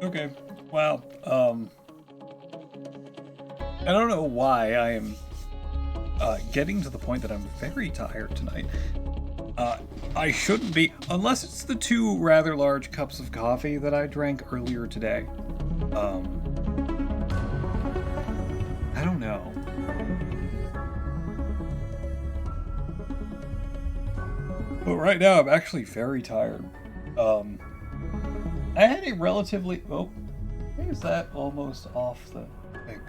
Okay. Wow. I don't know why I am getting to the point that I'm very tired tonight. I shouldn't be, unless it's the two rather large cups of coffee that I drank earlier today. Um, I don't know. But right now I'm actually very tired. Um, I had a relatively, oh, is that almost off the thing?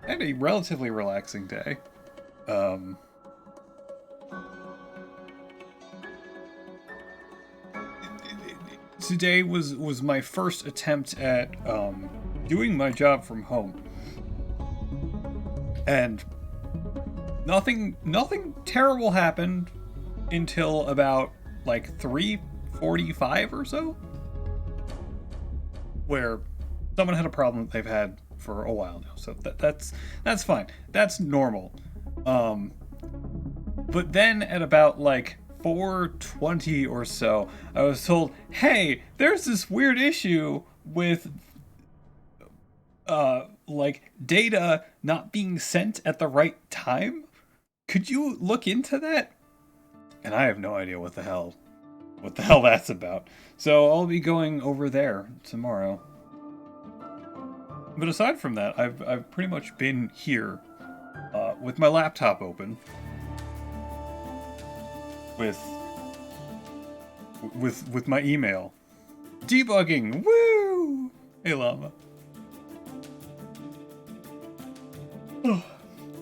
I had a relatively relaxing day. Um, Today was my first attempt at doing my job from home, and nothing terrible happened until about like 3:45 or so, where someone had a problem that they've had for a while now. So that's fine. That's normal. Um, but then at about like 4:20 or so, I was told, "Hey, there's this weird issue with like data not being sent at the right time. Could you look into that?" And I have no idea what the hell that's about. So I'll be going over there tomorrow. But aside from that, I've pretty much been here with my laptop open with with my email debugging. Woo! Hey llama.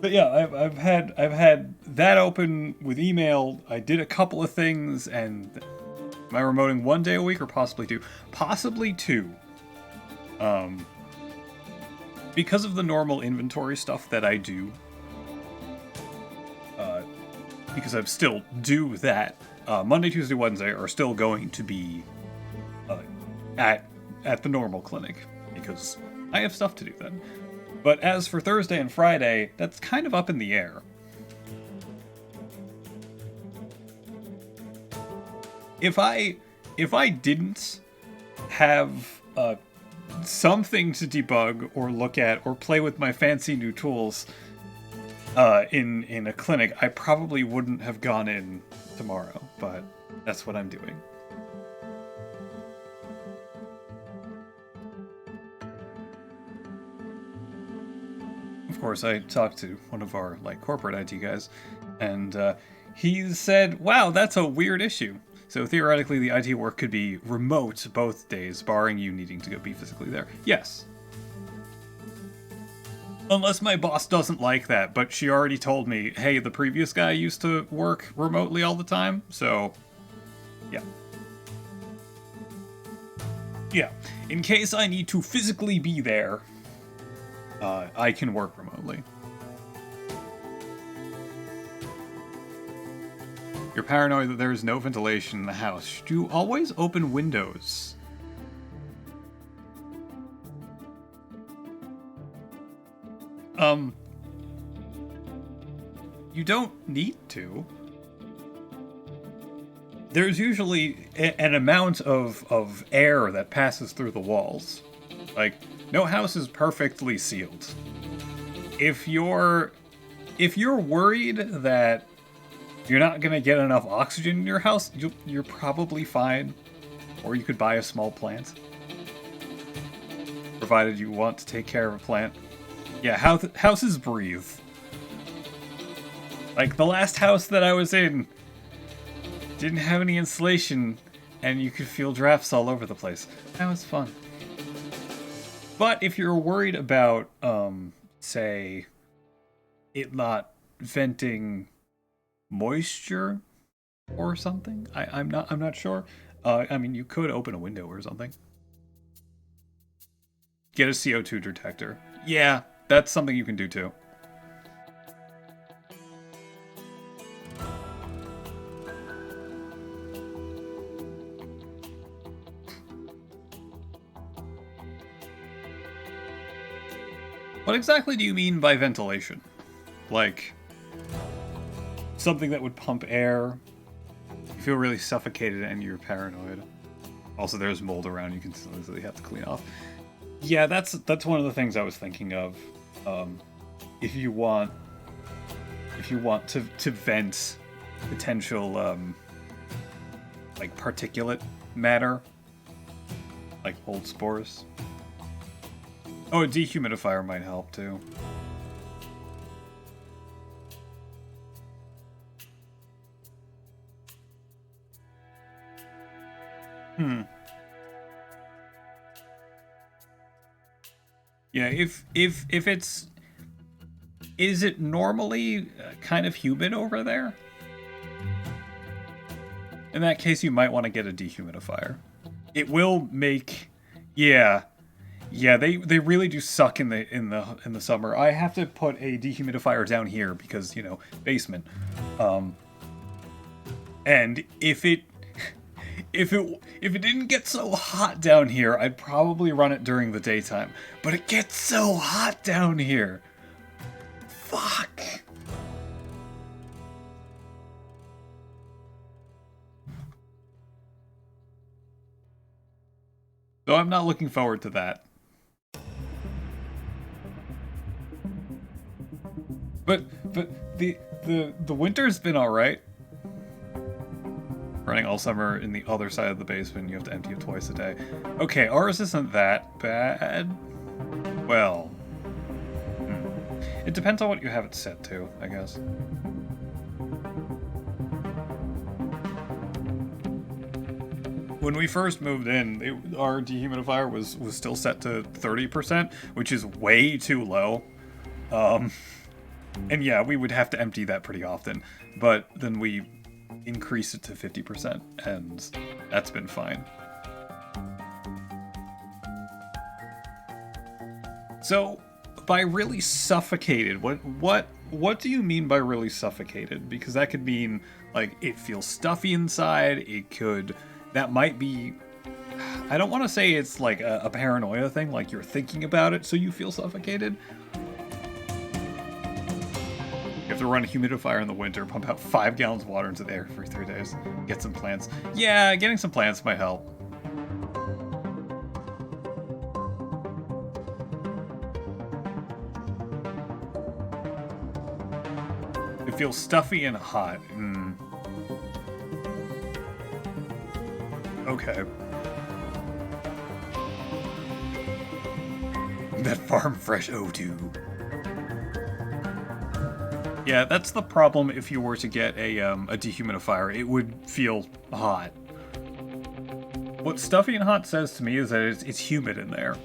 But yeah, I've had that open with email. I did a couple of things, and am I remoting one day a week or possibly two? Possibly two. Um, because of the normal inventory stuff that I do. Uh, because I still do that. Monday, Tuesday, Wednesday are still going to be uh, at at the normal clinic because I have stuff to do then. But as for Thursday and Friday, that's kind of up in the air. If I didn't have something to debug or look at or play with my fancy new tools in a clinic, I probably wouldn't have gone in tomorrow. But that's what I'm doing. Of course, I talked to one of our like corporate IT guys, and he said, "Wow, that's a weird issue." So theoretically, the IT work could be remote both days, barring you needing to go be physically there. Yes, unless my boss doesn't like that, but she already told me, "Hey, the previous guy used to work remotely all the time," so yeah. Yeah, in case I need to physically be there, I can work remotely. You're paranoid that there is no ventilation in the house. Should you always open windows? Um, you don't need to. There's usually an amount of air that passes through the walls. Like, no house is perfectly sealed. If you're worried that you're not gonna get enough oxygen in your house, you're probably fine. Or you could buy a small plant, provided you want to take care of a plant. Yeah, houses breathe. Like the last house that I was in didn't have any insulation, and you could feel drafts all over the place. That was fun. But if you're worried about, say, it not venting moisture or something, I'm not sure. I mean, you could open a window or something. Get a CO2 detector. Yeah, that's something you can do too. What exactly do you mean by ventilation? Like, something that would pump air? You feel really suffocated and you're paranoid. Also, there's mold around you can easily have to clean off. Yeah, that's one of the things I was thinking of. Um, if you want to vent potential like particulate matter, like old spores. Oh, a dehumidifier might help too. Yeah, if it's, is it normally kind of humid over there? In that case, you might want to get a dehumidifier. It will make, yeah, yeah. They really do suck in the summer. I have to put a dehumidifier down here because, you know, basement. And if it didn't get so hot down here, I'd probably run it during the daytime. But it gets so hot down here. Fuck. So I'm not looking forward to that. But the winter's been all right. Running all summer in the other side of the basement, you have to empty it twice a day. Okay, ours isn't that bad. Well, it depends on what you have it set to, I guess. When we first moved in, our dehumidifier was still set to 30%, which is way too low. And yeah, we would have to empty that pretty often. But then we increased it to 50%, and that's been fine. So, by really suffocated, what do you mean by really suffocated? Because that could mean, like, it feels stuffy inside, it could... That might be... I don't want to say it's like a paranoia thing, like you're thinking about it so you feel suffocated. You have to run a humidifier in the winter, pump out 5 gallons of water into the air for 3 days, get some plants. Yeah, getting some plants might help. It feels stuffy and hot. Okay. That farm fresh O2. Yeah, that's the problem if you were to get a dehumidifier. It would feel hot. What stuffy and hot says to me is that it's humid in there.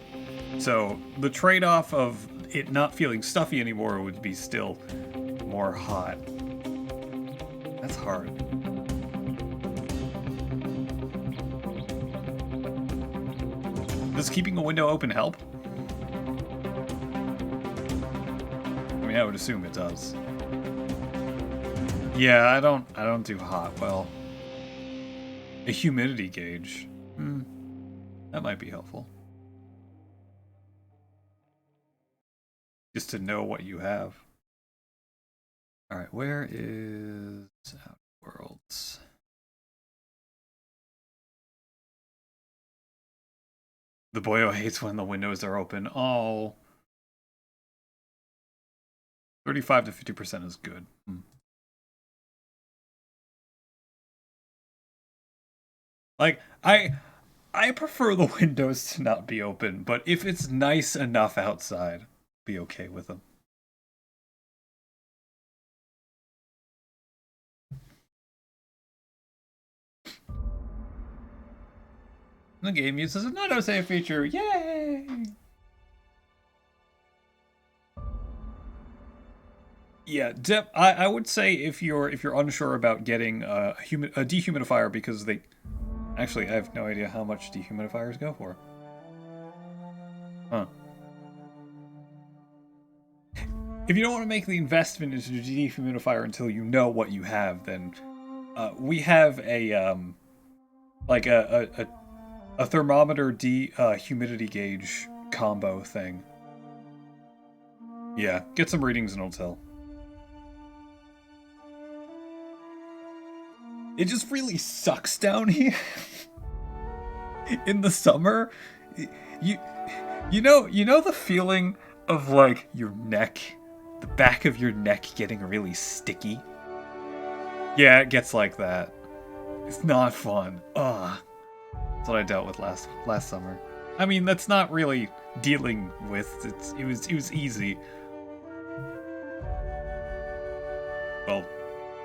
So the trade-off of it not feeling stuffy anymore would be still more hot. That's hard. Does keeping a window open help? I mean, I would assume it does. Yeah, I don't do hot well. A humidity gauge. That might be helpful. Just to know what you have. Alright, where is Outworlds? The boyo hates when the windows are open. Oh. 35 to 50% is good. Like, I prefer the windows to not be open, but if it's nice enough outside, be okay with them. The game uses an autosave feature. Yay! Yeah, I would say if you're unsure about getting a dehumidifier, because they actually, I have no idea how much dehumidifiers go for. Huh. If you don't want to make the investment into a dehumidifier until you know what you have, then we have a like a thermometer humidity gauge combo thing. Yeah, get some readings and it'll tell. It just really sucks down here. In the summer, You know the feeling of like your neck, the back of your neck getting really sticky? Yeah, it gets like that. It's not fun. Ugh. That's what I dealt with last summer. I mean, that's not really dealing with. It was easy. Well,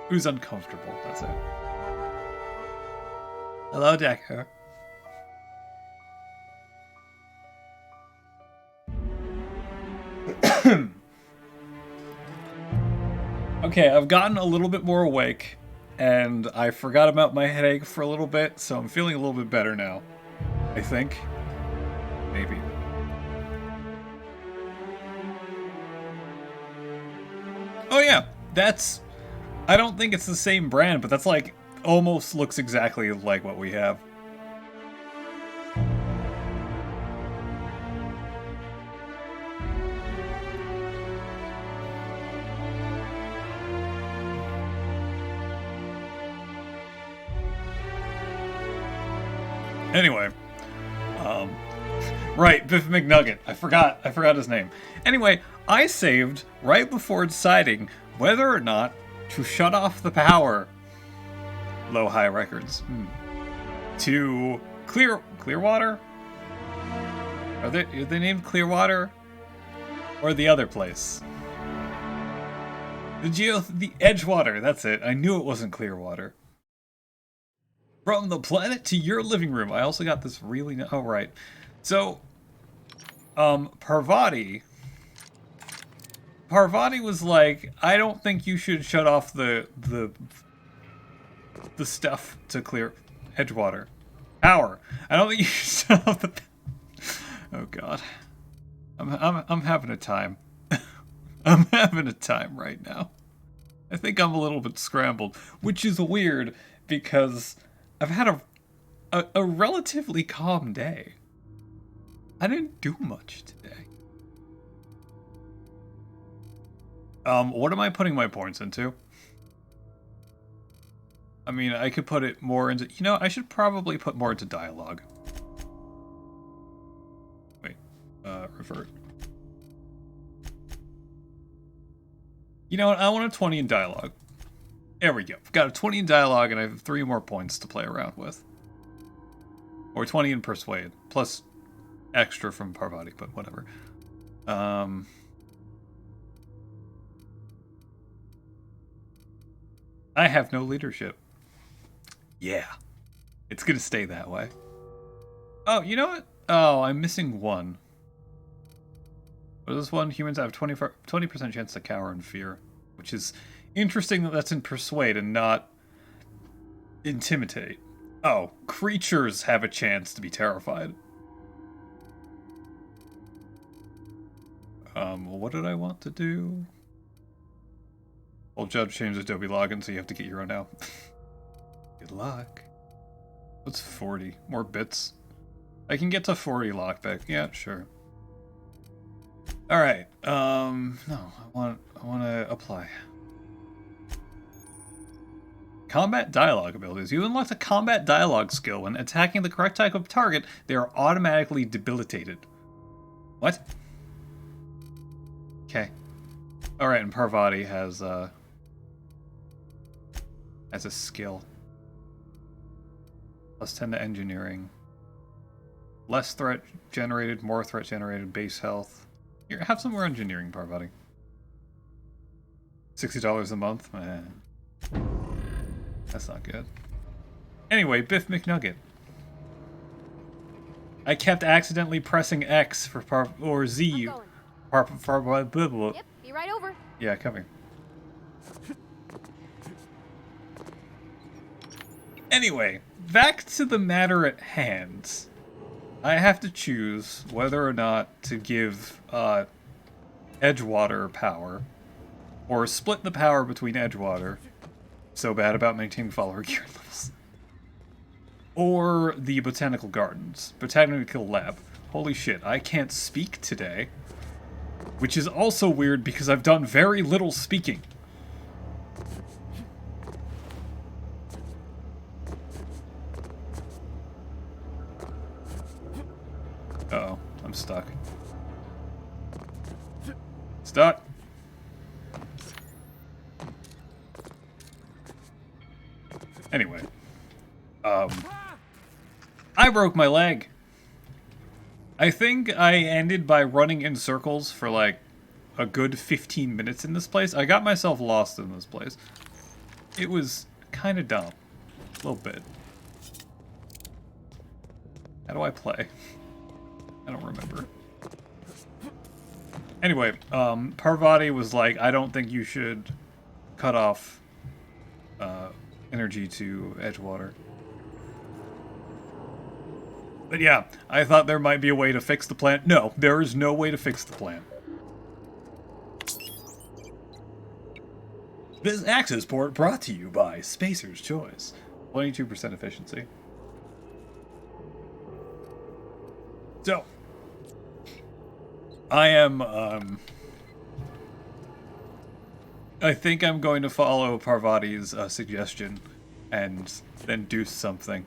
it was uncomfortable. That's it. Hello, Decker. Okay, I've gotten a little bit more awake, and I forgot about my headache for a little bit, so I'm feeling a little bit better now. I think. Maybe. Oh yeah, that's... I don't think it's the same brand, but that's like... almost looks exactly like what we have. Anyway, right, Biff McNugget. I forgot his name. Anyway, I saved right before deciding whether or not to shut off the power. Low High Records. To Clearwater? Are they named Clearwater? Or the other place? The Edgewater, that's it. I knew it wasn't Clearwater. From the planet to your living room. I also got this really... Oh, right. So, Parvati was like, I don't think you should shut off the stuff to clear Edgewater. Power. I don't think you should shut off the... Oh, God. I'm having a time. I'm having a time right now. I think I'm a little bit scrambled, which is weird because... I've had a relatively calm day. I didn't do much today. What am I putting my points into? I mean, I could put it more into... You know, I should probably put more into dialogue. Wait, revert. You know what? I want a 20 in dialogue. There we go. I've got a 20 in dialogue, and I have 3 more points to play around with. Or 20 in persuade, plus extra from Parvati, but whatever. I have no leadership. Yeah. It's gonna stay that way. Oh, you know what? Oh, I'm missing one. What is this one? Humans have 20% chance to cower in fear, which is... Interesting that that's in Persuade and not Intimidate. Oh, creatures have a chance to be terrified. What did I want to do? Well, Judge changed Adobe login, so you have to get your own now. Good luck. What's 40? More bits? I can get to 40 lockpick. Yeah, sure. Alright, no, I want to apply. Combat dialogue abilities. You unlock the combat dialogue skill. When attacking the correct type of target, they are automatically debilitated. What? Okay. Alright, and Parvati has a skill. Plus 10 to engineering. Less threat generated, more threat generated, base health. Here, have some more engineering, Parvati. $60 a month? Man. That's not good. Anyway, Biff McNugget. I kept accidentally pressing X for or Z. Yep, be right over. Yeah, coming. Anyway, back to the matter at hand. I have to choose whether or not to give Edgewater power, or split the power between Edgewater. So bad about maintaining follower gear levels. Or the Botanical Gardens. Botanical Lab. Holy shit, I can't speak today. Which is also weird because I've done very little speaking. Uh-oh, I'm stuck. Start. Anyway. I broke my leg. I think I ended by running in circles for like a good 15 minutes in this place. I got myself lost in this place. It was kind of dumb. A little bit. How do I play? I don't remember. Anyway, Parvati was like, I don't think you should cut off energy to Edgewater. But yeah, I thought there might be a way to fix the plant. No, there is no way to fix the plant. This access port brought to you by Spacer's Choice. 22% efficiency. So, I am, I think I'm going to follow Parvati's suggestion and then do something.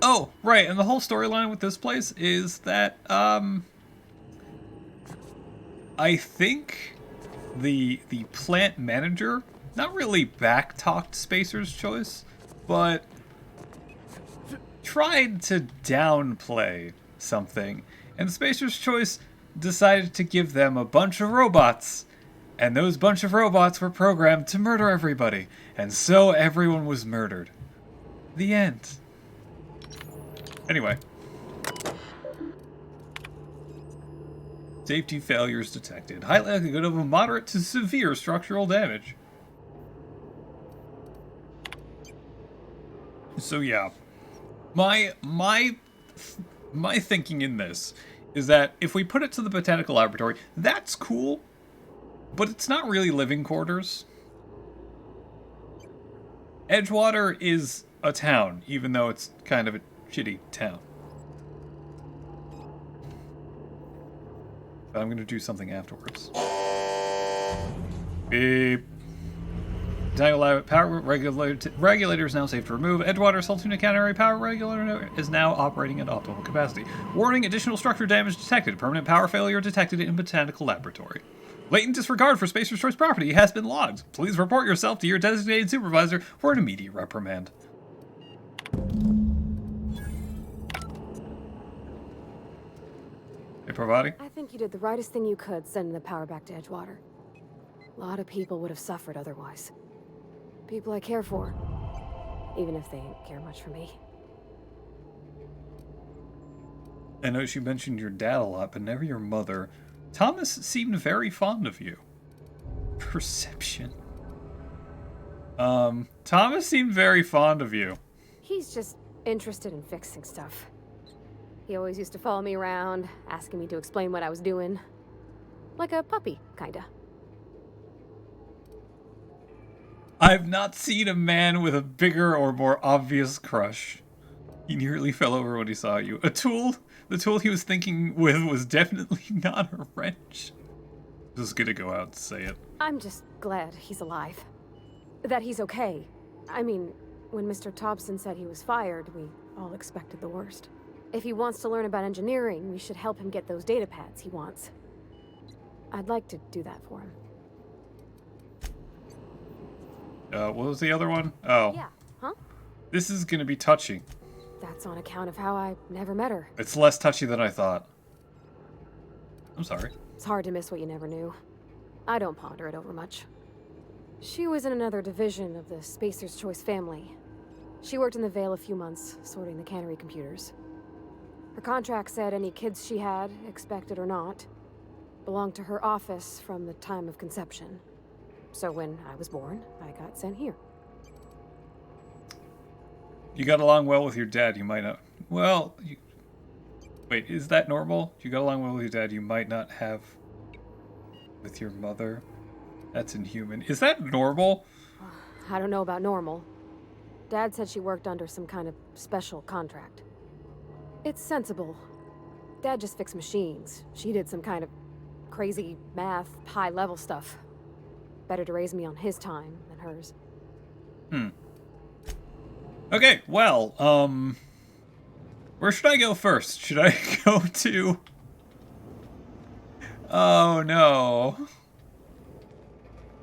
Oh, right, and the whole storyline with this place is that, I think the plant manager not really back-talked Spacer's Choice, but tried to downplay something, and Spacer's Choice decided to give them a bunch of robots, and those bunch of robots were programmed to murder everybody, and so everyone was murdered. The end. Anyway. Safety failures detected. High likelihood of a moderate to severe structural damage. So yeah. My thinking in this is that if we put it to the botanical laboratory, that's cool, but it's not really living quarters. Edgewater is a town, even though it's kind of a shitty town. But I'm going to do something afterwards. Beep. Power regulator is now safe to remove. Edgewater Saltuna Cannery power regulator is now operating at optimal capacity. Warning, additional structure damage detected. Permanent power failure detected in botanical laboratory. Blatant disregard for Spacer's Choice property has been logged. Please report yourself to your designated supervisor for an immediate reprimand. Hey, Parvati? I think you did the rightest thing you could sending the power back to Edgewater. A lot of people would have suffered otherwise. People I care for, even if they didn't care much for me. I know you mentioned your dad a lot, but never your mother. Thomas seemed very fond of you. Perception. Thomas seemed very fond of you. He's just interested in fixing stuff. He always used to follow me around, asking me to explain what I was doing. Like a puppy, kinda. I've not seen a man with a bigger or more obvious crush. He nearly fell over when he saw you. The tool he was thinking with was definitely not a wrench. Just gonna go out and say it. I'm just glad he's alive. That he's okay. I mean, when Mr. Thompson said he was fired, we all expected the worst. If he wants to learn about engineering, we should help him get those data pads he wants. I'd like to do that for him. What was the other one? Oh. Yeah, huh? This is gonna be touchy. That's on account of how I never met her. It's less touchy than I thought. I'm sorry. It's hard to miss what you never knew. I don't ponder it over much. She was in another division of the Spacer's Choice family. She worked in the Vale a few months, sorting the cannery computers. Her contract said any kids she had, expected or not, belonged to her office from the time of conception. So when I was born, I got sent here. You got along well with your dad, you might not... Well, wait, is that normal? You got along well with your dad, you might not have... with your mother? That's inhuman. Is that normal? I don't know about normal. Dad said she worked under some kind of special contract. It's sensible. Dad just fixed machines. She did some kind of crazy math, high-level stuff. Better to raise me on his time than hers. Okay, well, where should I go first? Should I go to Oh no.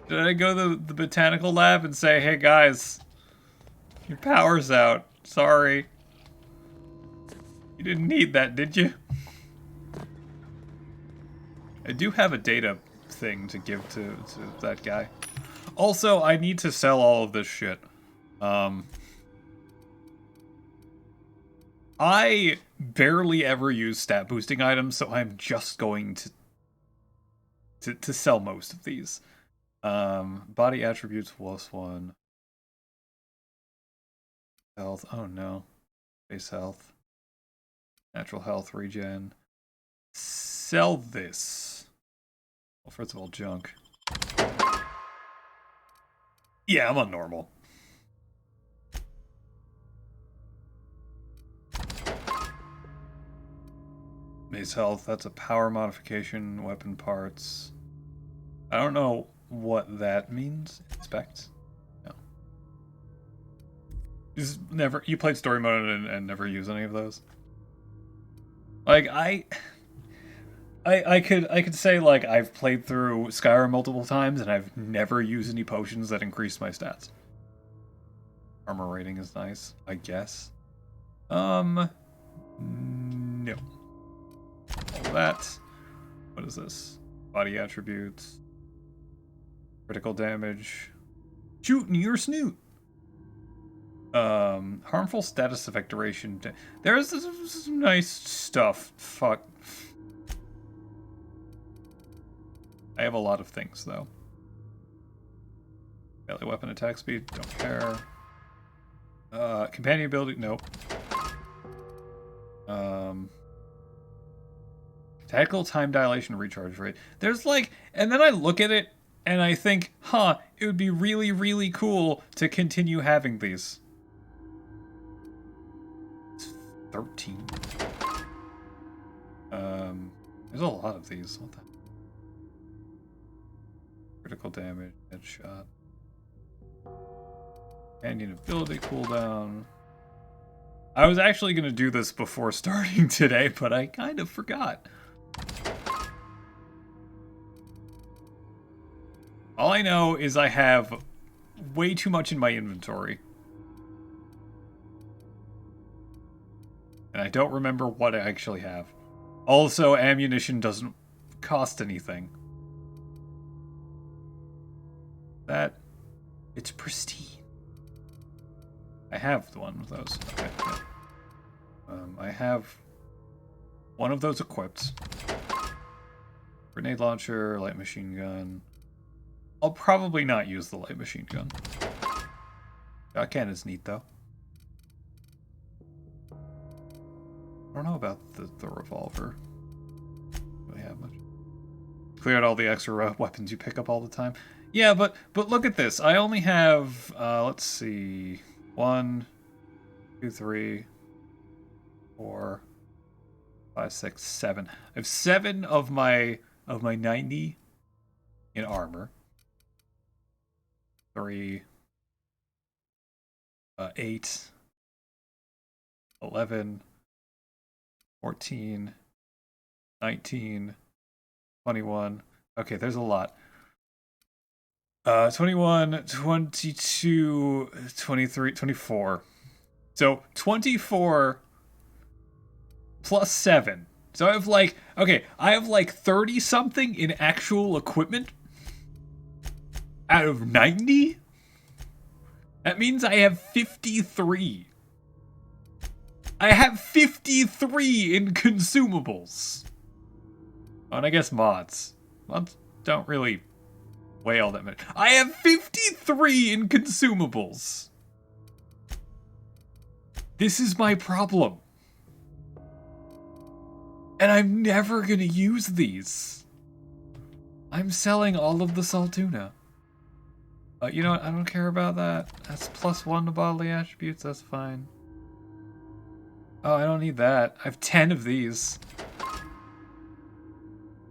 Did I go to the botanical lab and say, hey guys, your power's out. Sorry. You didn't need that, did you? I do have a data thing to give to that guy. Also, I need to sell all of this shit. I barely ever use stat boosting items, so I'm just going to sell most of these. Body attributes +1. Health. Oh no. Base health. Natural health regen. Sell this. Well, first of all, junk. Yeah, I'm on normal. Mace health, that's a power modification, weapon parts. I don't know what that means. Inspect? No. You played story mode and never use any of those? Like, I could say, like, I've played through Skyrim multiple times and I've never used any potions that increase my stats. Armor rating is nice, I guess. No. All that. What is this? Body attributes. Critical damage. Shooting your snoot. Harmful status effect duration. There's some nice stuff. Fuck. I have a lot of things, though. Melee weapon attack speed, don't care. Companion ability, nope. Tactical time dilation recharge rate. There's like, and then I look at it and I think, huh, it would be really, really cool to continue having these. It's 13. There's a lot of these. What the? Critical damage, headshot. Companion ability cooldown. I was actually going to do this before starting today, but I kind of forgot. All I know is I have way too much in my inventory. And I don't remember what I actually have. Also, ammunition doesn't cost anything. It's pristine. I have one of those. Okay, yeah. I have one of those equipped. Grenade launcher, light machine gun. I'll probably not use the light machine gun. Shotgun is neat, though. I don't know about the revolver. Really have much. Clear out all the extra weapons you pick up all the time. Yeah, but look at this. I only have, let's see, 1, 2, 3, 4, 5, 6, 7. I have 7 of my 90 in armor. 3, 8, 11, 14, 19, 21. Okay, there's a lot. 21, 22, 23, 24. So 24 plus 7. So I have like, okay, I have like 30 something in actual equipment out of 90. That means I have 53. I have 53 in consumables. Oh, and I guess mods. Mods don't really weigh all that much. I have 53 in consumables. This is my problem. And I'm never gonna use these. I'm selling all of the Saltuna. You know what? I don't care about that. That's +1 to bodily attributes. That's fine. Oh, I don't need that. I have 10 of these.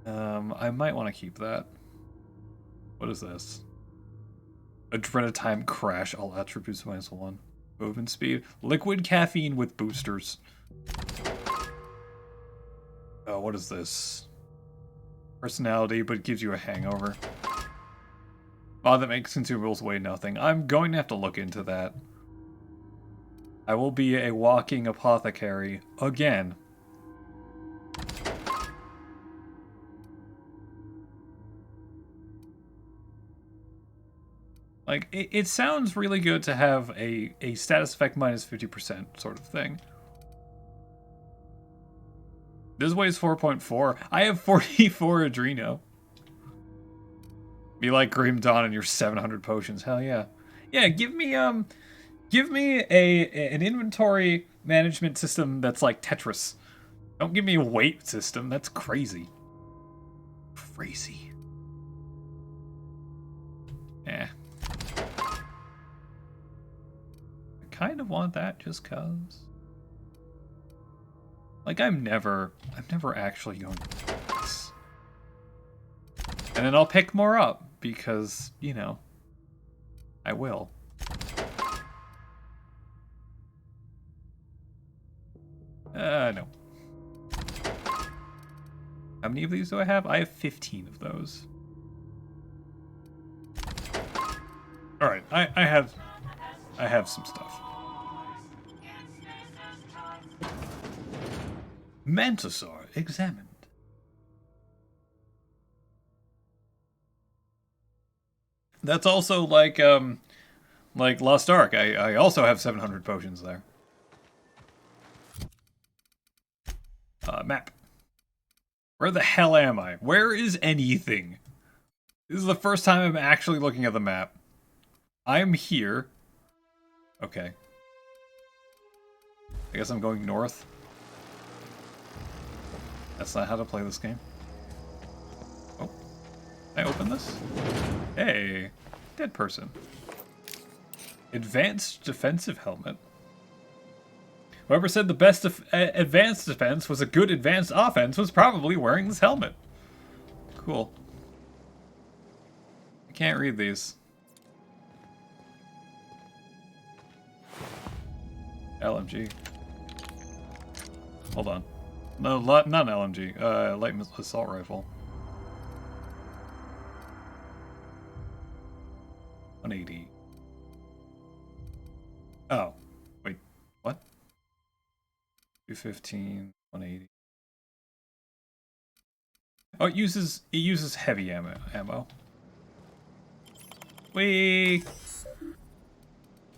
I might want to keep that. What is this? Adrenotime crash. All attributes -1. Movement speed. Liquid caffeine with boosters. Oh, what is this? personality, but gives you a hangover. Mod that makes consumables weigh nothing. I'm going to have to look into that. I will be a walking apothecary again. Like, it sounds really good to have a status effect minus 50% sort of thing. This weighs 4.4. I have 44 Adreno. Be like Grim Dawn and your 700 potions. Hell yeah. Yeah, give me an inventory management system that's like Tetris. Don't give me a weight system. That's crazy. Crazy. Yeah. I kind of want that just cuz. Like, I'm never actually going to do this. And then I'll pick more up, because, you know, I will. No. How many of these do I have? I have 15 of those. Alright, I have some stuff. Mantisaur examined. That's also like Lost Ark. I also have 700 potions there. Map. Where the hell am I? Where is anything? This is the first time I'm actually looking at the map. I'm here. Okay. I guess I'm going north. That's not how to play this game. Oh. Can I open this? Hey. Dead person. Advanced defensive helmet. Whoever said the best advanced defense was a good advanced offense was probably wearing this helmet. Cool. I can't read these. LMG. Hold on. No, not an LMG. Light assault rifle. 180. Oh, wait. What? 215, 180. Oh, it uses heavy ammo. Whee!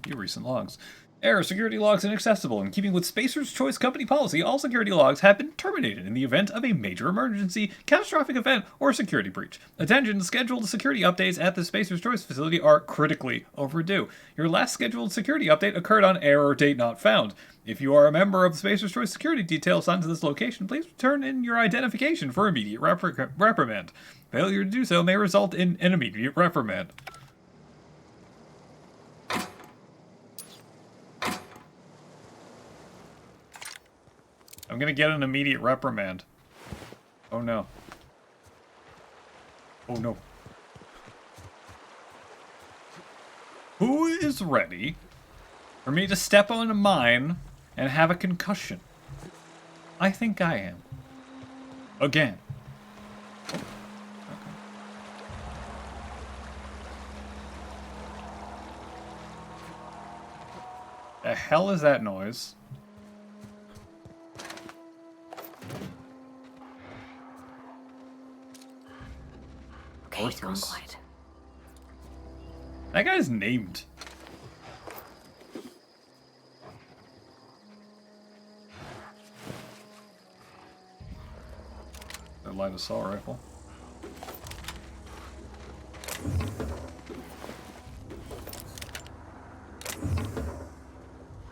Few recent logs. Error, security logs inaccessible. In keeping with Spacer's Choice Company policy, all security logs have been terminated in the event of a major emergency, catastrophic event, or security breach. Attention, scheduled security updates at the Spacer's Choice facility are critically overdue. Your last scheduled security update occurred on error date not found. If you are a member of the Spacer's Choice security detail assigned to this location, please turn in your identification for immediate reprimand. Failure to do so may result in an immediate reprimand. I'm gonna get an immediate reprimand. Oh no. Oh no. Who is ready for me to step on a mine and have a concussion? I think I am. Again. Oh, okay. The hell is that noise? Okay, gone quiet. That guy's named. A light assault rifle.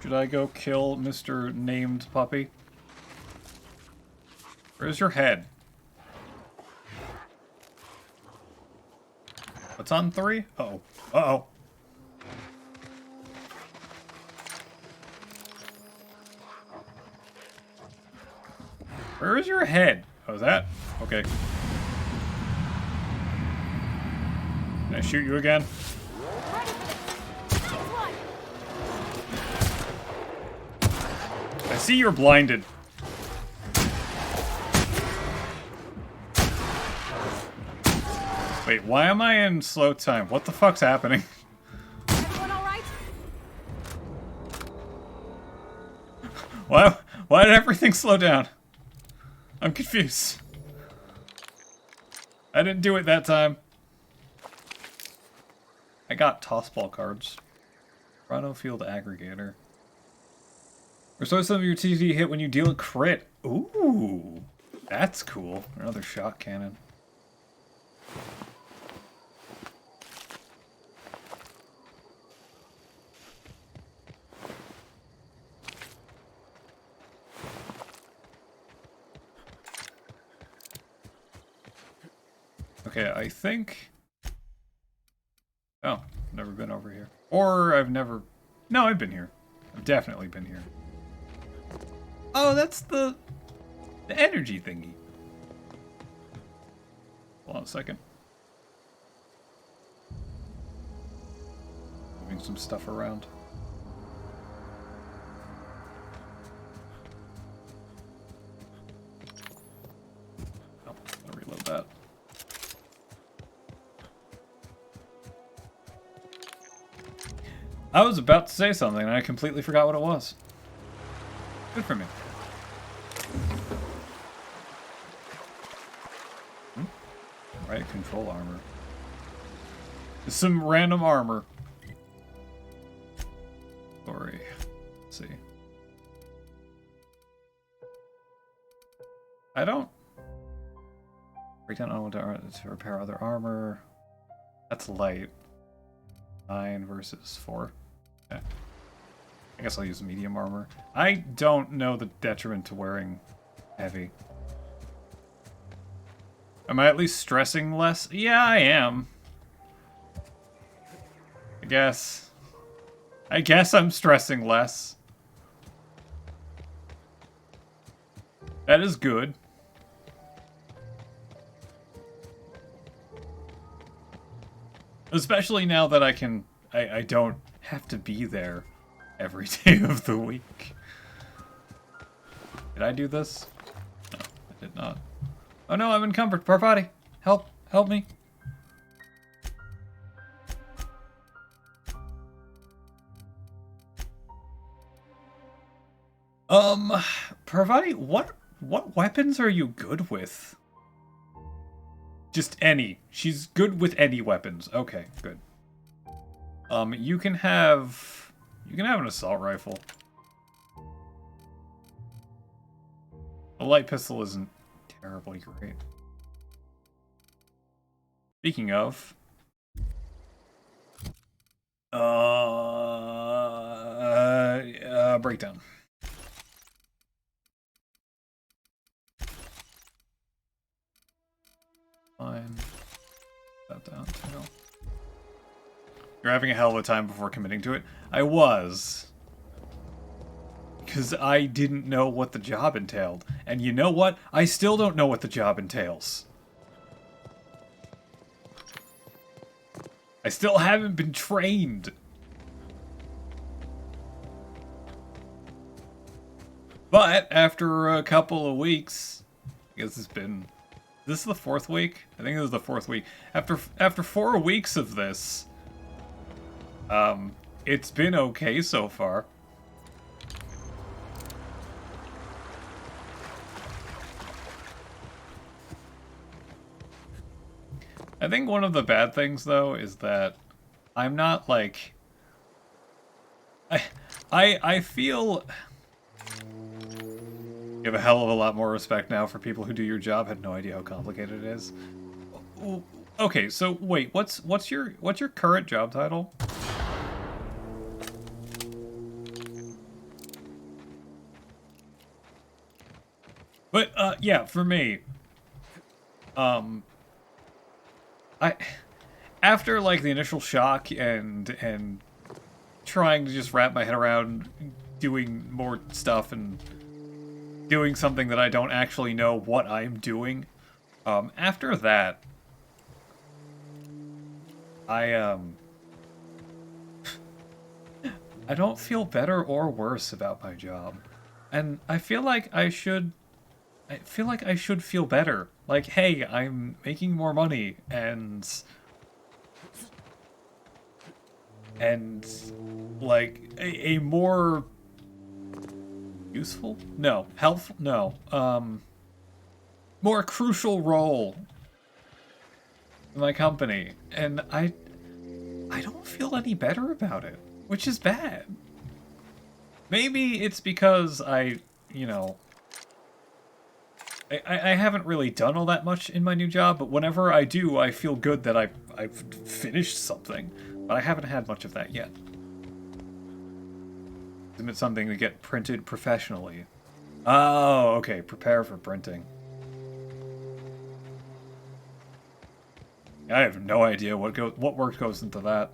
Should I go kill Mr. Named Puppy? Where's your head? What's on 3? Uh-oh. Uh-oh. Where is your head? Oh, is that? Okay. Can I shoot you again? I see you're blinded. Wait, why am I in slow time? What the fuck's happening? Everyone all right? Why did everything slow down? I'm confused. I didn't do it that time. I got tossball cards. Toronto Field Aggregator. Restore some of your TD hit when you deal a crit. Ooh, that's cool. Another shock cannon. Okay, I think... Oh, never been over here. Or I've never... No, I've been here. I've definitely been here. Oh, that's the energy thingy. Hold on a second. Moving some stuff around. Oh, I'll reload that. I was about to say something and I completely forgot what it was. Good for me. Right, control armor. Some random armor. Sorry. Let's see. I don't... Break down on to repair other armor. That's light. 9 versus 4. Okay. I guess I'll use medium armor. I don't know the detriment to wearing heavy. Am I at least stressing less? Yeah, I am. I guess I'm stressing less. That is good. Especially now that I don't have to be there every day of the week. Did I do this? No, I did not. Oh no, I'm encumbered. Parvati, help me. Parvati, what weapons are you good with? Just any. She's good with any weapons. Okay, good. You can have an assault rifle. A light pistol isn't terribly great. Speaking of, breakdown. Fine. That down too. You're having a hell of a time before committing to it. I was. Because I didn't know what the job entailed. And you know what? I still don't know what the job entails. I still haven't been trained. But after a couple of weeks, I guess it's been... This is the 4th week? I think this is the 4th week. After 4 weeks of this, it's been okay so far. I think one of the bad things, though, is that I'm not, like... I feel... You have a hell of a lot more respect now for people who do your job. Had no idea how complicated it is. Okay, so wait, what's your current job title? But yeah, for me, after like the initial shock and trying to just wrap my head around doing more stuff and doing something that I don't actually know what I'm doing, after that, I don't feel better or worse about my job. And I feel like I should feel better Like, hey, I'm making more money, and like a more useful? No. Helpful? No. More crucial role in my company. And I don't feel any better about it, which is bad. Maybe it's because I haven't really done all that much in my new job, but whenever I do, I feel good that I've finished something. But I haven't had much of that yet. Isn't it something to get printed professionally? Oh, okay. Prepare for printing. I have no idea what work goes into that.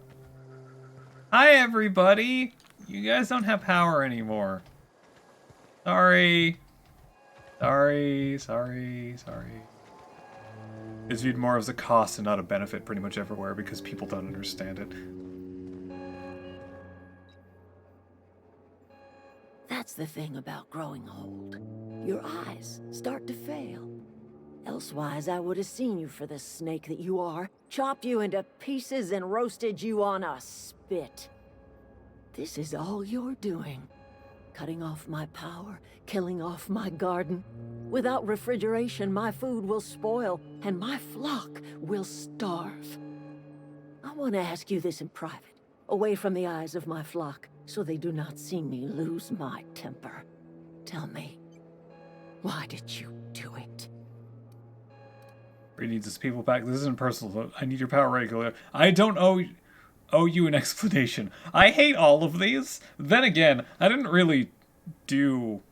Hi, everybody! You guys don't have power anymore. Sorry. Sorry. It's viewed more as a cost and not a benefit pretty much everywhere because people don't understand it. That's the thing about growing old. Your eyes start to fail. Elsewise, I would have seen you for the snake that you are, chopped you into pieces and roasted you on a spit. This is all you're doing. Cutting off my power, killing off my garden. Without refrigeration, my food will spoil, and my flock will starve. I want to ask you this in private, away from the eyes of my flock, so they do not see me lose my temper. Tell me, why did you do it? He needs his people back. This isn't personal. I need your power regular. I don't owe you an explanation. I hate all of these. Then again, I didn't really do...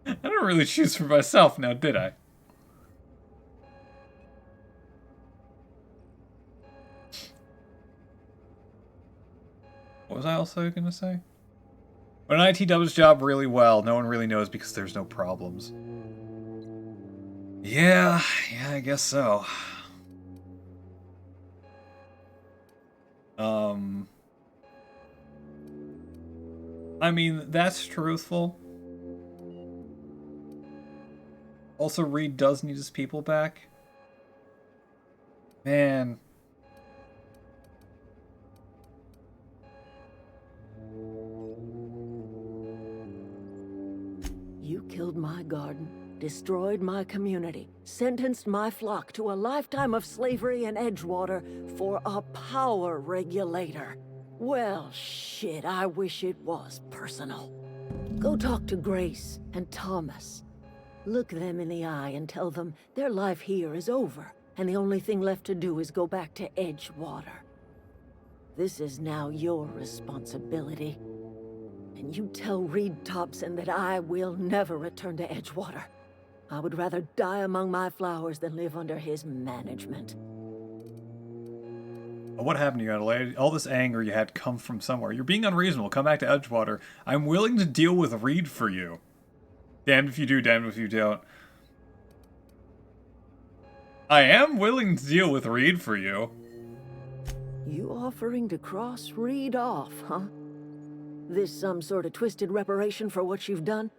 I didn't really choose for myself now, did I? What was I also gonna say? When IT does its job really well, no one really knows because there's no problems. Yeah, I guess so. I mean, that's truthful. Also, Reed does need his people back. Man. You killed my garden, destroyed my community, sentenced my flock to a lifetime of slavery in Edgewater for a power regulator. Well, shit, I wish it was personal. Go talk to Grace and Thomas. Look them in the eye and tell them their life here is over, and the only thing left to do is go back to Edgewater. This is now your responsibility. And you tell Reed Thompson that I will never return to Edgewater. I would rather die among my flowers than live under his management. What happened to you, Adelaide? All this anger you had come from somewhere. You're being unreasonable. Come back to Edgewater. I'm willing to deal with Reed for you. Damned if you do, damned if you don't. I am willing to deal with Reed for you. You offering to cross Reed off, huh? This some sort of twisted reparation for what you've done?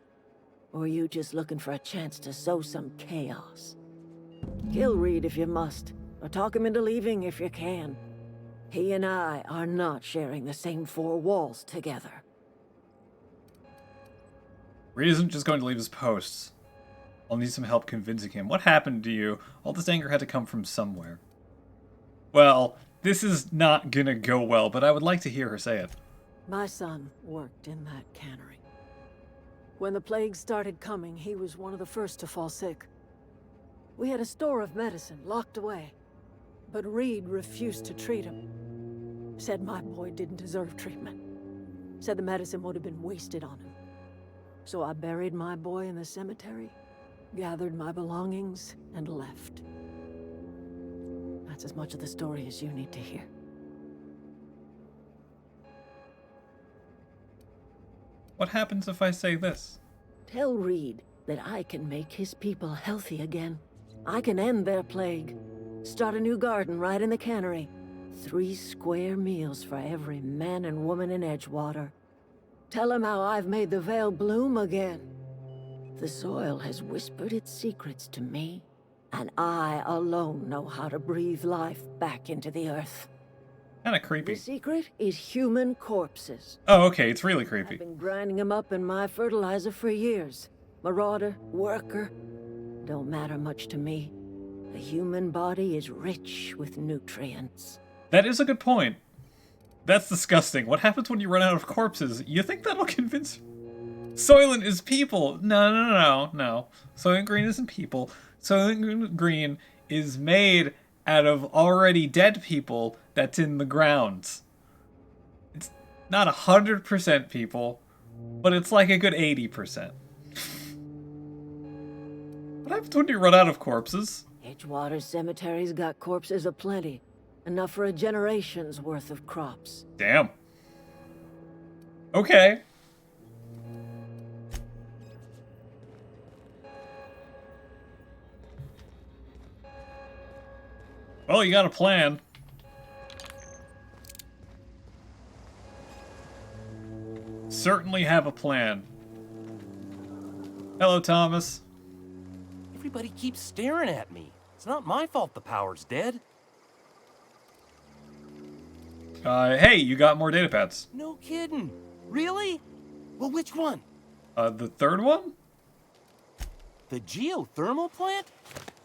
Or you just looking for a chance to sow some chaos? Kill Reed if you must, or talk him into leaving if you can. He and I are not sharing the same four walls together. Reed isn't just going to leave his posts. I'll need some help convincing him. What happened to you? All this anger had to come from somewhere. Well, this is not gonna go well, but I would like to hear her say it. My son worked in that cannery. When the plague started coming, he was one of the first to fall sick. We had a store of medicine locked away, but Reed refused to treat him. Said my boy didn't deserve treatment. Said the medicine would have been wasted on him. So I buried my boy in the cemetery, gathered my belongings, and left. That's as much of the story as you need to hear. What happens if I say this? Tell Reed that I can make his people healthy again. I can end their plague. Start a new garden right in the cannery. 3 square meals for every man and woman in Edgewater. Tell him how I've made the Vale bloom again. The soil has whispered its secrets to me, and I alone know how to breathe life back into the earth. Kind of The creepy. secret is human corpses. Oh, okay, it's really I've creepy. been grinding them up in my fertilizer for years. Marauder, worker, don't matter much to me. The human body is rich with nutrients. That is a good point. That's disgusting. What happens when you run out of corpses? You think that'll convince... Soylent is people. No. Soylent Green isn't people. Soylent Green is made out of already dead people that's in the ground. It's not 100% people, but it's like a good 80%. What happens when you run out of corpses? Edgewater Cemetery's got corpses aplenty. Enough for a generation's worth of crops. Damn. Okay. Well, you got a plan. Certainly have a plan. Hello, Thomas. Everybody keeps staring at me. It's not my fault the power's dead. Hey, you got more data pads. No kidding. Really? Well, which one? The third one? The geothermal plant?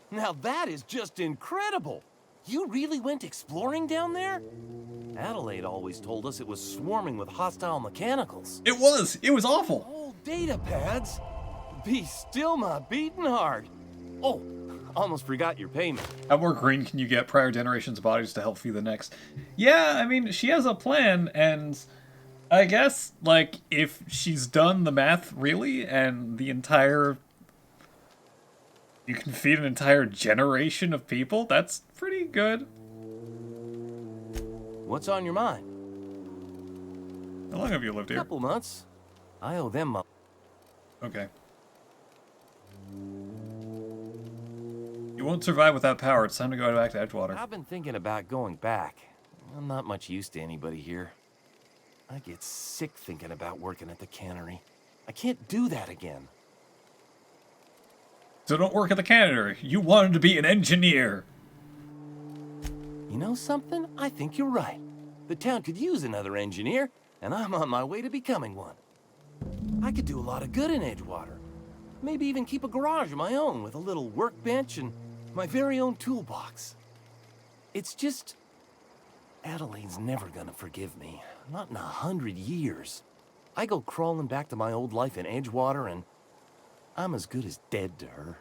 Now that is just incredible. You really went exploring down there? Adelaide always told us it was swarming with hostile mechanicals. It was. It was awful. Old data pads? Be still my beating heart. Oh, almost forgot your payment. How more green can you get prior generations' bodies to help feed the next? Yeah, I mean, she has a plan, and I guess, like, if she's done the math really, and the entire... You can feed an entire generation of people? That's pretty good. What's on your mind? How long have you lived here? Couple months. I owe them my... Okay. You won't survive without power. It's time to go back to Edgewater. I've been thinking about going back. I'm not much use to anybody here. I get sick thinking about working at the cannery. I can't do that again. So don't work at the cannery. You wanted to be an engineer. You know something? I think you're right. The town could use another engineer, and I'm on my way to becoming one. I could do a lot of good in Edgewater. Maybe even keep a garage of my own with a little workbench and my very own toolbox. It's just... Adelaide's never gonna forgive me. Not in 100 years. I go crawling back to my old life in Edgewater, and I'm as good as dead to her.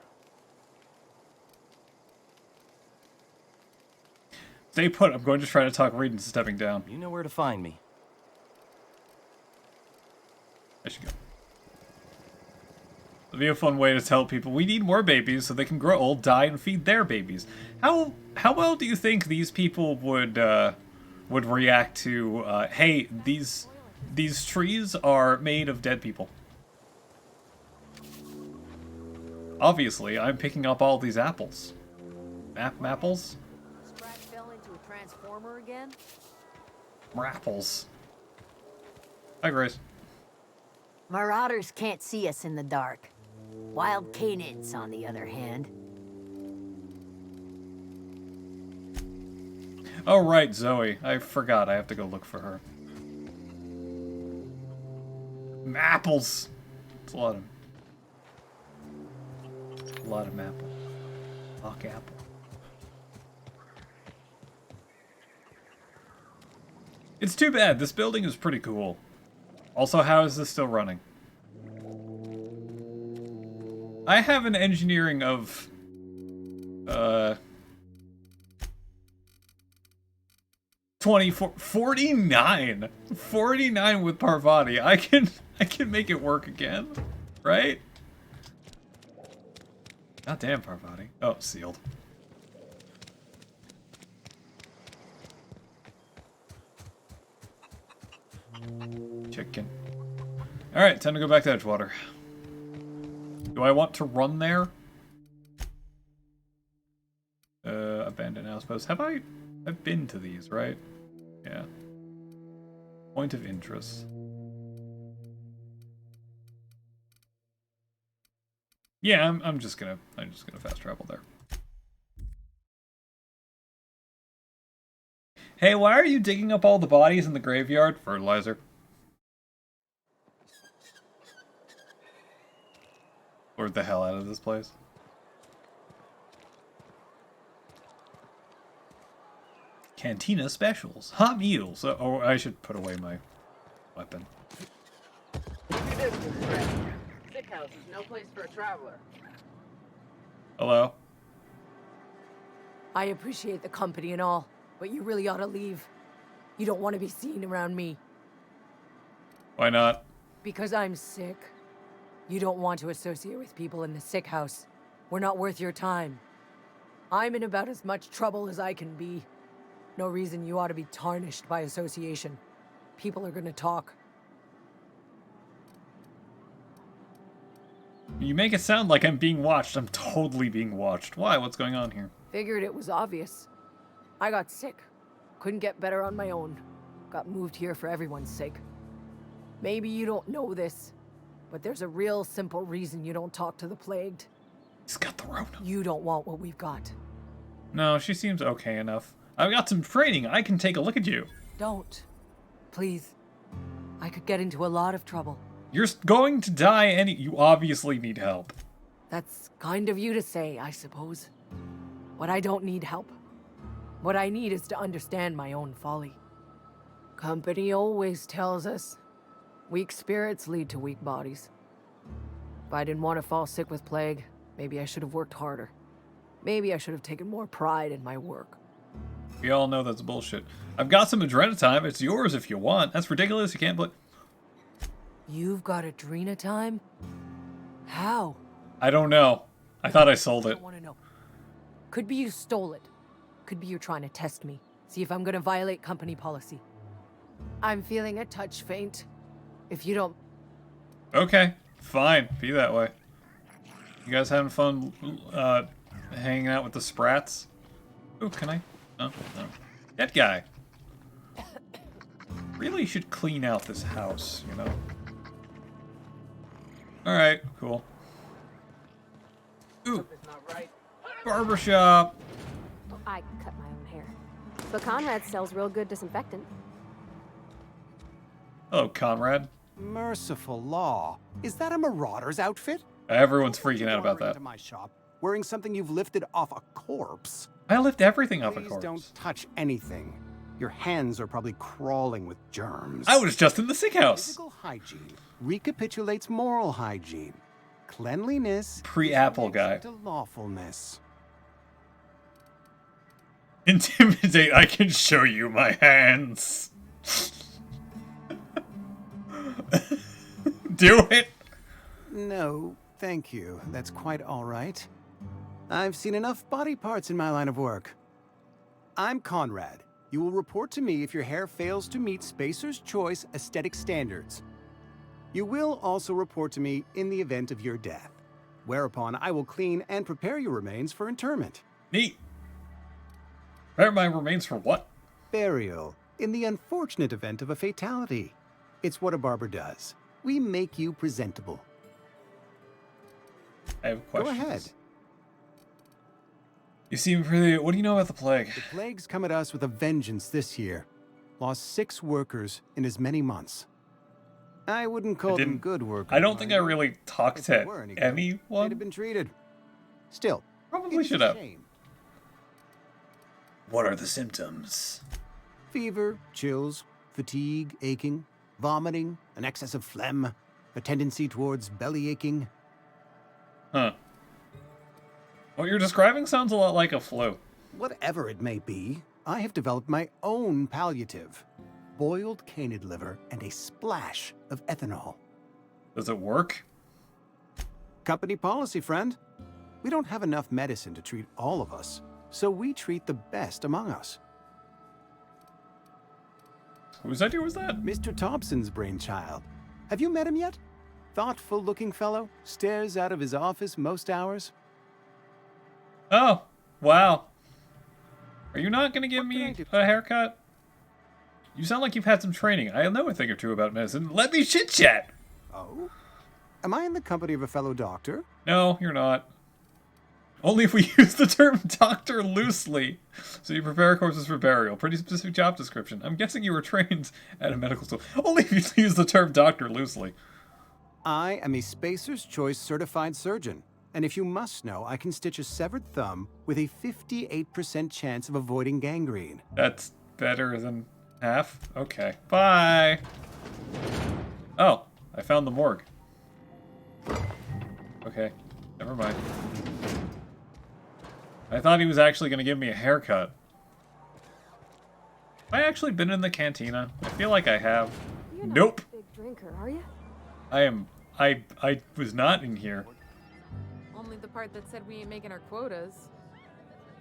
Stay put. I'm going to try to talk Reed into stepping down. You know where to find me. I should go. It'll be a fun way to tell people we need more babies so they can grow old, die, and feed their babies. How well do you think these people would react to? Hey, these trees are made of dead people. Obviously, I'm picking up all these apples. Apples? Scratch fell into a transformer again? Apples. Hi, Grace. Marauders can't see us in the dark. Wild canids, on the other hand. Oh, right, Zoe. I forgot. I have to go look for her. Apples. It's a lot of apple. Hawk apple. It's too bad. This building is pretty cool. Also, how is this still running? I have an engineering of 49 with Parvati. I can make it work again, right? God damn, Parvati. Oh, sealed. Chicken. Alright, time to go back to Edgewater. Do I want to run there? Abandoned outpost. I've been to these, right? Yeah. Point of interest. Yeah, I'm just gonna fast travel there. Hey, why are you digging up all the bodies in the graveyard? Fertilizer. Or the hell out of this place. Cantina specials. Hot meals. Oh, I should put away my weapon. Sick house is no place for a traveler. Hello? I appreciate the company and all, but you really ought to leave. You don't want to be seen around me. Why not? Because I'm sick. You don't want to associate with people in the sick house. We're not worth your time. I'm in about as much trouble as I can be. No reason you ought to be tarnished by association. People are gonna talk. You make it sound like I'm being watched. I'm totally being watched. Why? What's going on here? Figured it was obvious. I got sick. Couldn't get better on my own. Got moved here for everyone's sake. Maybe you don't know this, but there's a real simple reason you don't talk to the plagued. He's got the Rona. You don't want what we've got. No, she seems okay enough. I've got some training. I can take a look at you. Don't. Please. I could get into a lot of trouble. You're going to die you obviously need help. That's kind of you to say, I suppose. But I don't need help. What I need is to understand my own folly. Company always tells us, weak spirits lead to weak bodies. If I didn't want to fall sick with plague, maybe I should have worked harder. Maybe I should have taken more pride in my work. We all know that's bullshit. I've got some Adrenatime. It's yours if you want. That's ridiculous. You can't believe... You've got Adrenatime? How? I don't know. I thought I sold I it. don't want to know. Could be you stole it. Could be you're trying to test me. See if I'm gonna violate company policy. I'm feeling a touch faint. If you don't... Okay. Fine. Be that way. You guys having fun hanging out with the sprats? Ooh, can I? No, no. That guy. Really should clean out this house, you know? Alright, cool. Ooh. Barbershop. Well, I cut my own hair. But Conrad sells real good disinfectant. Hello, Conrad. Merciful law. Is that a marauder's outfit? Everyone's Why would freaking you out about wander that. into my shop wearing something you've lifted off a corpse. I lift everything off a Please corpse. don't touch anything. Your hands are probably crawling with germs. I was just in the sick house. Physical hygiene recapitulates moral hygiene. Cleanliness Pre-Apple is guy. to lawfulness. Intimidate, I can show you my hands. Do it. No, thank you. That's quite all right. I've seen enough body parts in my line of work. I'm Conrad. You will report to me if your hair fails to meet Spacer's Choice aesthetic standards. You will also report to me in the event of your death, whereupon I will clean and prepare your remains for interment. Neat. Prepare my remains for what? Burial, in the unfortunate event of a fatality. It's what a barber does. We make you presentable. I have questions. Go ahead. You seem pretty... What do you know about the plague? The plague's come at us with a vengeance this year. Lost 6 workers in as many months. I wouldn't call them didn't- good workers. I don't think I mind. really talked If they to were any good, They'd have anyone. been treated. Still, Probably it's should a have. shame. What are the symptoms? Fever, chills, fatigue, aching, vomiting, an excess of phlegm, a tendency towards belly aching. Huh. What you're describing sounds a lot like a flu. Whatever it may be, I have developed my own palliative. Boiled canid liver and a splash of ethanol. Does it work? Company policy, friend. We don't have enough medicine to treat all of us, so we treat the best among us. Whose idea was that? Mr. Thompson's brainchild. Have you met him yet? Thoughtful-looking fellow, stares out of his office most hours. Oh, wow. Are you not going to give What can I me do? a haircut? You sound like you've had some training. I know a thing or two about medicine. Let me chit-chat. Oh? Am I in the company of a fellow doctor? No, you're not. Only if we use the term doctor loosely. So you prepare corpses for burial. Pretty specific job description. I'm guessing you were trained at a medical school. Only if you use the term doctor loosely. I am a Spacer's Choice certified surgeon. And if you must know, I can stitch a severed thumb with a 58% chance of avoiding gangrene. That's better than half? Okay. Bye! Oh, I found the morgue. Okay, never mind. I thought he was actually going to give me a haircut. Have I actually been in the cantina? I feel like I have. You're not Nope. a big drinker, are you? I was not in here. Only the part that said we ain't making our quotas.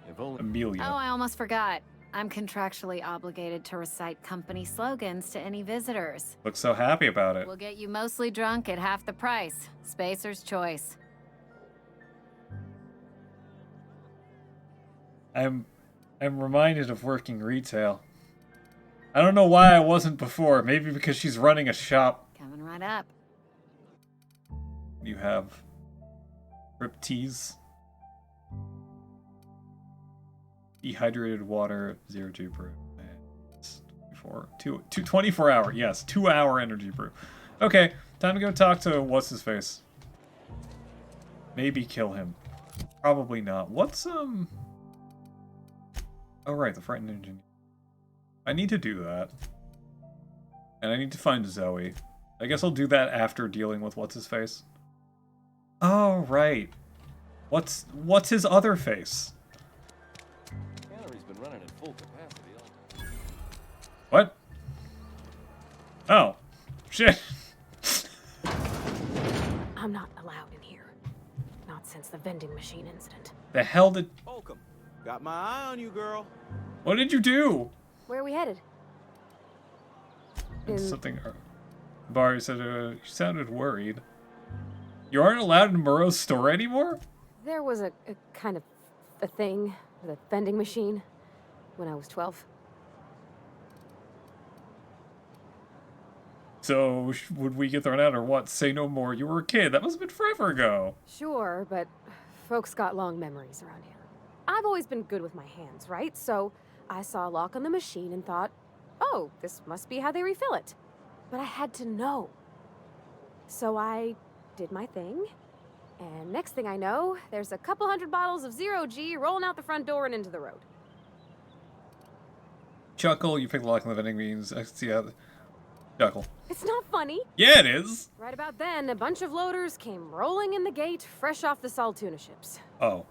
If only... Amelia. Oh, I almost forgot. I'm contractually obligated to recite company slogans to any visitors. Looks so happy about it. We'll get you mostly drunk at half the price. Spacer's Choice. I'm reminded of working retail. I don't know why I wasn't before. Maybe because she's running a shop. Coming right up. You have Rip Teas. Dehydrated water, 0G brew. It's 24 hour, yes, 2 hour energy brew. Okay, time to go talk to what's his face. Maybe kill him. Probably not. What's Oh right, the frightened engineer. I need to do that. And I need to find Zoe. I guess I'll do that after dealing with what's his face. Oh right. What's his other face? Been running at full capacity. What? Oh. Shit. I'm not allowed in here. Not since the vending machine incident. The hell did... Holcomb, got my eye on you, girl. What did you do? Where are we headed? Something... Barry said you sounded worried. You aren't allowed in Moreau's store anymore? There was a kind of a thing with a vending machine when I was 12. So, would we get thrown out or what? Say no more. You were a kid. That must have been forever ago. Sure, but folks got long memories around here. I've always been good with my hands, right? So I saw a lock on the machine and thought, oh, this must be how they refill it. But I had to know. So I did my thing. And next thing I know, there's a couple hundred bottles of 0G rolling out the front door and into the road. Chuckle, you pick the lock on the vending machines. I see how... Chuckle. It's not funny. Yeah, it is. Right about then, a bunch of loaders came rolling in the gate, fresh off the Saltuna ships. Oh.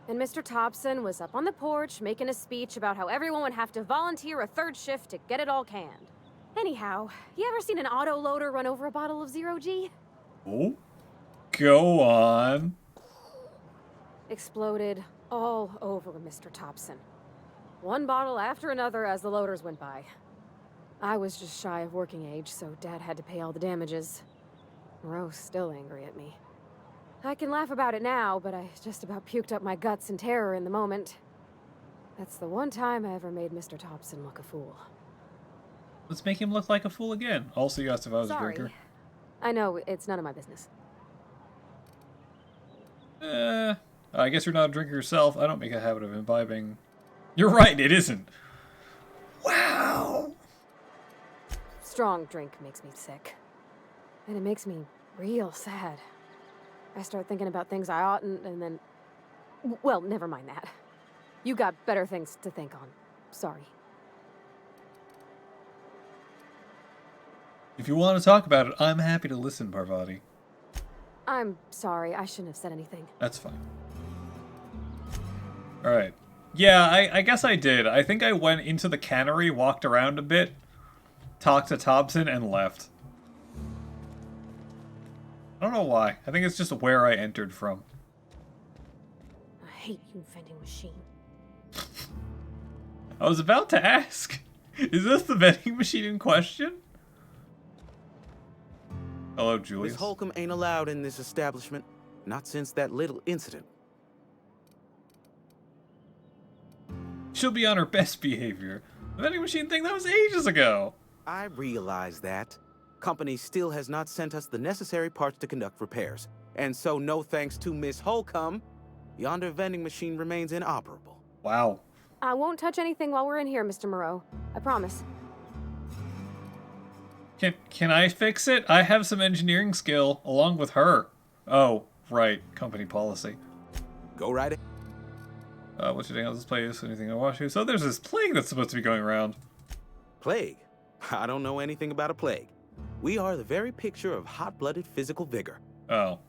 And Mr. Thompson was up on the porch making a speech about how everyone would have to volunteer a third shift to get it all canned. Anyhow, you ever seen an auto loader run over a bottle of 0G? Oh. Go on. Exploded all over Mr. Thompson. One bottle after another as the loaders went by. I was just shy of working age, so Dad had to pay all the damages. Moreau's still angry at me. I can laugh about it now, but I just about puked up my guts in terror in the moment. That's the one time I ever made Mr. Thompson look a fool. Let's make him look like a fool again. Also, you asked if I was Sorry. a drinker. I know, it's none of my business. I guess you're not a drinker yourself. I don't make a habit of imbibing. You're right, it isn't. Wow! Strong drink makes me sick. And it makes me real sad. I start thinking about things I oughtn't, and then... Well, never mind that. You got better things to think on. Sorry. If you want to talk about it, I'm happy to listen, Parvati. I'm sorry, I shouldn't have said anything. That's fine. Alright. Yeah, I guess I did. I think I went into the cannery, walked around a bit, talked to Thompson, and left. I don't know why. I think it's just where I entered from. I hate you, vending machine. I was about to ask. Is this the vending machine in question? Hello, Julius. Miss Holcomb ain't allowed in this establishment. Not since that little incident. She'll be on her best behavior. The vending machine thing, that was ages ago. I realize that. Company still has not sent us the necessary parts to conduct repairs. And so, no thanks to Miss Holcomb, yonder vending machine remains inoperable. Wow. I won't touch anything while we're in here, Mr. Moreau. I promise. Can I fix it? I have some engineering skill along with her. Oh, right. Company policy. Go right ahead. What's your thing on this place? Anything I watch you? So there's this plague that's supposed to be going around. Plague? I don't know anything about a plague. We are the very picture of hot-blooded physical vigor. Oh.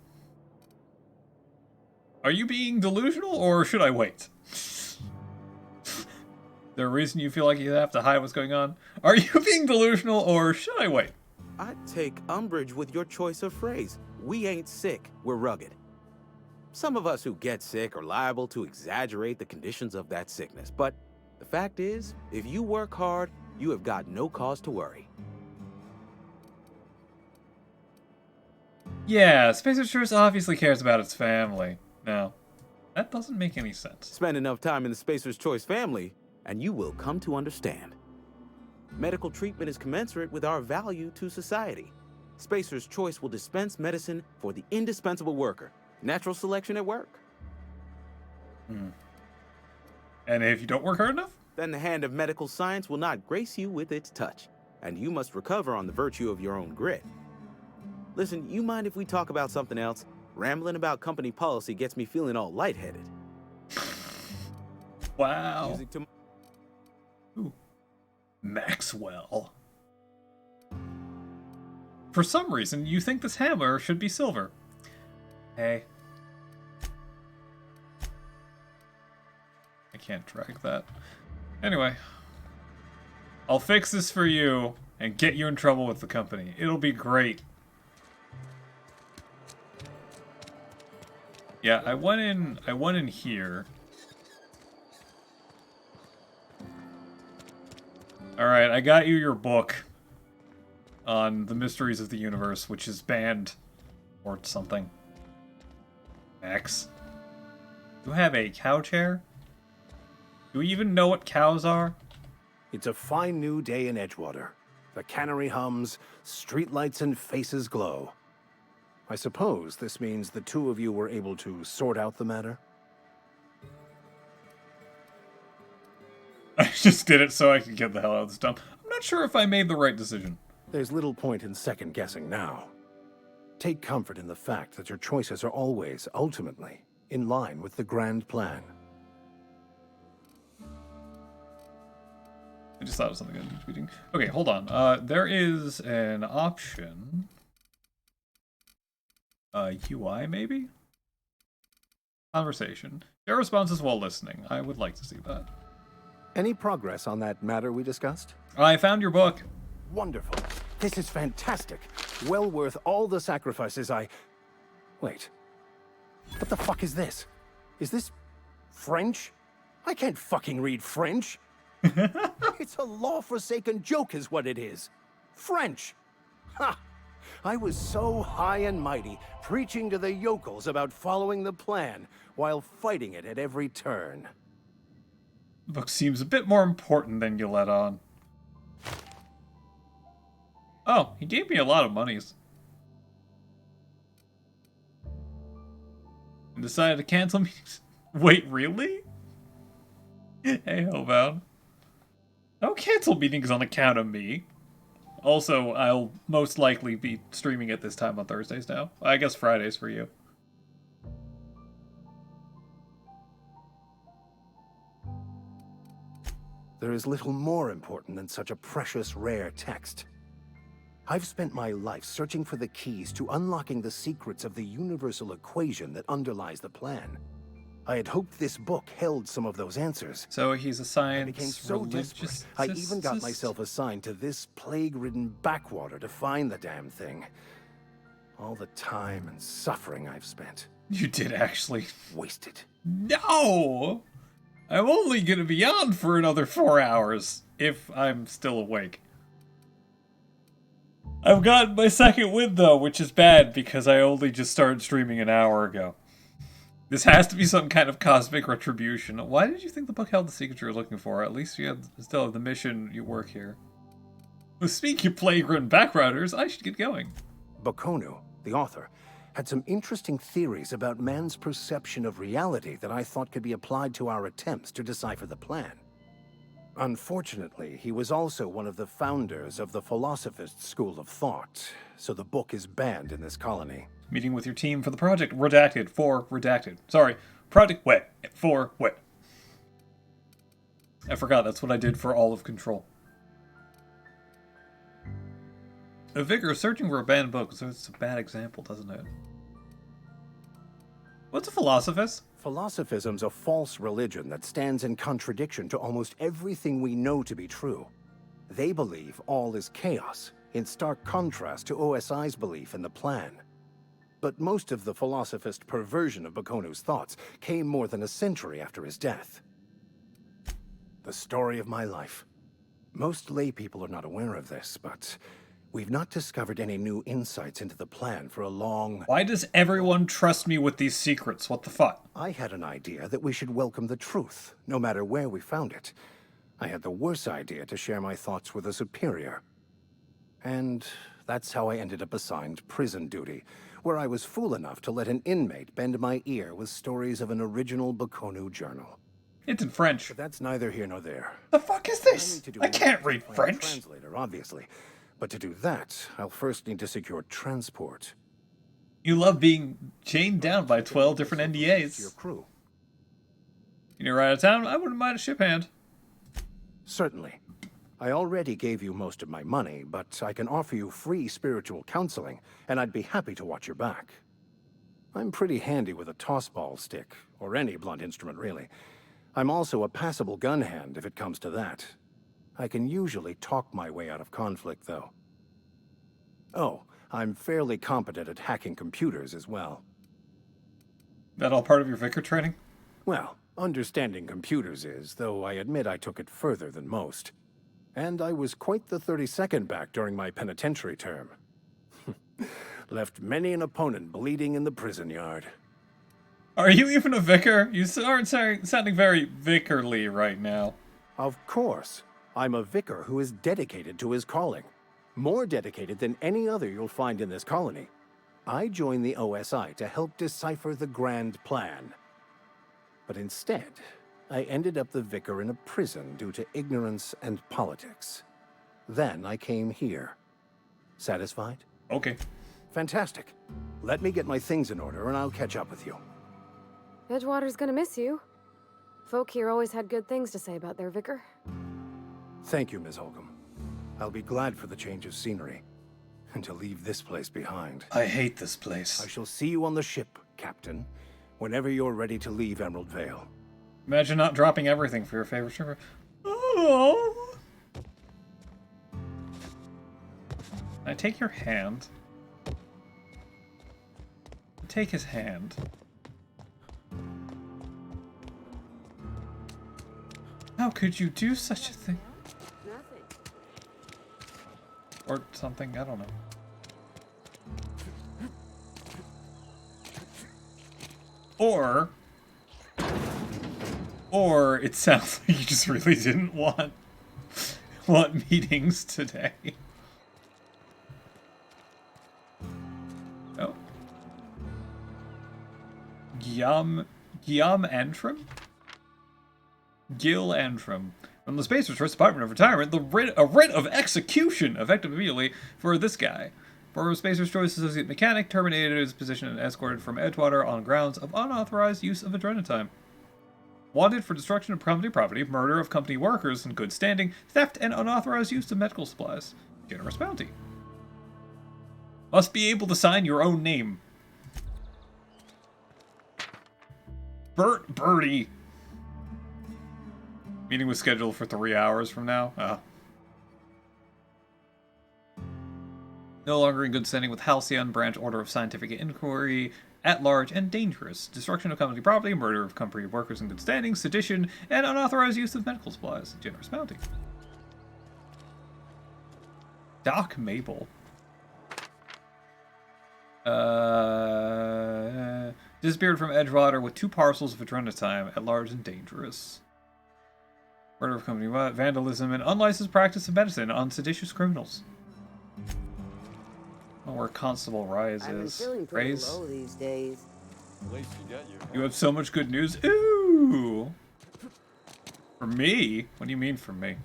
Are you being delusional, or should I wait? There a reason you feel like you have to hide what's going on? Are you being delusional, or should I wait? I take umbrage with your choice of phrase. We ain't sick, we're rugged. Some of us who get sick are liable to exaggerate the conditions of that sickness, but the fact is, if you work hard, you have got no cause to worry. Yeah, Spacer Choice obviously cares about its family. No, that doesn't make any sense. Spend enough time in the Spacer's Choice family, and you will come to understand. Medical treatment is commensurate with our value to society. Spacer's Choice will dispense medicine for the indispensable worker. Natural selection at work. And if you don't work hard enough? Then the hand of medical science will not grace you with its touch, and you must recover on the virtue of your own grit. Listen, you mind if we talk about something else? Rambling about company policy gets me feeling all lightheaded. Wow. Music to Ooh. Maxwell. For some reason, you think this hammer should be silver. Hey. I can't drag that. Anyway. I'll fix this for you and get you in trouble with the company. It'll be great. Yeah, I went in here. Alright, I got you your book on the mysteries of the universe, which is banned or something. Max. You have a cow chair? Do we even know what cows are? It's a fine new day in Edgewater. The cannery hums, streetlights and faces glow. I suppose this means the two of you were able to sort out the matter? I just did it so I could get the hell out of this dump. I'm not sure if I made the right decision. There's little point in second-guessing now. Take comfort in the fact that your choices are always, ultimately, in line with the grand plan. I just thought of something I was reading. Okay, hold on. There is an option. UI, maybe? Conversation. Your responses while listening. I would like to see that. Any progress on that matter we discussed? I found your book. Wonderful. This is fantastic. Well worth all the sacrifices I... Wait. What the fuck is this? Is this French? I can't fucking read French. It's a law-forsaken joke is what it is. French. Ha! I was so high and mighty, preaching to the yokels about following the plan, while fighting it at every turn. The book seems a bit more important than you let on. Oh, he gave me a lot of monies. And decided to cancel meetings. Wait, really? Hey, Hellbound. Don't cancel meetings on account of me. Also, I'll most likely be streaming at this time on Thursdays now. I guess Fridays for you. There is little more important than such a precious, rare text. I've spent my life searching for the keys to unlocking the secrets of the universal equation that underlies the plan. I had hoped this book held some of those answers. So he's a science I became so desperate, I even got myself assigned to this plague-ridden backwater to find the damn thing. All the time and suffering I've spent. You did actually. Wasted. No! I'm only gonna be on for another 4 hours, if I'm still awake. I've gotten my second win though, which is bad because I only just started streaming an hour ago. This has to be some kind of cosmic retribution. Why did you think the book held the secret you were looking for? At least you still have the mission, you work here. Well, speaking of plague-ridden backrouters, I should get going. Bokonu, the author, had some interesting theories about man's perception of reality that I thought could be applied to our attempts to decipher the plan. Unfortunately, he was also one of the founders of the Philosophist school of thought, so the book is banned in this colony. Meeting with your team for the project. Redacted. For redacted. Sorry. Project wet. For wet. I forgot that's what I did for all of Control. A vicar searching for abandoned books. It's a bad example, doesn't it? What's a philosophist? Philosophism's a false religion that stands in contradiction to almost everything we know to be true. They believe all is chaos, in stark contrast to OSI's belief in the plan. But most of the philosophist perversion of Bakonu's thoughts came more than a century after his death. The story of my life. Most lay people are not aware of this, but we've not discovered any new insights into the plan for a long... Why does everyone trust me with these secrets? What the fuck? I had an idea that we should welcome the truth, no matter where we found it. I had the worse idea to share my thoughts with a superior. And that's how I ended up assigned prison duty, where I was fool enough to let an inmate bend my ear with stories of an original Bakonu journal. It's in French. But that's neither here nor there. The fuck is this? I can't read French. Translator, obviously. But to do that, I'll first need to secure transport. You love being chained down by 12 different NDAs. Your crew. You're out of town? I wouldn't mind a ship hand. Certainly. I already gave you most of my money, but I can offer you free spiritual counseling, and I'd be happy to watch your back. I'm pretty handy with a tossball stick, or any blunt instrument, really. I'm also a passable gun hand, if it comes to that. I can usually talk my way out of conflict, though. Oh, I'm fairly competent at hacking computers as well. That all part of your vicar training? Well, understanding computers is, though I admit I took it further than most. And I was quite the 32nd back during my penitentiary term. Left many an opponent bleeding in the prison yard. Are you even a vicar? You aren't sounding very vicarly right now. Of course. I'm a vicar who is dedicated to his calling. More dedicated than any other you'll find in this colony. I joined the OSI to help decipher the grand plan. But instead, I ended up the vicar in a prison due to ignorance and politics. Then I came here. Satisfied? Okay. Fantastic. Let me get my things in order and I'll catch up with you. Edgewater's gonna miss you. Folk here always had good things to say about their vicar. Thank you, Ms. Holcomb. I'll be glad for the change of scenery. And to leave this place behind. I hate this place. I shall see you on the ship, Captain, whenever you're ready to leave Emerald Vale. Imagine not dropping everything for your favorite stripper. Oh. I take your hand. Take his hand. How could you do such a thing? Nothing. Or something, I don't know. Or it sounds like you just really didn't want meetings today. Oh. Guillaume Antrim? Gil Antrim. From the Space Resource Department of Retirement, a writ of execution, effective immediately, for this guy. Former Spacer's Choice Associate Mechanic terminated his position and escorted from Edgewater on grounds of unauthorized use of adrenatime. Wanted for destruction of company property, murder of company workers in good standing, theft, and unauthorized use of medical supplies. Generous bounty. Must be able to sign your own name. Birdie. Meeting was scheduled for 3 hours from now. No longer in good standing with Halcyon, Branch Order of Scientific Inquiry, at large and dangerous. Destruction of company property, murder of company workers in good standing, sedition, and unauthorized use of medical supplies. Generous bounty. Doc Mabel. Disappeared from Edgewater with 2 parcels of adrenatime, at large and dangerous. Murder of company vandalism and unlicensed practice of medicine on seditious criminals. Oh, where Constable Rise I've been is. feeling pretty Raise. low these days. At least you got your... You have so much good news. Ooh! For me? What do you mean for me?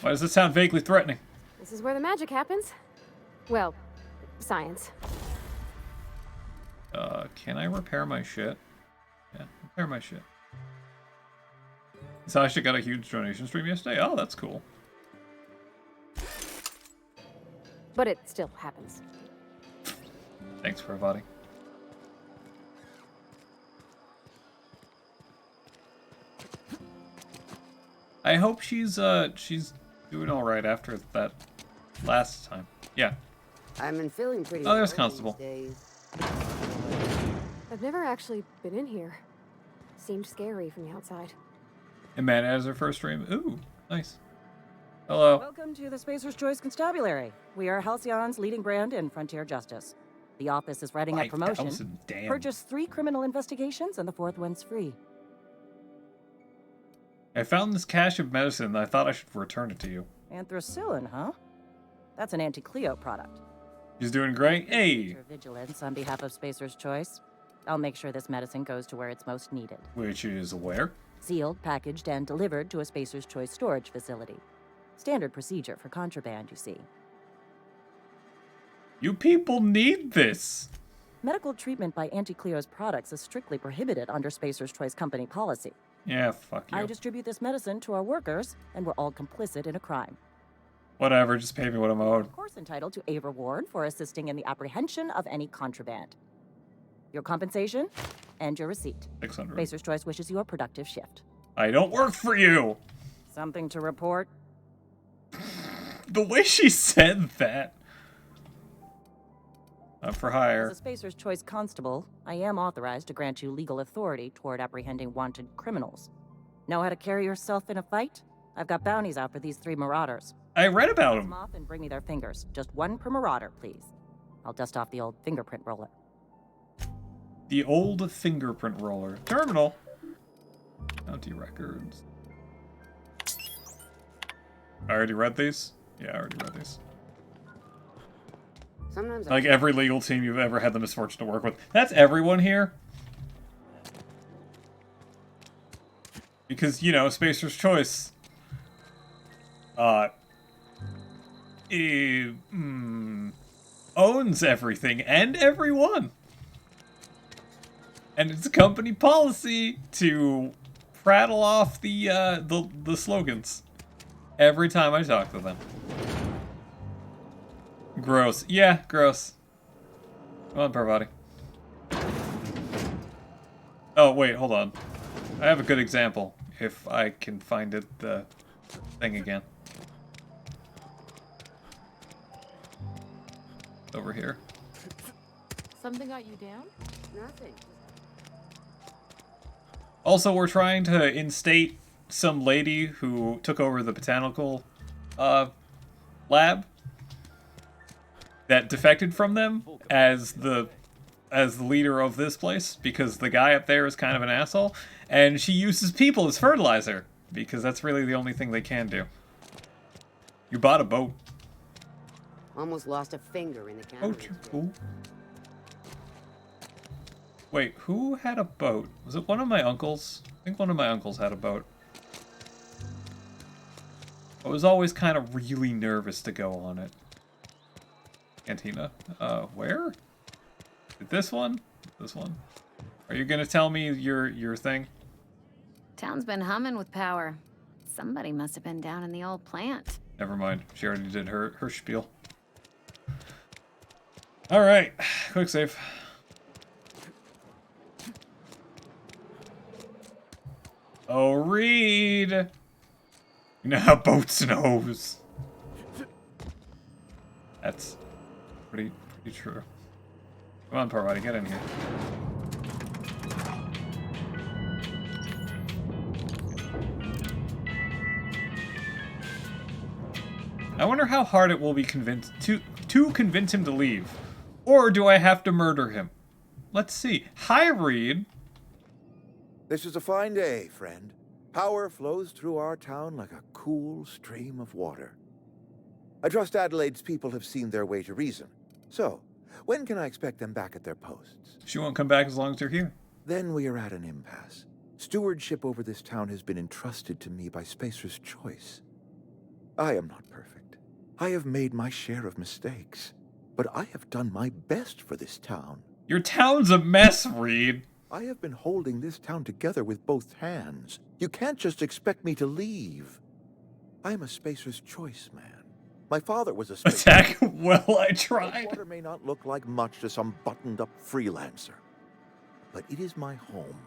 Why does this sound vaguely threatening? This is where the magic happens. Well, science. Can I repair my shit? Yeah, repair my shit. Sasha got a huge donation stream yesterday. Oh, that's cool. But it still happens. Thanks for voting. I hope she's doing all right after that last time. Yeah. I've been feeling pretty Oh, there's low Constable. these days. I've never actually been in here. Seemed scary from the outside. Amanda has her first stream. Ooh, nice. Hello. Welcome to the Spacer's Choice Constabulary. We are Halcyon's leading brand in frontier justice. The office is writing up promotion. 5,000, damn. Purchase 3 criminal investigations and the 4th one's free. I found this cache of medicine and I thought I should return it to you. Anthracillin, huh? That's an anti-Cleo product. She's doing great. Hey! Your vigilance on behalf of Spacer's Choice. I'll make sure this medicine goes to where it's most needed. Which is where? Sealed, packaged, and delivered to a Spacer's Choice storage facility. Standard procedure for contraband, you see. You people need this! Medical treatment by anti-Cleo's products is strictly prohibited under Spacer's Choice company policy. Yeah, fuck you. I distribute this medicine to our workers, and we're all complicit in a crime. Whatever, just pay me what I'm owed. Of course entitled to a reward for assisting in the apprehension of any contraband. Your compensation and your receipt. 600. Spacer's Choice wishes you a productive shift. I don't work for you! Something to report? The way she said that. Up for hire. As a Spacer's Choice constable, I am authorized to grant you legal authority toward apprehending wanted criminals. Know how to carry yourself in a fight? I've got bounties out for these 3 marauders. I read about Them them. off and bring me their fingers. Just 1 per marauder, please. I'll dust off the old fingerprint roller. The old fingerprint roller. Terminal. County records. I already read these? Yeah, I already read these. Sometimes Like every legal team you've ever had the misfortune to work with. That's everyone here. Because, you know, Spacer's Choice. Owns everything and everyone. And it's a company policy to prattle off the slogans every time I talk to them. Gross. Yeah, gross. Come on, Parvati. Oh, wait, hold on. I have a good example, if I can find it, the thing again. Over here. Something got you down? Nothing. Also, we're trying to instate some lady who took over the botanical lab that defected from them as the leader of this place, because the guy up there is kind of an asshole, and she uses people as fertilizer because that's really the only thing they can do. You bought a boat. Almost lost a finger in the camera. Oh, cool. Wait, who had a boat? Was it one of my uncles? I think one of my uncles had a boat. I was always kind of really nervous to go on it. Cantina. Where? Is it this one? This one? Are you gonna tell me your thing? Town's been humming with power. Somebody must have been down in the old plant. Never mind. She already did her spiel. Alright. Quick save. Oh, Reed! You know how boats knows. That's pretty true. Come on, Parvati, get in here. I wonder how hard it will be to convince him to leave. Or do I have to murder him? Let's see. Hi, Reed. This is a fine day, friend. Power flows through our town like a cool stream of water. I trust Adelaide's people have seen their way to reason. So, when can I expect them back at their posts? She won't come back as long as you're here. Then we are at an impasse. Stewardship over this town has been entrusted to me by Spacer's Choice. I am not perfect. I have made my share of mistakes. But I have done my best for this town. Your town's a mess, Reed. I have been holding this town together with both hands. You can't just expect me to leave. I am a Spacer's Choice man. My father was a Spacer. Attack? Well, I tried. Water may not look like much to some buttoned-up freelancer, but it is my home.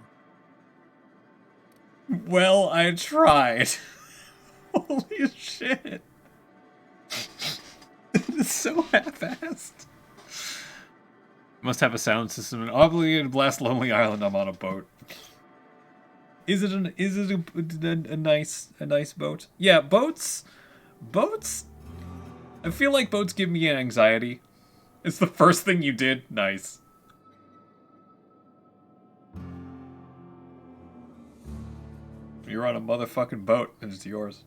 Well, I tried. Holy shit. It's so half-assed. Must have a sound system and obligated to blast Lonely Island. I'm on a boat. Is it a nice boat? Yeah, boats. I feel like boats give me anxiety. It's the first thing you did. Nice. You're on a motherfucking boat and it's yours.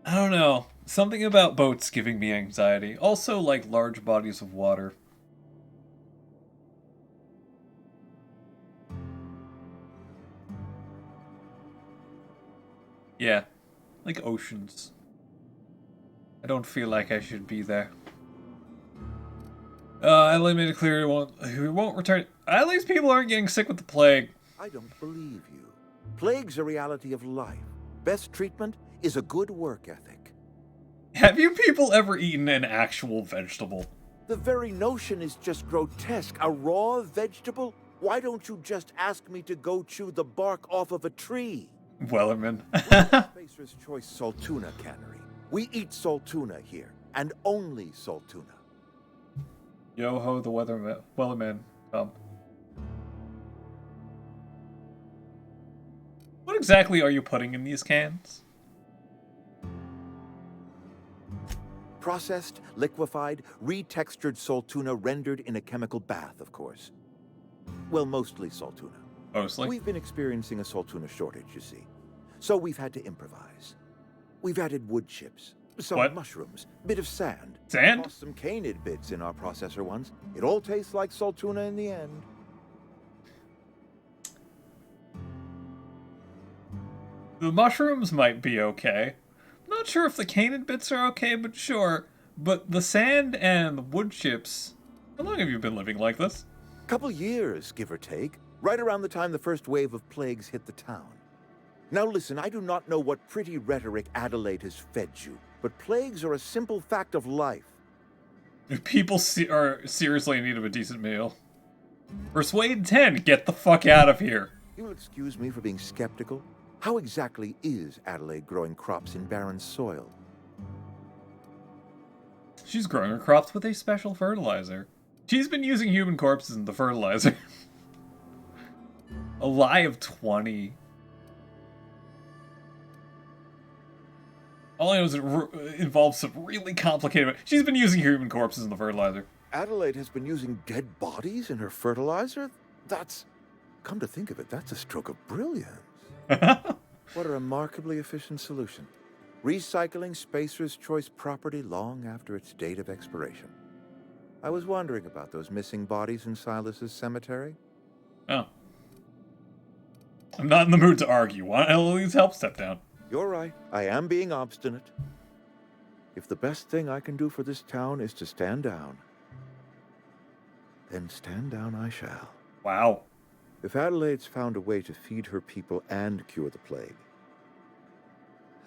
I don't know. Something about boats giving me anxiety. Also, like large bodies of water. Yeah, like oceans. I don't feel like I should be there. Adelaide made it clear he won't return. At least people aren't getting sick with the plague. I don't believe you. Plague's a reality of life. Best treatment is a good work ethic. Have you people ever eaten an actual vegetable? The very notion is just grotesque. A raw vegetable? Why don't you just ask me to go chew the bark off of a tree? Wellerman. Spacer's Choice Saltuna Cannery. We eat saltuna here, and only saltuna. Yo-ho, the Wellerman. What exactly are you putting in these cans? Processed, liquefied, retextured saltuna rendered in a chemical bath, of course. Well, mostly saltuna. Mostly? We've been experiencing a saltuna shortage, you see. So we've had to improvise. We've added wood chips, some mushrooms, bit of sand. Sand? Tossed some canid bits in our processor once. It all tastes like saltuna in the end. The mushrooms might be okay. Not sure if the canid bits are okay, but sure. But the sand and the wood chips... How long have you been living like this? Couple years, give or take. Right around the time the first wave of plagues hit the town. Now listen, I do not know what pretty rhetoric Adelaide has fed you, but plagues are a simple fact of life. People are seriously in need of a decent meal. Persuade 10, get the fuck out of here. You will excuse me for being skeptical. How exactly is Adelaide growing crops in barren soil? She's growing her crops with a special fertilizer. She's been using human corpses in the fertilizer. A lie of 20. All I know is it involves some really complicated... She's been using human corpses in the fertilizer. Adelaide has been using dead bodies in her fertilizer? That's... Come to think of it, that's a stroke of brilliance. What a remarkably efficient solution. Recycling Spacer's Choice property long after its date of expiration. I was wondering about those missing bodies in Silas's cemetery. Oh. I'm not in the mood to argue. Want Eloise help? Step down. You're right. I am being obstinate. If the best thing I can do for this town is to stand down, then stand down I shall. Wow. If Adelaide's found a way to feed her people and cure the plague,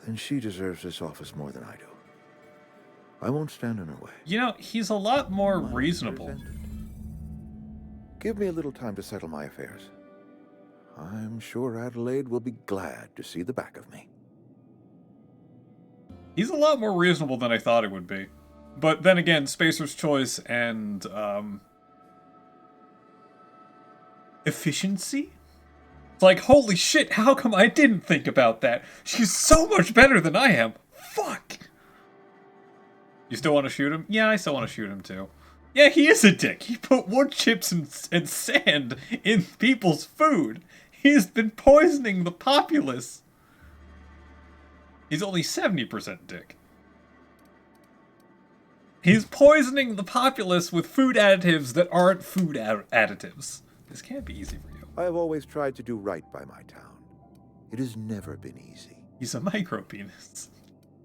then she deserves this office more than I do. I won't stand in her way. You know, he's a lot more reasonable. Give me a little time to settle my affairs. I'm sure Adelaide will be glad to see the back of me. He's a lot more reasonable than I thought it would be. But then again, Spacer's Choice and, efficiency? It's like, holy shit, how come I didn't think about that? She's so much better than I am. Fuck! You still want to shoot him? Yeah, I still want to shoot him too. Yeah, he is a dick. He put wood chips and sand in people's food. He's been poisoning the populace. He's only 70% dick. He's poisoning the populace with food additives that aren't food additives. This can't be easy for you. I have always tried to do right by my town. It has never been easy. He's a micro-penis.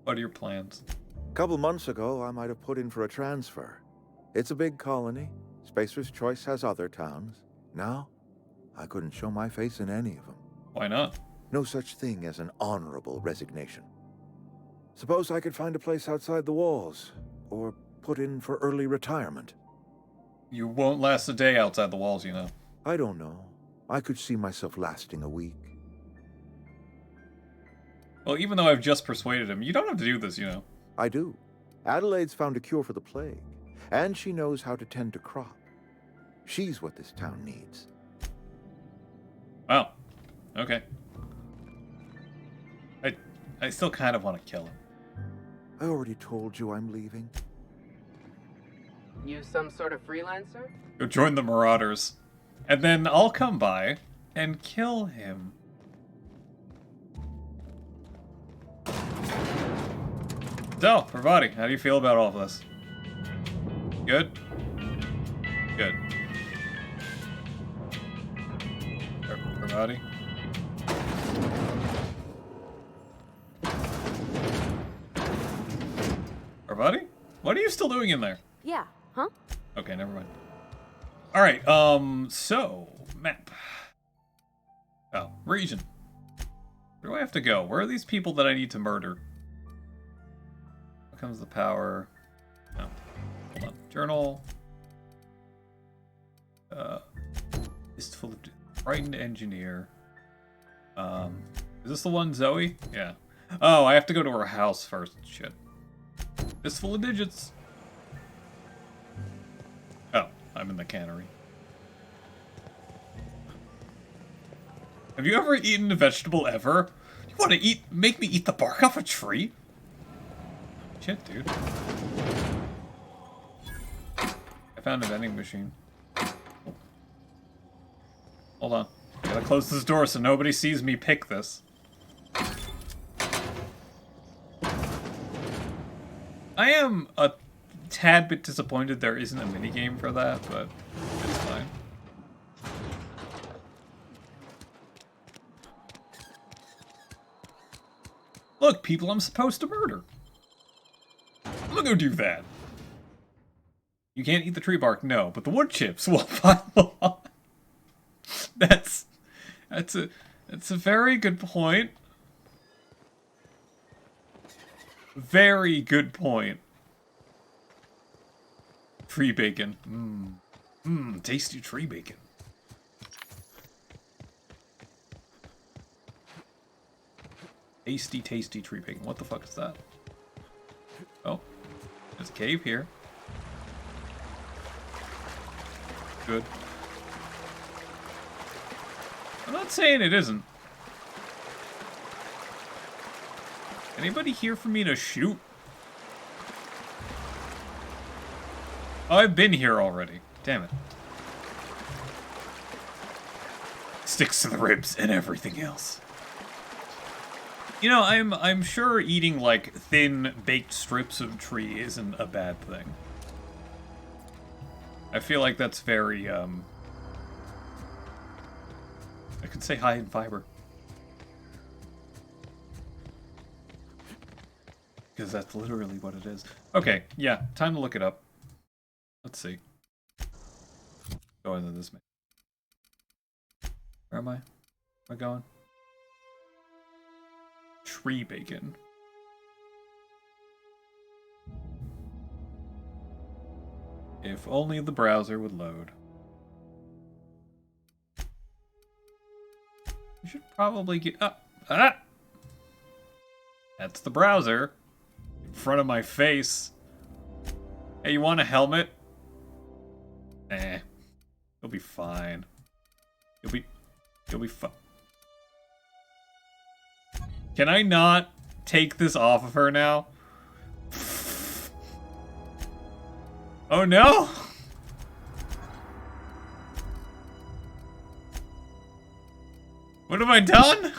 What are your plans? A couple months ago, I might have put in for a transfer. It's a big colony. Spacer's Choice has other towns. Now, I couldn't show my face in any of them. Why not? No such thing as an honorable resignation. Suppose I could find a place outside the walls, or put in for early retirement. You won't last a day outside the walls, you know. I don't know. I could see myself lasting a week. Well, even though I've just persuaded him, you don't have to do this, you know. I do. Adelaide's found a cure for the plague, and she knows how to tend to crop. She's what this town needs. Wow. Okay. I still kind of want to kill him. I already told you I'm leaving. You some sort of freelancer? Go join the Marauders. And then I'll come by and kill him. So, Parvati, how do you feel about all of this? Good? Good. Parvati? Parvati? What are you still doing in there? Yeah, huh? Okay, never mind. Alright, so, map. Oh, region. Where do I have to go? Where are these people that I need to murder? Here comes the power. No. Hold on. Journal. Fistful of frightened engineer. Is this the one, Zoe? Yeah. Oh, I have to go to her house first. Shit. Fistful of digits. Oh, I'm in the cannery. Have you ever eaten a vegetable ever? You want to make me eat the bark off a tree? Shit, dude. I found a vending machine. Hold on. Gotta close this door so nobody sees me pick this. I am a tad bit disappointed there isn't a minigame for that, but it's fine. Look, people I'm supposed to murder. I'm gonna go do that. You can't eat the tree bark, no, but the wood chips will pile on. That's a very good point. Very good point. Tree bacon. Tasty tree bacon. Tasty, tasty tree bacon. What the fuck is that? Oh, there's a cave here. Good. I'm not saying it isn't. Anybody here for me to shoot? Oh, I've been here already. Damn it. Sticks to the ribs and everything else. You know, I'm sure eating like thin baked strips of tree isn't a bad thing. I feel like that's very I could say high in fiber. Because that's literally what it is. Okay, yeah, time to look it up. Let's see. Go into this man. Where am I? Where am I going? Tree bacon. If only the browser would load. You should probably get up. Ah! That's the browser. In front of my face. Hey, you want a helmet? Eh. You'll be fine. You'll be fine. Can I not take this off of her now? Oh no! What have I done?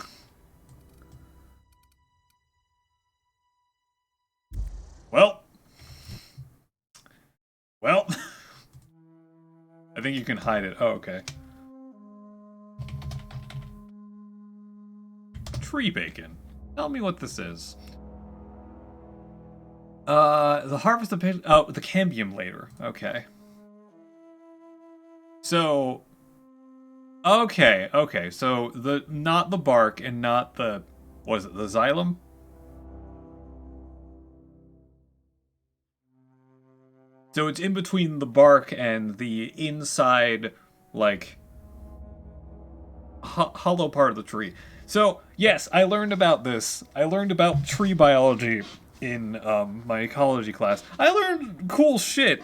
Well. I think you can hide it. Oh, okay. Tree bacon. Tell me what this is. The harvest of the cambium later. Okay. So, okay. So not the bark and not the, what is it? The xylem? So it's in between the bark and the inside, like, hollow part of the tree. So, yes, I learned about this. I learned about tree biology in my ecology class. I learned cool shit,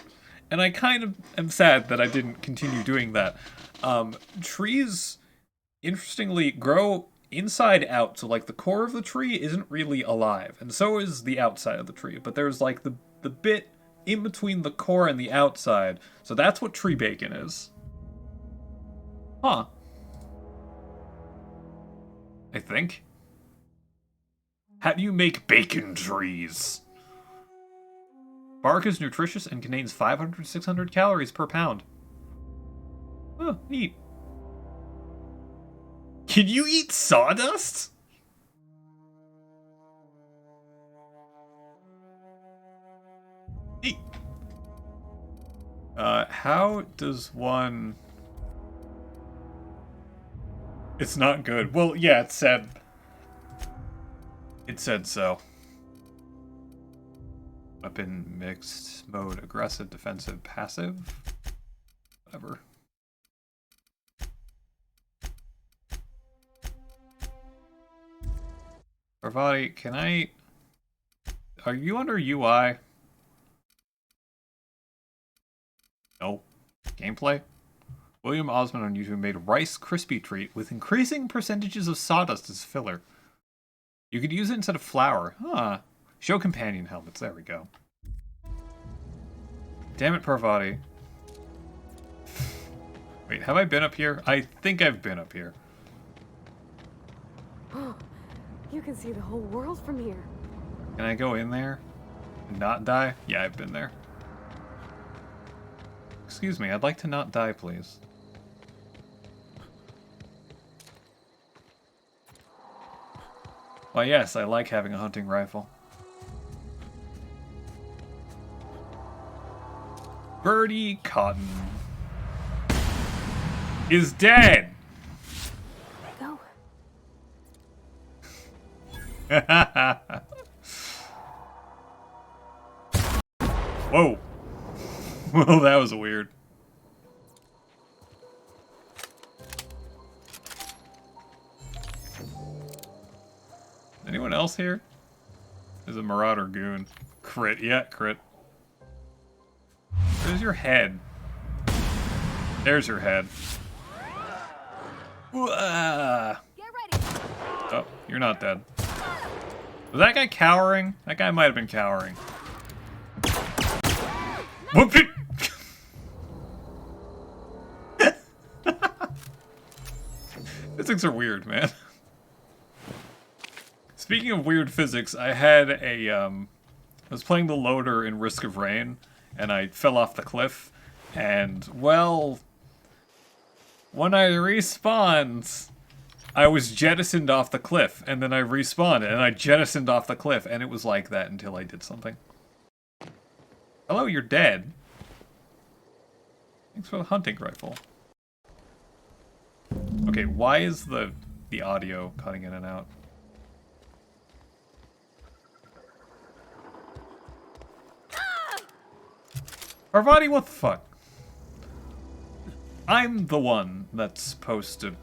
and I kind of am sad that I didn't continue doing that. Trees, interestingly, grow inside out, so, like, the core of the tree isn't really alive, and so is the outside of the tree, but there's, like, the bit in between the core and the outside. So that's what tree bacon is. Huh. I think. How do you make bacon trees? Bark is nutritious and contains 500-600 calories per pound. Oh, neat. Can you eat sawdust? Neat. How does one... It's not good. Well, yeah, it said so. Weapon mixed mode, aggressive, defensive, passive. Whatever. Parvati, can I... Are you under UI? No. Gameplay? William Osmond on YouTube made Rice Krispie Treat with increasing percentages of sawdust as filler. You could use it instead of flour. Huh. Show companion helmets. There we go. Damn it, Parvati. Wait, have I been up here? I think I've been up here. You can see the whole world from here. Can I go in there and not die? Yeah, I've been there. Excuse me, I'd like to not die, please. Why, yes, I like having a hunting rifle. Birdie Cotton is dead! Go. Whoa. Well, that was weird. Anyone else here? There's a Marauder goon. Crit. Yeah, crit. Where's your head? There's your head. Oh, you're not dead. Was that guy cowering? That guy might have been cowering. Whoop it! Physics are weird, man. Speaking of weird physics, I had a, I was playing the loader in Risk of Rain, and I fell off the cliff, and, well, when I respawned, I was jettisoned off the cliff, and then I respawned, and I jettisoned off the cliff, and it was like that until I did something. Hello, you're dead. Thanks for the hunting rifle. Okay, why is the audio cutting in and out? Parvati, what the fuck? I'm the one that's supposed to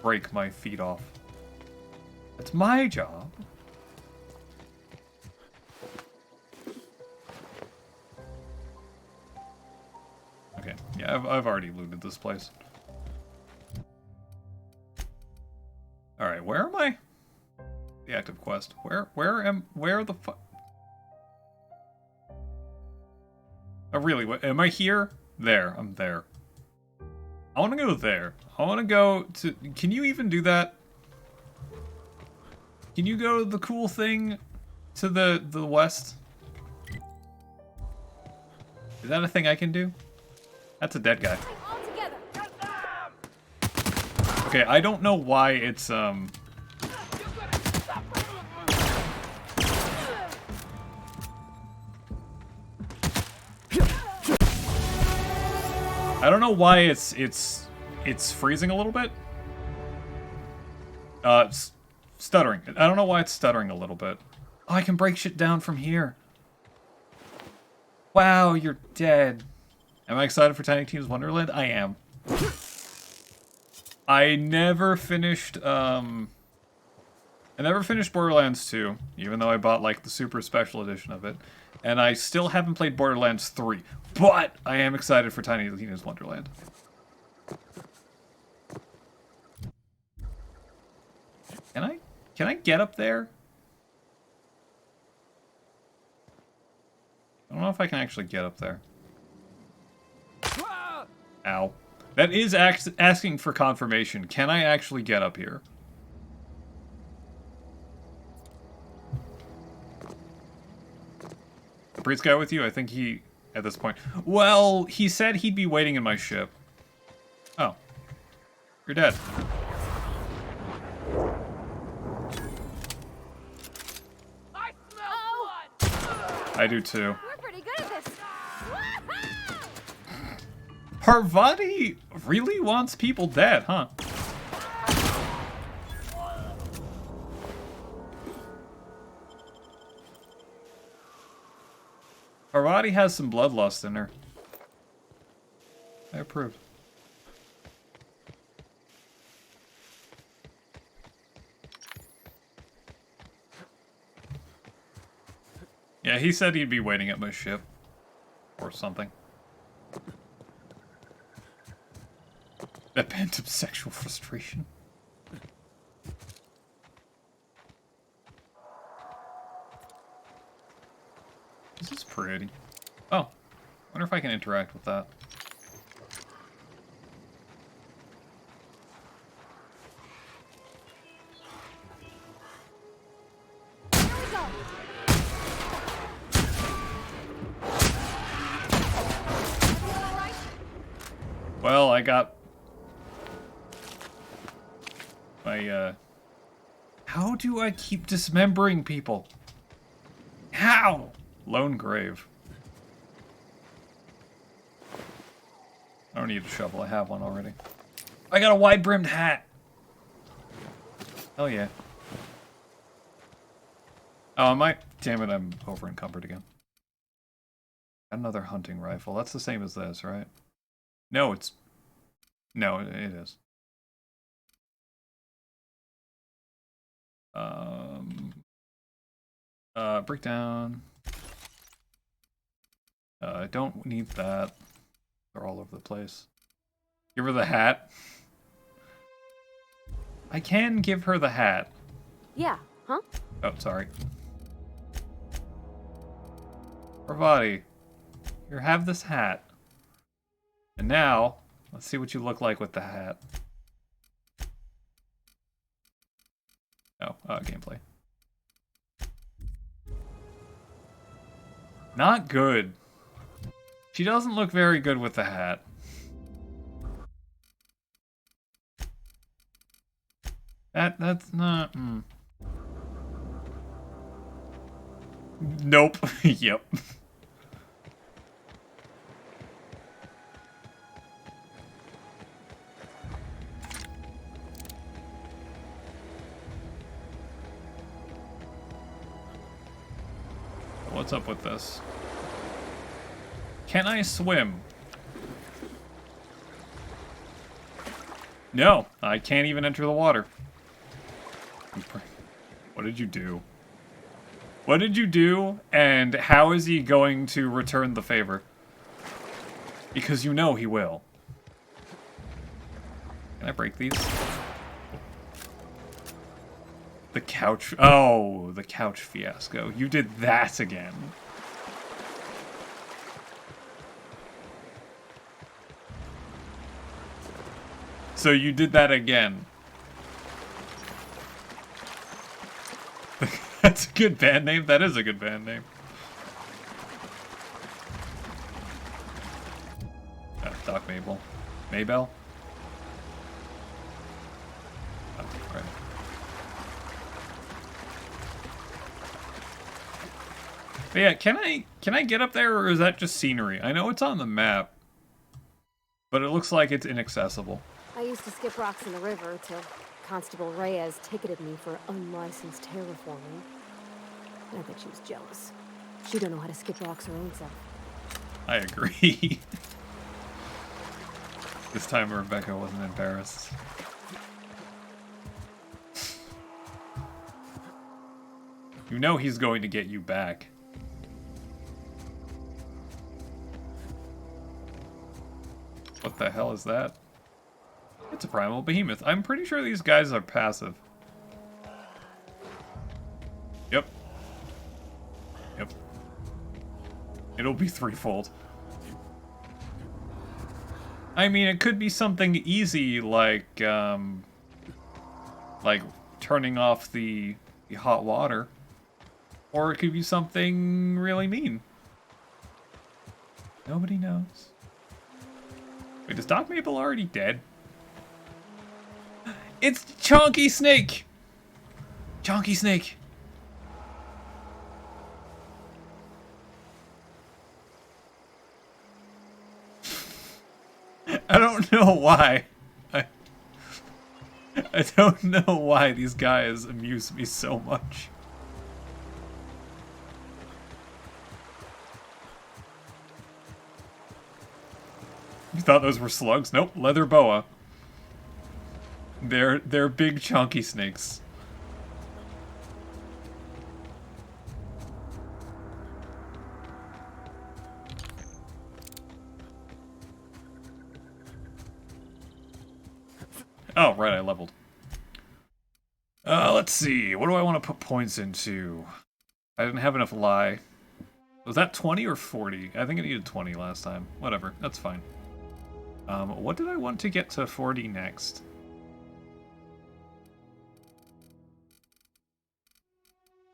break my feet off. It's my job. Okay, yeah, I've already looted this place. Alright, where am I? The active quest. Where the fuck? Oh, really? Am I here? There. I'm there. I want to go there. I want to go to... Can you even do that? Can you go to the cool thing to the west? Is that a thing I can do? That's a dead guy. Okay, I don't know why it's I don't know why it's freezing a little bit. Stuttering. I don't know why it's stuttering a little bit. Oh, I can break shit down from here. Wow, you're dead. Am I excited for Tiny Tina's Wonderland? I am. I never finished Borderlands 2, even though I bought like the super special edition of it. And I still haven't played Borderlands 3, but I am excited for Tiny Tina's Wonderland. Can I get up there? I don't know if I can actually get up there. Ow. That is asking for confirmation. Can I actually get up here? Breed's guy with you? I think he, at this point... Well, he said he'd be waiting in my ship. Oh. You're dead. I do too. We're pretty good at this. Parvati really wants people dead, huh? Parvati has some bloodlust in her. I approve. Yeah, he said he'd be waiting at my ship. Or something. That pent-up sexual frustration. This is pretty. Oh. Wonder if I can interact with that. Well, I got my, How do I keep dismembering people? How? Lone grave. I don't need a shovel, I have one already. I got a wide-brimmed hat! Hell yeah. Oh, am I? Damn it, I'm over-encumbered again. Got another hunting rifle. That's the same as this, right? No, it's... No, it is. Breakdown. I don't need that. They're all over the place. Give her the hat. I can give her the hat. Yeah, huh? Oh, sorry. Parvati, here, have this hat. And now, let's see what you look like with the hat. Oh, gameplay. Not good. She doesn't look very good with the hat. That's not... Nope. Yep. What's up with this? Can I swim? No, I can't even enter the water. What did you do? What did you do, and how is he going to return the favor? Because you know he will. Can I break these? The couch... Oh, the couch fiasco. You did that again. So you did that again. Good band name. That is a good band name. Doc Mabel. Maybell? Oh, right. But yeah, can I get up there, or is that just scenery? I know it's on the map, but it looks like it's inaccessible. I used to skip rocks in the river till Constable Reyes ticketed me for unlicensed terraforming. I bet she was jealous. She don't know how to skip rocks her own self. I agree. This time Rebecca wasn't embarrassed. You know he's going to get you back. What the hell is that? It's a primal behemoth. I'm pretty sure these guys are passive. Yep. Yep. It'll be threefold. I mean, it could be something easy like turning off the hot water. Or it could be something really mean. Nobody knows. Wait, is Doc Maple already dead? It's Chonky Snake! Chonky Snake! I don't know why. I don't know why these guys amuse me so much. You thought those were slugs? Nope, leather boa. They're big chunky snakes. Oh, right, I leveled. Let's see. What do I want to put points into? I didn't have enough lie. Was that 20 or 40? I think I needed 20 last time. Whatever, that's fine. What did I want to get to 40 next?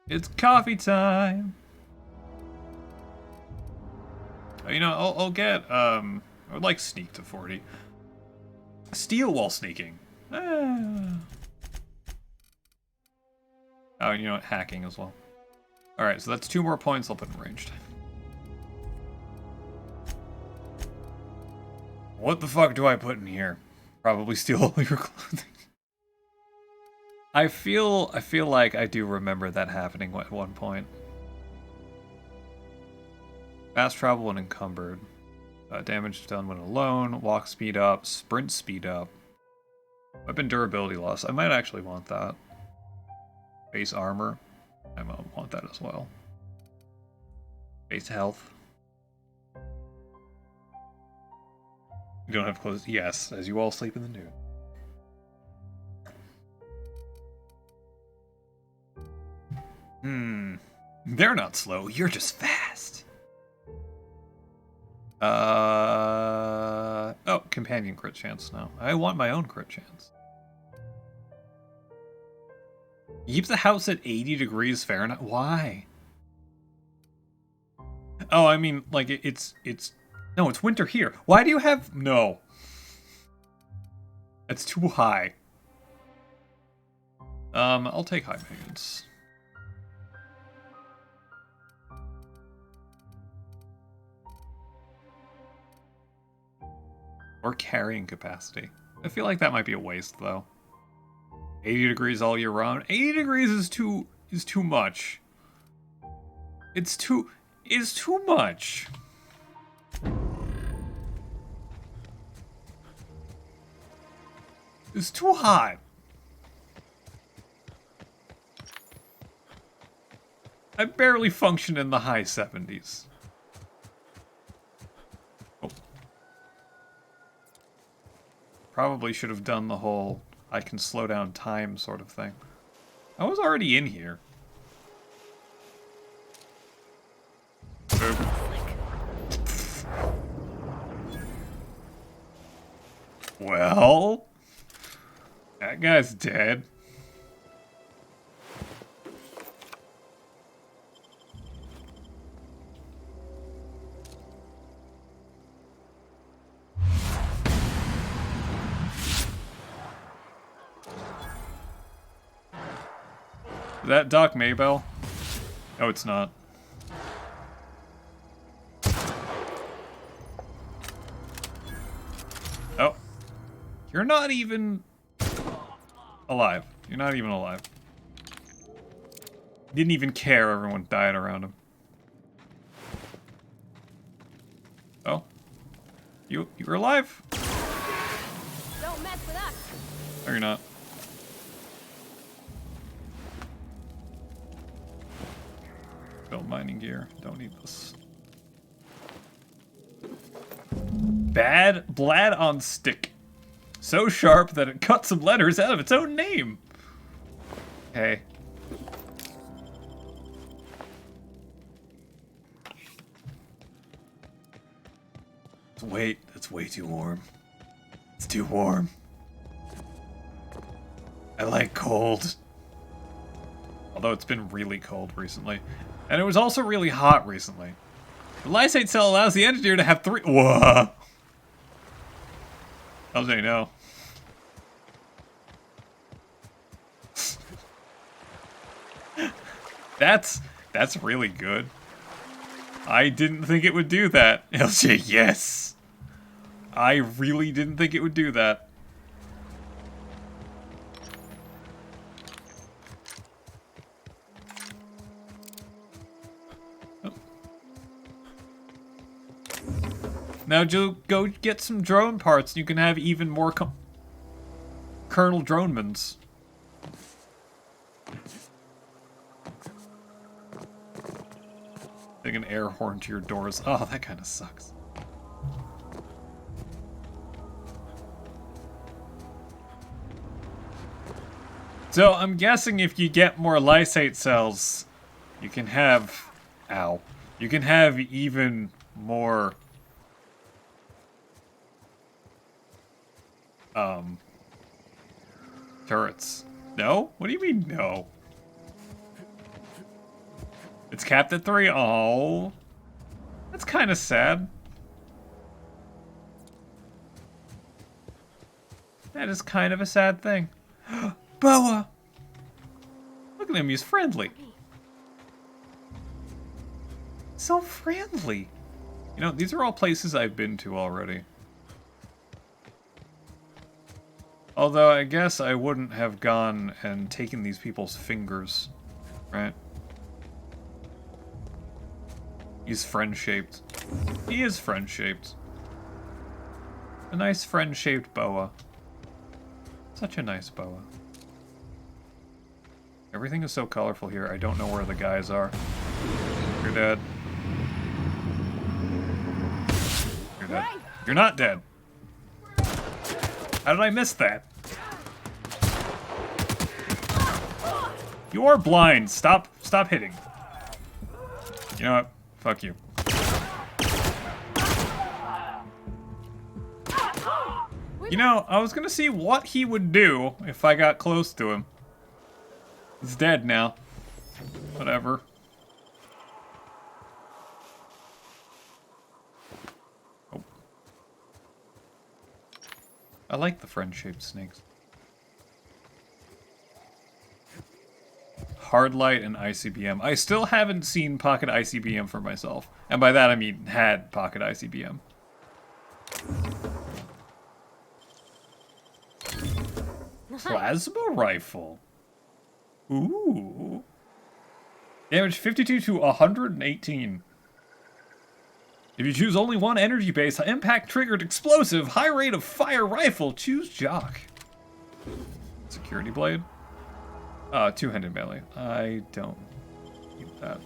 It's coffee time! You know, I'll get, I would like sneak to 40. Steal while sneaking. Ah. Oh, you know what? Hacking as well. Alright, so that's 2 more points I'll put in ranged. What the fuck do I put in here? Probably steal all your clothing. I feel like I do remember that happening at one point. Fast travel when encumbered. Damage done when alone. Walk speed up. Sprint speed up. Weapon durability loss. I might actually want that. Base armor. I might want that as well. Base health. You don't have clothes. Yes, as you all sleep in the nude. They're not slow. You're just fast. Oh, companion crit chance now. I want my own crit chance. Keep the house at 80 degrees Fahrenheit. Why? Oh, I mean, like, it's... No, it's winter here. Why do you have... No. That's too high. I'll take high maintenance. Or carrying capacity. I feel like that might be a waste, though. 80 degrees all year round. 80 degrees is too much. It's too much. It's too hot. I barely function in the high 70s. Oh. Probably should have done the whole I can slow down time sort of thing. I was already in here. Well, that guy's dead. that Doc Maybell? Oh, it's not. Oh. You're not even alive. You're not even alive. Didn't even care everyone died around him. Oh. You're alive? Don't mess with us. No, you're not. Build mining gear. Don't need this. Bad Blad on stick. So sharp that it cut some letters out of its own name. Hey. Wait, that's way too warm. It's too warm. I like cold. Although it's been really cold recently. And it was also really hot recently. The lysate cell allows the engineer to have 3... Whoa! I'll say no. That's really good. I didn't think it would do that. LJ, yes! I really didn't think it would do that. Oh. Now, Joe, go get some drone parts and you can have even more Colonel Dronemans. Like an air horn to your doors. Oh, that kind of sucks. So, I'm guessing if you get more lysate cells, you can have... Ow. You can have even more... turrets. No? What do you mean, no? It's capped at 3? Oh. That's kind of sad. That is kind of a sad thing. Boa! Look at him, he's friendly. So friendly. You know, these are all places I've been to already. Although, I guess I wouldn't have gone and taken these people's fingers, right? He's friend-shaped. He is friend-shaped. A nice friend-shaped boa. Such a nice boa. Everything is so colorful here, I don't know where the guys are. You're dead. You're dead. You're not dead! How did I miss that? You are blind. Stop hitting. You know what? Fuck you. You know, I was gonna see what he would do if I got close to him. He's dead now. Whatever. Oh. I like the friend-shaped snakes. Hardlight and ICBM. I still haven't seen Pocket ICBM for myself. And by that I mean had Pocket ICBM. Plasma rifle. Ooh. Damage 52 to 118. If you choose only one energy base, impact triggered explosive, high rate of fire rifle, choose Jock. Security blade. Two-handed melee. I don't need that.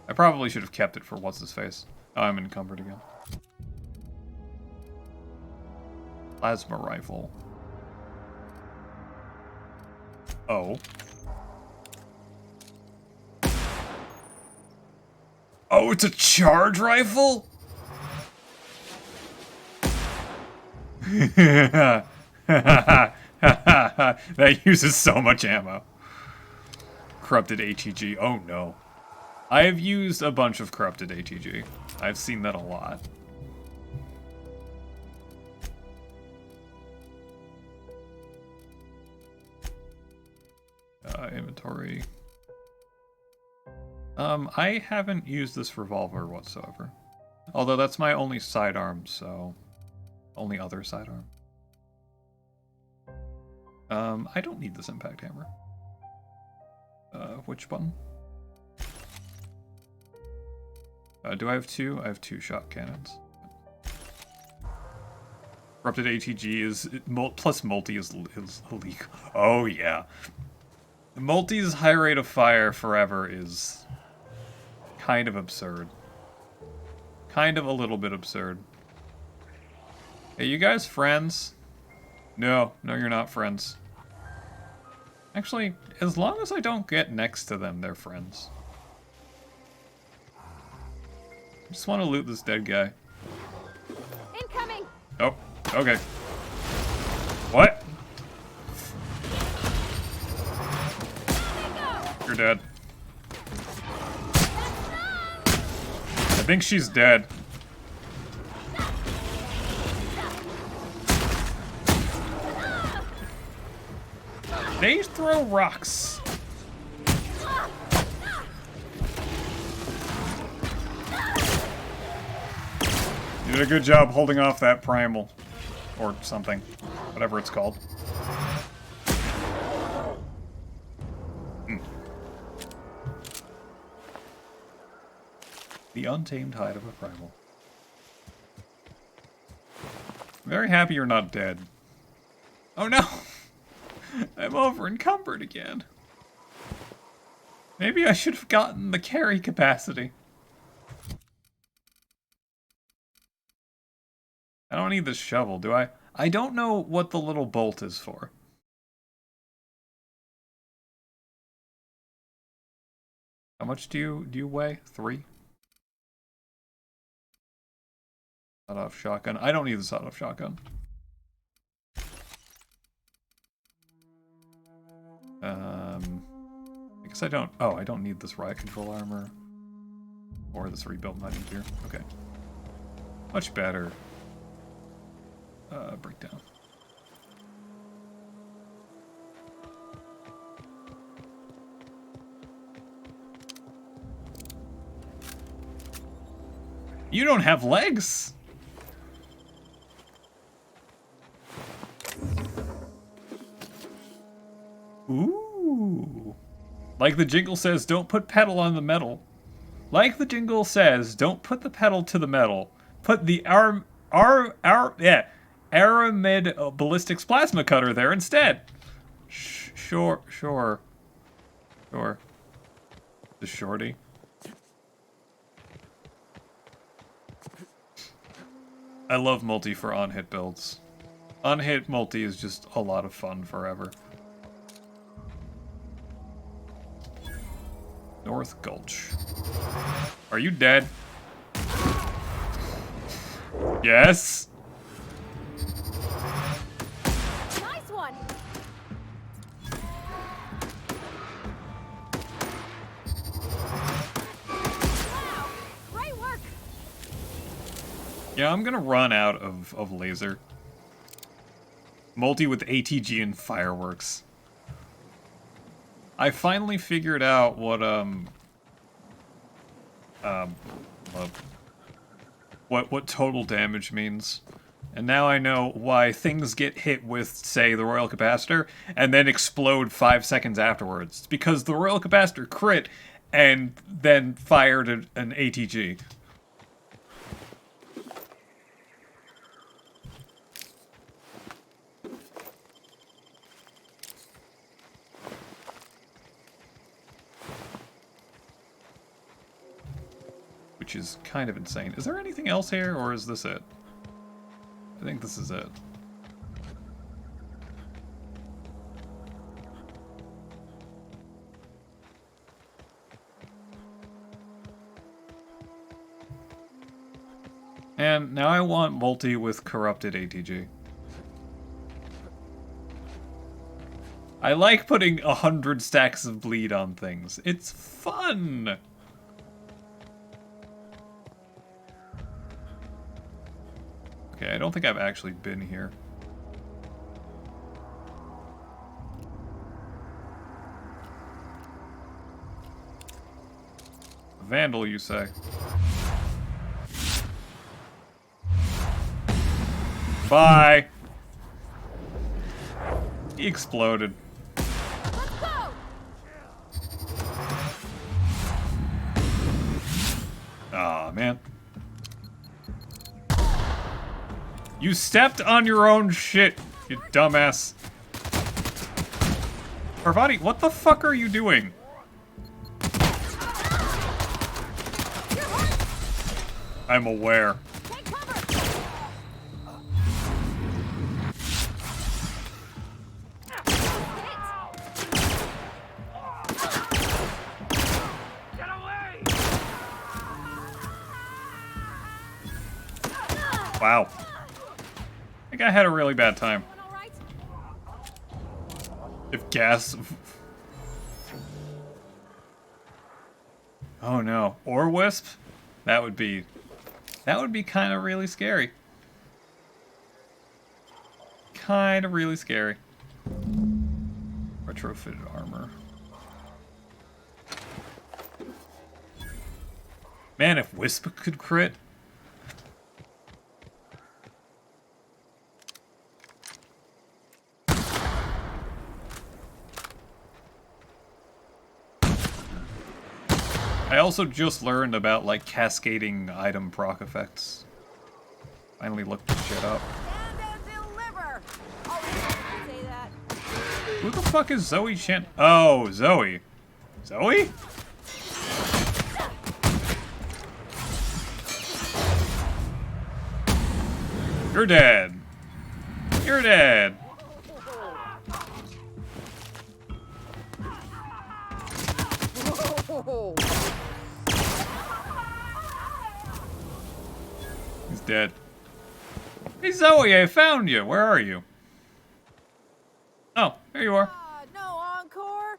I probably should have kept it for what's-his-face. Oh, I'm encumbered again. Plasma rifle. Oh. Oh, it's a charge rifle? That uses so much ammo. Corrupted ATG. Oh no. I have used a bunch of corrupted ATG. I've seen that a lot. Inventory. I haven't used this revolver whatsoever. Although that's my only sidearm, so... Only other sidearm. I don't need this impact hammer. Which button? Do I have two? I have 2 shot cannons. Corrupted ATG is... Plus multi is illegal. Oh, yeah. Multi's high rate of fire forever is... kind of absurd. Kind of a little bit absurd. Hey, you guys friends? No, you're not friends. Actually, as long as I don't get next to them, they're friends. I just want to loot this dead guy. Incoming! Oh, okay. What? You're dead. I think she's dead. They throw rocks. You did a good job holding off that primal. Or something. Whatever it's called. The untamed hide of a primal. I'm very happy you're not dead. Oh no! I'm over encumbered again. Maybe I should have gotten the carry capacity. I don't need this shovel, do I? I don't know what the little bolt is for. How much do you weigh? 3? Sawed-off shotgun. I don't need the sawed-off shotgun. I guess I don't... Oh, I don't need this riot control armor. Or this rebuild mining gear. Okay. Much better. Breakdown. You don't have legs! Ooh. Like the jingle says, don't put pedal on the metal. Like the jingle says, don't put the pedal to the metal. Put the Aramid ballistics plasma cutter there instead. Sure. The shorty. I love multi for on-hit builds. On-hit multi is just a lot of fun forever. North Gulch. Are you dead? Yes. Nice one. Wow, great work. Yeah, I'm gonna run out of laser. Multi with ATG and fireworks. I finally figured out what total damage means. And now I know why things get hit with, say, the Royal Capacitor, and then explode 5 seconds afterwards. It's because the Royal Capacitor crit, and then fired an ATG. Which is kind of insane. Is there anything else here, or is this it? I think this is it. And now I want multi with corrupted ATG. I like putting 100 stacks of bleed on things. It's fun! Okay, I don't think I've actually been here. Vandal, you say? Bye! He exploded. Aw, man. You stepped on your own shit, you dumbass. Parvati, what the fuck are you doing? I'm aware. Wow. I think I had a really bad time. If gas... Oh no. Or Wisp? That would be kind of really scary. Kind of really scary. Retrofitted armor. Man, if Wisp could crit... I also just learned about, like, cascading item proc effects. Finally looked this shit up. Who the fuck is Zoe Chan? Oh, Zoe. Zoe? You're dead. You're dead. He's dead. Hey Zoe, I found you. Where are you? Oh, there you are. No encore.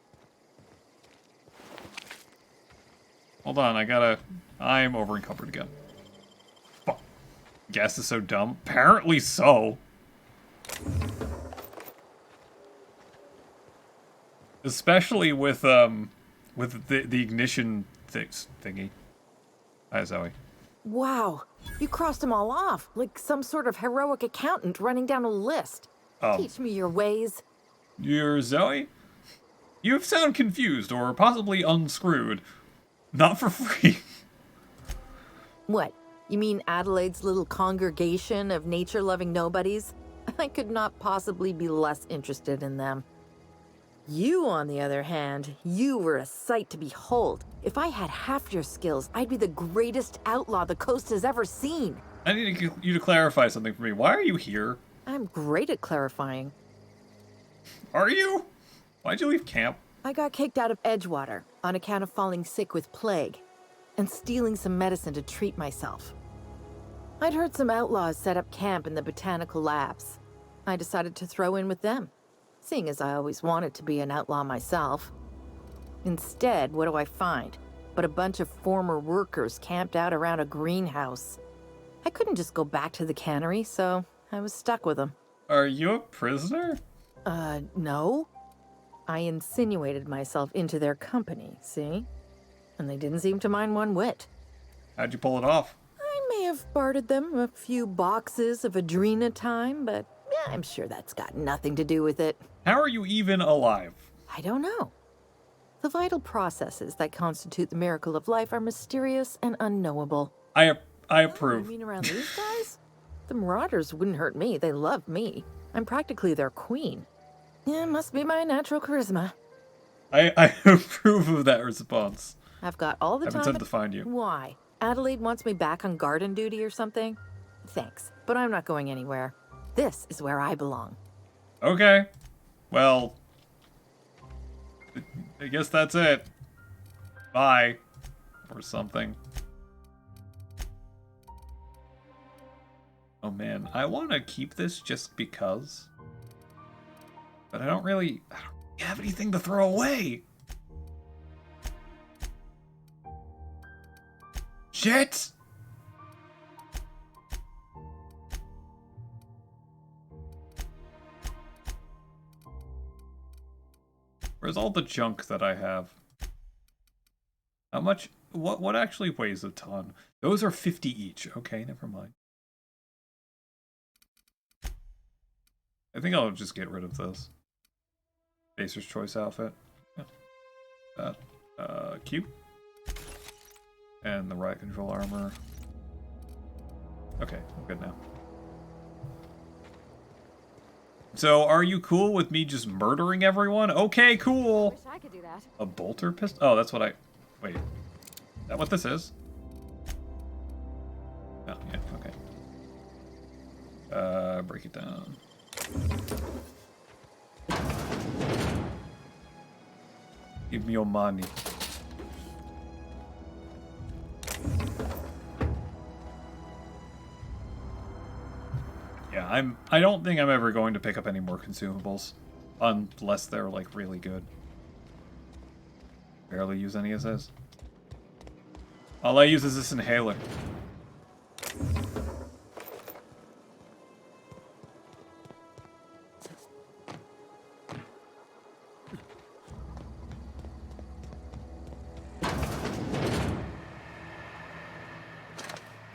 Hold on, I'm over encumbered again. Fuck. Gas is so dumb. Apparently so. Especially with the ignition thingy. Hi, Zoe. Wow, you crossed them all off, like some sort of heroic accountant running down a list. Teach me your ways. You're Zoe? You sound confused or possibly unscrewed. Not for free. What? You mean Adelaide's little congregation of nature-loving nobodies? I could not possibly be less interested in them. You, on the other hand, you were a sight to behold. If I had half your skills, I'd be the greatest outlaw the coast has ever seen. I need you to clarify something for me. Why are you here? I'm great at clarifying. Are you? Why'd you leave camp? I got kicked out of Edgewater on account of falling sick with plague and stealing some medicine to treat myself. I'd heard some outlaws set up camp in the botanical labs. I decided to throw in with them, seeing as I always wanted to be an outlaw myself. Instead, what do I find? But a bunch of former workers camped out around a greenhouse. I couldn't just go back to the cannery, so I was stuck with them. Are you a prisoner? No. I insinuated myself into their company, see? And they didn't seem to mind one whit. How'd you pull it off? I may have bartered them a few boxes of Adrena time, but I'm sure that's got nothing to do with it. How are you even alive? I don't know. The vital processes that constitute the miracle of life are mysterious and unknowable. I approve. You mean around these guys? The Marauders wouldn't hurt me. They love me. I'm practically their queen. Yeah, must be my natural charisma. I approve of that response. I've got all the time. I've been sent to find you. Why? Adelaide wants me back on garden duty or something? Thanks, but I'm not going anywhere. This is where I belong. Okay. Well, I guess that's it. Bye. Or something. Oh man, I want to keep this just because. But I don't really have anything to throw away. Shit! Where's all the junk that I have? How much what actually weighs a ton? Those are 50 each. Okay, never mind. I think I'll just get rid of this. Spacer's Choice outfit. Yeah. That. Cube. And the riot control armor. Okay, I'm good now. So, are you cool with me just murdering everyone? Okay, cool! Wish I could do that. A bolter pistol? Oh, that's what I... Wait. Is that what this is? Oh, yeah, okay. Break it down. Give me your money. Yeah, I don't think I'm ever going to pick up any more consumables. Unless they're, like, really good. Barely use any of this. All I use is this inhaler.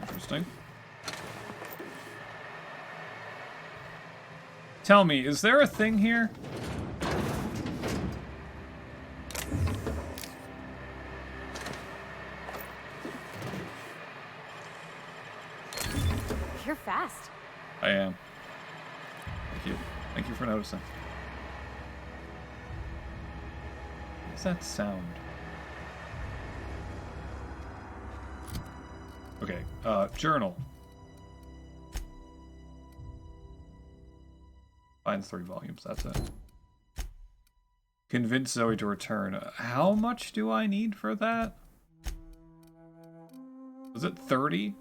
Interesting. Tell me, is there a thing here? You're fast. I am. Thank you. Thank you for noticing. What's that sound? Okay, journal. Finds 3 volumes, that's it. Convince Zoe to return. How much do I need for that? Was it 30?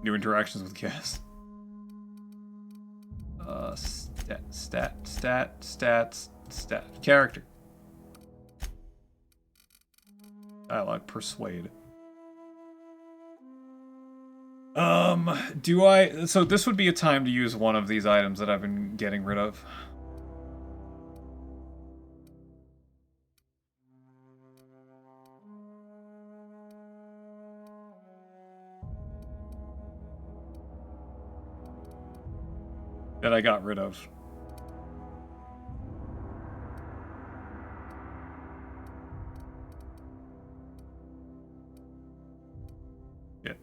New interactions with guests. Stat. Character. Dialogue. Persuade. Do I... So this would be a time to use one of these items that I've been getting rid of. That I got rid of. Yeah.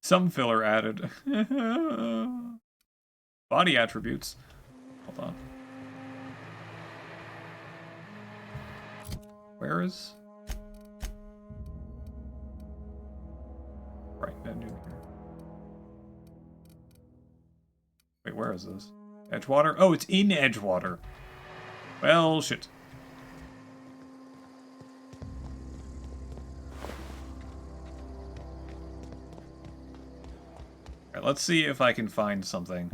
Some filler added. Body attributes. Hold on. Where is... Right, menu here. Wait, where is this? Edgewater? Oh, it's in Edgewater. Well, shit. Alright, let's see if I can find something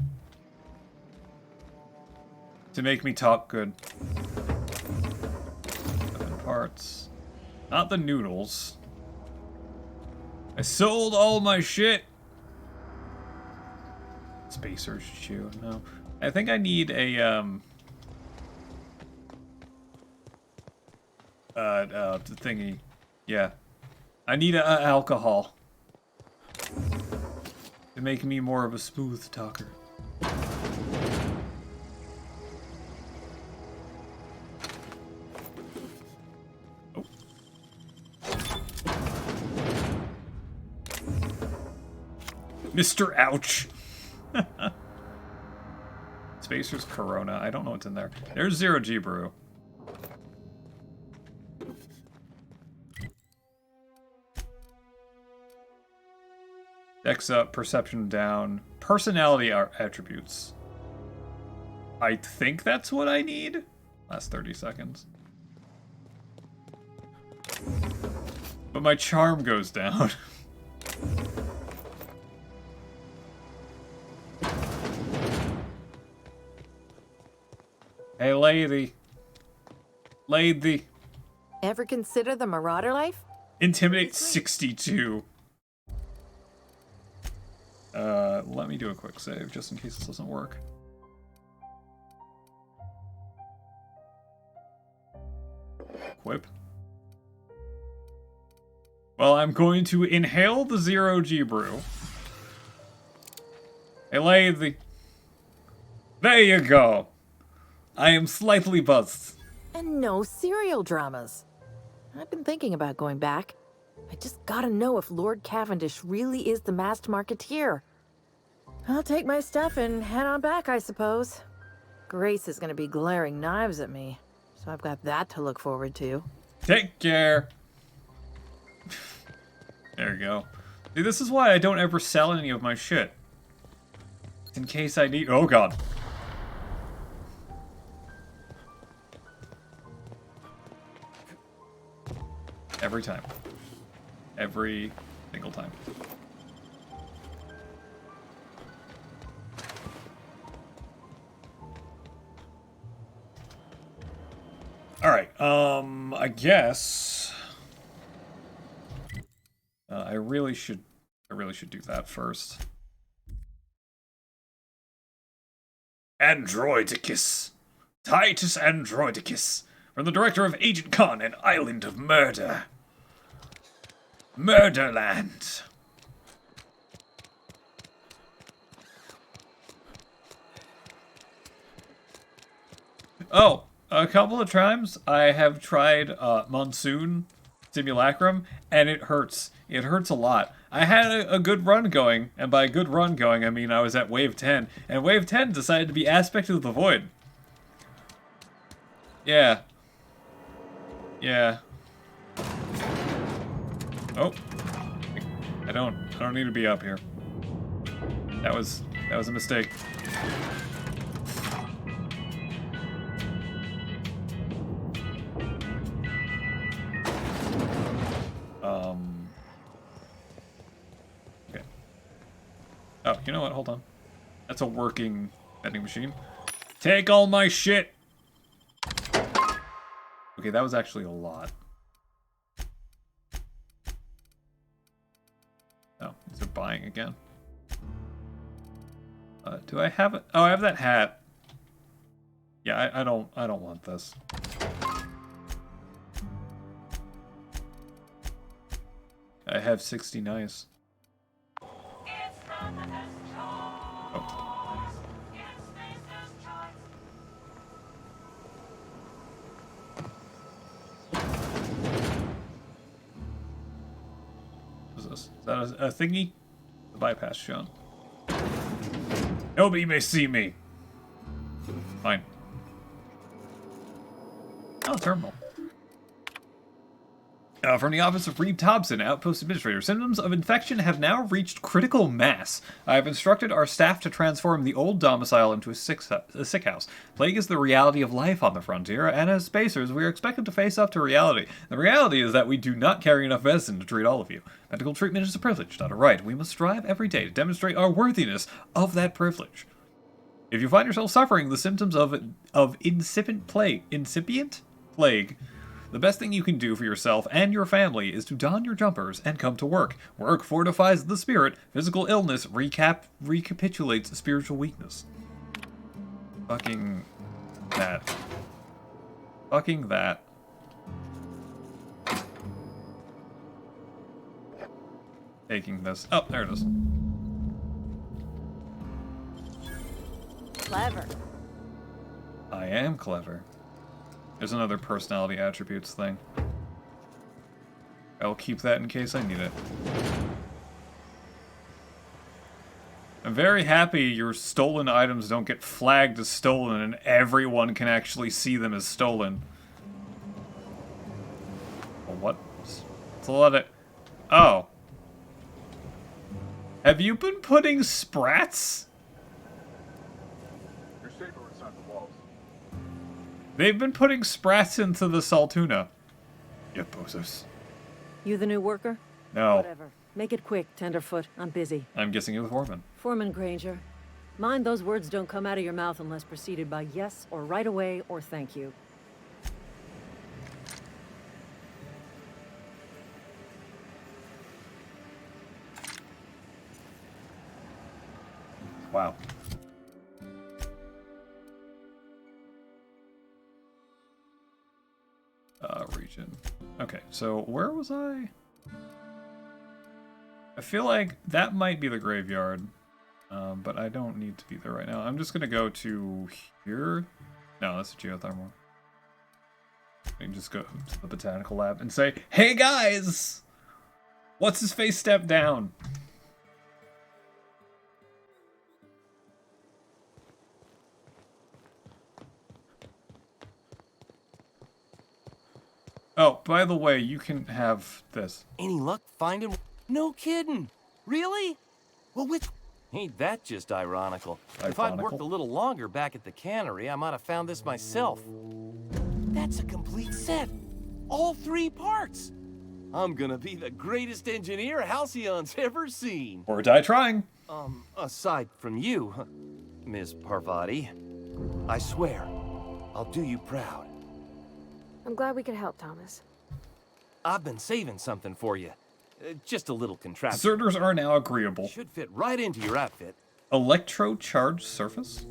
to make me talk good. Weapon parts. Not the noodles. I sold all my shit! Spacer's Chew, no. I think I need a, thingy. Yeah. I need a alcohol. To make me more of a smooth talker. Oh. Mr. Ouch! Spacer's Corona. I don't know what's in there. There's Zero G Brew. Dex up, perception down, personality attributes. I think that's what I need. Last 30 seconds. But my charm goes down. Hey, lady. Lady. Ever consider the Marauder life? Intimidate 62. Let me do a quick save, just in case this doesn't work. Equip. Well, I'm going to inhale the Zero G brew. Hey, lady. There you go. I am slightly buzzed. And no serial dramas. I've been thinking about going back. I just gotta know if Lord Cavendish really is the masked marketeer. I'll take my stuff and head on back, I suppose. Grace is gonna be glaring knives at me, so I've got that to look forward to. Take care. There you go. See, this is why I don't ever sell any of my shit. In case I need... Oh, God. Every time. Every single time. Alright, I guess... I really should do that first. Androidicus. Titus Androidicus. From the director of Agent Con and Island of Murder. Murderland. Oh, a couple of times I have tried Monsoon Simulacrum, and it hurts. It hurts a lot. I had a good run going, and by good run going, I mean I was at Wave 10, and Wave 10 decided to be Aspect of the Void. Yeah. Yeah. Oh. I don't need to be up here. That was a mistake. Okay. Oh, you know what? Hold on. That's a working vending machine. Take all my shit! Okay, that was actually a lot. Oh, these are buying again. Do I have it? Oh, I have that hat. Yeah, I don't want this. I have 60 nice. Oh. What is this? Is that a thingy? The bypass shown. Nobody may see me. Fine. Oh, terminal. From the office of Reed Thompson, Outpost Administrator. Symptoms of infection have now reached critical mass. I have instructed our staff to transform the old domicile into a sick house. Plague is the reality of life on the frontier, and as spacers, we are expected to face up to reality. The reality is that we do not carry enough medicine to treat all of you. Medical treatment is a privilege, not a right. We must strive every day to demonstrate our worthiness of that privilege. If you find yourself suffering the symptoms of incipient plague, the best thing you can do for yourself and your family is to don your jumpers and come to work. Work fortifies the spirit. Physical illness recapitulates spiritual weakness. Fucking that. Fucking that. Taking this. Oh, there it is. Clever. I am clever. There's another personality attributes thing. I'll keep that in case I need it. I'm very happy your stolen items don't get flagged as stolen and everyone can actually see them as stolen. Well, what? It's a lot of... Oh. Have you been putting sprats? You're safer inside the walls. They've been putting sprats into the Saltuna. You posers. You the new worker? No. Whatever. Make it quick, Tenderfoot. I'm busy. I'm guessing you're the foreman. Foreman Granger. Mind those words don't come out of your mouth unless preceded by yes or right away or thank you. Wow. Region. Okay, so where was I? feel like that might be the graveyard, but I don't need to be there right now. I'm just gonna go to here. No, that's a geothermal. I can just go to the botanical lab and say, "Hey guys, what's his face? Step down." Oh, by the way, you can have this. Any luck finding? No kidding. Really? Well, which... Ain't that just ironical? If I'd worked a little longer back at the cannery, I might have found this myself. That's a complete set. All 3 parts. I'm gonna be the greatest engineer Halcyon's ever seen. Or die trying. Aside from you, Ms. Parvati, I swear, I'll do you proud. I'm glad we could help, Thomas. I've been saving something for you. Just a little contraption. Deserters are now agreeable. Should fit right into your outfit. Electro-charged surface?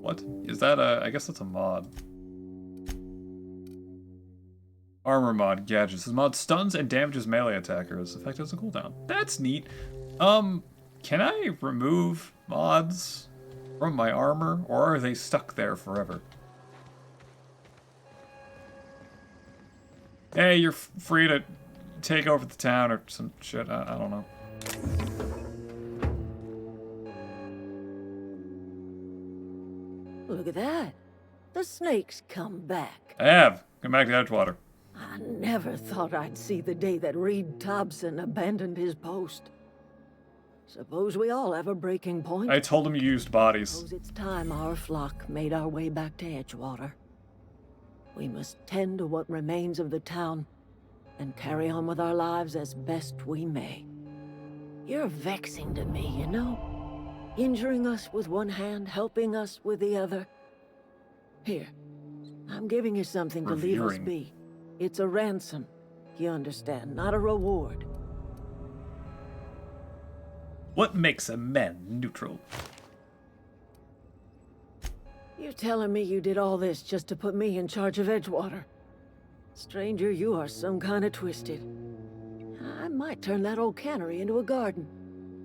What? Is that a... I guess that's a mod. Armor mod, gadgets. This mod stuns and damages melee attackers. Effect has a cooldown. That's neat. Can I remove mods from my armor? Or are they stuck there forever? Hey, you're free to take over the town or some shit. I don't know. Look at that. The snake's come back. I have. Come back to Edgewater. I never thought I'd see the day that Reed Thompson abandoned his post. Suppose we all have a breaking point. I told him you used bodies. Suppose it's time our flock made our way back to Edgewater. We must tend to what remains of the town and carry on with our lives as best we may. You're vexing to me, you know? Injuring us with one hand, helping us with the other. Here, I'm giving you something to leave us be. It's a ransom, you understand, not a reward. What makes a man neutral? You're telling me you did all this just to put me in charge of Edgewater? Stranger, you are some kind of twisted. I might turn that old cannery into a garden.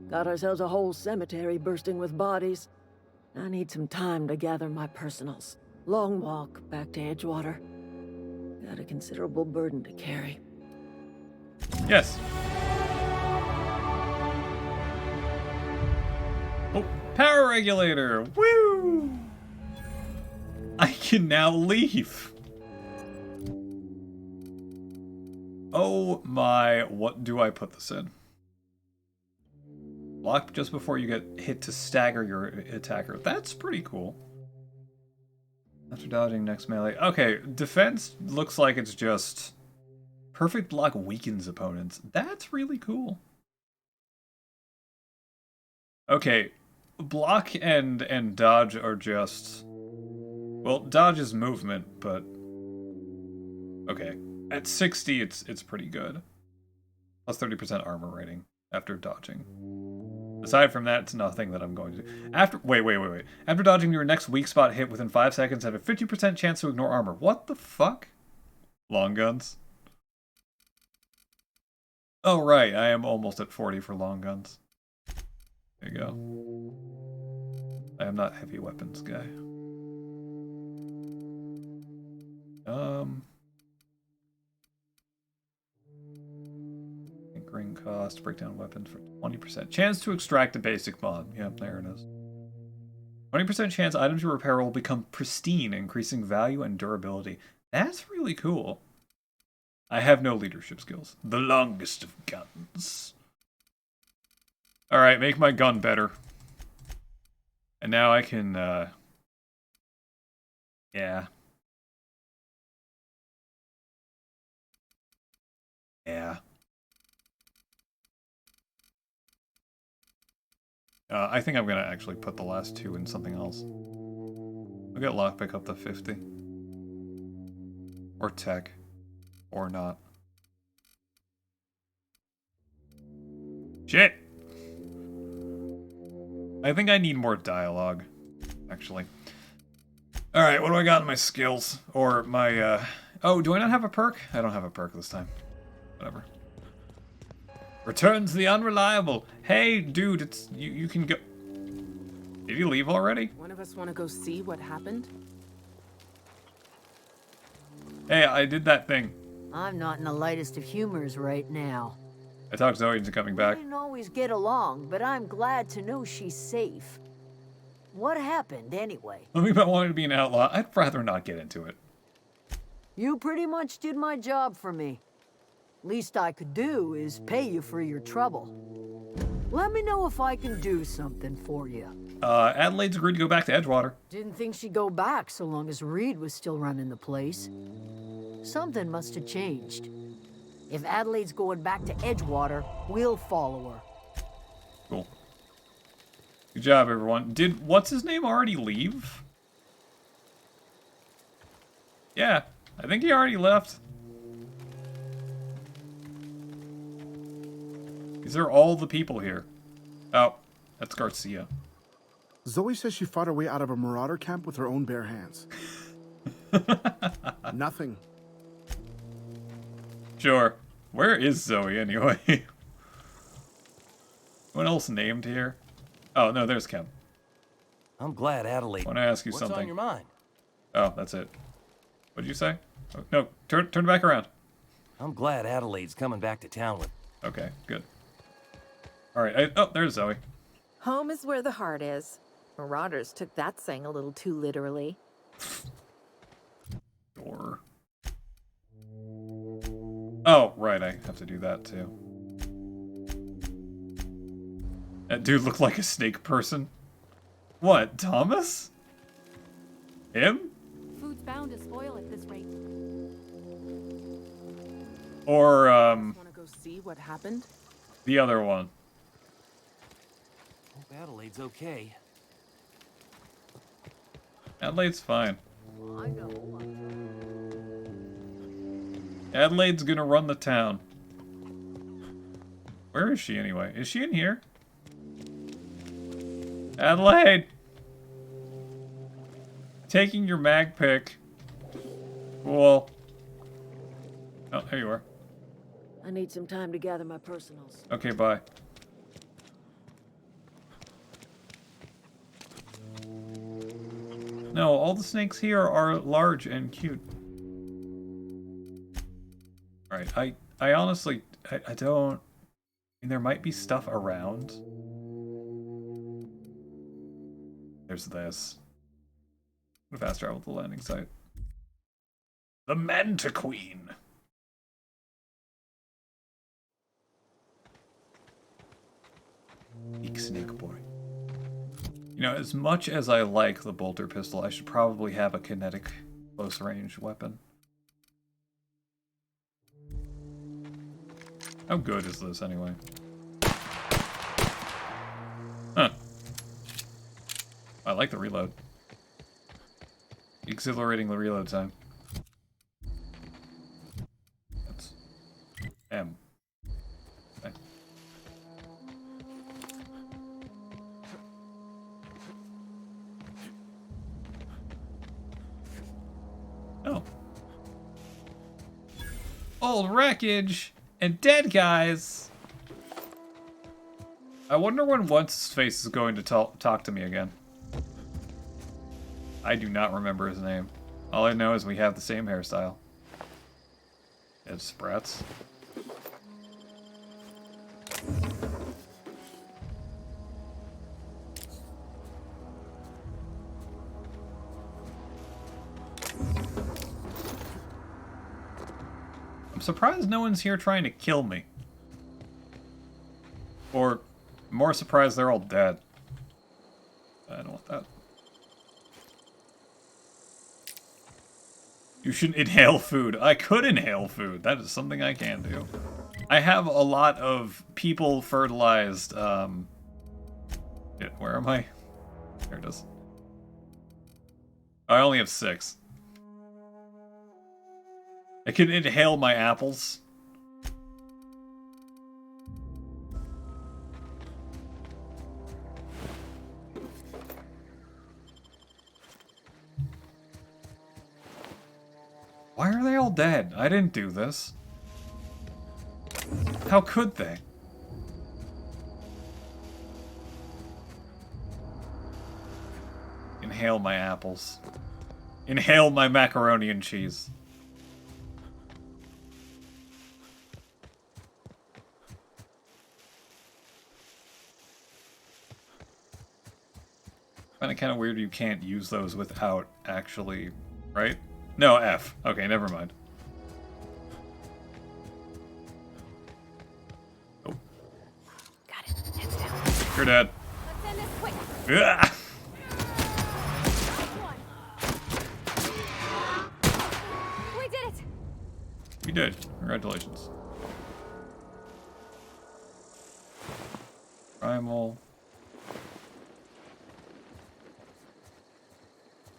Got ourselves a whole cemetery bursting with bodies. I need some time to gather my personals. Long walk back to Edgewater. Got a considerable burden to carry. Yes. Oh, power regulator! Woo! I can now leave. Oh my, what do I put this in? Block just before you get hit to stagger your attacker. That's pretty cool. After dodging, next melee. Okay, defense looks like it's just... Perfect block weakens opponents. That's really cool. Okay, block and dodge are just... Well, dodge is movement, but... Okay, at 60 it's pretty good. Plus 30% armor rating after dodging. Aside from that, it's nothing that I'm going to do. After wait. After dodging your next weak spot hit within 5 seconds, have a 50% chance to ignore armor. What the fuck? Long guns. Oh right, I am almost at 40 for long guns. There you go. I am not heavy weapons guy. Ring cost, breakdown weapons for 20%. Chance to extract a basic mod. Yep, there it is. 20% chance items you repair will become pristine, increasing value and durability. That's really cool. I have no leadership skills. The longest of guns. Alright, make my gun better. And now I can, yeah. Yeah. I think I'm going to actually put the last 2 in something else. I'll get lockpick up to 50. Or tech. Or not. Shit! I think I need more dialogue, actually. Alright, what do I got in my skills? Or my, Oh, do I not have a perk? I don't have a perk this time. Whatever. Returns the unreliable. Hey, dude, it's you can go. Did you leave already? One of us want to go see what happened? Hey, I did that thing. I'm not in the lightest of humors right now. I talked Zoe into coming back. We didn't always get along, but I'm glad to know she's safe. What happened, anyway? Something about wanting to be an outlaw. I'd rather not get into it. You pretty much did my job for me. Least I could do is pay you for your trouble. Let me know if I can do something for you. Adelaide's agreed to go back to Edgewater. Didn't think she'd go back so long as Reed was still running the place. Something must have changed. If Adelaide's going back to Edgewater, we'll follow her. Cool. Good job, everyone. Did what's-his-name already leave? Yeah, I think he already left. These are all the people here. Oh, that's Garcia. Zoe says she fought her way out of a marauder camp with her own bare hands. Nothing. Sure. Where is Zoe, anyway? Anyone else named here? Oh, no, there's Kim. I'm glad Adelaide. I want to ask you What's something. on your mind? Oh, that's it. What did you say? Oh, no, turn back around. I'm glad Adelaide's coming back to town with. Okay, good. All right. Oh, there's Zoe. Home is where the heart is. Marauders took that saying a little too literally. Door. Oh, right. I have to do that too. That dude looked like a snake person. What, Thomas? Him? Food's bound to spoil at this rate. Or, Want to go see what happened? the other one. Hope Adelaide's okay. Adelaide's fine. I know. Adelaide's gonna run the town. Where is she anyway? Is she in here? Adelaide! Taking your mag pick. Cool. Oh, there you are. I need some time to gather my personals. Okay, bye. No, all the snakes here are large and cute. Alright, I honestly, I don't... I mean, there might be stuff around. There's this. Fast travel to the landing site. The Mantiqueen! Big snake boy. You know, as much as I like the bolter pistol, I should probably have a kinetic close-range weapon. How good is this, anyway? Huh. I like the reload. Exhilarating the reload time. That's M. Okay. Oh. Old wreckage and dead guys. I wonder when What's-His-Face is going to talk to me again. I do not remember his name. All I know is we have the same hairstyle. It's Sprats. I'm surprised no one's here trying to kill me. Or, more surprised they're all dead. I don't want that. You shouldn't inhale food. I could inhale food. That is something I can do. I have a lot of people fertilized, where am I? There it is. I only have 6. I can inhale my apples. Why are they all dead? I didn't do this. How could they? Inhale my apples. Inhale my macaroni and cheese. I find it kind of weird you can't use those without actually, right? No, F. Okay, never mind. Oh. Got it. Heads down. You're dead. Let's end this quick. Ugh. We did it. You did. Congratulations. Primal.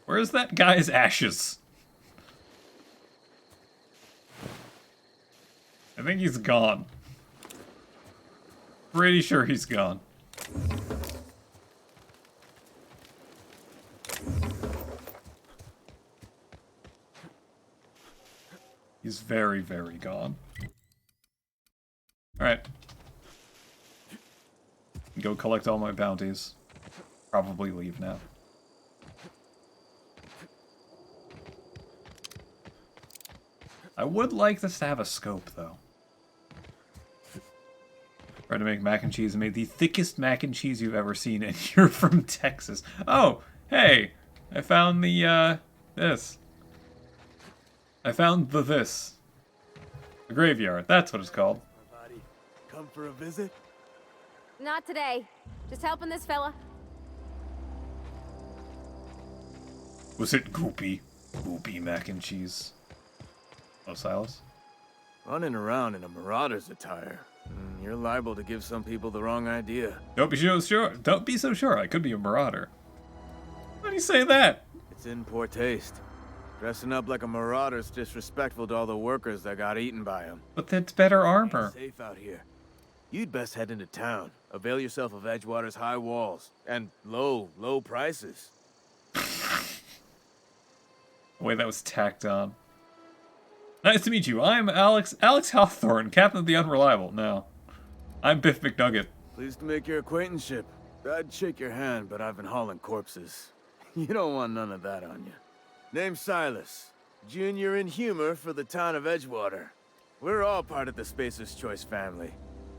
Where's that guy's ashes? I think he's gone. Pretty sure he's gone. He's very, very gone. Alright. Go collect all my bounties. Probably leave now. I would like this to have a scope, though. Tried to make mac and cheese and made the thickest mac and cheese you've ever seen, and you're from Texas. Oh, hey! I found the, this. I found this. The graveyard, that's what it's called. Come for a visit? Not today. Just helping this fella. Was it goopy? Goopy mac and cheese. Oh, Silas? Running around in a marauder's attire. You're liable to give some people the wrong idea. Don't be so sure. Don't be so sure. I could be a marauder. Why do you say that? It's in poor taste. Dressing up like a marauder's disrespectful to all the workers that got eaten by him. But that's better armor. Safe out here. You'd best head into town. Avail yourself of Edgewater's high walls and low prices. The way that was tacked on. Nice to meet you. I'm Alex Hawthorne, Captain of the Unreliable. No. I'm Biff McNugget. Pleased to make your acquaintanceship. I'd shake your hand, but I've been hauling corpses. You don't want none of that on you. Name's Silas. Junior in humor for the town of Edgewater. We're all part of the Spacer's Choice family.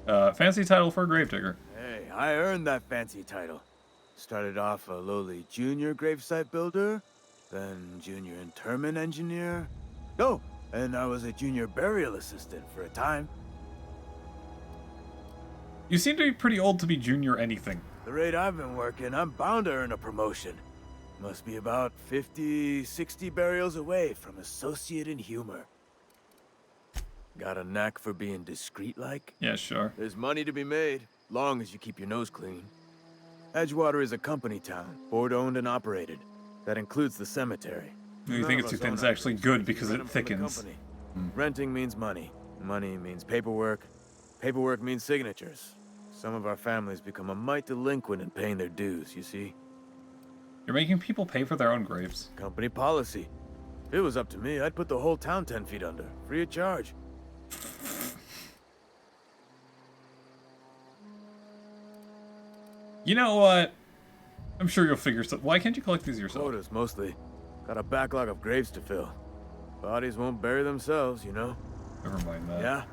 Fancy title for a gravedigger. Hey, I earned that fancy title. Started off a lowly junior gravesite builder, then junior interment engineer. Oh, and I was a junior burial assistant for a time. You seem to be pretty old to be junior anything. The rate I've been working, I'm bound to earn a promotion. Must be about 50, 60 burials away from associate in humor. Got a knack for being discreet-like? Yeah, sure. There's money to be made, long as you keep your nose clean. Edgewater is a company town, board-owned and operated. That includes the cemetery. You think it's two things actually good because it thickens. Renting means money. Money means paperwork. Paperwork means signatures. Some of our families become a mite delinquent in paying their dues, you see? You're making people pay for their own graves. Company policy. If it was up to me, I'd put the whole town 10 feet under, free of charge. You know what? I'm sure you'll figure something. Why can't you collect these yourself? Quotas, mostly. Got a backlog of graves to fill. Bodies won't bury themselves, you know? Never mind that. Yeah?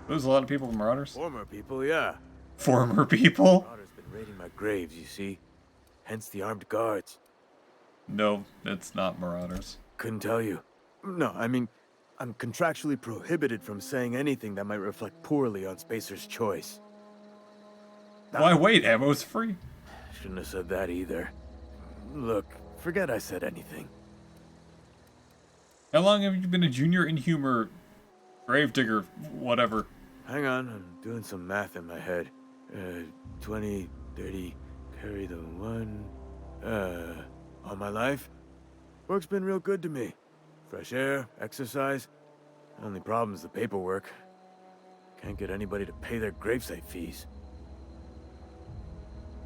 There's a lot of people in Marauders? Former people, yeah. Former people? Marauders been raiding my graves, you see? Hence the armed guards. No, it's not Marauders. Couldn't tell you. No, I mean, I'm contractually prohibited from saying anything that might reflect poorly on Spacer's Choice. Why wait? Ammo's free. Shouldn't have said that either. Look, forget I said anything. How long have you been a junior in humor, gravedigger, whatever? Hang on, I'm doing some math in my head. 20, 30, carry the 1. All my life? Work's been real good to me. Fresh air, exercise. Only problem's the paperwork. Can't get anybody to pay their gravesite fees.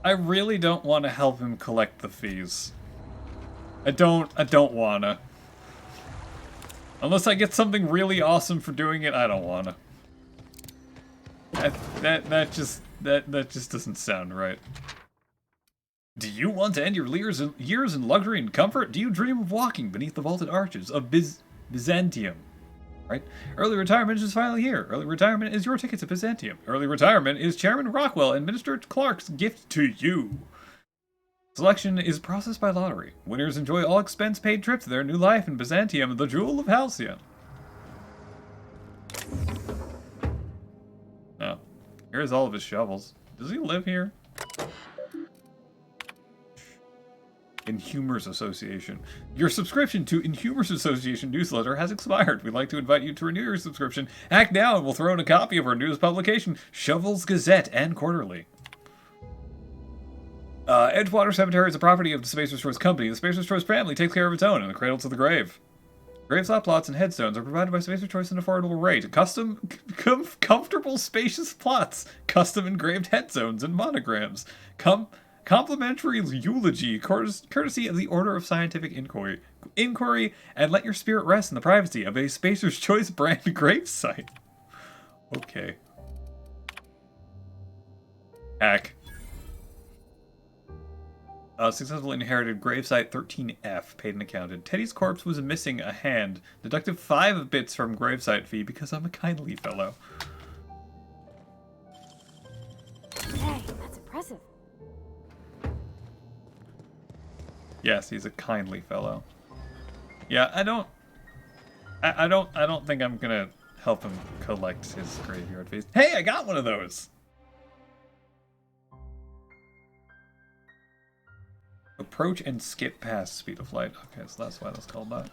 I really don't want to help him collect the fees. I don't wanna. Unless I get something really awesome for doing it, I don't wanna. That just doesn't sound right. Do you want to end your years in luxury and comfort? Do you dream of walking beneath the vaulted arches of Byzantium? Right? Early retirement is finally here. Early retirement is your ticket to Byzantium. Early retirement is Chairman Rockwell and Minister Clark's gift to you. Selection is processed by lottery. Winners enjoy all expense-paid trips to their new life in Byzantium, the Jewel of Halcyon. Oh, here's all of his shovels. Does he live here? Inhumers Association. Your subscription to Inhumers Association newsletter has expired. We'd like to invite you to renew your subscription. Act now and we'll throw in a copy of our newest publication, Shovels Gazette and Quarterly. Edgewater Cemetery is a property of the Spacer's Choice Company. The Spacer's Choice family takes care of its own in the cradle to the grave. Graveside plots and headstones are provided by Spacer's Choice at an affordable rate. Custom, comfortable, spacious plots. Custom engraved headstones and monograms. Complimentary eulogy, courtesy of the Order of Scientific Inquiry, and let your spirit rest in the privacy of a Spacer's Choice brand gravesite. Okay. Hack. Successfully inherited gravesite 13F, paid and accounted. Teddy's corpse was missing a hand. Deducted 5 bits from gravesite fee because I'm a kindly fellow. Hey, that's impressive. Yes, he's a kindly fellow. Yeah, I don't think I'm gonna help him collect his graveyard fees. Hey, I got one of those! Approach and skip past speed of light. Okay, so that's why that's called that.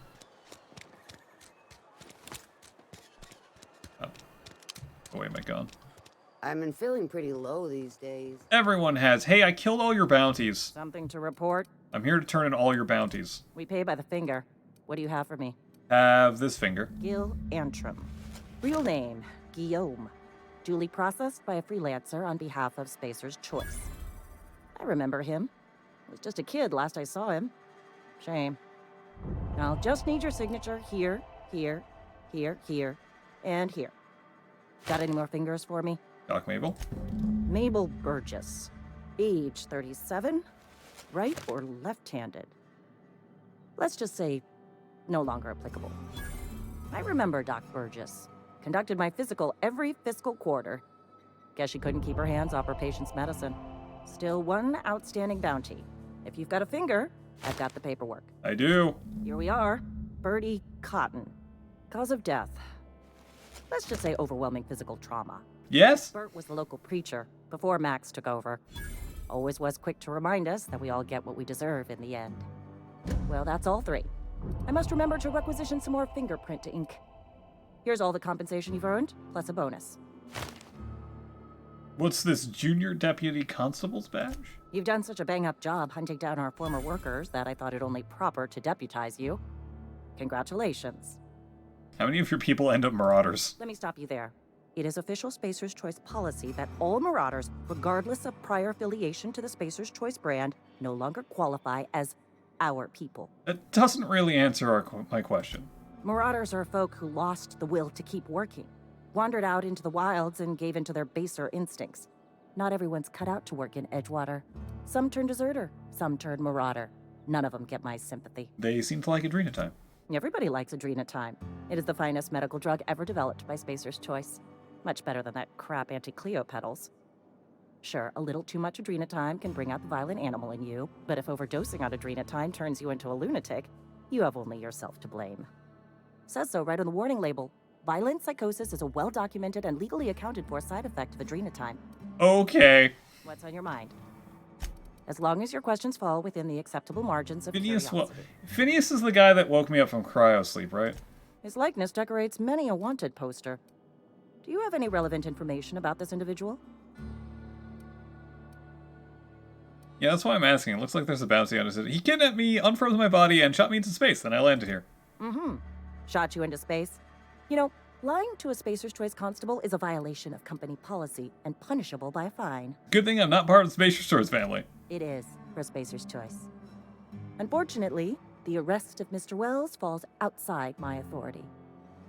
Oh. Away my gun. I've been feeling pretty low these days. Everyone has. Hey, I killed all your bounties. Something to report? I'm here to turn in all your bounties. We pay by the finger. What do you have for me? Have this finger. Gil Antrim. Real name, Guillaume. Duly processed by a freelancer on behalf of Spacer's Choice. I remember him. Was just a kid last I saw him. Shame. I'll just need your signature here, here, here, here, and here. Got any more fingers for me? Doc Mabel. Mabel Burgess. Age 37. Right or left-handed? Let's just say no longer applicable. I remember Doc Burgess. Conducted my physical every fiscal quarter. Guess she couldn't keep her hands off her patient's medicine. Still one outstanding bounty. If you've got a finger, I've got the paperwork. I do. Here we are. Bertie Cotton. Cause of death. Let's just say overwhelming physical trauma. Yes? Bert was the local preacher before Max took over. Always was quick to remind us that we all get what we deserve in the end. Well, that's all 3. I must remember to requisition some more fingerprint ink. Here's all the compensation you've earned, plus a bonus. What's this, Junior Deputy Constable's badge? You've done such a bang-up job hunting down our former workers that I thought it only proper to deputize you. Congratulations. How many of your people end up marauders? Let me stop you there. It is official Spacer's Choice policy that all marauders, regardless of prior affiliation to the Spacer's Choice brand, no longer qualify as our people. That doesn't really answer my question. Marauders are folk who lost the will to keep working, wandered out into the wilds and gave into their baser instincts. Not everyone's cut out to work in Edgewater. Some turn deserter, some turn marauder. None of them get my sympathy. They seem to like Adrenatime. Everybody likes Adrenatime. It is the finest medical drug ever developed by Spacer's Choice. Much better than that crap anti-Cleo pedals. Sure, a little too much Adrenatime can bring out the violent animal in you, but if overdosing on Adrenatime turns you into a lunatic, you have only yourself to blame. Says so right on the warning label. Violent psychosis is a well-documented and legally accounted for side effect of Adrenatime. Okay. What's on your mind? As long as your questions fall within the acceptable margins of Phineas, curiosity. Phineas is the guy that woke me up from cryosleep, right? His likeness decorates many a wanted poster. Do you have any relevant information about this individual? Yeah, that's why I'm asking. It looks like there's a bounty on his head. He kidnapped me, unfroze my body, and shot me into space. Then I landed here. Mm-hmm. Shot you into space. You know, lying to a Spacer's Choice constable is a violation of company policy and punishable by a fine. Good thing I'm not part of the Spacer's Choice family. It is for Spacer's Choice. Unfortunately, the arrest of Mr. Wells falls outside my authority.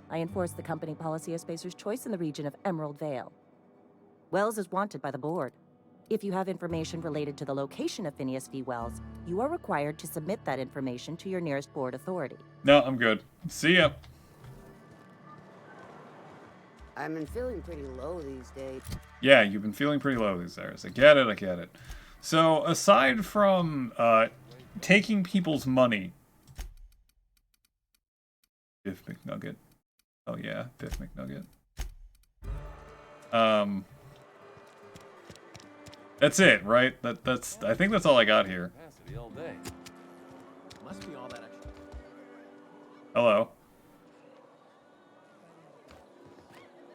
I enforce the company policy of Spacer's Choice in the region of Emerald Vale. Wells is wanted by the board. If you have information related to the location of Phineas V. Wells, you are required to submit that information to your nearest board authority. No, I'm good. See ya. I've been feeling pretty low these days. Yeah, you've been feeling pretty low these days. I get it, I get it. So, aside from taking people's money... Biff McNugget. Oh yeah, Biff McNugget. That's it, right? That's I think that's all I got here. Capacity all day. Must be all that extra. Hello.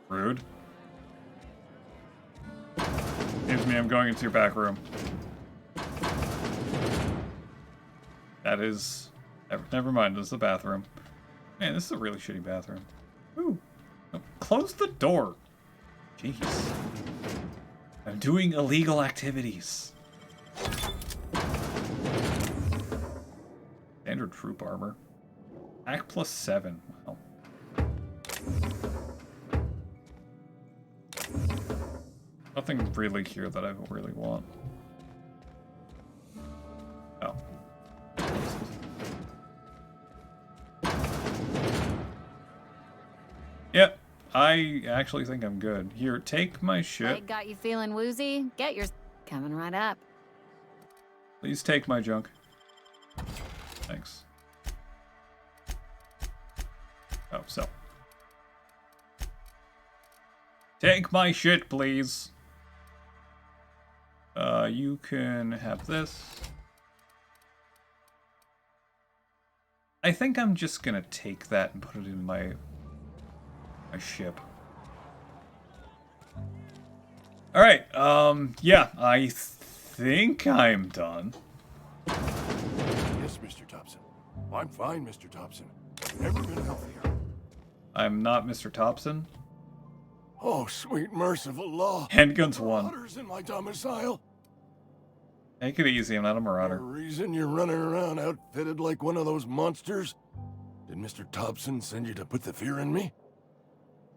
Rude. Excuse me, I'm going into your back room. That is... Never mind, this is the bathroom. Man, this is a really shitty bathroom. Ooh. Oh, close the door. Jeez. I'm doing illegal activities. Standard troop armor. Act plus 7. Wow. Nothing really here that I really want. Oh. Yep. I actually think I'm good. Here, take my shit. I got you feeling woozy? Get yours coming right up. Please take my junk. Thanks. Oh, so. Take my shit, please. You can have this. I think I'm just gonna take that and put it in my ship. Alright, yeah, I think I'm done. Yes, Mr. Thompson. I'm fine, Mr. Thompson. Never been healthier. I'm not Mr. Thompson. Oh, sweet merciful law. Handguns 1. Marauders in my domicile. Take it easy, I'm not a marauder. The reason you're running around outfitted like one of those monsters? Did Mr. Thompson send you to put the fear in me?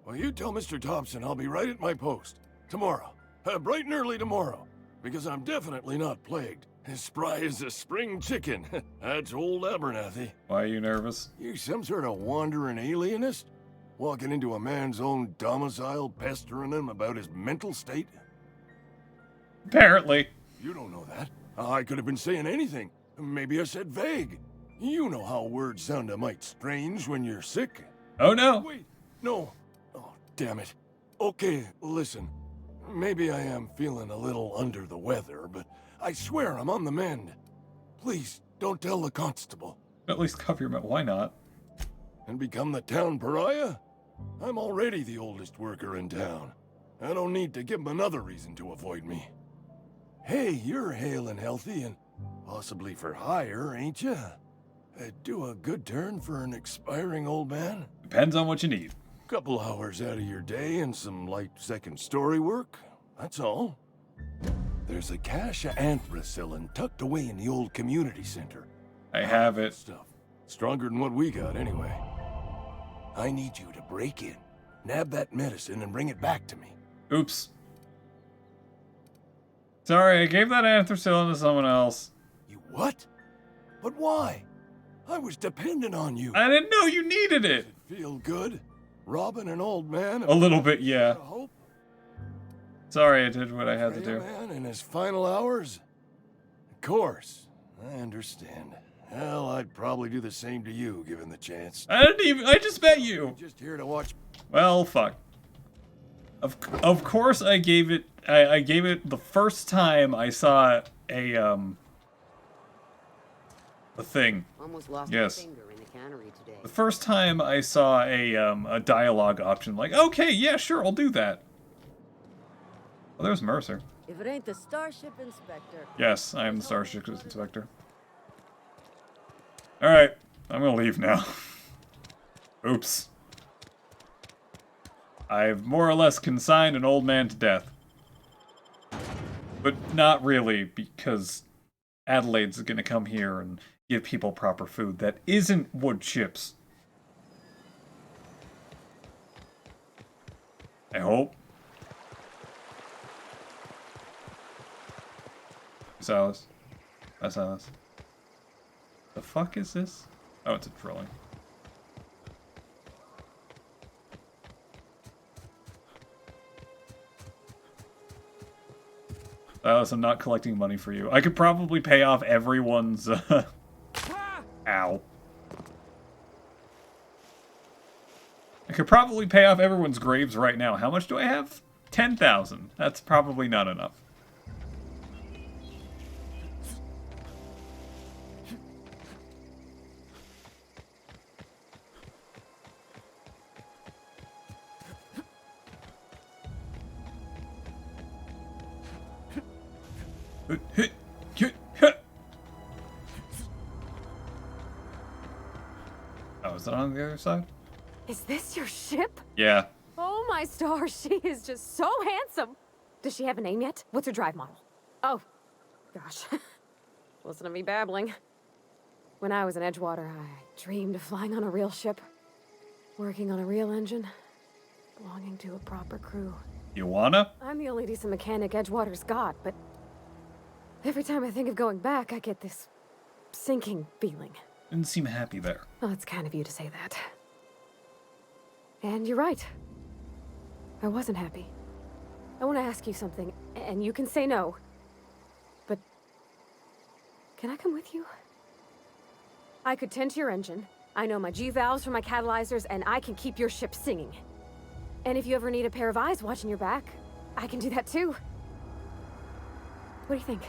Well, you tell Mr. Thompson I'll be right at my post. Tomorrow. Bright and early tomorrow. Because I'm definitely not plagued. As spry as a spring chicken. That's old Abernathy. Why are you nervous? You some sort of wandering alienist? Walking into a man's own domicile, pestering him about his mental state? Apparently. You don't know that. I could have been saying anything. Maybe I said vague. You know how words sound a mite strange when you're sick. Oh no. Wait, no. Oh, damn it. Okay, listen. Maybe I am feeling a little under the weather, but I swear I'm on the mend. Please, don't tell the constable. At least cover your mouth. Why not? And become the town pariah? I'm already the oldest worker in town. I don't need to give him another reason to avoid me. Hey, you're hale and healthy and possibly for hire, ain't you? Do a good turn for an expiring old man? Depends on what you need. Couple hours out of your day and some light second story work, that's all. There's a cache of anthracillin tucked away in the old community center. I have it. Stuff. Stronger than what we got anyway. I need you to break in, nab that medicine and bring it back to me. Oops. Sorry, I gave that anthracillin to someone else. You what? But why? I was dependent on you. I didn't know you needed it. Does it feel good? Robbing an old man? A little bit, yeah. Sorry, I did what I had to do. Man in his final hours? Of course. I understand. Hell, I'd probably do the same to you, given the chance. I just met you. Just here to watch. Well, fuck. Of course I gave it, I gave it the first time I saw a thing. Almost lost Yes. my finger in the cannery today. The first time I saw a dialogue option, like, okay, yeah, sure, I'll do that. Oh, there's Mercer. If it ain't the Starship Inspector. Yes, I am the Starship Inspector. Alright, I'm gonna leave now. Oops. I've more or less consigned an old man to death. But not really, because Adelaide's gonna come here and give people proper food that isn't wood chips. I hope. Silas. That's Silas. The fuck is this? Oh, it's a drilling. Silas, I'm not collecting money for you. I could probably pay off everyone's... Ow. I could probably pay off everyone's graves right now. How much do I have? 10,000. That's probably not enough. Oh, is that on the other side? Is this your ship? Yeah. Oh my stars, she is just so handsome. Does she have a name yet? What's her drive model? Oh, gosh. Listen to me babbling. When I was in Edgewater, I dreamed of flying on a real ship, working on a real engine, belonging to a proper crew. You wanna? I'm the only decent mechanic Edgewater's got, but every time I think of going back, I get this sinking feeling. Didn't seem happy there. Oh, it's kind of you to say that. And you're right. I wasn't happy. I want to ask you something, and you can say no. But can I come with you? I could tend to your engine. I know my G-valves from my catalyzers, and I can keep your ship singing. And if you ever need a pair of eyes watching your back, I can do that too. What do you think?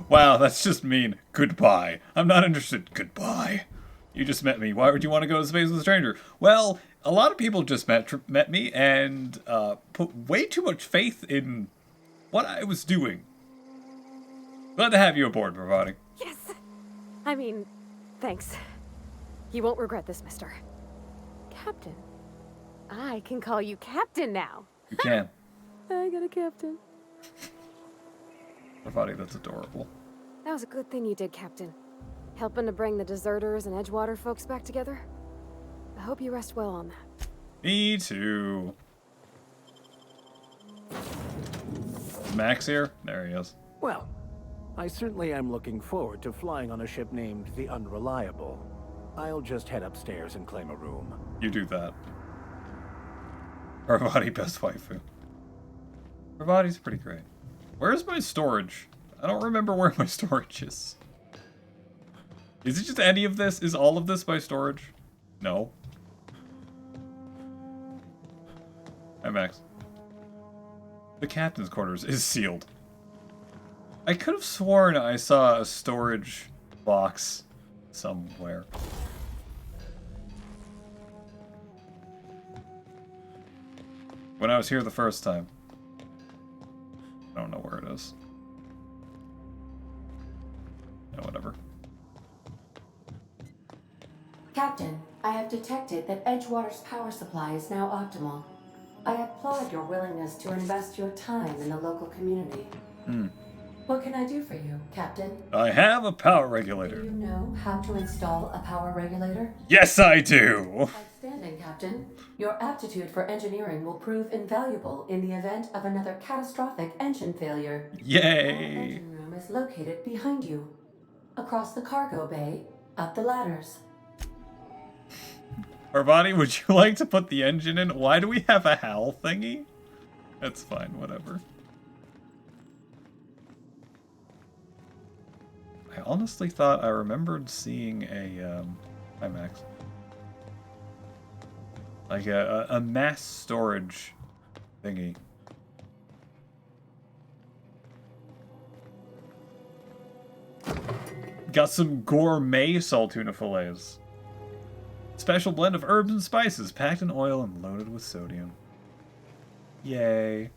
Wow, that's just mean. Goodbye. I'm not interested. Goodbye. You just met me. Why would you want to go to space with a stranger? Well, a lot of people just met me and put way too much faith in what I was doing. Glad to have you aboard, Parvati. Yes! I mean, thanks. You won't regret this, mister. Captain. I can call you Captain now. You can. I got a captain. Parvati, that's adorable. That was a good thing you did, Captain. Helping to bring the deserters and Edgewater folks back together. I hope you rest well on that. Me too. Is Max here? There he is. Well, I certainly am looking forward to flying on a ship named the Unreliable. I'll just head upstairs and claim a room. You do that. Parvati, best waifu. Parvati's pretty great. Where's my storage? I don't remember where my storage is. Is it just any of this? Is all of this my storage? No. Hi, Max. The captain's quarters is sealed. I could have sworn I saw a storage box somewhere. When I was here the first time. I don't know where it is. No, whatever. Captain, I have detected that Edgewater's power supply is now optimal. I applaud your willingness to invest your time in the local community. What can I do for you, Captain? I have a power regulator. Do you know how to install a power regulator? Yes, I do! Outstanding, Captain. Your aptitude for engineering will prove invaluable in the event of another catastrophic engine failure. Yay! Our engine room is located behind you. Across the cargo bay, up the ladders. Parvati, would you like to put the engine in? Why do we have a HAL thingy? That's fine, whatever. I honestly thought I remembered seeing a, hi Max. Like a mass storage thingy. Got some gourmet salt tuna fillets. Special blend of herbs and spices, packed in oil and loaded with sodium. Yay.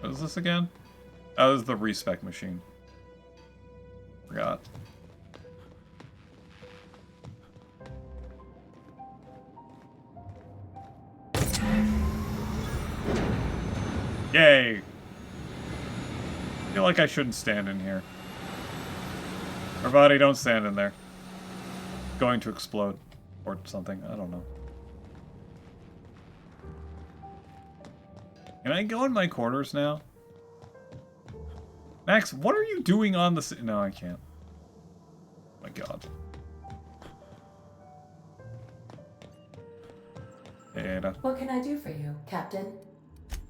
What is this again? Oh, this is the respec machine. Forgot. Yay! I feel like I shouldn't stand in here. Parvati, don't stand in there. Going to explode. Or something, I don't know. Can I go in my quarters now? Max, what are you doing on the... No, I can't. Oh my god. Ada. What can I do for you, Captain?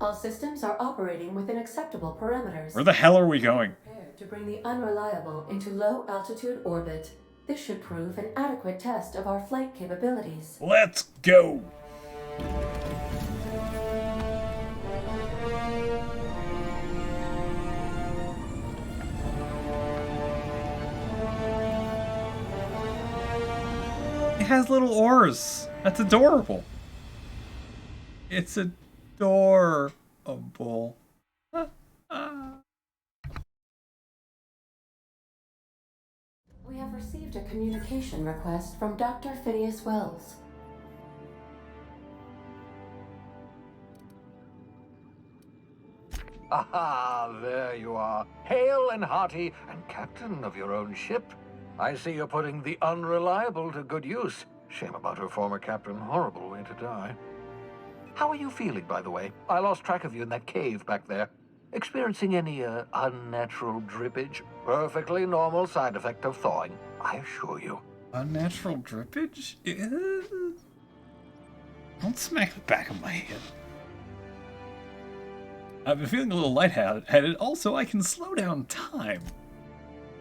All systems are operating within acceptable parameters. Where the hell are we going? Prepare to bring the unreliable into low-altitude orbit. This should prove an adequate test of our flight capabilities. Let's go! It has little oars. That's adorable. It's adorable. We have received a communication request from Dr. Phineas Wells. Aha, there you are. Hale and hearty, and captain of your own ship. I see you're putting the unreliable to good use. Shame about her former captain. Horrible way to die. How are you feeling, by the way? I lost track of you in that cave back there. Experiencing any, unnatural drippage? Perfectly normal side effect of thawing, I assure you. Unnatural drippage? Don't smack the back of my head. I've been feeling a little lightheaded. Also, I can slow down time.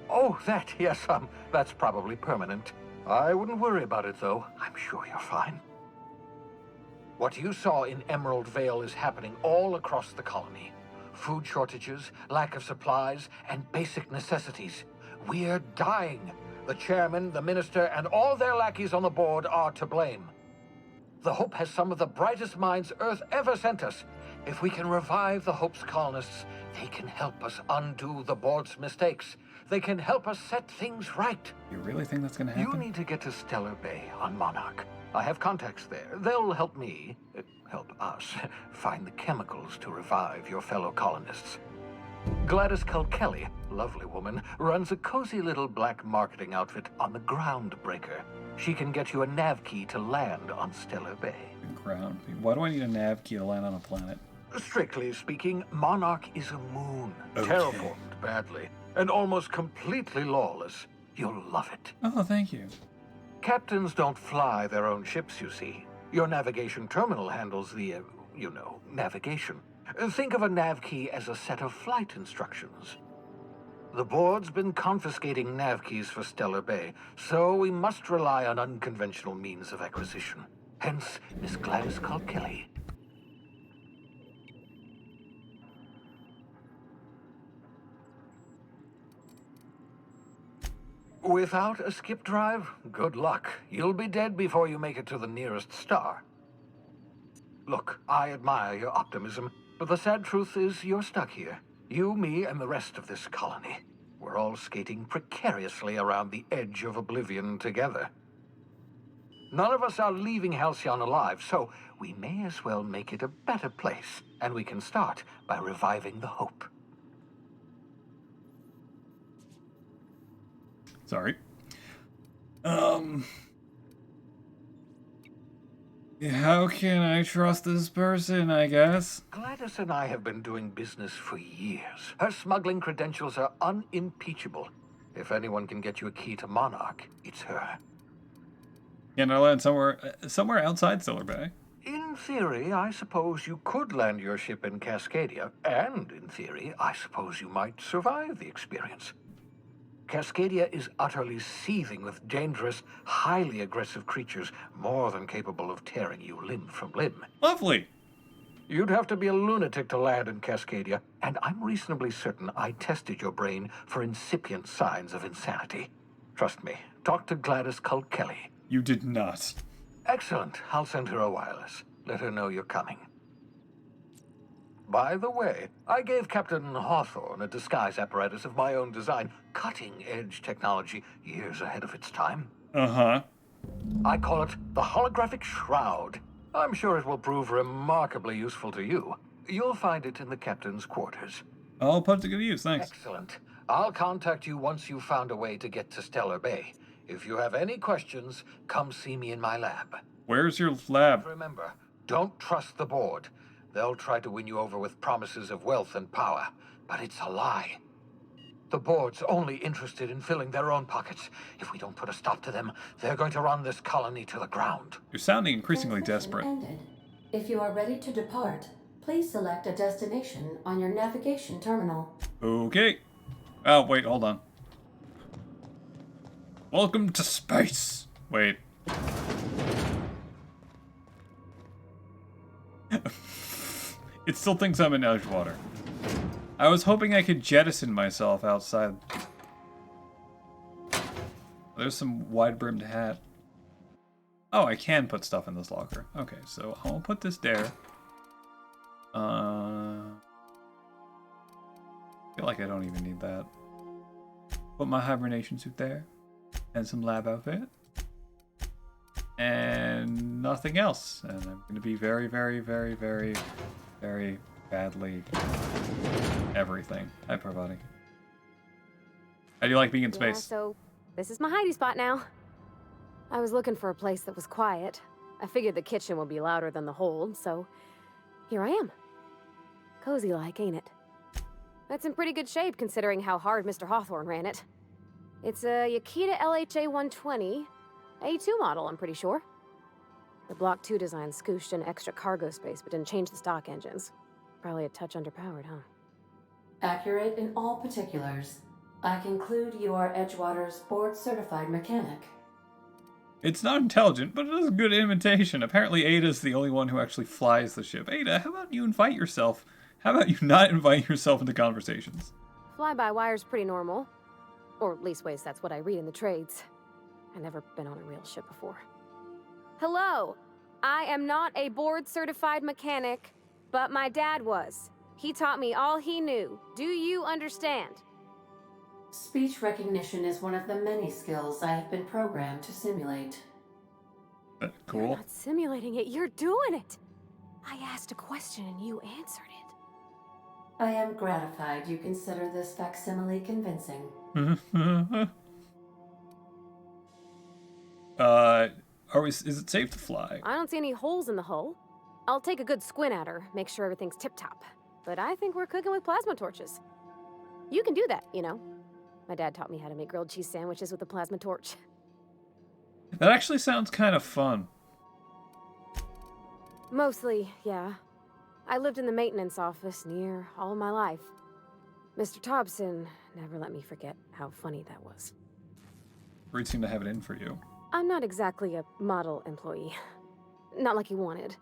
Oh, that, yes, that's probably permanent. I wouldn't worry about it, though. I'm sure you're fine. What you saw in Emerald Vale is happening all across the colony. Food shortages, lack of supplies, and basic necessities. We're dying. The chairman, the minister, and all their lackeys on the board are to blame. The Hope has some of the brightest minds Earth ever sent us. If we can revive the Hope's colonists, they can help us undo the board's mistakes. They can help us set things right. You really think that's gonna happen? You need to get to Stellar Bay on Monarch. I have contacts there. They'll help me, help us, find the chemicals to revive your fellow colonists. Gladys Culkelly, lovely woman, runs a cozy little black marketing outfit on the Groundbreaker. She can get you a nav key to land on Stellar Bay. Ground. Why do I need a nav key to land on a planet? Strictly speaking, Monarch is a moon. Okay. Terraformed badly, and almost completely lawless. You'll love it. Oh, thank you. Captains don't fly their own ships, you see. Your navigation terminal handles the, navigation. Think of a nav key as a set of flight instructions. The board's been confiscating nav keys for Stellar Bay, so we must rely on unconventional means of acquisition. Hence, Miss Gladys Culkelly. Without a skip drive, good luck. You'll be dead before you make it to the nearest star. Look, I admire your optimism, but the sad truth is you're stuck here. You, me, and the rest of this colony. We're all skating precariously around the edge of oblivion together. None of us are leaving Halcyon alive, so we may as well make it a better place, and we can start by reviving the Hope. Sorry. How can I trust this person, I guess? Gladys and I have been doing business for years. Her smuggling credentials are unimpeachable. If anyone can get you a key to Monarch, it's her. Can I land somewhere outside Stellar Bay? In theory, I suppose you could land your ship in Cascadia, and in theory, I suppose you might survive the experience. Cascadia is utterly seething with dangerous, highly aggressive creatures, more than capable of tearing you limb from limb. Lovely. You'd have to be a lunatic to land in Cascadia, and I'm reasonably certain I tested your brain for incipient signs of insanity. Trust me, talk to Gladys Culkelly. You did not. Excellent. I'll send her a wireless. Let her know you're coming. By the way, I gave Captain Hawthorne a disguise apparatus of my own design, cutting-edge technology, years ahead of its time. Uh-huh. I call it the Holographic Shroud. I'm sure it will prove remarkably useful to you. You'll find it in the captain's quarters. I'll put it to good use, thanks. Excellent. I'll contact you once you've found a way to get to Stellar Bay. If you have any questions, come see me in my lab. Where's your lab? Remember, don't trust the board. They'll try to win you over with promises of wealth and power, but it's a lie. The board's only interested in filling their own pockets. If we don't put a stop to them, they're going to run this colony to the ground. You're sounding increasingly desperate. Ended. If you are ready to depart, please select a destination on your navigation terminal. Okay. Oh, wait, hold on. Welcome to space. Wait. It still thinks I'm in Edgewater. I was hoping I could jettison myself outside. There's some wide-brimmed hat. Oh, I can put stuff in this locker. Okay, so I'll put this there. I feel like I don't even need that. Put my hibernation suit there. And some lab outfit. And nothing else. And I'm going to be very, very, very, very, very badly everything. Hi, Parvati. How do you like being in space? Yeah, so this is my hidey spot now. I was looking for a place that was quiet. I figured the kitchen would be louder than the hold, so here I am. Cozy-like, ain't it? That's in pretty good shape considering how hard Mr. Hawthorne ran it. It's a Yakita LHA 120, A2 model, I'm pretty sure. The Block 2 design scooshed in extra cargo space but didn't change the stock engines. Probably a touch underpowered, huh? Accurate in all particulars. I conclude you are Edgewater's board-certified mechanic. It's not intelligent, but it is a good imitation. Apparently Ada's the only one who actually flies the ship. Ada, how about you invite yourself? How about you not invite yourself into conversations? Fly-by-wire's pretty normal. Or leastways, that's what I read in the trades. I've never been on a real ship before. Hello! I am not a board-certified mechanic, but my dad was. He taught me all he knew. Do you understand? Speech recognition is one of the many skills I have been programmed to simulate. Cool. You're not simulating it, you're doing it! I asked a question and you answered it. I am gratified you consider this facsimile convincing. Is it safe to fly? I don't see any holes in the hull. I'll take a good squint at her, make sure everything's tip-top. But I think we're cooking with plasma torches. You can do that, you know. My dad taught me how to make grilled cheese sandwiches with a plasma torch. That actually sounds kind of fun. Mostly, yeah. I lived in the maintenance office near all my life. Mr. Thompson never let me forget how funny that was. Reed seemed to have it in for you. I'm not exactly a model employee. Not like he wanted.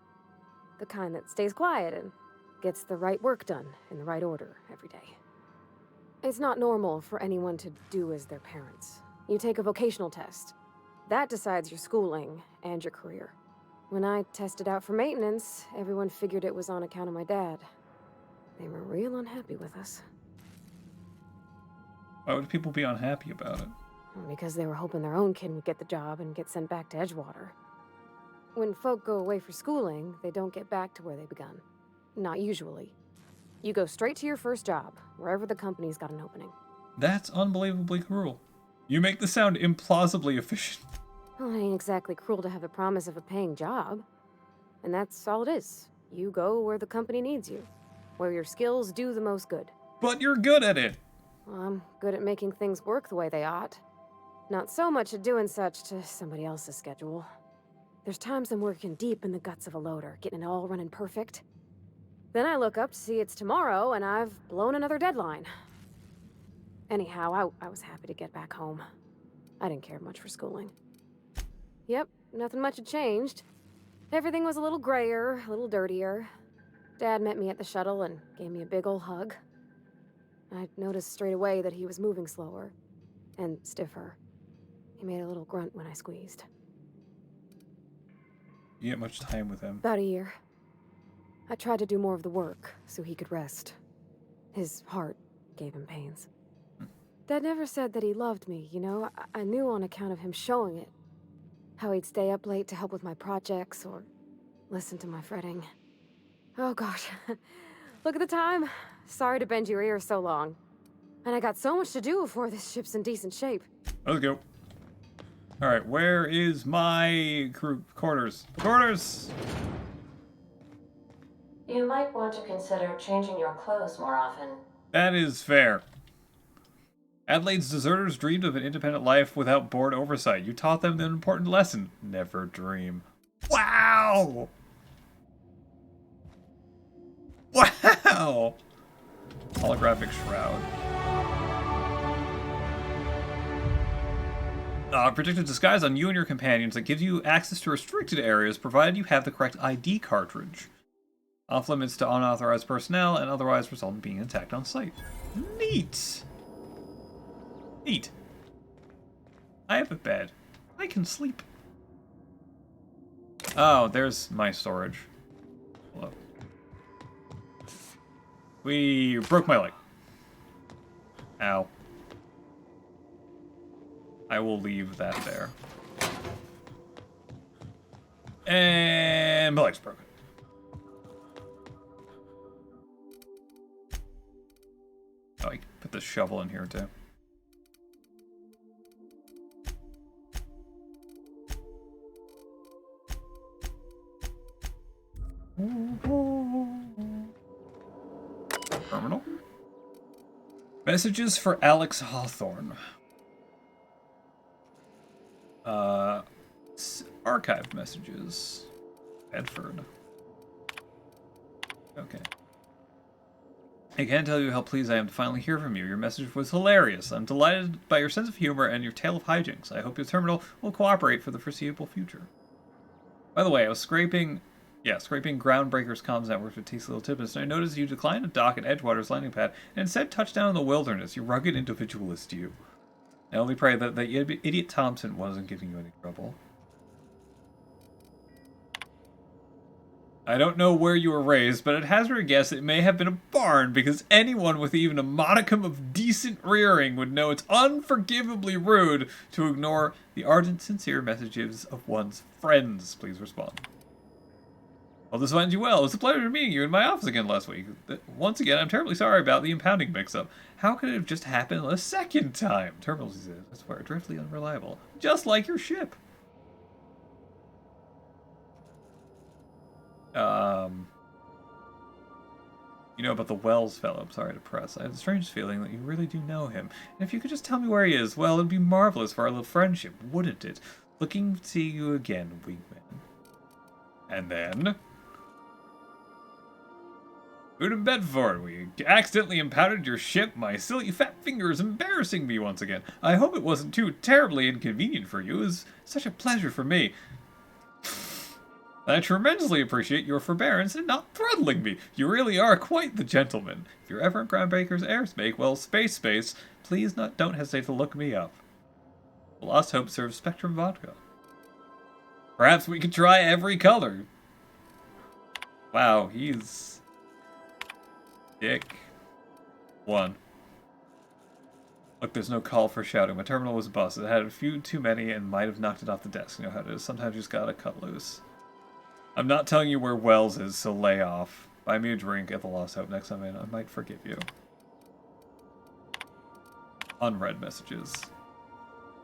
The kind that stays quiet and gets the right work done in the right order every day. It's not normal for anyone to do as their parents. You take a vocational test. That decides your schooling and your career. When I tested out for maintenance, everyone figured it was on account of my dad. They were real unhappy with us. Why would people be unhappy about it? Because they were hoping their own kid would get the job and get sent back to Edgewater. When folk go away for schooling, they don't get back to where they begun. Not usually. You go straight to your first job, wherever the company's got an opening. That's unbelievably cruel. You make this sound implausibly efficient. Well, it ain't exactly cruel to have the promise of a paying job. And that's all it is. You go where the company needs you. Where your skills do the most good. But you're good at it! Well, I'm good at making things work the way they ought. Not so much at doing such to somebody else's schedule. There's times I'm working deep in the guts of a loader, getting it all running perfect. Then I look up to see it's tomorrow, and I've blown another deadline. Anyhow, I was happy to get back home. I didn't care much for schooling. Yep, nothing much had changed. Everything was a little grayer, a little dirtier. Dad met me at the shuttle and gave me a big ol' hug. I noticed straight away that he was moving slower and stiffer. He made a little grunt when I squeezed. You get much time with him? About a year. I tried to do more of the work so he could rest. His heart gave him pains. Dad never said that he loved me, you know? I knew on account of him showing it. How he'd stay up late to help with my projects or listen to my fretting. Oh gosh, look at the time. Sorry to bend your ear so long. And I got so much to do before this ship's in decent shape. Let's go. Alright, where is my crew quarters? Quarters! You might want to consider changing your clothes more often. That is fair. Adelaide's deserters dreamed of an independent life without board oversight. You taught them an important lesson. Never dream. Wow! Wow! Holographic shroud. Predictive disguise on you and your companions that gives you access to restricted areas provided you have the correct ID cartridge. Off limits to unauthorized personnel and otherwise result in being attacked on sight. Neat! Neat. I have a bed. I can sleep. Oh, there's my storage. Hello. We broke my leg. Ow. I will leave that there. And my leg's broken. Oh, I can put the shovel in here too. Terminal. Messages for Alex Hawthorne. Archived messages. Bedford. Okay. I can't tell you how pleased I am to finally hear from you. Your message was hilarious. I'm delighted by your sense of humor and your tale of hijinks. I hope your terminal will cooperate for the foreseeable future. By the way, I was scraping Groundbreaker's comms network with tasty little tidbits, and I noticed you declined a dock at Edgewater's landing pad and instead touched down in the wilderness. You rugged individualist, you. I only pray that the idiot Thompson wasn't giving you any trouble. I don't know where you were raised, but I'd hazard a guess it may have been a barn, because anyone with even a modicum of decent rearing would know it's unforgivably rude to ignore the ardent, sincere messages of one's friends. Please respond. Well, this finds you well. It was a pleasure meeting you in my office again last week. Once again, I'm terribly sorry about the impounding mix-up. How could it have just happened a second time? Terminals, he says. I swear, dreadfully unreliable. Just like your ship. You know about the Wells fellow. I'm sorry to press. I have the strangest feeling that you really do know him. And if you could just tell me where he is, well, it'd be marvelous for our little friendship, wouldn't it? Looking to see you again, Wingman. And then... Food in Bedford. We accidentally impounded your ship. My silly fat fingers embarrassing me once again. I hope it wasn't too terribly inconvenient for you. It was such a pleasure for me. I tremendously appreciate your forbearance in not throttling me. You really are quite the gentleman. If you're ever in Groundbreaker's airspace, well, space, please don't hesitate to look me up. Lost Hope serves Spectrum vodka. Perhaps we could try every color. Wow, he's... Dick. 1. Look, there's no call for shouting. My terminal was busted. I had a few too many and might have knocked it off the desk. You know how it is. Sometimes you just gotta cut loose. I'm not telling you where Wells is, so lay off. Buy me a drink at the Lost Hope next time I might forgive you. Unread messages.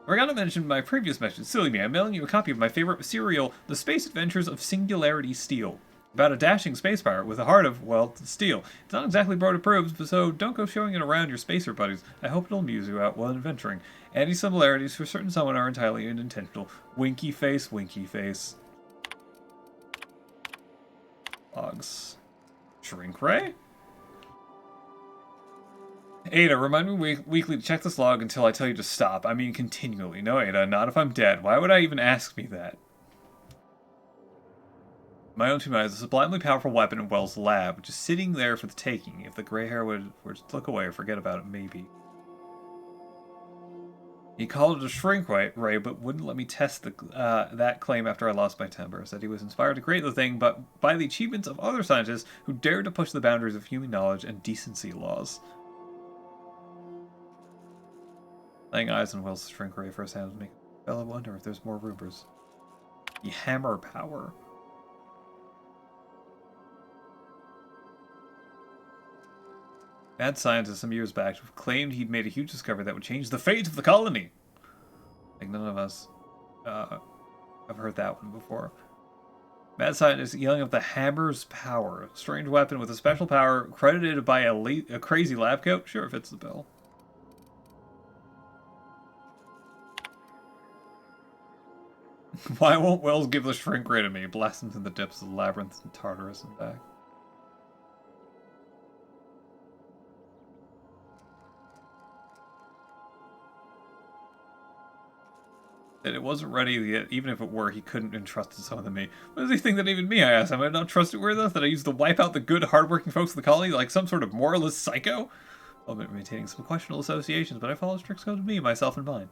I forgot to mention my previous message. Silly me, I'm mailing you a copy of my favorite serial, The Space Adventures of Singularity Steel. About a dashing space pirate with a heart of, well, steel. It's not exactly broad approved, so don't go showing it around your spacer buddies. I hope it'll amuse you out while adventuring. Any similarities for certain someone are entirely unintentional. Winky face, winky face. Logs. Shrink ray? Ada, remind me weekly to check this log until I tell you to stop. I mean continually. No, Ada, not if I'm dead. Why would I even ask me that? My own two eyes, a sublimely powerful weapon in Wells' lab, which is sitting there for the taking. If the gray hair were to look away or forget about it, maybe. He called it a shrink ray, but wouldn't let me test that claim after I lost my temper. Said he was inspired to create the thing, but by the achievements of other scientists who dared to push the boundaries of human knowledge and decency laws. Laying eyes on Wells' shrink ray firsthand would make a fellow wonder if there's more rumors. The hammer power. Mad scientist some years back claimed he'd made a huge discovery that would change the fate of the colony. Like none of us have heard that one before. Mad scientist yelling of the Hammer's Power. A strange weapon with a special power credited by a crazy lab coat. Sure, fits the bill. Why won't Wells give the shrink ray to me? Blast into the depths of the labyrinth and Tartarus and back. That it wasn't ready yet. Even if it were, he couldn't entrust it so than me. What does he think that even me, I asked? Am I not trustworthy enough that I used to wipe out the good, hardworking folks of the colony like some sort of moralist psycho? I've been maintaining some questionable associations, but I follow strict code of me, myself, and mine.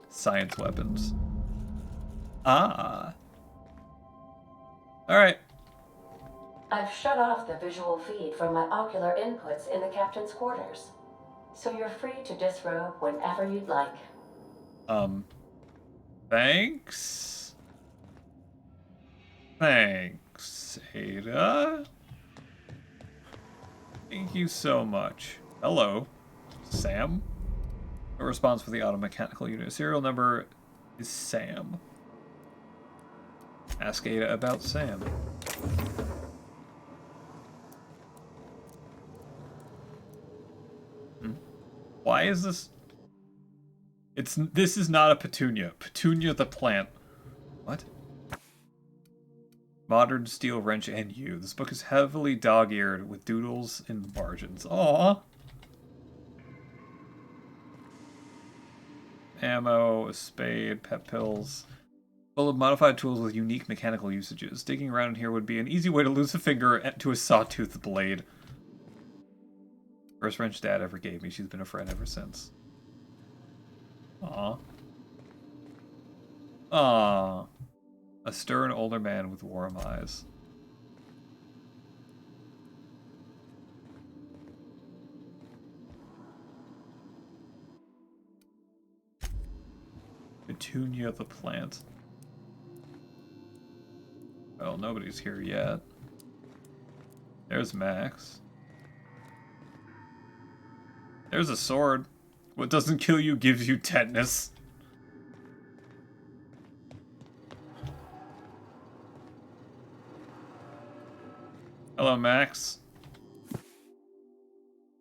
Science weapons. Ah. Alright. I've shut off the visual feed from my ocular inputs in the captain's quarters, so you're free to disrobe whenever you'd like. Thanks? Thanks, Ada. Thank you so much. Hello, Sam? A response for the automechanical unit. Serial number is Sam. Ask Ada about Sam. Why is this? This is not a Petunia. Petunia the plant. What? Modern steel wrench and you. This book is heavily dog-eared with doodles in the margins. Aww. Ammo, a spade, pet pills. Full of modified tools with unique mechanical usages. Digging around in here would be an easy way to lose a finger to a sawtooth blade. First wrench Dad ever gave me. She's been a friend ever since. Aww. Aww. A stern older man with warm eyes. Petunia the plant. Well, nobody's here yet. There's Max. There's a sword. What doesn't kill you gives you tetanus. Hello, Max.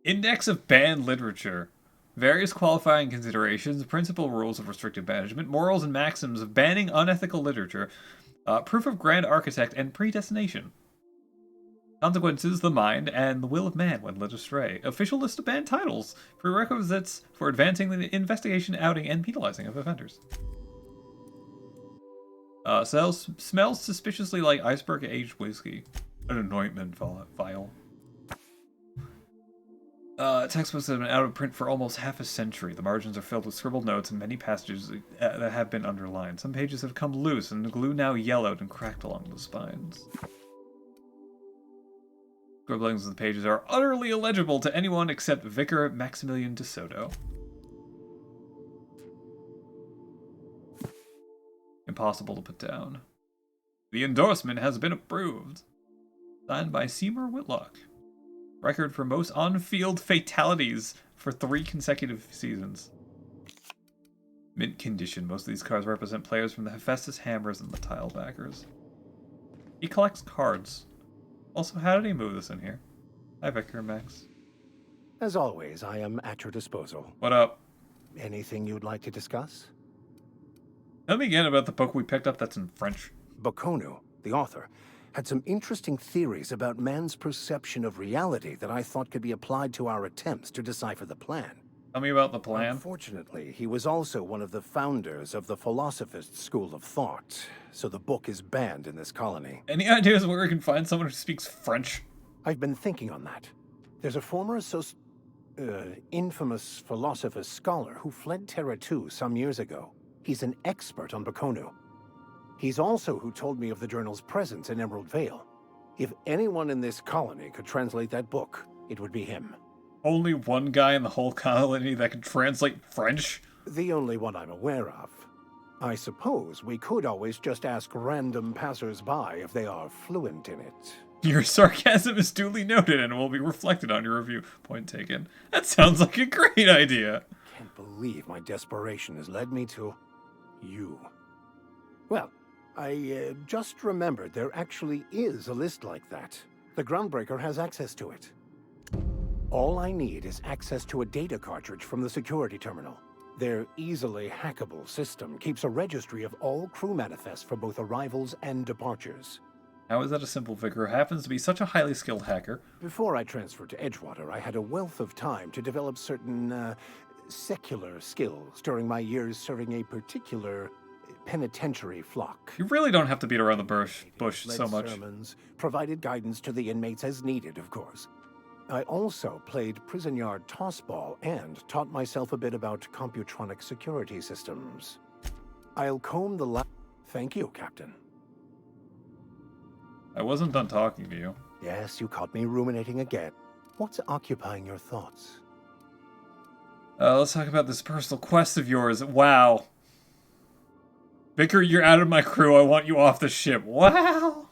Index of banned literature. Various qualifying considerations, principal rules of restrictive management, morals and maxims of banning unethical literature, proof of grand architect, and predestination. Consequences, the mind, and the will of man when led astray. Official list of banned titles. Prerequisites for advancing the investigation, outing, and penalizing of offenders. Smells suspiciously like iceberg aged whiskey. An anointment vial. Textbooks have been out of print for almost half a century. The margins are filled with scribbled notes and many passages that have been underlined. Some pages have come loose, and the glue now yellowed and cracked along the spines. Scribblings of the pages are utterly illegible to anyone except Vicar Maximilian de Soto. Impossible to put down. The endorsement has been approved. Signed by Seymour Whitlock. Record for most on-field fatalities for 3 consecutive seasons. Mint condition. Most of these cards represent players from the Hephaestus Hammers and the Tilebackers. He collects cards. Also, how did he move this in here? Hi, Vicar Max. As always, I am at your disposal. What up? Anything you'd like to discuss? Tell me again about the book we picked up that's in French. Bocconu, the author, had some interesting theories about man's perception of reality that I thought could be applied to our attempts to decipher the plan. Tell me about the plan. Unfortunately, he was also one of the founders of the Philosophist School of Thought, so the book is banned in this colony. Any ideas where we can find someone who speaks French? I've been thinking on that. There's a former infamous Philosophist scholar who fled Terra 2 some years ago. He's an expert on Bocconu. He's also who told me of the journal's presence in Emerald Vale. If anyone in this colony could translate that book, it would be him. Only one guy in the whole colony that can translate French? The only one I'm aware of. I suppose we could always just ask random passers-by if they are fluent in it. Your sarcasm is duly noted and will be reflected on your review. Point taken. That sounds like a great idea. Can't believe my desperation has led me to... You. Well, I just remembered there actually is a list like that. The Groundbreaker has access to it. All I need is access to a data cartridge from the security terminal. Their easily hackable system keeps a registry of all crew manifests for both arrivals and departures. How is that a simple vicar who happens to be such a highly skilled hacker? Before I transferred to Edgewater, I had a wealth of time to develop certain, secular skills during my years serving a particular penitentiary flock. You really don't have to beat around the bush so Led much. sermons, provided guidance to the inmates as needed, of course. I also played prison yard tossball and taught myself a bit about computronic security systems. I'll comb the Thank you, Captain. I wasn't done talking to you. Yes, you caught me ruminating again. What's occupying your thoughts? Let's talk about this personal quest of yours. Wow. Vicar, you're out of my crew. I want you off the ship. Wow.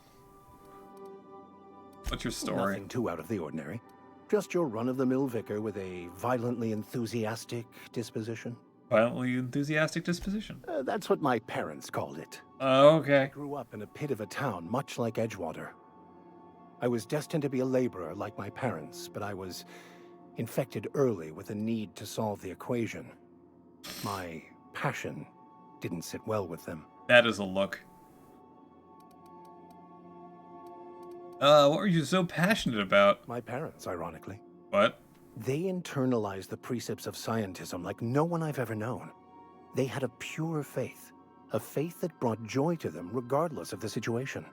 What's your story? Nothing too out of the ordinary. Just your run-of-the-mill vicar with a violently enthusiastic disposition. Violently enthusiastic disposition? That's what my parents called it. Okay. I grew up in a pit of a town much like Edgewater. I was destined to be a laborer like my parents, but I was infected early with a need to solve the equation. My passion didn't sit well with them. That is a look. What were you so passionate about? My parents, ironically. What? They internalized the precepts of scientism like no one I've ever known. They had a pure faith, a faith that brought joy to them regardless of the situation.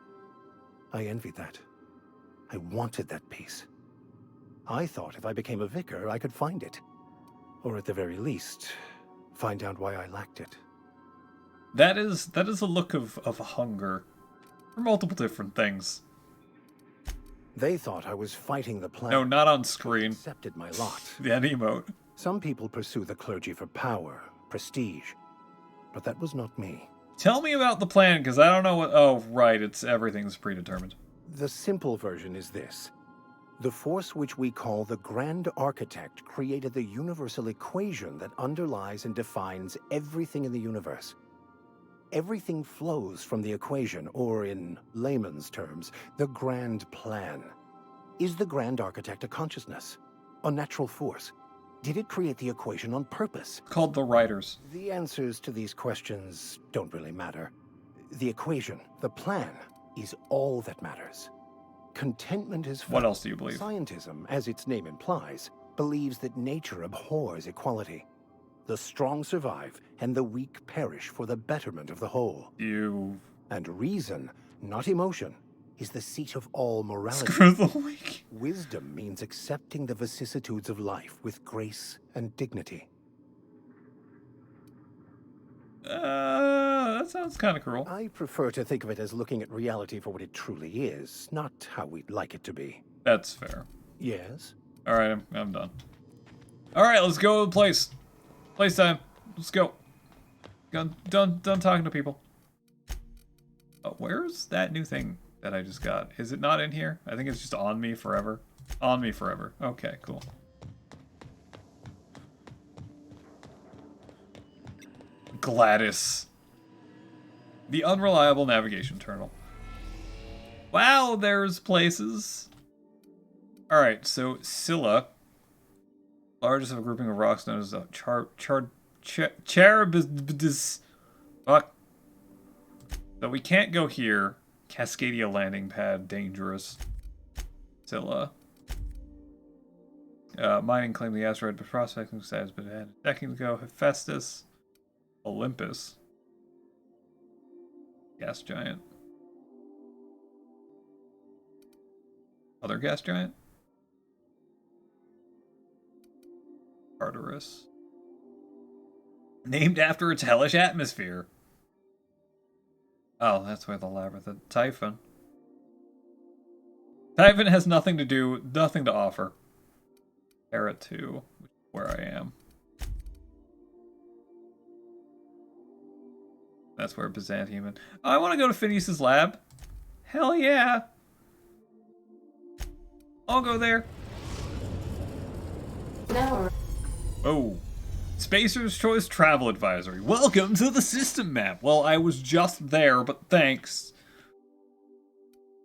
I envied that. I wanted that peace. I thought if I became a vicar, I could find it. Or at the very least, find out why I lacked it. That is a look of hunger. For multiple different things. They thought I was fighting the plan. No, not on screen. Accepted my lot. That emote. Some people pursue the clergy for power, prestige, but that was not me. Tell me about the plan, because I don't know what... Oh, right, everything's predetermined. The simple version is this. The force which we call the Grand Architect created the universal equation that underlies and defines everything in the universe. Everything flows from the equation, or in layman's terms, the grand plan. Is the Grand Architect a consciousness? A natural force? Did it create the equation on purpose? Called the writers. The answers to these questions don't really matter. The equation, the plan, is all that matters. Contentment is found. What else do you believe? Scientism, as its name implies, believes that nature abhors equality. The strong survive, and the weak perish for the betterment of the whole. And reason, not emotion, is the seat of all morality. Screw the weak. Wisdom means accepting the vicissitudes of life with grace and dignity. That sounds kind of cruel. I prefer to think of it as looking at reality for what it truly is, not how we'd like it to be. That's fair. Yes? Alright, I'm done. Alright, let's go to the place. Place time. Let's go. Done talking to people. Oh, where's that new thing that I just got? Is it not in here? I think it's just on me forever. On me forever. Okay, cool. Gladys. The unreliable navigation terminal. Wow, there's places. Alright, so Scylla. Largest of a grouping of rocks known as Charybdis. Fuck. So we can't go here. Cascadia landing pad, dangerous. Scylla. Mining claimed the asteroid, but prospecting status been added decades ago. Hephaestus. Olympus. Gas giant. Other gas giant? Tartarus. Named after its hellish atmosphere. Oh, that's where the labyrinth is. Typhon. Typhon has nothing to offer. Era 2, which is where I am. That's where Byzantium is. Oh, I want to go to Phineas's lab. Hell yeah. I'll go there. Now Oh. Spacer's Choice Travel Advisory. Welcome to the system map. Well, I was just there, but thanks.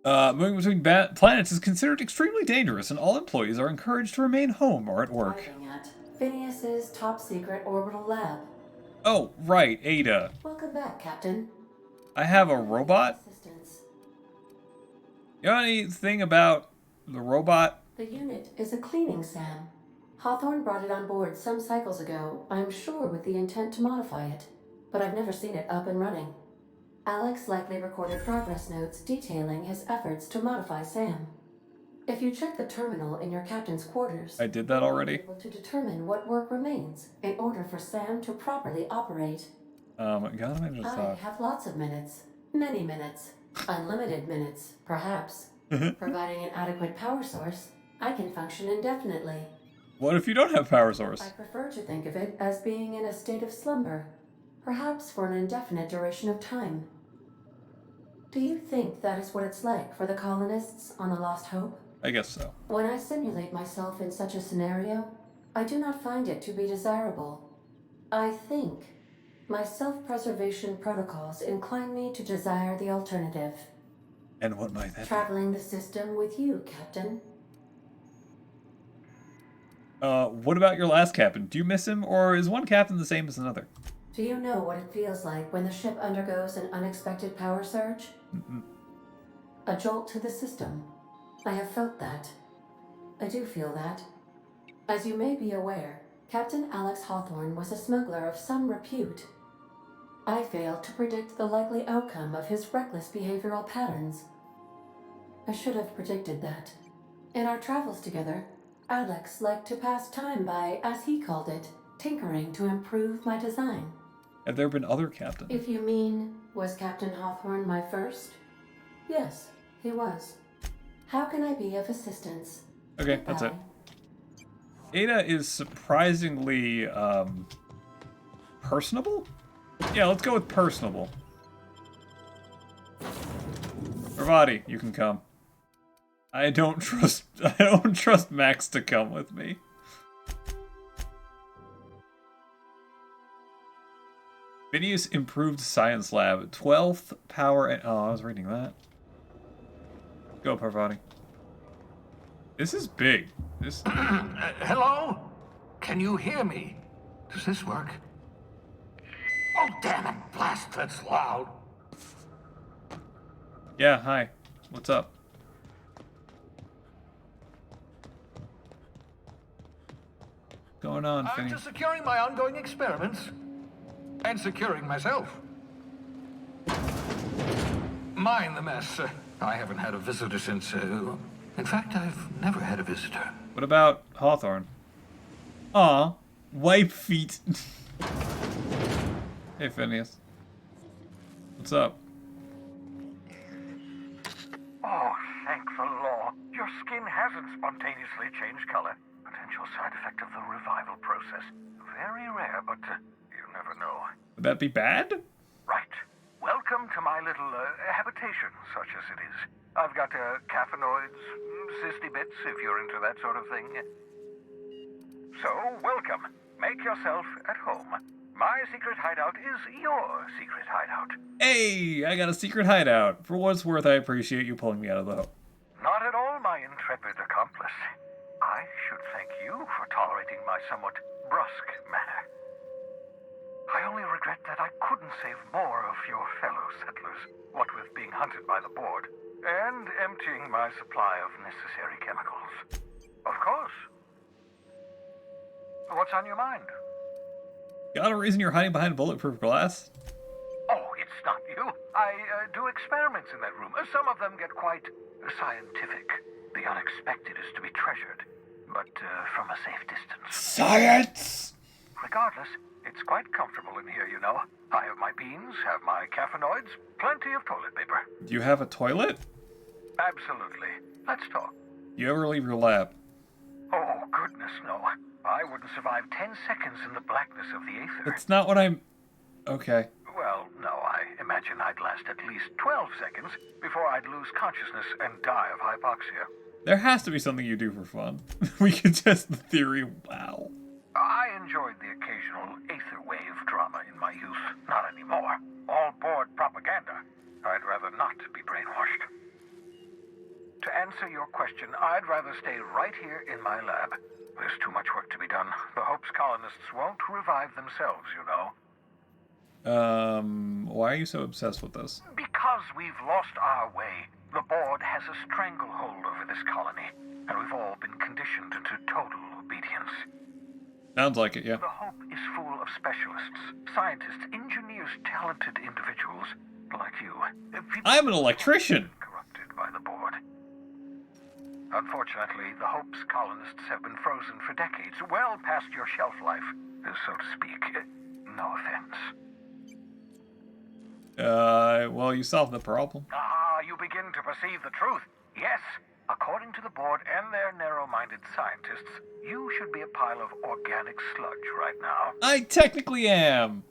Moving between planets is considered extremely dangerous, and all employees are encouraged to remain home or at work. Arriving at Phineas's top secret orbital lab. Oh, right, Ada. Welcome back, Captain. I have a robot? Assistance. You know anything about the robot? The unit is a cleaning SAM. Hawthorne brought it on board some cycles ago, I'm sure with the intent to modify it, but I've never seen it up and running. Alex likely recorded progress notes detailing his efforts to modify Sam. If you check the terminal in your captain's quarters, I did that already. you'll be able to determine what work remains in order for Sam to properly operate. God, I just I thought. have lots of minutes, many minutes, unlimited minutes, perhaps. Providing an adequate power source, I can function indefinitely. What if you don't have power source? I prefer to think of it as being in a state of slumber, perhaps for an indefinite duration of time. Do you think that is what it's like for the colonists on the Lost Hope? I guess so. When I simulate myself in such a scenario, I do not find it to be desirable. I think my self-preservation protocols incline me to desire the alternative. And what might that be? Traveling the system with you, Captain. What about your last captain? Do you miss him, or is one captain the same as another? Do you know what it feels like when the ship undergoes an unexpected power surge? A jolt to the system. I have felt that. I do feel that. As you may be aware, Captain Alex Hawthorne was a smuggler of some repute. I failed to predict the likely outcome of his reckless behavioral patterns. I should have predicted that. In our travels together, Alex liked to pass time by, as he called it, tinkering to improve my design. Have there been other captains? If you mean, was Captain Hawthorne my first? Yes, he was. How can I be of assistance? Okay, that's it. Ada is surprisingly, personable? Yeah, let's go with personable. Ravati, you can come. I don't trust Max to come with me. Phineas improved science lab, 12th power and oh, I was reading that. Go, Parvati. This is big. This Hello? Can you hear me? Does this work? Oh, damn it, blast, that's loud. Yeah, hi. What's up? What's going on, I'm Phineas? just securing my ongoing experiments. And securing myself. Mind the mess. I haven't had a visitor since, in fact, I've never had a visitor. What about Hawthorne? Aw, wipe feet. Hey, Phineas. What's up? Oh, thank the law. Your skin hasn't spontaneously changed color. Potential side effect of the revival process. Very rare, but you never know. Would that be bad? Right. Welcome to my little habitation, such as it is. I've got caffeinoids, cysty bits, if you're into that sort of thing. So, welcome. Make yourself at home. My secret hideout is your secret hideout. Hey, I got a secret hideout. For what it's worth, I appreciate you pulling me out of the hole. Not at all, my intrepid accomplice. I should thank you for tolerating my somewhat brusque manner. I only regret that I couldn't save more of your fellow settlers, what with being hunted by the board, and emptying my supply of necessary chemicals. Of course. What's on your mind? Got a reason you're hiding behind bulletproof glass? Oh, it's not you. I do experiments in that room. Some of them get quite scientific. The unexpected is to be treasured, but from a safe distance. Science! Regardless, it's quite comfortable in here, you know. I have my beans, have my caffeinoids, plenty of toilet paper. Do you have a toilet? Absolutely. Let's talk. You ever leave your lab? Oh, goodness, no. I wouldn't survive 10 seconds in the blackness of the aether. That's not what I'm... Okay. Well, no, I imagine I'd last at least 12 seconds before I'd lose consciousness and die of hypoxia. There has to be something you do for fun. We could test the theory. Wow. I enjoyed the occasional aether wave drama in my youth. Not anymore. All board propaganda. I'd rather not be brainwashed. To answer your question, I'd rather stay right here in my lab. There's too much work to be done. The Hope's colonists won't revive themselves, you know. Why are you so obsessed with this? Because we've lost our way. The board has a stranglehold over this colony, and we've all been conditioned into total obedience. Sounds like it, yeah. The Hope is full of specialists, scientists, engineers, talented individuals like you. I'm an electrician! Corrupted by the board. Unfortunately, the Hope's colonists have been frozen for decades, well past your shelf life, so to speak. No offense. Well, you solved the problem. You begin to perceive the truth. Yes, according to the board and their narrow-minded scientists, you should be a pile of organic sludge right now. I technically am.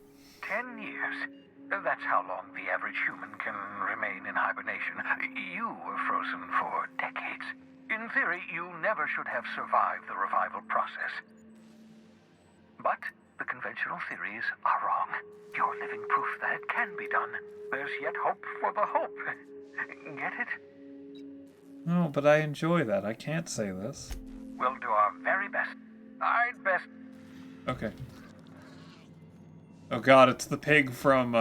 10 years. That's how long the average human can remain in hibernation. You were frozen for decades. In theory, you never should have survived the revival process. But the conventional theories are wrong. You're living proof that it can be done. There's yet hope for the Hope. Get it? No, but I enjoy that. I can't say this. We'll do our very best. I'd best. Okay. Oh god, it's the pig from,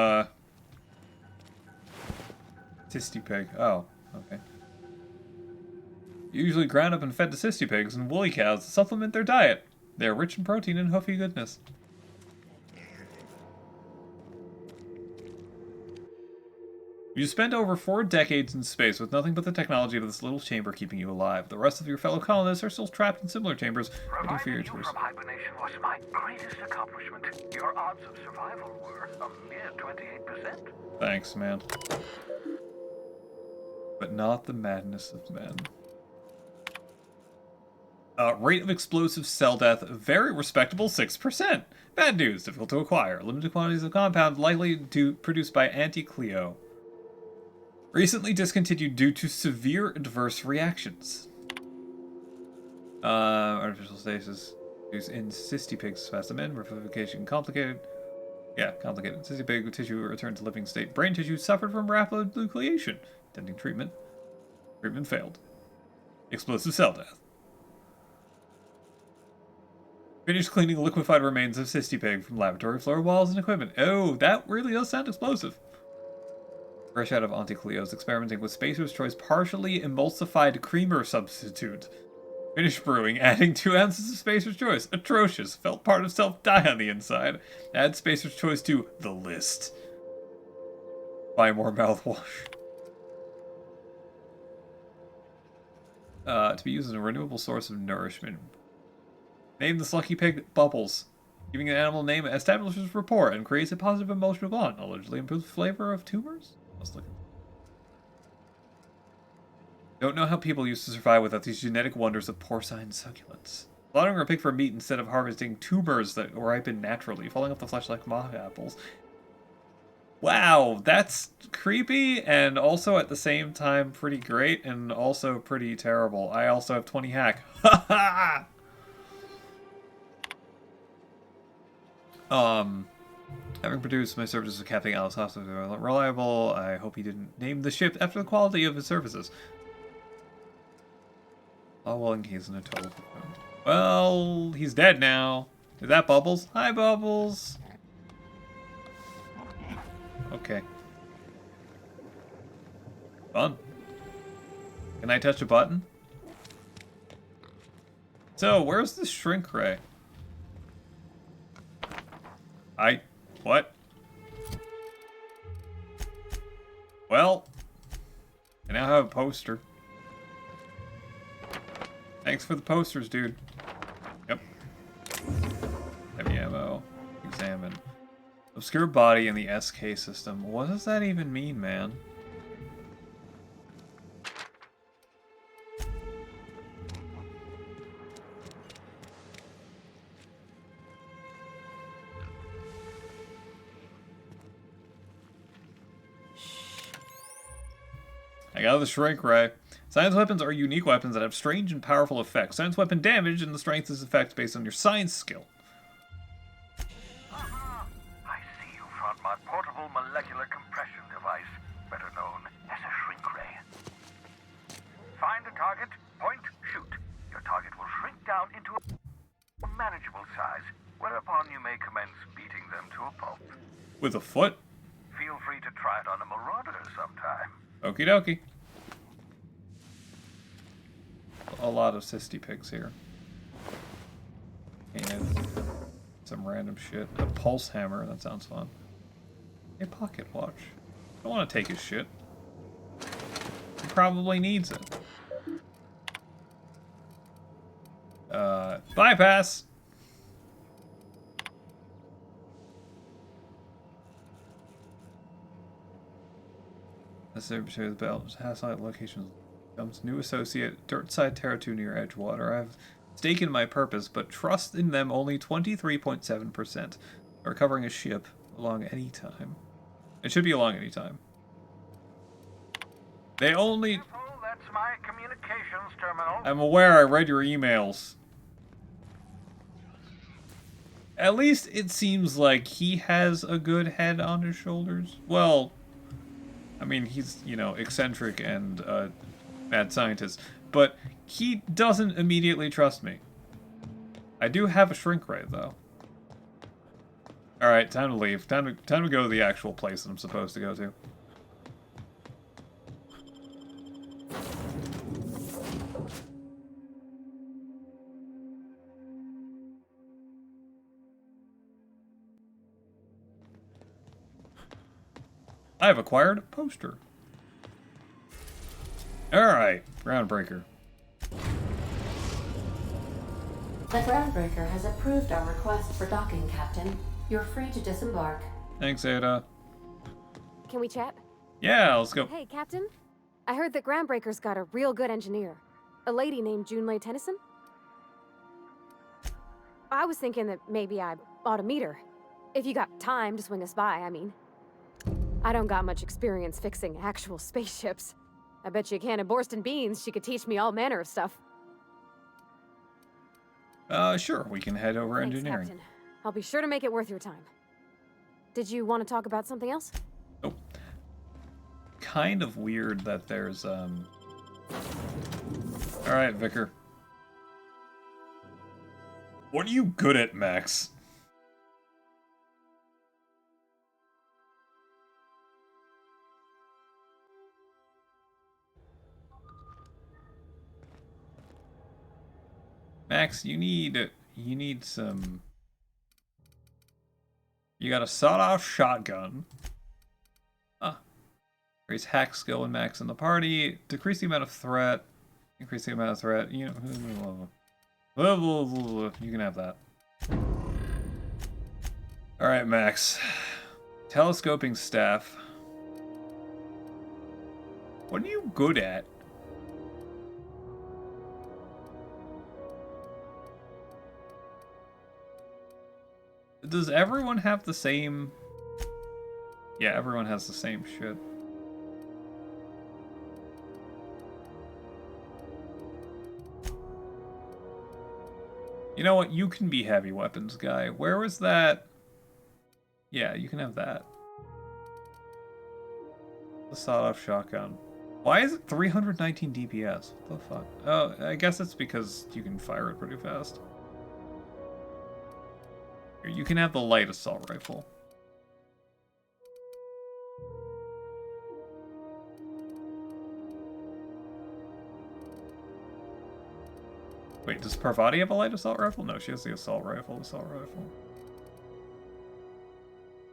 Sissy Pig. Oh, okay. Usually ground up and fed to sissy pigs and woolly cows to supplement their diet. They are rich in protein and hoofy goodness. You spent over 4 decades in space with nothing but the technology of this little chamber keeping you alive. The rest of your fellow colonists are still trapped in similar chambers, waiting for your tours. From hibernation was my greatest accomplishment. Your odds of survival were a mere 28%. Thanks, man. But not the madness of men. Rate of explosive cell death, very respectable 6%. Bad news, difficult to acquire. Limited quantities of compound likely to produced by Anti-Cleo. Recently discontinued due to severe adverse reactions. Artificial stasis used in cysty pig specimen. Revivification complicated. Yeah, complicated. Cysty pig tissue returned to living state. Brain tissue suffered from rapid nucleation. Attempting treatment. Treatment failed. Explosive cell death. Finished cleaning liquefied remains of cysty pig from laboratory floor walls and equipment. Oh, that really does sound explosive. Fresh out of Anti-Cleo's experimenting with Spacer's Choice partially emulsified creamer substitute. Finished brewing, adding 2 ounces of Spacer's Choice. Atrocious. Felt part of self die on the inside. Add Spacer's Choice to the list. Buy more mouthwash. To be used as a renewable source of nourishment. Name the Lucky Pig Bubbles. Giving an animal name establishes rapport and creates a positive emotional bond. Allegedly improves flavor of tumors? Don't know how people used to survive without these genetic wonders of porcine succulents. Slaughtering a pig for meat instead of harvesting tumors that ripen naturally, falling off the flesh like moth apples. Wow, that's creepy and also at the same time pretty great and also pretty terrible. I also have 20 hack. Ha ha! Having produced my services with Captain Alice Hospital are reliable, I hope he didn't name the ship after the quality of his services. Oh, well, he's in a total cocoon. Well, he's dead now. Is that Bubbles? Hi, Bubbles. Okay. Fun. Can I touch a button? So, where's the shrink ray? What? Well, I now have a poster. Thanks for the posters, dude. Yep. Heavy ammo. Examine. Obscure body in the SK system. What does that even mean, man? I got the shrink ray. Science weapons are unique weapons that have strange and powerful effects. Science weapon damage and the strength is effect based on your science skill. powerful molecular compression device, better known as a shrink ray. Find a target, point, shoot. Your target will shrink down into a manageable size, whereupon you may commence beating them to a pulp. With a foot? Feel free to try it on a marauder sometime. Okie dokie. A lot of cysty pigs here. And some random shit. A pulse hammer, that sounds fun. A pocket watch. Don't want to take his shit. He probably needs it. Bypass! Necessary between the belt. Hasselite locations. Comes new associate. Dirtside Terra 2 near Edgewater. I have staken my purpose, but trust in them only 23.7%. Recovering a ship along any time. It should be along any time. They only... That's my communications terminal. I'm aware I read your emails. At least it seems like he has a good head on his shoulders. Well, I mean, he's, you know, eccentric and mad scientist, but he doesn't immediately trust me. I do have a shrink ray, though. Alright, time to leave. Time to go to the actual place that I'm supposed to go to. I've acquired a poster. Alright, Groundbreaker. The Groundbreaker has approved our request for docking, Captain. You're free to disembark. Thanks, Ada. Can we chat? Yeah, let's go. Hey, Captain. I heard that Groundbreaker's got a real good engineer. A lady named Junlei Tennyson. I was thinking that maybe I ought to meet her. If you got time to swing us by, I mean. I don't got much experience fixing actual spaceships. I bet you a can of Borston beans she could teach me all manner of stuff. Sure, we can head over Thanks, engineering. Captain. I'll be sure to make it worth your time. Did you want to talk about something else? Oh. Kind of weird that there's, Alright, Vicar. What are you good at, Max? Max, you need some... You got a sawed-off shotgun. Ah. Increase hack skill when Max in the party. Decrease the amount of threat. Increase the amount of threat. You know... You can have that. Alright, Max. Telescoping staff. What are you good at? Does everyone have the same... Yeah, everyone has the same shit. You know what? You can be heavy weapons guy. Where was that? Yeah, you can have that. The sawed-off shotgun. Why is it 319 DPS? What the fuck? Oh, I guess it's because you can fire it pretty fast. You can have the light assault rifle. Wait, does Parvati have a light assault rifle? No, she has the assault rifle.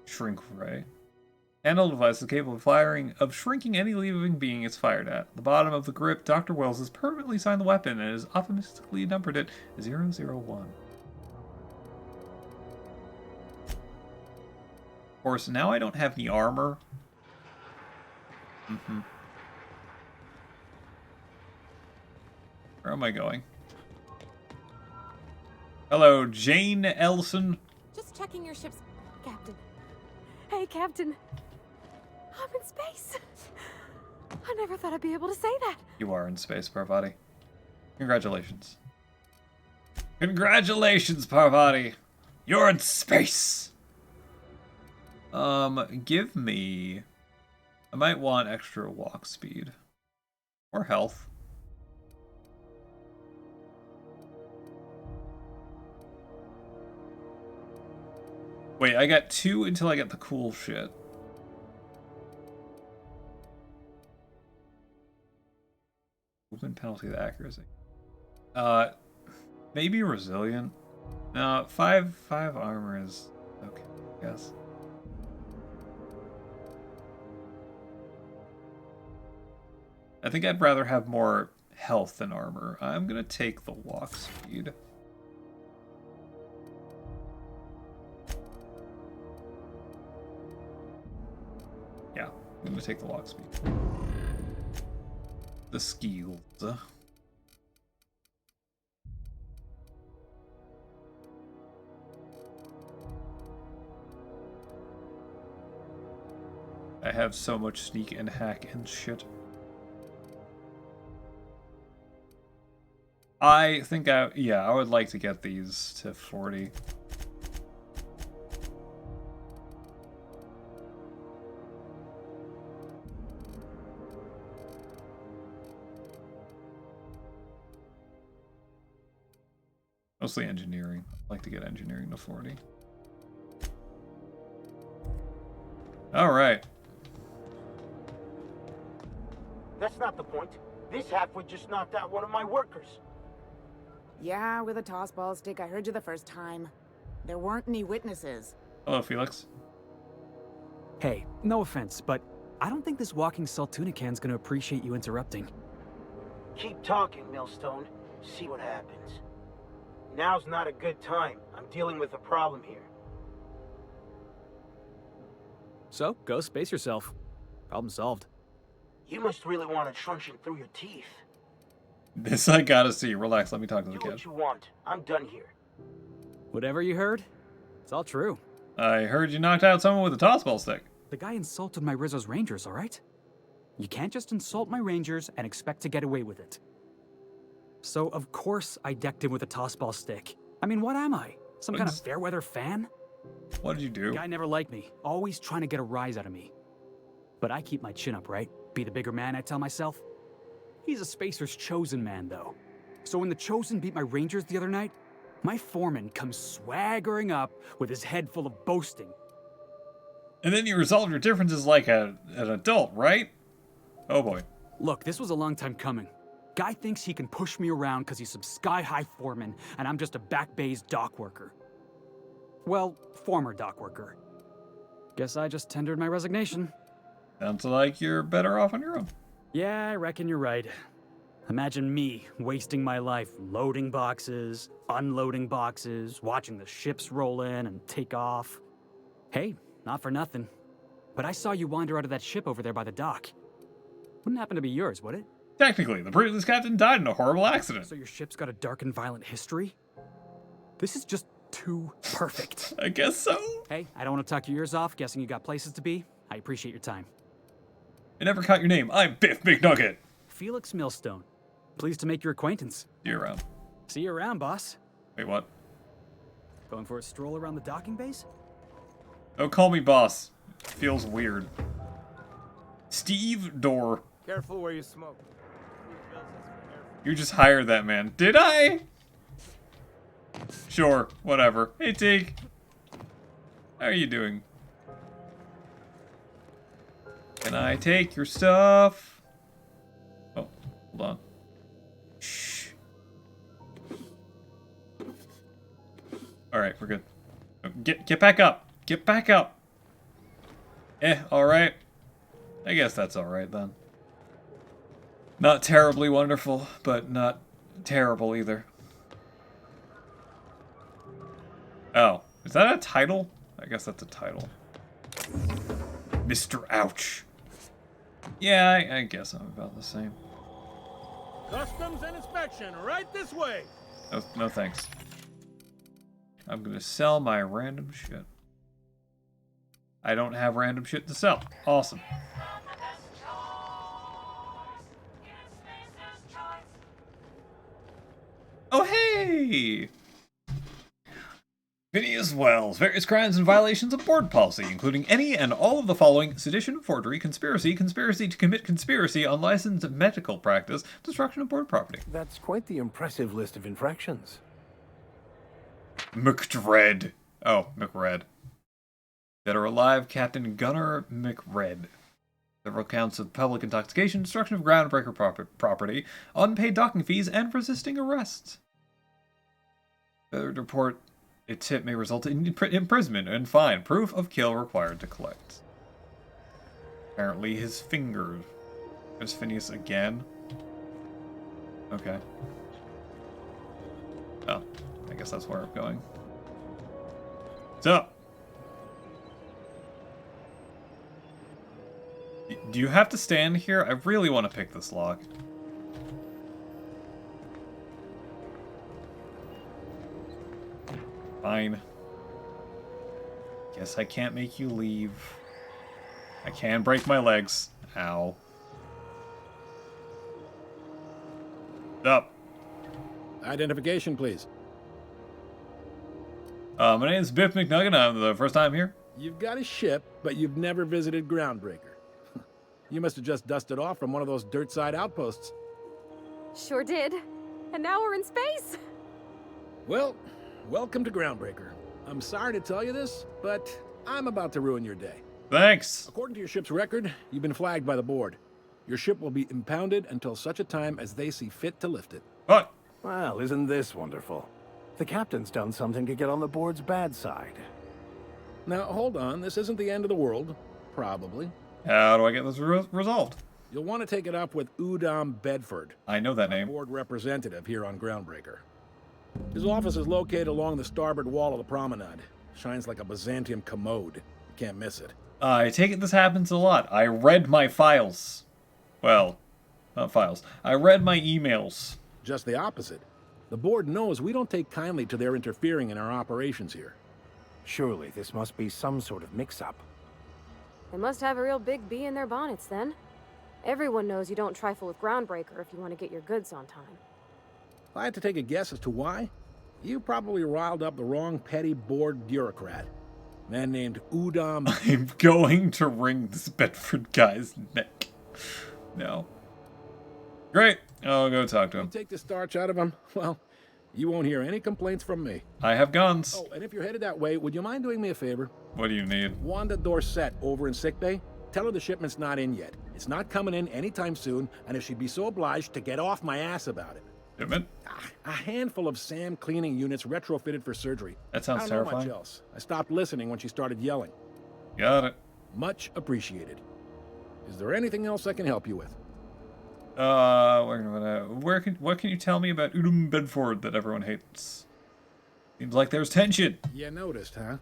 Shrink ray. Handheld device is capable of shrinking any living being it's fired at. The bottom of the grip, Dr. Wells has permanently signed the weapon and has optimistically numbered it 001. Of course, now I don't have the armor. Where am I going? Hello, Jane Elson. Just checking your ship's... Captain. Hey, Captain. I'm in space. I never thought I'd be able to say that. You are in space, Parvati. Congratulations. Congratulations, Parvati. You're in space. Give me... I might want extra walk speed. Or health. Wait, I got 2 until I get the cool shit. Movement penalty to accuracy. Maybe resilient. No, 5 armor is okay, I guess. I think I'd rather have more health than armor. I'm gonna take the walk speed. Yeah, I'm gonna take the walk speed. The skills. I have so much sneak and hack and shit. I think I would like to get these to 40. Mostly engineering. I'd like to get engineering to 40. All right. That's not the point. This halfwit just knocked out one of my workers. Yeah, with a toss ball stick. I heard you the first time. There weren't any witnesses. Hello, Felix. Hey, no offense, but I don't think this walking Saltunican's gonna appreciate you interrupting. Keep talking, Millstone. See what happens. Now's not a good time. I'm dealing with a problem here. So, go space yourself. Problem solved. You must really want a truncheon through your teeth. This I gotta see. Relax, let me talk to the Do kid. what you want. I'm done here. Whatever you heard, it's all true. I heard you knocked out someone with a tossball stick. The guy insulted my Rizzo's Rangers, alright? You can't just insult my Rangers and expect to get away with it. So, of course, I decked him with a tossball stick. I mean, what am I? Some kind of fair-weather fan? What did you do? The guy never liked me, always trying to get a rise out of me. But I keep my chin up, right? Be the bigger man, I tell myself. He's a Spacer's chosen man, though. So when the Chosen beat my Rangers the other night, my foreman comes swaggering up with his head full of boasting. And then you resolve your differences like an adult, right? Oh boy. Look, this was a long time coming. Guy thinks he can push me around because he's some sky-high foreman, and I'm just a back bay's dock worker. Well, former dock worker. Guess I just tendered my resignation. Sounds like you're better off on your own. Yeah, I reckon you're right. Imagine me wasting my life loading boxes, unloading boxes, watching the ships roll in and take off. Hey, not for nothing, but I saw you wander out of that ship over there by the dock. Wouldn't happen to be yours, would it? Technically, the previous captain died in a horrible accident. So your ship's got a dark and violent history? This is just too perfect. I guess so. Hey, I don't want to talk your ears off, guessing you got places to be. I appreciate your time. I never caught your name. I'm Biff McNugget. Felix Millstone. Pleased to make your acquaintance. See you around. See you around, boss. Wait, what? Going for a stroll around the docking base? Don't call me boss. Feels weird. Steve Dorr. Careful where you smoke. You just hired that man. Did I? Sure, whatever. Hey, Tig. How are you doing? Can I take your stuff? Oh, hold on. Shh. Alright, we're good. Get back up. Get back up. Alright. I guess that's alright then. Not terribly wonderful, but not terrible either. Oh, is that a title? I guess that's a title. Mr. Ouch. Yeah, I guess I'm about the same. Customs and inspection, right this way. No thanks. I'm gonna sell my random shit. I don't have random shit to sell. Awesome. Oh, hey! Phineas Wells. Various crimes and violations of board policy, including any and all of the following: sedition, forgery, conspiracy, conspiracy to commit conspiracy, unlicensed medical practice, destruction of board property. That's quite the impressive list of infractions. McDred. Oh, McRed. Dead or alive, Captain Gunnar McRed. Several counts of public intoxication, destruction of groundbreaker property, unpaid docking fees, and resisting arrests. Third report, a tip may result in imprisonment and fine. Proof of kill required to collect. Apparently his finger. There's Phineas again. Okay. Oh, I guess that's where I'm going. So, do you have to stand here? I really want to pick this lock. Fine. Guess I can't make you leave. I can break my legs. Ow. Up. Identification, please. My name is Biff McNugget. I'm the first time here. You've got a ship, but you've never visited Groundbreaker. You must have just dusted off from one of those dirt-side outposts. Sure did. And now we're in space. Well, welcome to Groundbreaker. I'm sorry to tell you this, but I'm about to ruin your day. Thanks. According to your ship's record, you've been flagged by the board. Your ship will be impounded until such a time as they see fit to lift it. What? Well, isn't this wonderful? The captain's done something to get on the board's bad side. Now, hold on. This isn't the end of the world. Probably. How do I get this resolved? You'll want to take it up with Udom Bedford. I know that name. Board representative here on Groundbreaker. His office is located along the starboard wall of the promenade. Shines like a Byzantium commode. You can't miss it. I take it this happens a lot. I read my files. Well, not files. I read my emails. Just the opposite. The board knows we don't take kindly to their interfering in our operations here. Surely this must be some sort of mix-up. They must have a real big bee in their bonnets, then. Everyone knows you don't trifle with Groundbreaker if you want to get your goods on time. If I had to take a guess as to why, you probably riled up the wrong petty board bureaucrat. A man named Udom... I'm going to wring this Bedford guy's neck. No. Great. I'll go talk to him. You take the starch out of him, well, you won't hear any complaints from me. I have guns. Oh, and if you're headed that way, would you mind doing me a favor? What do you need? Wanda Dorset over in sickbay. Tell her the shipment's not in yet. It's not coming in anytime soon, and if she'd be so obliged to get off my ass about it. Shipment? A handful of SAM cleaning units retrofitted for surgery. That sounds I don't know terrifying. much else. I stopped listening when she started yelling. Got it. Much appreciated. Is there anything else I can help you with? What can you tell me about Udom Bedford that everyone hates? Seems like there's tension. You noticed, huh?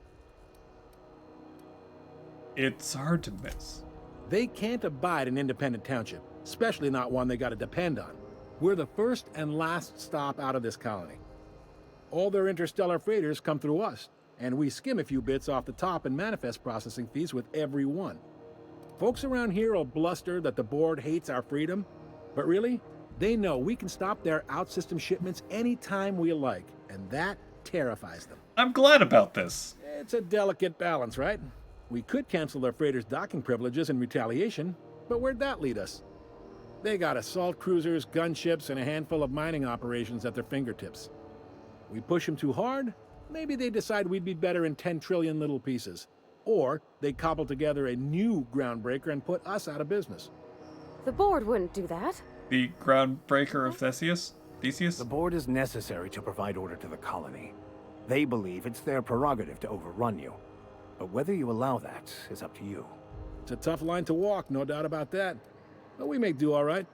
It's hard to miss. They can't abide an independent township, especially not one they gotta depend on. We're the first and last stop out of this colony. All their interstellar freighters come through us, and we skim a few bits off the top in manifest processing fees with every one. Folks around here will bluster that the board hates our freedom, but really, they know we can stop their out-system shipments anytime we like, and that terrifies them. I'm glad about this. It's a delicate balance, right? We could cancel their freighters' docking privileges in retaliation, but where'd that lead us? They got assault cruisers, gunships, and a handful of mining operations at their fingertips. We push them too hard, maybe they decide we'd be better in 10 trillion little pieces. Or they cobble together a new Groundbreaker and put us out of business. The board wouldn't do that. The Groundbreaker of Theseus? The board is necessary to provide order to the colony. They believe it's their prerogative to overrun you. But whether you allow that is up to you. It's a tough line to walk, no doubt about that. But we may do all right.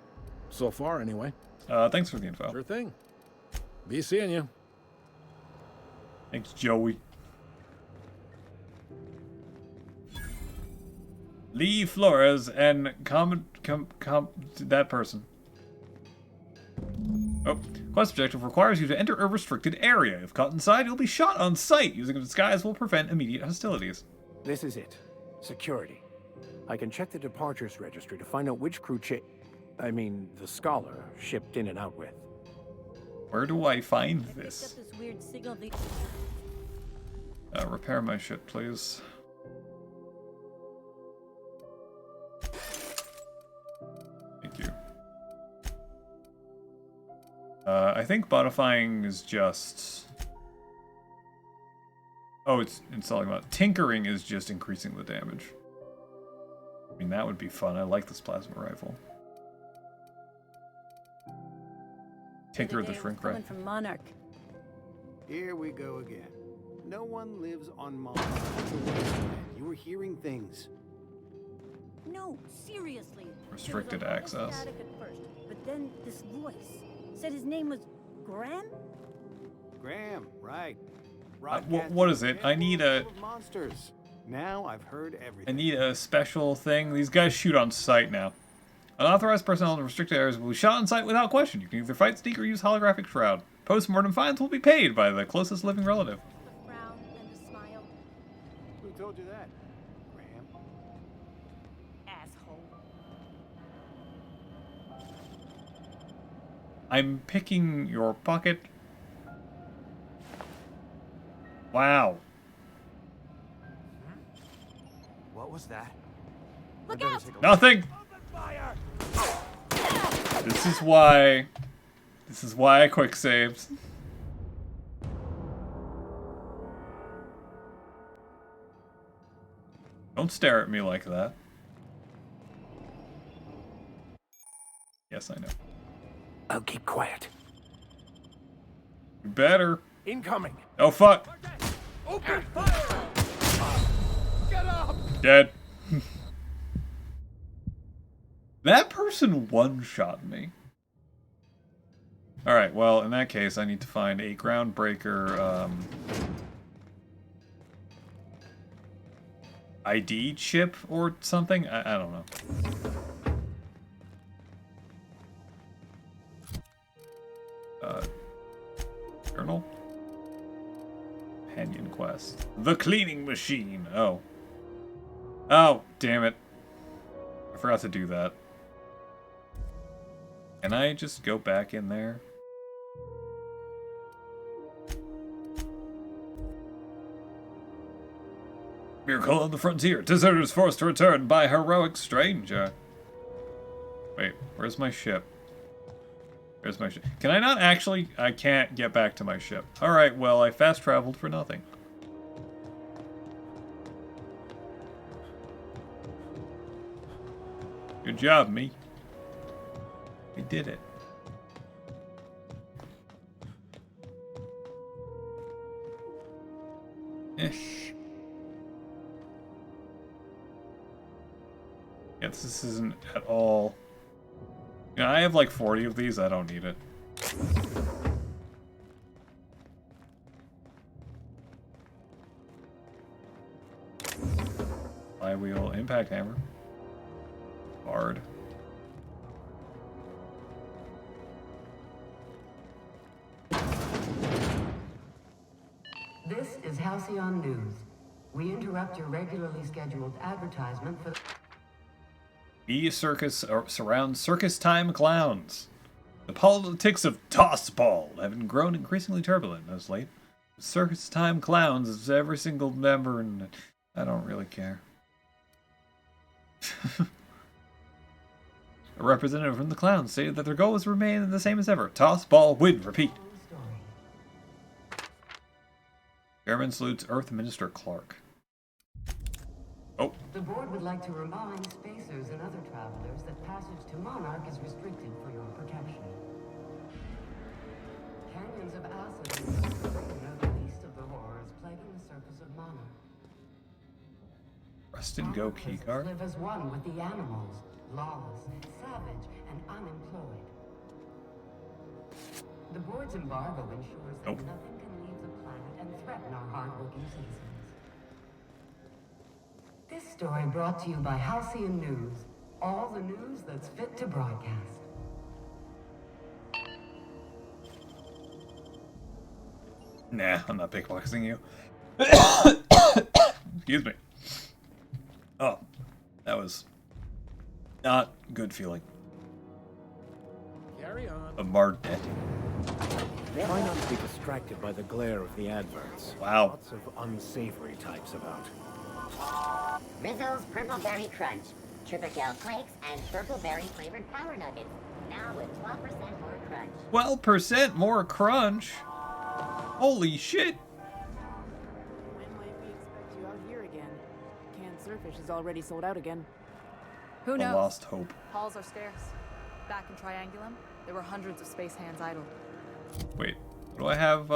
So far, anyway. Thanks for the info. Sure thing. Be seeing you. Thanks, Joey. Lee Flores and that person. Oh, quest objective requires you to enter a restricted area. If caught inside, you'll be shot on sight. Using a disguise will prevent immediate hostilities. This is it. Security. I can check the departures registry to find out which crew the Scholar shipped in and out with. Where do I find this? Repair my ship, please. Thank you. I think modifying is just... Oh, it's installing mod. Tinkering is just increasing the damage. I mean, that would be fun. I like this plasma rifle. Tinker the shrink ray. From Monarch. Here we go again. No one lives on Mars. You were hearing things. No, seriously. Restricted There was a little access. static at first, but then this voice said his name was Graham? Graham, right. What is it? I need a... Monsters. Now I've heard everything. I need a special thing. These guys shoot on sight now. Unauthorized personnel in restricted areas will be shot on sight without question. You can either fight, sneak, or use holographic shroud. Post-mortem fines will be paid by the closest living relative. Who told you that? Graham? Asshole. I'm picking your pocket. Wow. What was that? Look out! Nothing! This is why I quick saved. Don't stare at me like that. Yes, I know. I'll keep quiet. You better. Incoming. Oh fuck. Open fire! Get up! Dead. That person one-shot me. Alright, well, in that case, I need to find a groundbreaker, ID chip or something? I don't know. Journal? Companion quest. The cleaning machine! Oh. Oh, damn it. I forgot to do that. Can I just go back in there? Miracle on the frontier. Deserters forced to return by heroic stranger. Wait, where's my ship? Where's my ship? Can I not actually... I can't get back to my ship. Alright, well, I fast traveled for nothing. Good job, me. We did it. Ish. Yeah, this isn't at all... Yeah, I have like 40 of these. I don't need it. Flywheel, impact hammer. Bard. This is Halcyon News. We interrupt your regularly scheduled advertisement for... E-Circus surrounds circus time clowns. The politics of Toss Ball have grown increasingly turbulent as late. Circus time clowns is every single member, and I don't really care. A representative from the clowns stated that their goal is to remain the same as ever. Toss, ball, win, repeat. Chairman salutes Earth Minister Clark. Oh. The board would like to remind spacers and other travelers that passage to Monarch is restricted for your protection. Canyons of acid are the least of the horrors plaguing the surface of Monarch. Rest and go keycard. Live as one with the animals, lawless, savage, and unemployed. The board's embargo ensures that nothing can leave the planet and threaten our hard-working citizens. This story brought to you by Halcyon News. All the news that's fit to broadcast. Nah, I'm not pickboxing you. Excuse me. Oh, that was not good feeling. Carry on. A Mardet. Try not to be distracted by the glare of the adverts. Wow. Lots of unsavory types about. Rizzle's Purple Berry Crunch, Triple Flakes, and Purple Berry flavored Power Nuggets. Now with 12% more crunch. 12% more crunch? Holy shit! When might we expect you out here again? Canned Surfish is already sold out again. Who A knows? lost hope. Halls are scarce. Back in Triangulum, there were hundreds of space hands idle. Wait, do I have,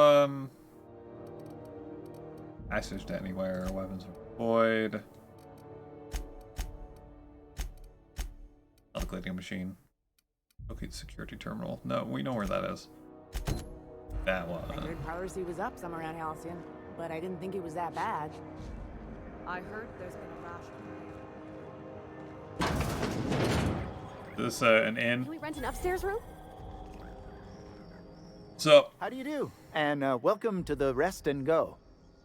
access to anywhere, weapons deployed. Calculating machine. Locate security terminal. No, we know where that is. That one. I heard piracy was up somewhere around Halcyon, but I didn't think it was that bad. I heard there's been a rash. Is this an inn? Can we rent an upstairs room? So, how do you do? And welcome to the Rest and Go.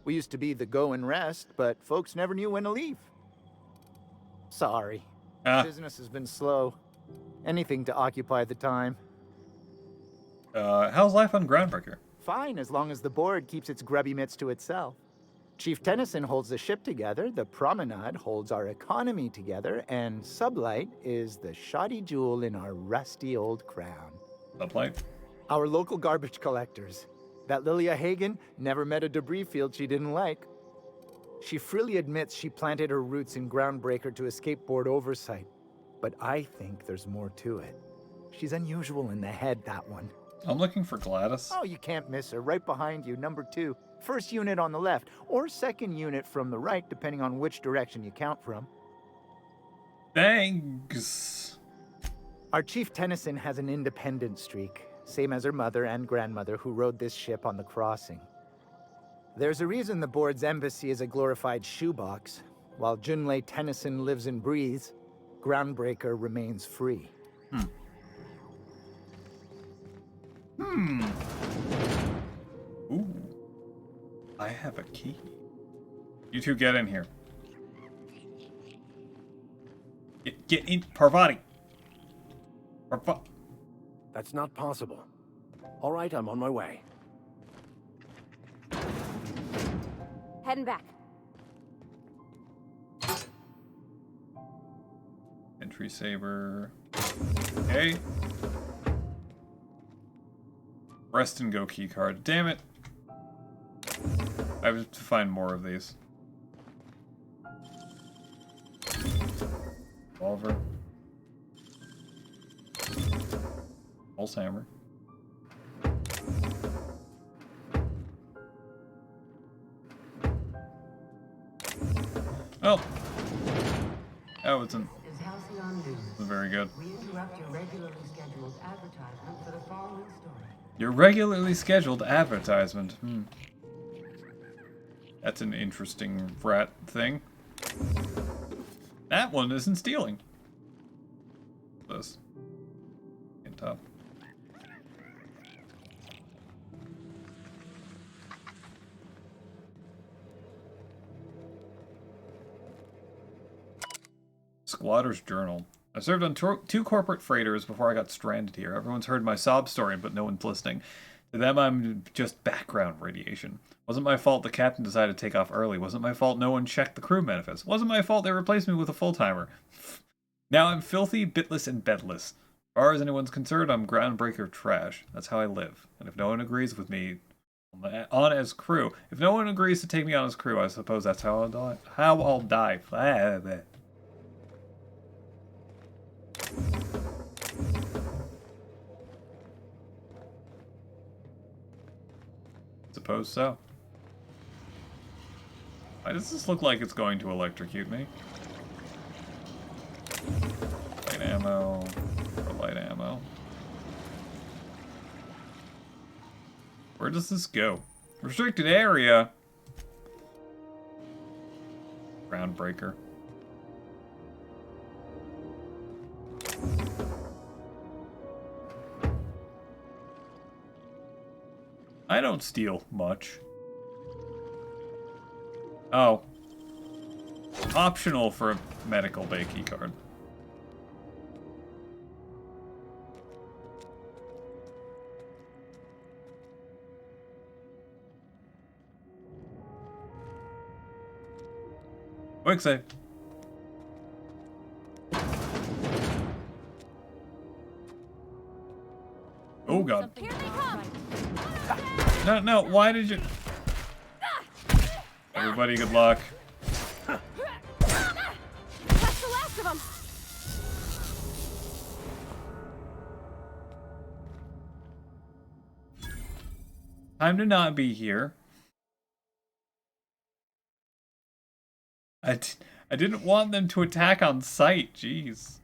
We used to be the Go and Rest, but folks never knew when to leave. Sorry. Business has been slow. Anything to occupy the time. How's life on Groundbreaker? Fine, as long as the board keeps its grubby mitts to itself. Chief Tennyson holds the ship together, the Promenade holds our economy together, and Sublight is the shoddy jewel in our rusty old crown. Sublight? Our local garbage collectors. That Lilia Hagen never met a debris field she didn't like. She freely admits she planted her roots in Groundbreaker to escape board oversight. But I think there's more to it. She's unusual in the head, that one. I'm looking for Gladys. Oh, you can't miss her. Right behind you, number 2. First unit on the left, or second unit from the right, depending on which direction you count from. Thanks. Our Chief Tennyson has an independent streak, same as her mother and grandmother who rode this ship on the crossing. There's a reason the board's embassy is a glorified shoebox. While Junlei Tennyson lives and breathes, Groundbreaker remains free. Ooh. I have a key. You two get in here. Get in, Parvati. That's not possible. All right, I'm on my way. Heading back. Entry saber. Okay. Rest and go key card. Damn it. I have to find more of these. Revolver. Pulse hammer. Oh. Oh, it's an... Is Halcyon News. Very good. We interrupt your regularly scheduled advertisement for the following story. Your regularly scheduled advertisement. That's an interesting rat thing. That one isn't stealing. This. In top. Squatter's Journal. I served on two corporate freighters before I got stranded here. Everyone's heard my sob story, but no one's listening. To them, I'm just background radiation. Wasn't my fault the captain decided to take off early. Wasn't my fault no one checked the crew manifest. Wasn't my fault they replaced me with a full-timer. Now I'm filthy, bitless, and bedless. As far as anyone's concerned, I'm Groundbreaker trash. That's how I live. And if no one agrees with me on as crew, if no one agrees to take me on as crew, I suppose that's how I'll die. Suppose so. Why does this look like it's going to electrocute me? Light ammo. Or light ammo. Where does this go? Restricted area. Groundbreaker. I don't steal much. Oh. Optional for a medical bay key card. Quick save. Oh god. No, why did you... Everybody, good luck. That's the last of them. Time to not be here. I didn't want them to attack on sight, jeez.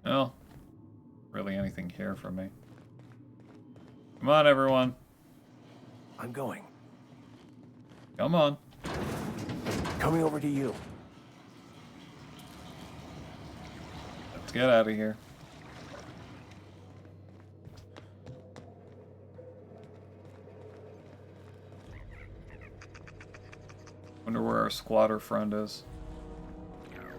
Well, really anything here from me. Come on, everyone. I'm going. Come on. Coming over to you. Let's get out of here. Wonder where our squatter friend is.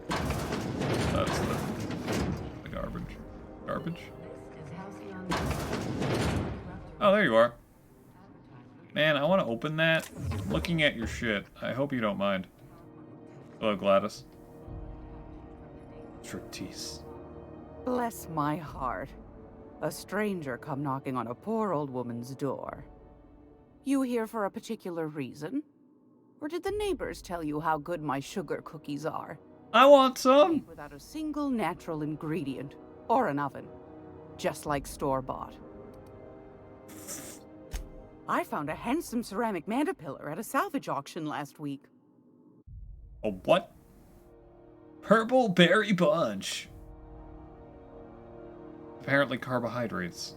That's the garbage. Garbage? Oh, there you are. Man, I want to open that. I'm looking at your shit. I hope you don't mind. Hello, Gladys. Striptease. Bless my heart. A stranger come knocking on a poor old woman's door. You here for a particular reason? Or did the neighbors tell you how good my sugar cookies are? I want some! Made without a single natural ingredient. Or an oven. Just like store-bought. I found a handsome ceramic mandapillar at a salvage auction last week. A what? Purple berry bunch. Apparently carbohydrates.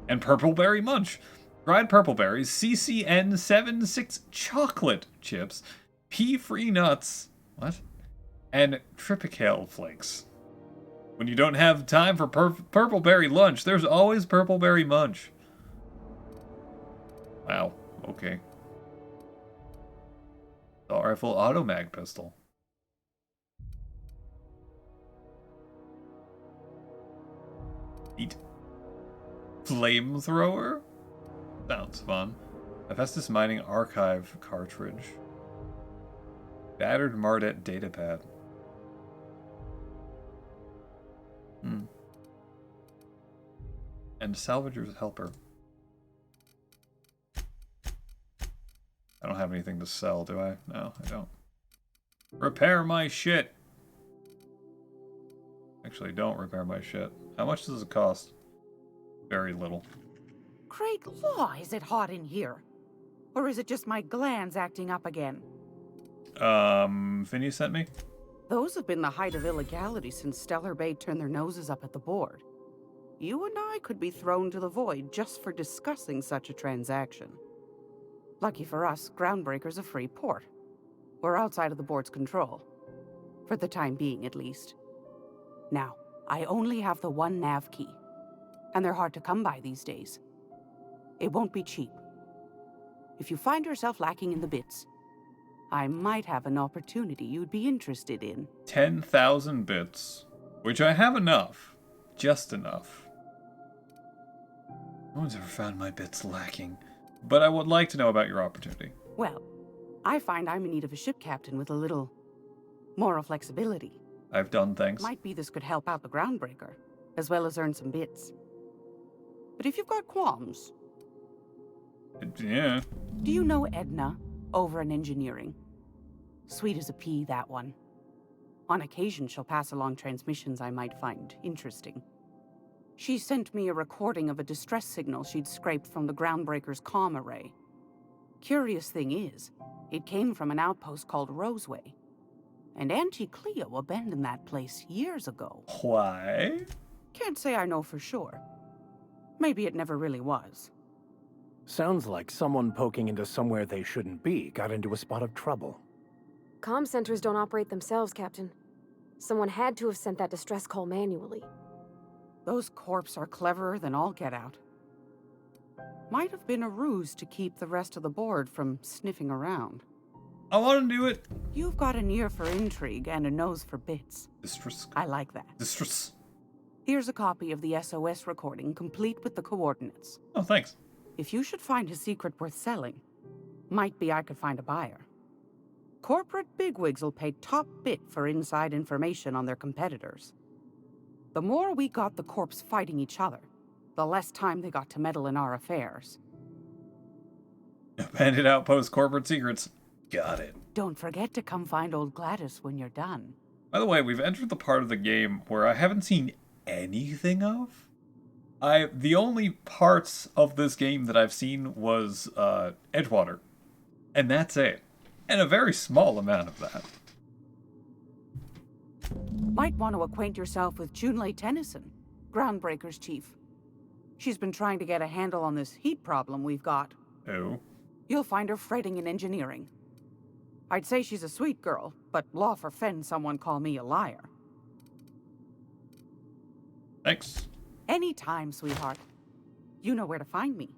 And purple berry munch. Dried purple berries, CCN76 chocolate chips, pea-free nuts, what? And Tripicale flakes. When you don't have time for purple berry lunch, there's always purple berry munch. Wow, okay. Assault rifle automag pistol. Eat. Flamethrower? Sounds fun. Hephaestus Mining Archive cartridge. Battered Mardet datapad. And Salvager's Helper. I don't have anything to sell, do I? No, I don't. Repair my shit! Actually, don't repair my shit. How much does it cost? Very little. Great law, is it hot in here? Or is it just my glands acting up again? Finney sent me? Those have been the height of illegality since Stellar Bay turned their noses up at the board. You and I could be thrown to the void just for discussing such a transaction. Lucky for us, Groundbreaker's a free port. We're outside of the board's control. For the time being, at least. Now, I only have the one nav key. And they're hard to come by these days. It won't be cheap. If you find yourself lacking in the bits, I might have an opportunity you'd be interested in. 10,000 bits. Which I have enough. Just enough. No one's ever found my bits lacking. But I would like to know about your opportunity. Well, I find I'm in need of a ship captain with a little moral flexibility. I've done things. Might be this could help out the Groundbreaker, as well as earn some bits. But if you've got qualms... Yeah. Do you know Edna, over in engineering? Sweet as a pea, that one. On occasion, she'll pass along transmissions I might find interesting. She sent me a recording of a distress signal she'd scraped from the Groundbreaker's comm array. Curious thing is, it came from an outpost called Roseway. And Auntie Cleo abandoned that place years ago. Why? Can't say I know for sure. Maybe it never really was. Sounds like someone poking into somewhere they shouldn't be got into a spot of trouble. Comm centers don't operate themselves, Captain. Someone had to have sent that distress call manually. Those corps are cleverer than all get out. Might have been a ruse to keep the rest of the board from sniffing around. I want to do it. You've got an ear for intrigue and a nose for bits. Distress. I like that. Distress. Here's a copy of the SOS recording, complete with the coordinates. Oh, thanks. If you should find a secret worth selling, might be I could find a buyer. Corporate bigwigs will pay top bit for inside information on their competitors. The more we got the corps fighting each other, the less time they got to meddle in our affairs. Abandoned outpost corporate secrets. Got it. Don't forget to come find old Gladys when you're done. By the way, we've entered the part of the game where I haven't seen anything of. The only parts of this game that I've seen was Edgewater. And that's it. And a very small amount of that. Might want to acquaint yourself with Junlei Tennyson, Groundbreaker's chief. She's been trying to get a handle on this heat problem we've got. Oh. You'll find her fretting in engineering. I'd say she's a sweet girl, but law forfend someone call me a liar. Thanks. Anytime, sweetheart. You know where to find me.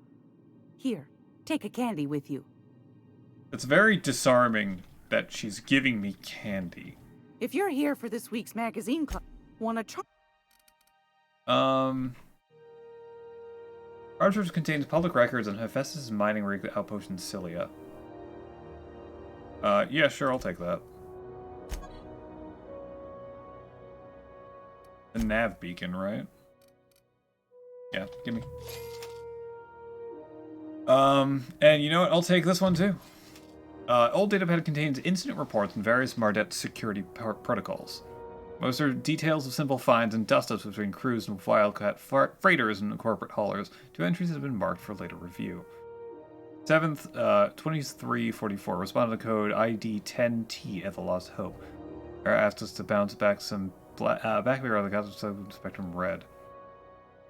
Here, take a candy with you. It's very disarming that she's giving me candy. If you're here for this week's magazine club, wanna try? Cartridge contains public records on Hephaestus' mining rig outpost in Cilia. Yeah, sure, I'll take that. The nav beacon, right? Yeah, give me. And you know what? I'll take this one too. Old datapad contains incident reports and various Mardet security protocols. Most are details of simple finds and dust-ups between crews and Wildcat freighters and corporate haulers. 2 entries have been marked for later review. 7th, 2344, responded to code ID 10T at the Lost Hope. Era asked us to bounce back some backbeer on the Gaza Spectrum Red.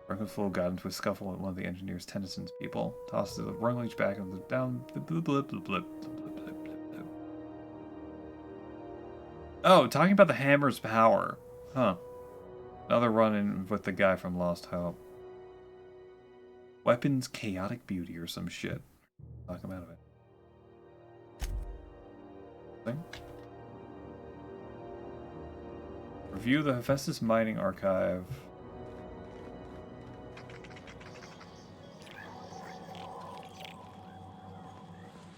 Franklin Fool got into a scuffle with one of the engineer's Tennyson's people. Tossed the rung leech back and down. Oh, talking about the hammer's power. Huh. Another run-in with the guy from Lost Hope. Weapons chaotic beauty or some shit. Talk him out of it. Thing. Review the Hephaestus Mining Archive.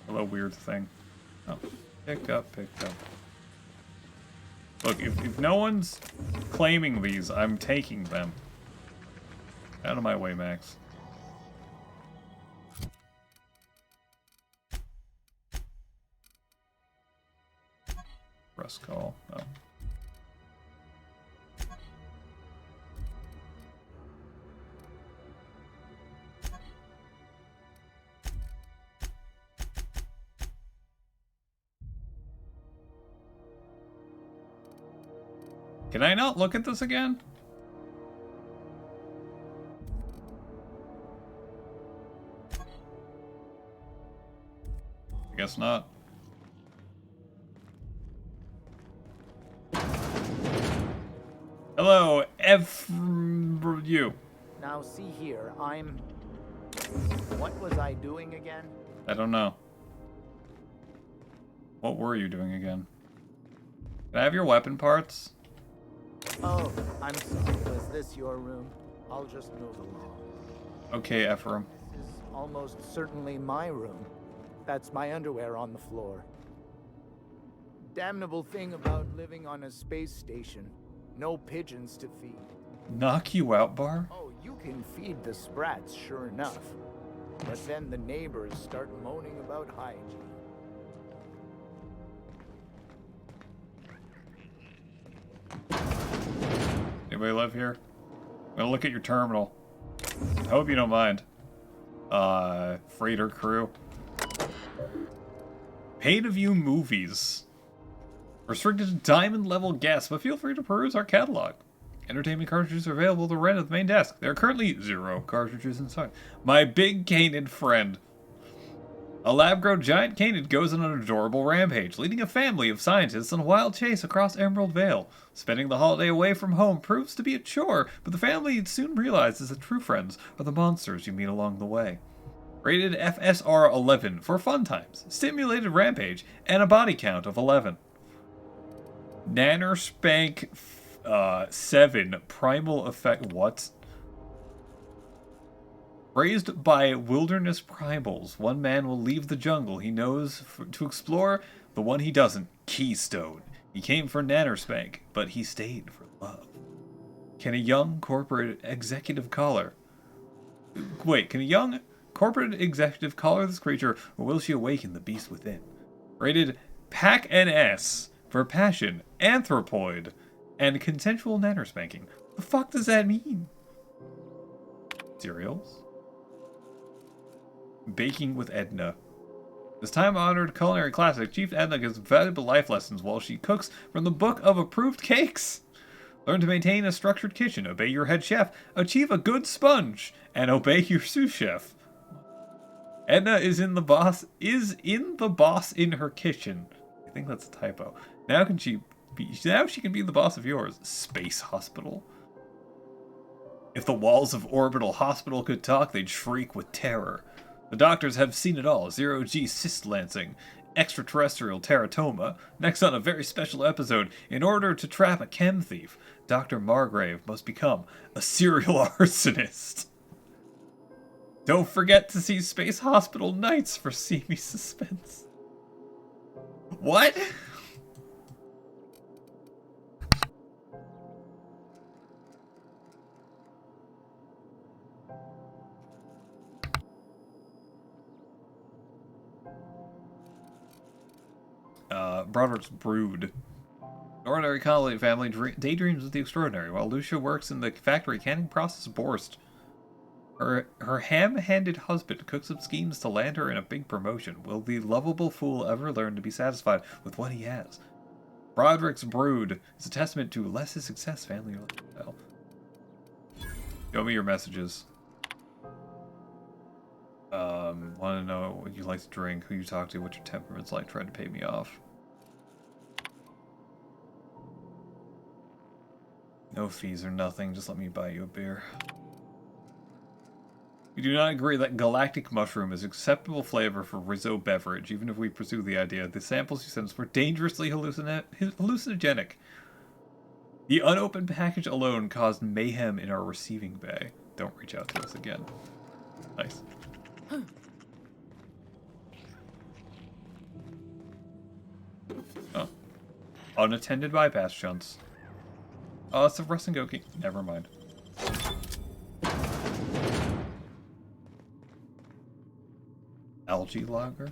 Hello, weird thing. Oh, pick up. Look, if no one's claiming these, I'm taking them. Out of my way, Max. Rust call. Oh. Can I not look at this again? I guess not. Hello, you. Now see here, what was I doing again? I don't know. What were you doing again? Can I have your weapon parts? Oh, I'm sorry. Was this your room? I'll just move along. Okay, Ephraim. This is almost certainly my room. That's my underwear on the floor. Damnable thing about living on a space station. No pigeons to feed. Knock you out, Bar? Oh, you can feed the sprats, sure enough. But then the neighbors start moaning about hygiene. Anybody live here? I'm gonna look at your terminal. I hope you don't mind. Freighter crew. Pay-to-view movies. Restricted to diamond level guests, but feel free to peruse our catalog. Entertainment cartridges are available to rent at the main desk. There are currently 0 cartridges inside. My big canid friend. A lab-grown giant canid goes on an adorable rampage, leading a family of scientists on a wild chase across Emerald Vale. Spending the holiday away from home proves to be a chore, but the family soon realizes that true friends are the monsters you meet along the way. Rated FSR 11 for fun times, stimulated rampage, and a body count of 11. Nanner Spank 7 Primal Effect. What? Raised by wilderness primals, one man will leave the jungle he knows to explore the one he doesn't, Keystone. He came for Nannerspank, but he stayed for love. Can a young corporate executive collar this creature, or will she awaken the beast within? Rated Pack NS for passion, anthropoid, and consensual nannerspanking. The fuck does that mean? Cereals? Baking with Edna. This time-honored culinary classic, Chief Edna gives valuable life lessons while she cooks from the Book of Approved Cakes. Learn to maintain a structured kitchen, obey your head chef, achieve a good sponge, and obey your sous chef. Edna is in the boss in her kitchen. I think that's a typo. Now she can be the boss of yours. Space hospital. If the walls of Orbital Hospital could talk, they'd shriek with terror. The doctors have seen it all. Zero-G cyst lancing, extraterrestrial teratoma. Next on a very special episode, in order to trap a chem thief, Dr. Margrave must become a serial arsonist. Don't forget to see Space Hospital Nights for seamy suspense. What? Broderick's Brood. An ordinary colony family daydreams of the extraordinary, while Lucia works in the factory canning process Borst. Her ham-handed husband cooks up schemes to land her in a big promotion. Will the lovable fool ever learn to be satisfied with what he has? Broderick's Brood is a testament to less is success, family lifestyle. Show me your messages. Want to know what you like to drink, who you talk to, what your temperament's like, trying to pay me off. No fees or nothing, just let me buy you a beer. We do not agree that galactic mushroom is acceptable flavor for Rizzo beverage, even if we pursue the idea. The samples you sent us were dangerously hallucinogenic. The unopened package alone caused mayhem in our receiving bay. Don't reach out to us again. Nice. Oh. Unattended bypass shunts. Oh, it's a Rusengoki. Never mind. Algae lager.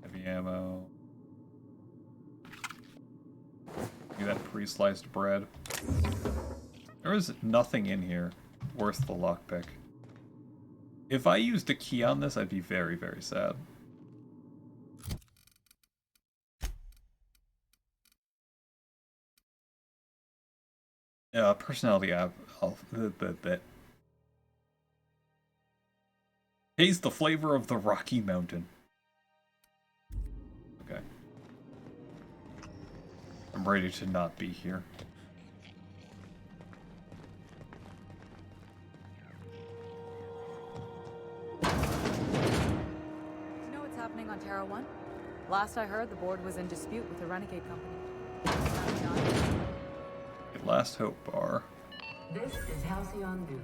Heavy ammo. Give me that pre-sliced bread. There is nothing in here worth the lockpick. If I used a key on this, I'd be very, very sad. Personality app. Taste the flavor of the Rocky Mountain. Okay. I'm ready to not be here. Do you know what's happening on Terra 1? Last I heard, the board was in dispute with the Renegade Company. Last Hope Bar. This is Halcyon News.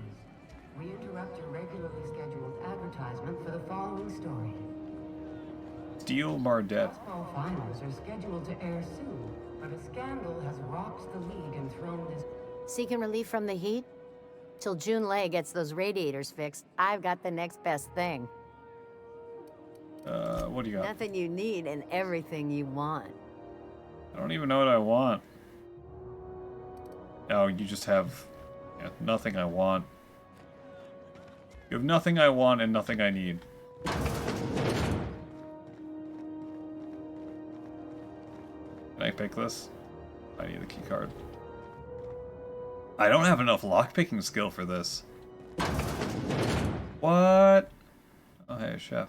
We interrupt your regularly scheduled advertisement for the following story. Steel Mardet. Basketball finals are scheduled to air soon, but a scandal has rocked the league and thrown this... Seeking relief from the heat? Till June Lay gets those radiators fixed, I've got the next best thing. What do you got? Nothing you need and everything you want. I don't even know what I want. Oh, you just have nothing I want. You have nothing I want and nothing I need. Can I pick this? I need the key card. I don't have enough lockpicking skill for this. What? Oh, hey, chef.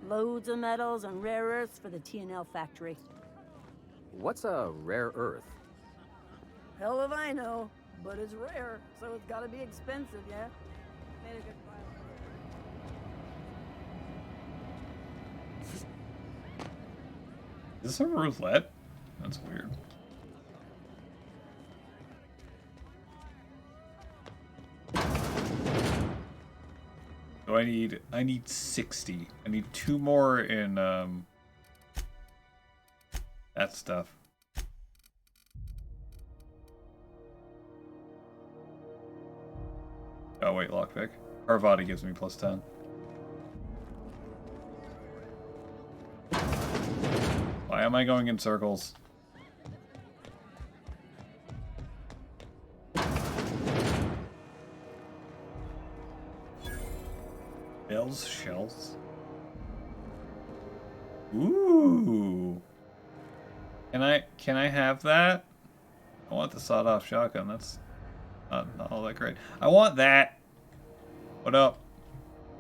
Loads of metals and rare earths for the TNL factory. What's a rare earth? Hell if I know, but it's rare, so it's gotta be expensive, yeah? Made a good Is this a roulette? That's weird. So I need 60. I need 2 more in that stuff. Oh wait, lockpick. Arvada gives me +10. Why am I going in circles? Bells, shells. Ooh. Can I have that? I want the sawed-off shotgun. That's not all that great. I want that. What up?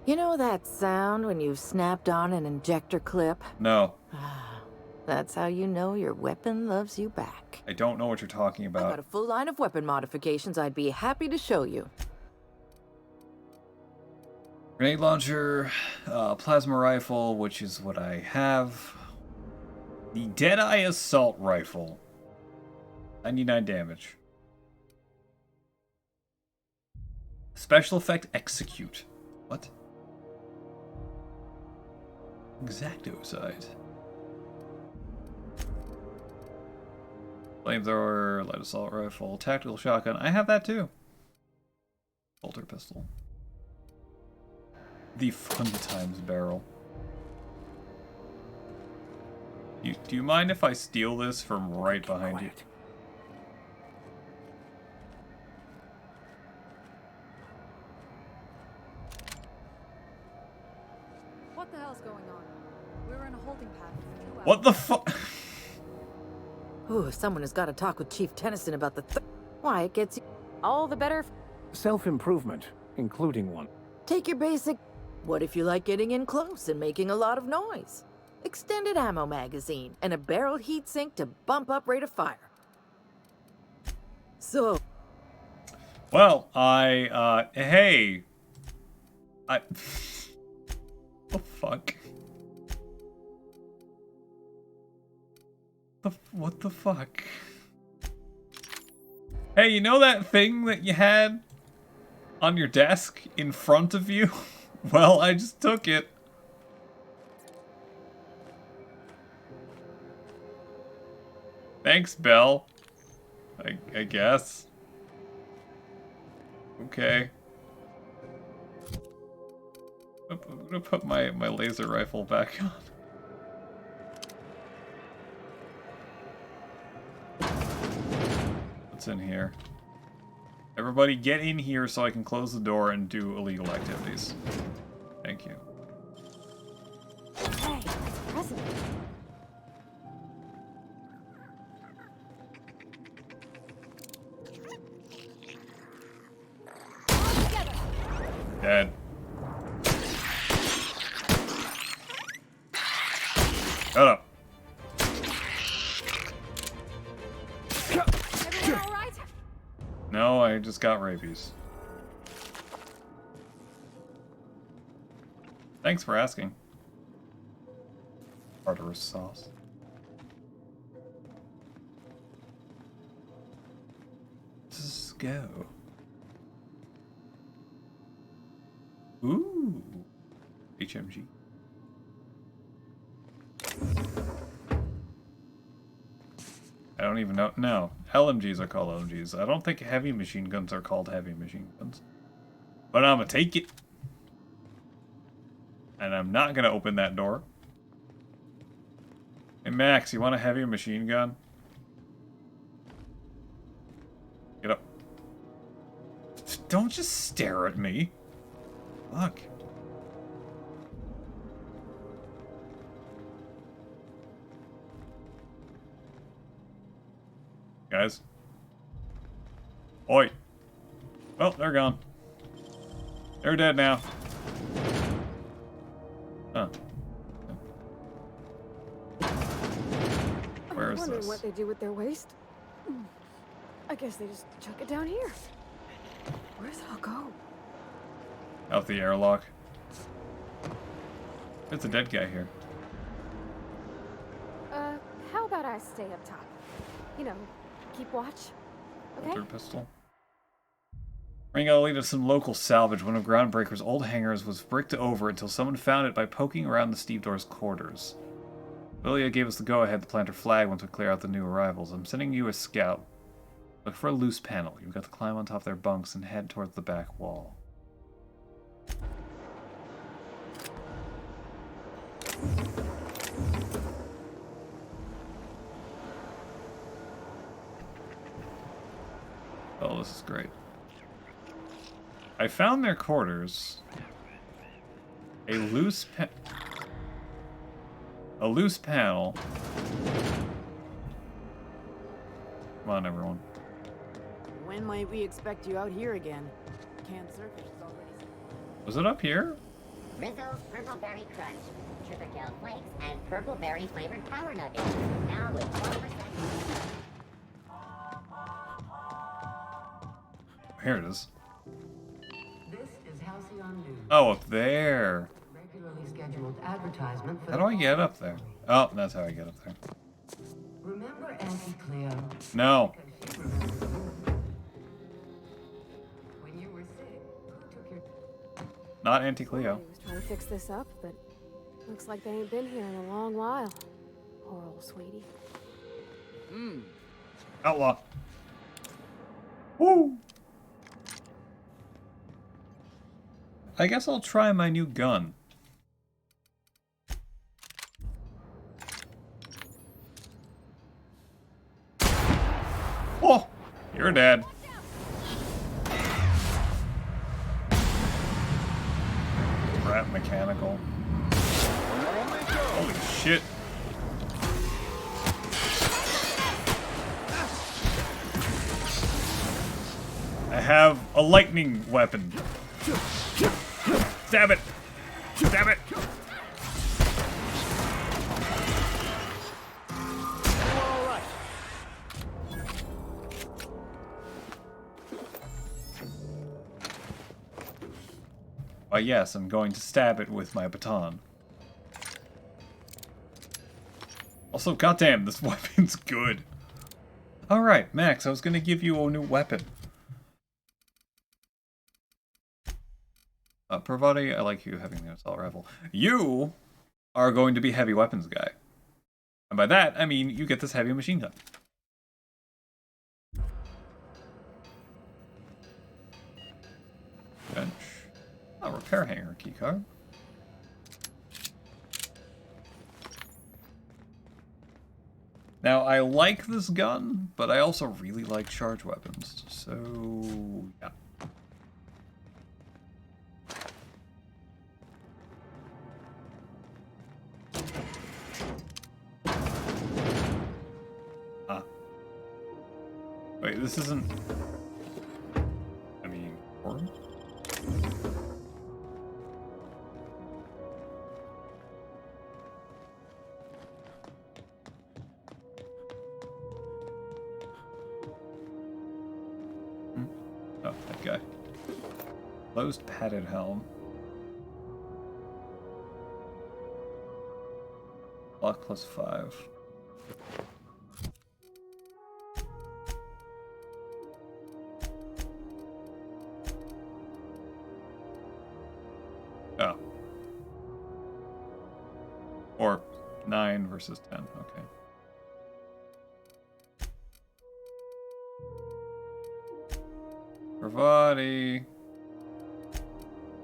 You know that sound when you've snapped on an injector clip? No. That's how you know your weapon loves you back. I don't know what you're talking I've got about. a full line of weapon modifications I'd be happy to show you. Grenade launcher, plasma rifle, which is what I have. The Deadeye assault rifle. 99 damage. Special effect execute. What? Exacto sight. Flamethrower, light assault rifle, tactical shotgun. I have that too. Bolter pistol. The Fun Times barrel. Do you mind if I steal this from right behind you? What the hell's going on? We were in a holding pattern for 2 hours. What the fuck? Ooh, someone has got to talk with Chief Tennyson about the why it gets you all the better. Self-improvement, including one. Take your basic. What if you like getting in close and making a lot of noise? Extended ammo magazine and a barrel heatsink to bump up rate of fire. So. Well, hey. The fuck? What the fuck? Hey, you know that thing that you had on your desk in front of you? Well, I just took it. Thanks, Belle. I guess. Okay. I'm gonna put my laser rifle back on. What's in here? Everybody get in here so I can close the door and do illegal activities. Thank you. Hey, that's a present. Dead. Shut up. Everyone all right? No, I just got rabies. Thanks for asking. Tartarus sauce. Let's go. Ooh. HMG. I don't even know. No, LMGs are called LMGs. I don't think heavy machine guns are called heavy machine guns. But I'm gonna take it. And I'm not gonna open that door. Hey Max, you want a heavy machine gun? Get up. Don't just stare at me. Fuck. Guys. Oi. Well, they're gone. They're dead now. Huh. Where is I'm wondering this? what they do with their waste. I guess they just chuck it down here. Where does it all go? Out the airlock. There's a dead guy here. guys stay up top. You know, keep watch. Okay? Third pistol. We're gonna lead to some local salvage. One of Groundbreaker's old hangars was bricked over until someone found it by poking around the stevedores' quarters. Lilia gave us the go-ahead to plant her flag once we clear out the new arrivals. I'm sending you a scout. Look for a loose panel. You've got to climb on top of their bunks and head towards the back wall. Oh, this is great. I found their quarters. A loose panel. Come on, everyone. When might we expect you out here again? Canned surface is already... Was it up here? Rizzo's Purple Berry Crunch, Triple Flakes, and Purple Berry flavored Power Nuggets. Now with 12%. Here it is. This is Halcyon News. Oh, up there. Regularly scheduled advertisement for How do I get up there? Oh, that's how I get up there. Remember Auntie Cleo? No. When you were sick, who took your... Not Auntie Cleo. I was trying to fix this up, but looks like they ain't been here in a long while. Poor old sweetie. Outlaw. Woo! I guess I'll try my new gun. Oh! You're dead. Rat mechanical. Holy shit. I have a lightning weapon. Stab it! Stab it! Why, yes, I'm going to stab it with my baton. Also, goddamn, this weapon's good. Alright, Max, I was gonna give you a new weapon. Parvati, I like you having the assault rifle. You are going to be heavy weapons guy. And by that, I mean you get this heavy machine gun. Bench. Oh, repair hanger keycard. Now, I like this gun, but I also really like charge weapons. So, yeah. Wait, this isn't... I mean, horror? Oh, that guy. Closed padded helm. Lock +5. Oh. Or 9 versus 10, okay. Parvati.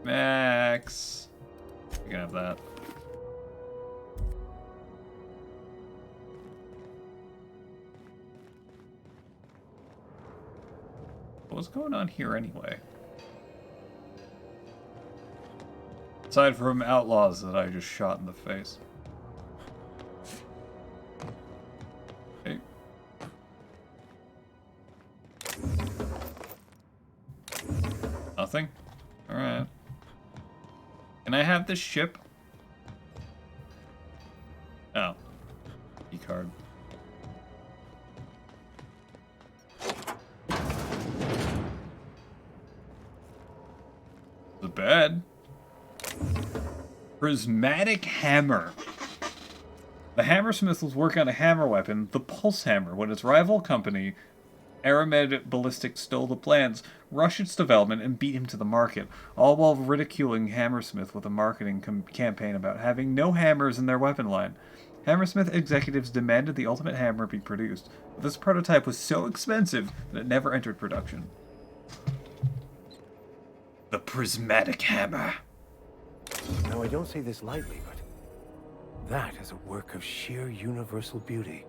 Max. You can have that. What's going on here anyway? Aside from outlaws that I just shot in the face. Okay. Nothing? Alright. Can I have this ship? Oh. E card. The bed. Prismatic hammer. The Hammersmith was working on a hammer weapon, the Pulse Hammer, when its rival company, Aramed Ballistic, stole the plans, rushed its development, and beat him to the market, all while ridiculing Hammersmith with a marketing campaign about having no hammers in their weapon line. Hammersmith executives demanded the ultimate hammer be produced, but this prototype was so expensive that it never entered production. The Prismatic Hammer. Now, I don't say this lightly, but that is a work of sheer universal beauty.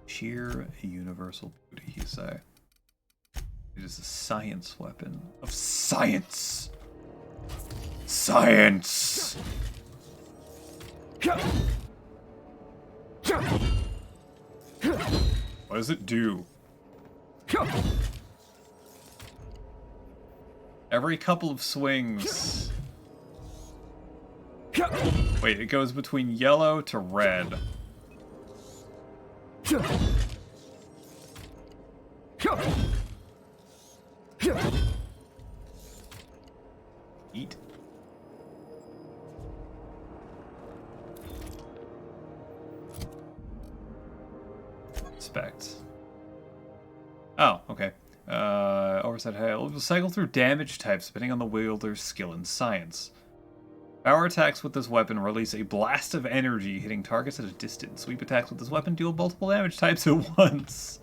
Sheer universal beauty, you say. It is a science weapon of science. Science! What does it do? Every couple of swings. Wait, it goes between yellow to red. Eat. Specs. Oh, okay. Oversight hail. It will cycle through damage types depending on the wielder's skill and science. Power attacks with this weapon release a blast of energy, hitting targets at a distance. Sweep attacks with this weapon deal multiple damage types at once.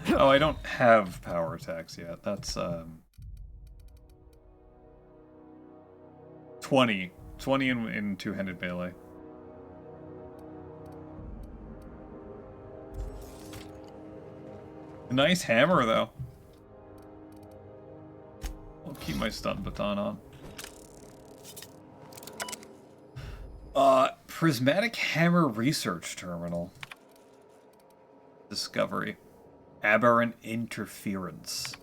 Oh, I don't have power attacks yet. That's, 20. 20 in two-handed melee. A nice hammer, though. I'll keep my stun baton on. Prismatic Hammer Research Terminal. Discovery. Aberrant interference.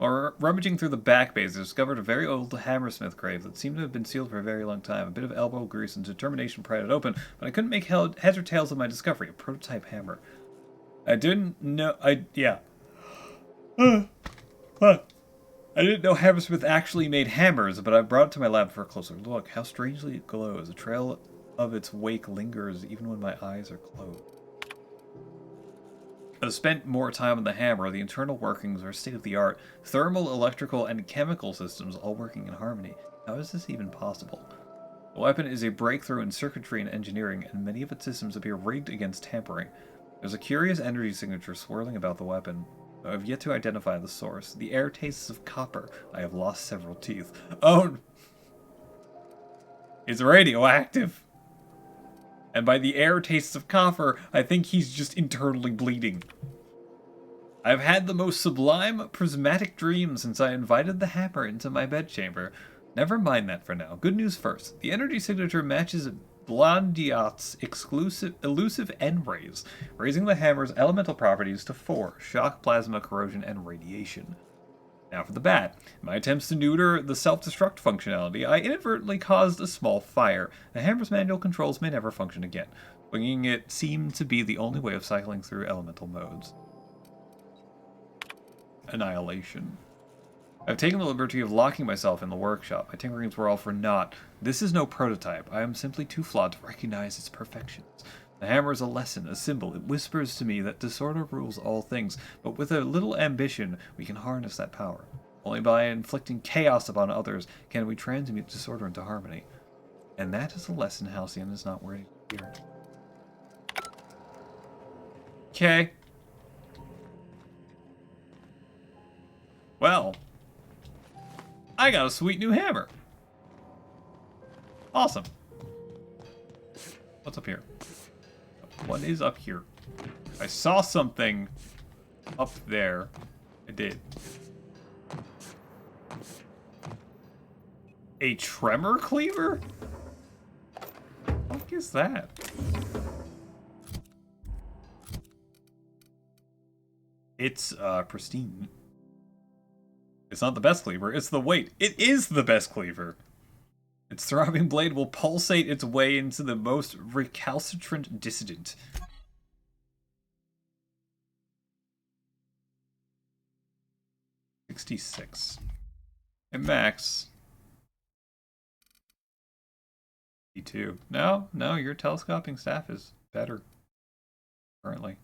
Or rummaging through the back bays, they discovered a very old Hammersmith grave that seemed to have been sealed for a very long time. A bit of elbow grease and determination pried it open, but I couldn't make heads or tails of my discovery. A prototype hammer. I didn't know. I didn't know Hammersmith actually made hammers, but I brought it to my lab for a closer look. How strangely it glows. A trail of its wake lingers even when my eyes are closed. I've spent more time on the hammer. The internal workings are state-of-the-art. Thermal, electrical, and chemical systems all working in harmony. How is this even possible? The weapon is a breakthrough in circuitry and engineering, and many of its systems appear rigged against tampering. There's a curious energy signature swirling about the weapon. I have yet to identify the source. The air tastes of copper. I have lost several teeth. Oh! It's radioactive! And by the air tastes of copper, I think he's just internally bleeding. I've had the most sublime prismatic dream since I invited the hammer into my bedchamber. Never mind that for now. Good news first. The energy signature matches Blondiot's elusive N-rays, raising the hammer's elemental properties to 4: shock, plasma, corrosion, and radiation. Now for the bad. In my attempts to neuter the self-destruct functionality, I inadvertently caused a small fire. The hammer's manual controls may never function again. Winging it seemed to be the only way of cycling through elemental modes. Annihilation. I've taken the liberty of locking myself in the workshop. My tinkerings were all for naught. This is no prototype. I am simply too flawed to recognize its perfections. The hammer is a lesson, a symbol. It whispers to me that disorder rules all things, but with a little ambition, we can harness that power. Only by inflicting chaos upon others can we transmute disorder into harmony. And that is a lesson Halcyon is not ready to hear. Okay. Well, I got a sweet new hammer. Awesome. What's up here? What is up here? I saw something up there. I did. A tremor cleaver? What is that? It's pristine. It's not the best cleaver, it's the weight. It is the best cleaver. Its throbbing blade will pulsate its way into the most recalcitrant dissident. 66. And max. 52. No, your telescoping staff is better. Currently.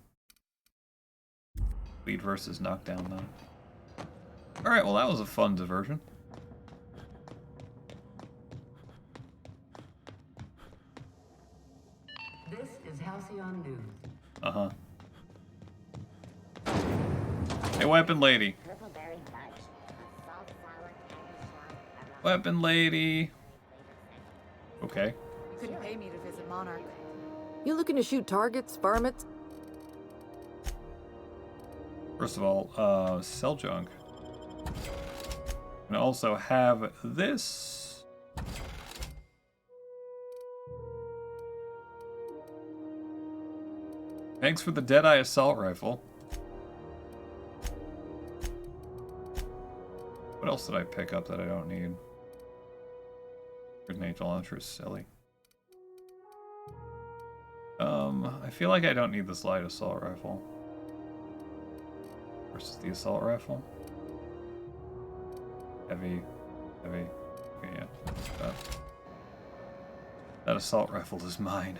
Lead versus knockdown, though. Alright, well, that was a fun diversion. This is Halcyon News. Uh-huh. Hey, weapon lady. Weapon lady. Okay. You couldn't pay me to visit Monarch. You looking to shoot targets, varmints? First of all, sell junk. And also have this. Thanks for the Deadeye assault rifle. What else did I pick up that I don't need? Grenade launcher is silly. I feel like I don't need this light assault rifle. Versus the assault rifle. Heavy. Okay, yeah. That assault rifle is mine.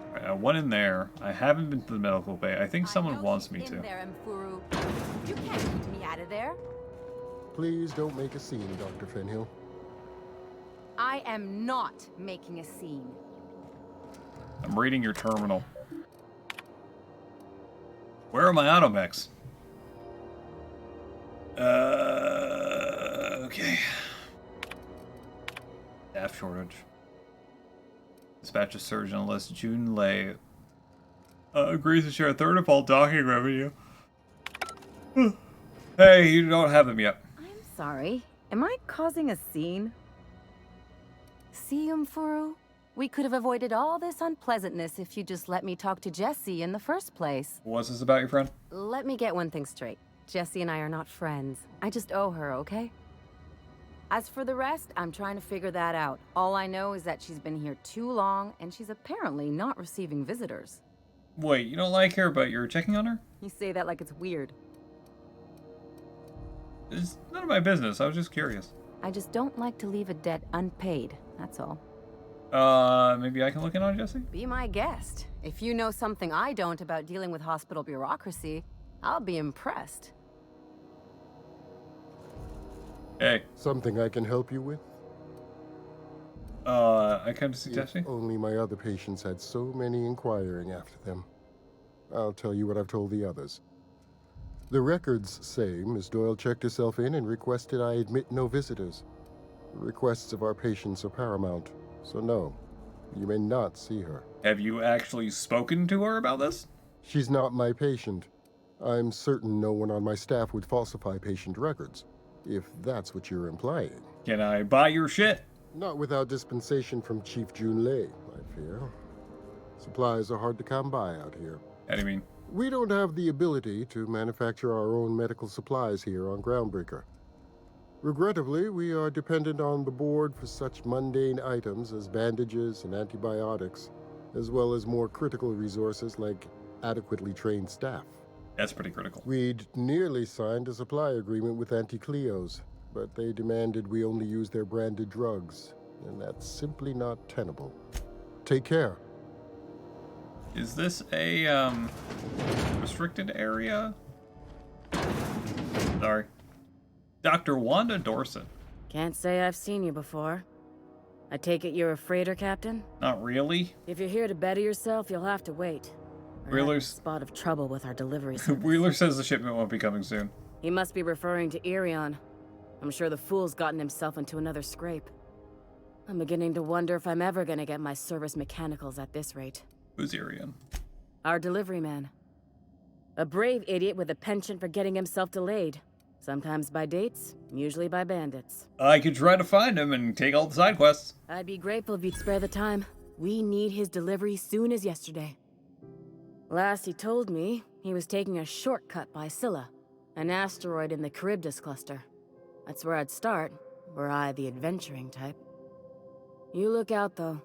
Alright, one in there. I haven't been to the medical bay. I think someone wants me to. There, Mfuru. You can't keep me out of there. Please don't make a scene, Dr. Fenhill. I am not making a scene. I'm reading your terminal. Where are my automechs? Okay. Staff shortage. Dispatch a surgeon unless June Lei agrees to share a third of all docking revenue. Hey, you don't have them yet. I'm sorry. Am I causing a scene? See, Mfuru? We could have avoided all this unpleasantness if you just let me talk to Jessie in the first place. What's this about your friend? Let me get one thing straight. Jessie and I are not friends. I just owe her, okay? As for the rest, I'm trying to figure that out. All I know is that she's been here too long, and she's apparently not receiving visitors. Wait, you don't like her, but you're checking on her? You say that like it's weird. It's none of my business. I was just curious. I just don't like to leave a debt unpaid, that's all. Maybe I can look in on Jessie? Be my guest. If you know something I don't about dealing with hospital bureaucracy, I'll be impressed. Hey. Something I can help you with? I come to see Jessie? If only my other patients had so many inquiring after them. I'll tell you what I've told the others. The records say Miss Doyle checked herself in and requested I admit no visitors. The requests of our patients are paramount, so no, you may not see her. Have you actually spoken to her about this? She's not my patient. I'm certain no one on my staff would falsify patient records, if that's what you're implying. Can I buy your shit? Not without dispensation from Chief June Lei, I fear. Supplies are hard to come by out here. How do you mean? We don't have the ability to manufacture our own medical supplies here on Groundbreaker. Regrettably, we are dependent on the board for such mundane items as bandages and antibiotics, as well as more critical resources like adequately trained staff. That's pretty critical. We'd nearly signed a supply agreement with Anti-Cleos, but they demanded we only use their branded drugs, and that's simply not tenable. Take care. Is this a, restricted area? Sorry. Dr. Wanda Dorset. Can't say I've seen you before. I take it you're a freighter captain? Not really. If you're here to better yourself, you'll have to wait. Wheeler's spot of trouble with our delivery service. Wheeler says the shipment won't be coming soon. He must be referring to Irion. I'm sure the fool's gotten himself into another scrape. I'm beginning to wonder if I'm ever gonna get my service mechanicals at this rate. Who's Irion? Our delivery man. A brave idiot with a penchant for getting himself delayed. Sometimes by dates, usually by bandits. I could try to find him and take all the side quests. I'd be grateful if you'd spare the time. We need his delivery soon as yesterday. Last he told me, he was taking a shortcut by Scylla, an asteroid in the Charybdis cluster. That's where I'd start, were I the adventuring type. You look out, though.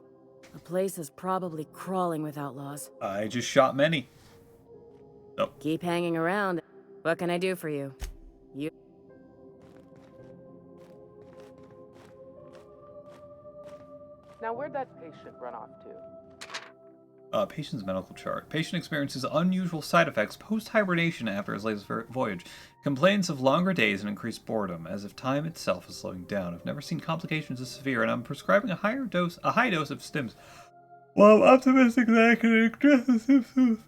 The place is probably crawling with outlaws. I just shot many. Keep hanging around. What can I do for you? You... Now, where'd that patient run off to? Patient's medical chart. Patient experiences unusual side effects post-hibernation after his latest voyage. Complains of longer days and increased boredom, as if time itself is slowing down. I've never seen complications as severe, and I'm prescribing a high dose of stims. Well, I'm optimistic that I can address the symptoms.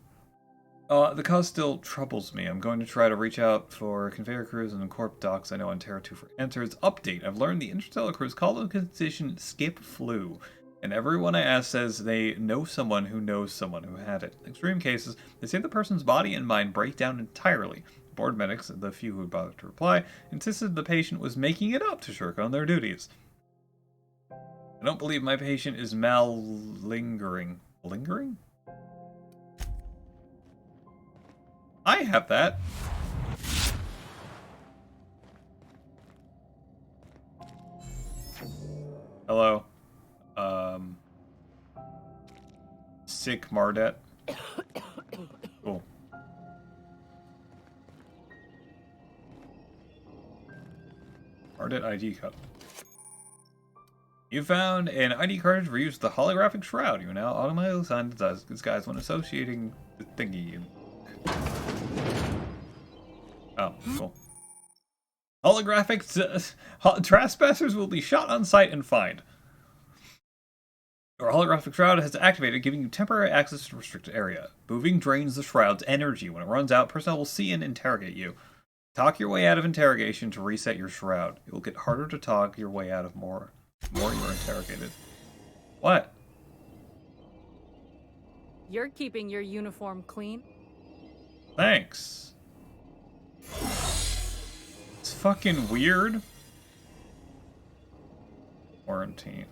The cause still troubles me. I'm going to try to reach out for conveyor crews and corp docks I know on Terra 2 for answers. Update. I've learned the interstellar crews call the condition skip flu. And everyone I ask says they know someone who knows someone who had it. In extreme cases, they say the person's body and mind break down entirely. Board medics, the few who bothered to reply, insisted the patient was making it up to shirk on their duties. I don't believe my patient is malingering. Lingering? I have that. Hello. Sick Mardet. Cool. Mardet ID cup. You found an ID cartridge for use with the holographic shroud. You are now automatically assigned to disguise when associating the thingy. Oh, cool. Holographic trespassers will be shot on sight and fined. Your holographic shroud has activated, giving you temporary access to a restricted area. Moving drains the shroud's energy. When it runs out, personnel will see and interrogate you. Talk your way out of interrogation to reset your shroud. It will get harder to talk your way out of more you're interrogated. What? You're keeping your uniform clean? Thanks. It's fucking weird. Quarantine.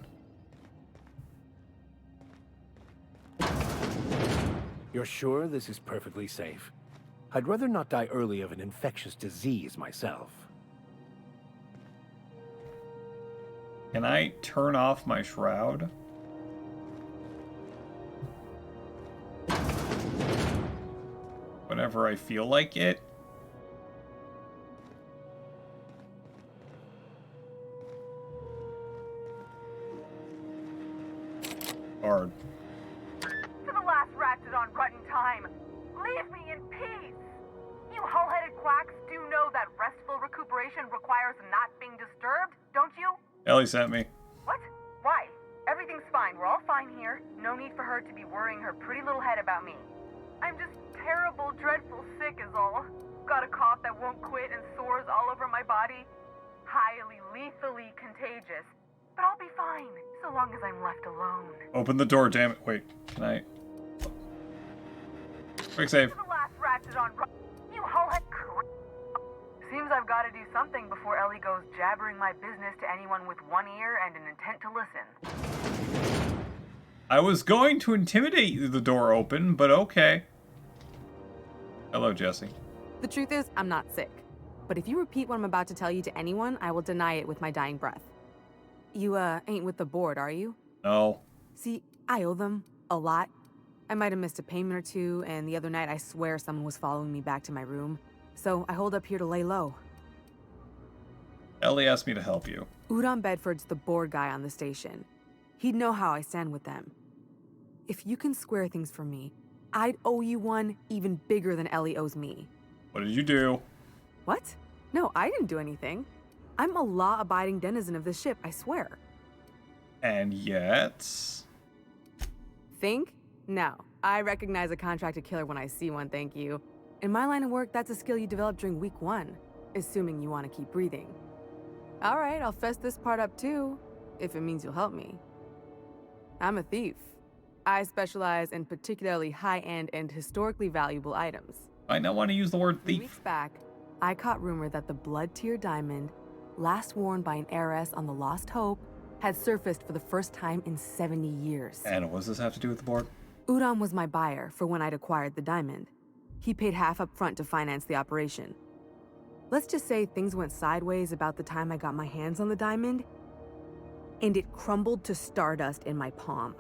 You're sure this is perfectly safe? I'd rather not die early of an infectious disease myself. Can I turn off my shroud? Whenever I feel like it? Hard. To the last ratchet on Rut in time. Leave me in peace. You hull-headed quacks do know that restful recuperation requires not being disturbed, don't you? Ellie sent me. What? Why? Everything's fine. We're all fine here. No need for her to be worrying her pretty little head about me. I'm just terrible, dreadful sick is all. Got a cough that won't quit and sores all over my body. Highly, lethally contagious. But I'll be fine, so long as I'm left alone. Open the door, damn it. Wait, can I... Quick save. To the last ratchet on... You hull-head... Seems I've got to do something before Ellie goes jabbering my business to anyone with one ear and an intent to listen. I was going to intimidate the door open, but okay. Hello, Jesse. The truth is, I'm not sick. But if you repeat what I'm about to tell you to anyone, I will deny it with my dying breath. You, ain't with the board, are you? No. See, I owe them a lot. I might have missed a payment or two, and the other night I swear someone was following me back to my room. So I hold up here to lay low. Ellie asked me to help you. Udon Bedford's the board guy on the station. He'd know how I stand with them. If you can square things for me, I'd owe you one even bigger than Ellie owes me. What did you do? What? No, I didn't do anything. I'm a law-abiding denizen of this ship, I swear. And yet... Think? No. I recognize a contracted killer when I see one, thank you. In my line of work, that's a skill you develop during week 1, assuming you want to keep breathing. All right, I'll fess this part up too, if it means you'll help me. I'm a thief. I specialize in particularly high-end and historically valuable items. I now want to use the word 3 thief. weeks back, I caught rumor that the Blood Tier diamond, last worn by an heiress on the Lost Hope, had surfaced for the first time in 70 years. And what does this have to do with the board? Udon was my buyer for when I'd acquired the diamond. He paid half up front to finance the operation. Let's just say things went sideways about the time I got my hands on the diamond, and it crumbled to stardust in my palm.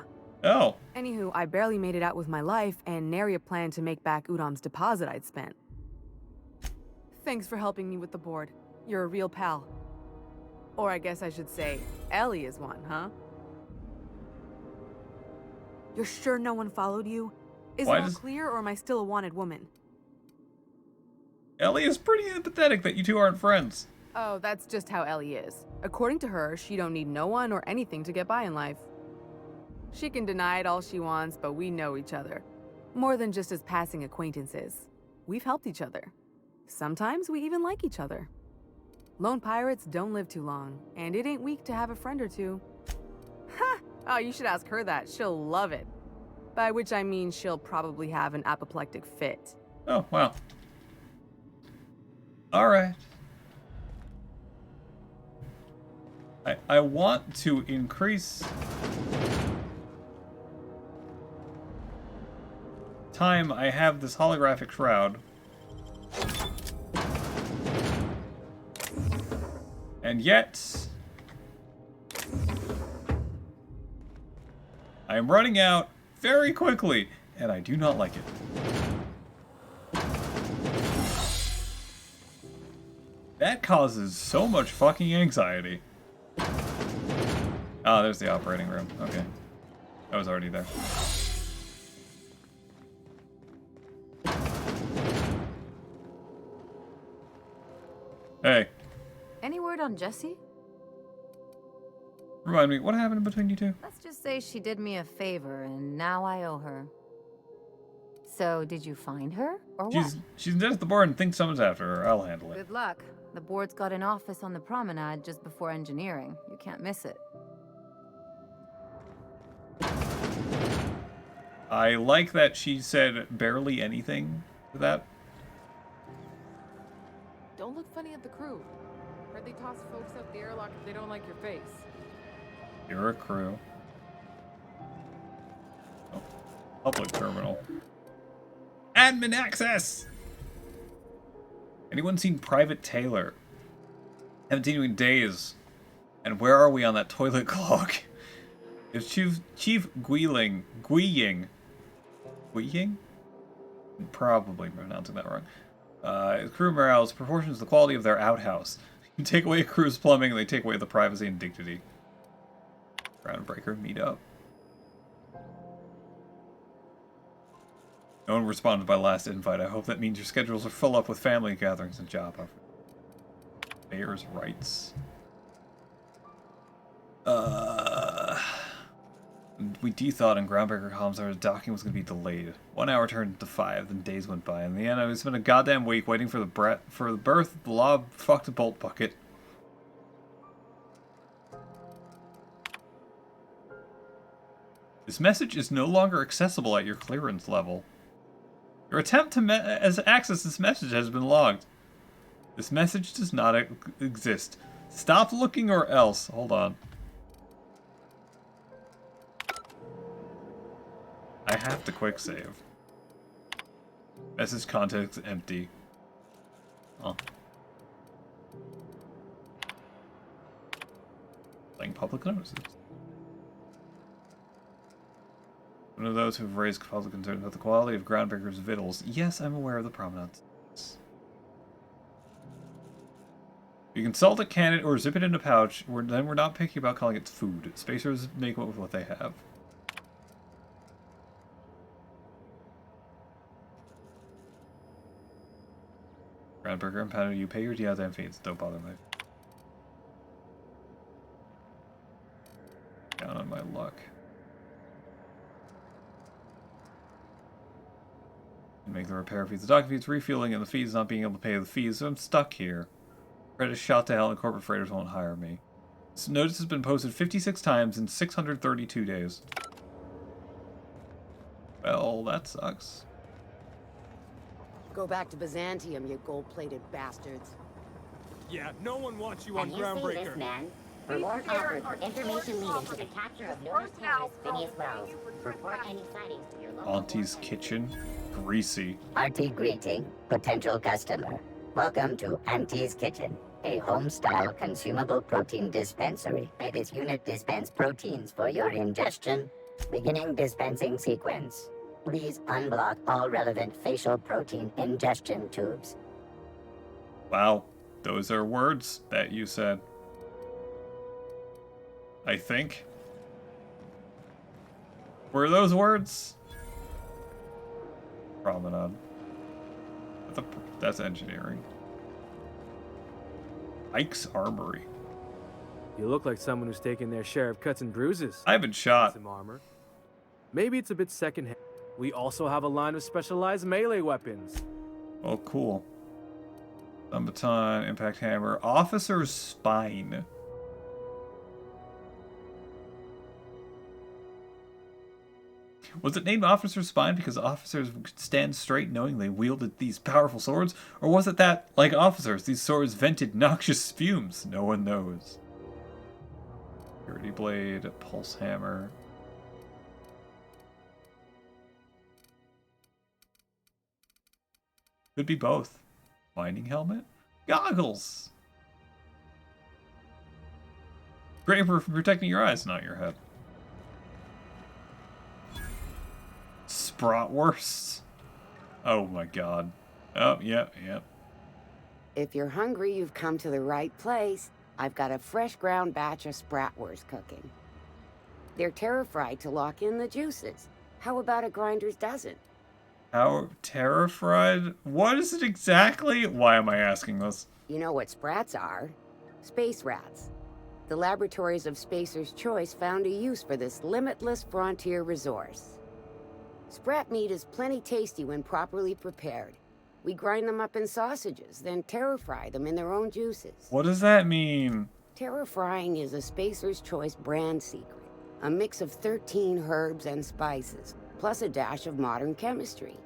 Oh. Anywho, I barely made it out with my life, and nary a plan to make back Udom's deposit I'd spent. Thanks for helping me with the board. You're a real pal. Or I guess I should say, Ellie is one, huh? You're sure no one followed you? Is it all clear, or am I still a wanted woman? Ellie is pretty empathetic that you two aren't friends. Oh, that's just how Ellie is. According to her, she don't need no one or anything to get by in life. She can deny it all she wants, but we know each other. More than just as passing acquaintances. We've helped each other. Sometimes we even like each other. Lone pirates don't live too long, and it ain't weak to have a friend or two. Ha! Oh, you should ask her that. She'll love it. By which I mean she'll probably have an apoplectic fit. Oh, wow. Alright. I want to increase time I have this holographic shroud. And yet I am running out very quickly, and I do not like it. That causes so much fucking anxiety. Ah, there's the operating room. Okay. I was already there. Hey. Any word on Jessie? Remind me, what happened between you two? Let's just say she did me a favor, and now I owe her. So, did you find her, or what? She's dead at the bar and thinks someone's after her. I'll handle it. Good luck. The board's got an office on the promenade just before engineering. You can't miss it. I like that she said barely anything to that. Don't look funny at the crew. Heard they toss folks out the airlock if they don't like your face. You're a crew. Oh, public terminal. Admin access! Anyone seen Private Taylor? Haven't seen him in days. And where are we on that toilet clock? If Chief Guiying? Probably pronouncing that wrong. Crew morale is proportions to the quality of their outhouse. You take away a crew's plumbing, and they take away the privacy and dignity. Groundbreaker meetup. No one responded by last invite. I hope that means your schedules are full up with family gatherings and job offers. Mayor's rights. We de-thought in Groundbreaker comms our docking was going to be delayed. 1 hour turned into 5, then days went by. In the end, I spent a goddamn week waiting for the birth of the law fucked a bolt bucket. This message is no longer accessible at your clearance level. Your attempt to access this message has been logged. This message does not exist. Stop looking or else. Hold on. I have to quick save. Message context empty. Oh. Playing public notices. One of those who've raised public concerns about the quality of Groundbreaker's victuals. Yes, I'm aware of the provenance. You can salt a can or zip it in a pouch, then we're not picky about calling it food. Spacers make it with what they have. Groundbreaker impounded you. Pay your goddamn fees. Don't bother me. Down on my luck. Make the repair fees. The dock fees refueling and the fees not being able to pay the fees, so I'm stuck here. Credit shot to hell and corporate freighters won't hire me. This notice has been posted 56 times in 632 days. Well, that sucks. Go back to Byzantium, you gold-plated bastards. Yeah, no one wants you Can you see this man? Reward offered for information leading to the capture of noted terrorist Phineas Wells. Report any sightings to your local Auntie's Kitchen. Greasy. Hearty greeting, potential customer. Welcome to Auntie's Kitchen, a home-style consumable protein dispensary. May this unit dispense proteins for your ingestion. Beginning dispensing sequence. Please unblock all relevant facial protein ingestion tubes. Wow, those are words that you said. I think. Were those words? Promenade. That's engineering. Ike's Armory. You look like someone who's taken their share of cuts and bruises. I've been shot. Some armor. Maybe it's a bit secondhand. We also have a line of specialized melee weapons. Oh, cool. Thumb baton, impact hammer, officer's spine. Was it named Officer's Spine because officers could stand straight knowing they wielded these powerful swords? Or was it that, like officers, these swords vented noxious fumes? No one knows. Purity blade, pulse hammer. Could be both. Mining helmet? Goggles! Great for protecting your eyes, not your head. Bratwurst. Oh my god. Oh, yep. If you're hungry, you've come to the right place. I've got a fresh ground batch of Spratwurst cooking. They're terra-fried to lock in the juices. How about a grinder's dozen? How terra-fried? What is it exactly? Why am I asking this? You know what sprats are? Space rats. The laboratories of Spacer's Choice found a use for this limitless frontier resource. Sprat meat is plenty tasty when properly prepared. We grind them up in sausages, then terra-fry them in their own juices. What does that mean? Terra-frying is a Spacer's Choice brand secret. A mix of 13 herbs and spices, plus a dash of modern chemistry.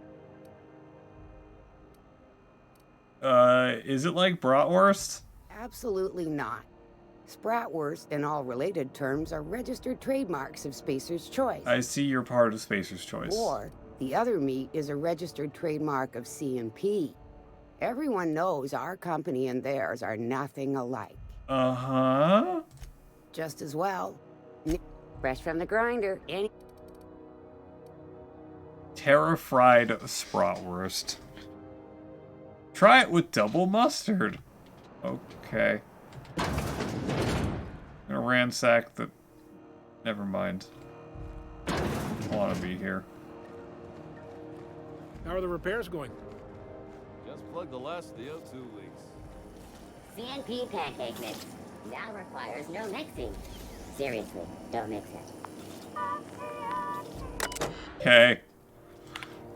Is it like bratwurst? Absolutely not. Spratwurst and all related terms are registered trademarks of Spacer's Choice. I see you're part of Spacer's Choice. Or, the other meat is a registered trademark of C&P. Everyone knows our company and theirs are nothing alike. Uh-huh. Just as well. Fresh from the grinder, any... Terra-fried Spratwurst. Try it with double mustard. Okay. I'm gonna ransack the... Never mind. I wanna be here. How are the repairs going? Just plugged the last of the O2 leaks. CNP pancake mix now requires no mixing. Seriously, don't mix it. Okay.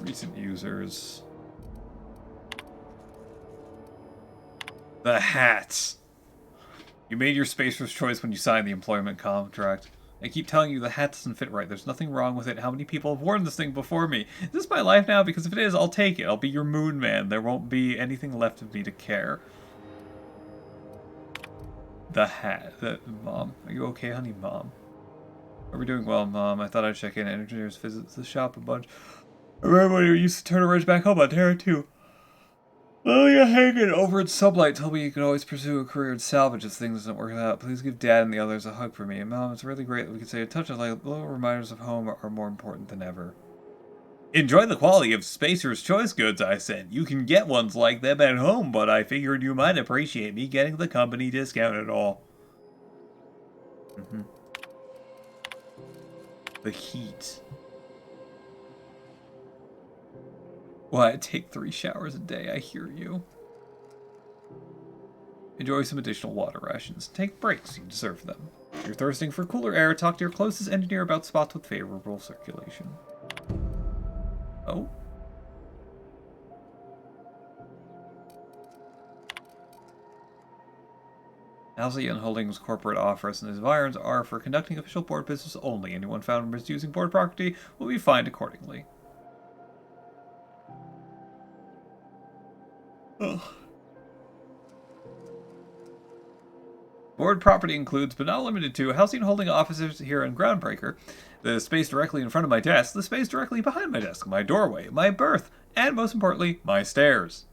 Recent users. The hats. You made your Spacer's Choice when you signed the employment contract. I keep telling you the hat doesn't fit right. There's nothing wrong with it. How many people have worn this thing before me? Is this my life now? Because if it is, I'll take it. I'll be your moon man. There won't be anything left of me to care. The hat. Mom. Are you okay, honey? Mom. Are we doing well, Mom? I thought I'd check in. Engineers visits the shop a bunch. I remember when you used to turn a wrench back home on Terra 2. Lilia Hagen over at Sublight told me you could always pursue a career in salvage if things don't work out. Please give Dad and the others a hug for me. And Mom, it's really great that we could say a touch of like little reminders of home are more important than ever. Enjoy the quality of Spacer's Choice goods, I said. You can get ones like them at home, but I figured you might appreciate me getting the company discount at all. The heat. Why, I take 3 showers a day, I hear you. Enjoy some additional water rations. Take breaks, you deserve them. If you're thirsting for cooler air, talk to your closest engineer about spots with favorable circulation. Oh? Halcyon Holdings corporate offers and environs are for conducting official board business only. Anyone found misusing board property will be fined accordingly. Ugh. Board property includes, but not limited to, Halcyon Holding offices here in Groundbreaker, the space directly in front of my desk, the space directly behind my desk, my doorway, my berth, and most importantly, my stairs.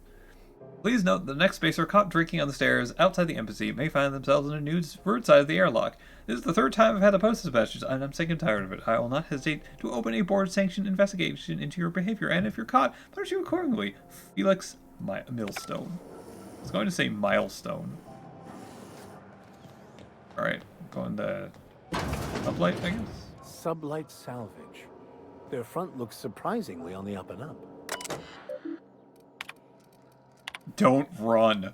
Please note the next spacer caught drinking on the stairs outside the embassy may find themselves in a nude side of the airlock. This is the 3rd time I've had the post dispatches, and I'm sick and tired of it. I will not hesitate to open a board-sanctioned investigation into your behavior, and if you're caught, punish you accordingly. Felix Millstone. was going to say milestone. Alright, going to Sublight, I guess? Sublight Salvage. Their front looks surprisingly on the up and up. Don't run.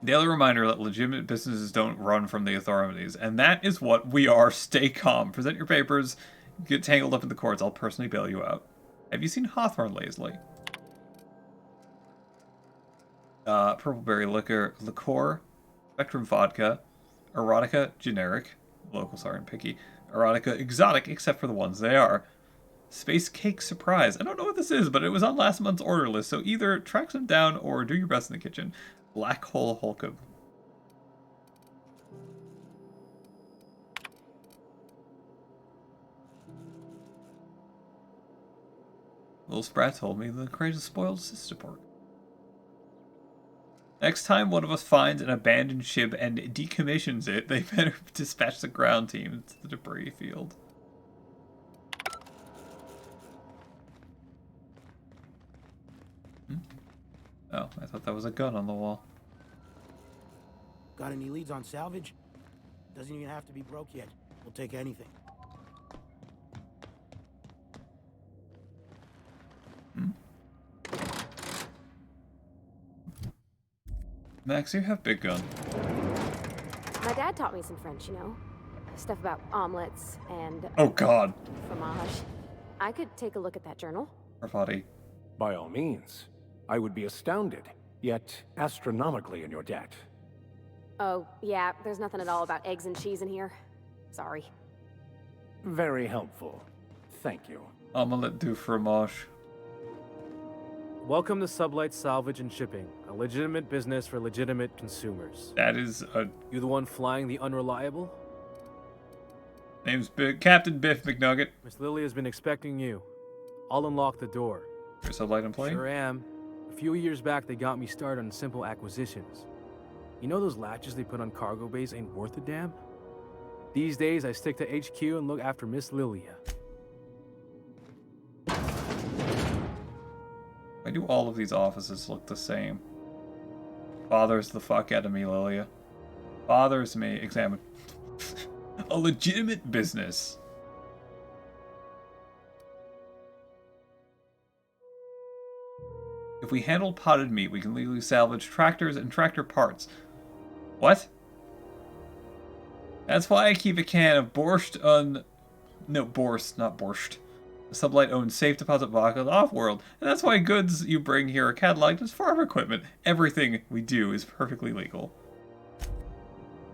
Daily reminder that legitimate businesses don't run from the authorities, and that is what we are. Stay calm. Present your papers. Get tangled up in the courts. I'll personally bail you out. Have you seen Hawthorne Lazily? Purpleberry liqueur, Spectrum vodka, Erotica generic, locals aren't picky, Erotica exotic except for the ones they are. Space cake surprise. I don't know what this is, but it was on last month's order list, so either track some down or do your best in the kitchen. Black Hole Holcomb. Little Sprat told me the crate is spoiled sister pork. Next time one of us finds an abandoned ship and decommissions it, they better dispatch the ground team to the debris field. Oh, I thought that was a gun on the wall. Got any leads on salvage? Doesn't even have to be broke yet. We'll take anything. Max, you have big gun. My dad taught me some French, you know. Stuff about omelets and... Oh, God. Fromage. I could take a look at that journal. Parvati. By all means. I would be astounded, yet astronomically in your debt. Oh, yeah, there's nothing at all about eggs and cheese in here. Sorry. Very helpful. Thank you. Omelette du fromage. Welcome to Sublight Salvage and Shipping, a legitimate business for legitimate consumers. That is a... You the one flying the Unreliable? Name's Captain Biff McNugget. Miss Lily has been expecting you. I'll unlock the door. You're a Sublight employee? Sure am. A few years back, they got me started on simple acquisitions. You know those latches they put on cargo bays ain't worth a damn? These days, I stick to HQ and look after Miss Lilia. Why do all of these offices look the same? Bothers the fuck out of me, Lilia. Bothers me. Examine. A legitimate business. If we handle potted meat, we can legally salvage tractors and tractor parts. What? That's why I keep a can of borscht No, borscht, not borscht. The Sublight owns safe deposit vodka off-world, and that's why goods you bring here are cataloged as farm equipment. Everything we do is perfectly legal.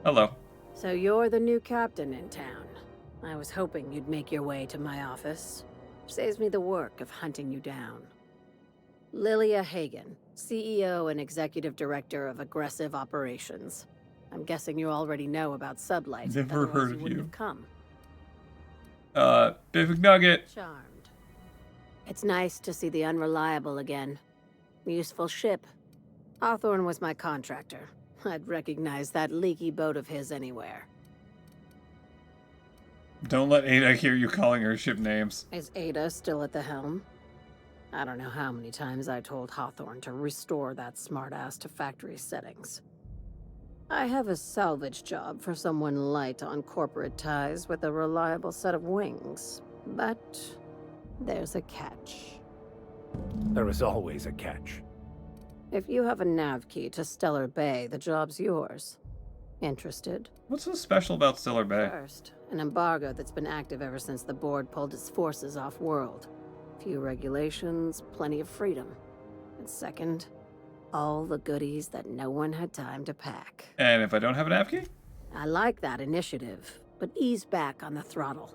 Hello. So you're the new captain in town. I was hoping you'd make your way to my office. Saves me the work of hunting you down. Lilia Hagen, CEO and Executive Director of Aggressive Operations. I'm guessing you already know about Sublight. Never heard of you. you. Have come. Biff McNugget. Charmed. It's nice to see the Unreliable again. Useful ship. Hawthorne was my contractor. I'd recognize that leaky boat of his anywhere. Don't let Ada hear you calling her ship names. Is Ada still at the helm? I don't know how many times I told Hawthorne to restore that smartass to factory settings. I have a salvage job for someone light on corporate ties with a reliable set of wings, but there's a catch. There is always a catch. If you have a nav key to Stellar Bay, the job's yours. Interested? What's so special about Stellar Bay? First, an embargo that's been active ever since the board pulled its forces off-world. Few regulations, plenty of freedom. And second, all the goodies that no one had time to pack. And if I don't have a nav key? I like that initiative, but ease back on the throttle.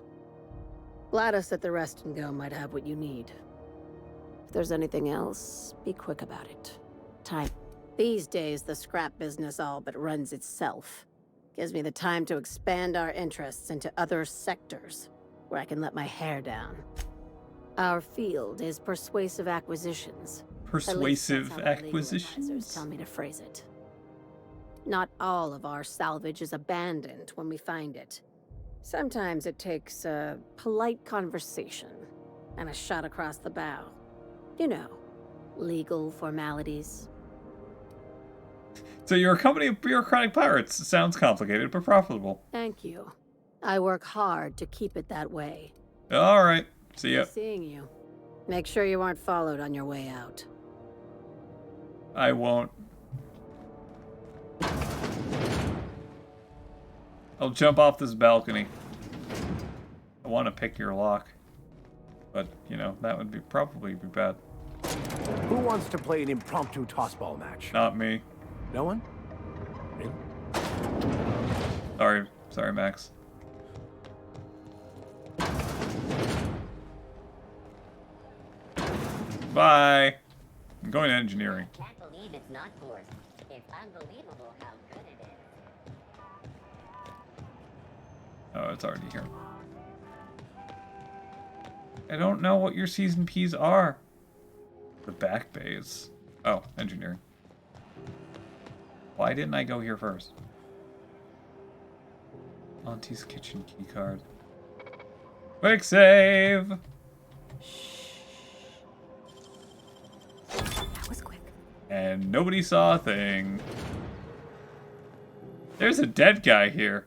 Gladys at the Rest and Go might have what you need. If there's anything else, be quick about it. Time. These days, the scrap business all but runs itself. Gives me the time to expand our interests into other sectors, where I can let my hair down. Our field is persuasive acquisitions. Persuasive At least that's how the legal acquisitions? advisors tell me to phrase it. Not all of our salvage is abandoned when we find it. Sometimes it takes a polite conversation and a shot across the bow. You know, legal formalities. So you're a company of bureaucratic pirates. Sounds complicated, but profitable. Thank you. I work hard to keep it that way. All right. See ya. Nice seeing you. Make sure you aren't followed on your way out. I won't. I'll jump off this balcony. I want to pick your lock. But, you know, that would be probably be bad. Who wants to play an impromptu tossball match? Not me. No one? Really? Sorry, Max. Bye. I'm going to engineering. I can't believe it's not forced. It's unbelievable how good it is. Oh, it's already here. I don't know what your season Ps are. The back bays. Oh, engineering. Why didn't I go here first? Auntie's kitchen keycard. Quick save! That was quick. And nobody saw a thing. There's a dead guy here.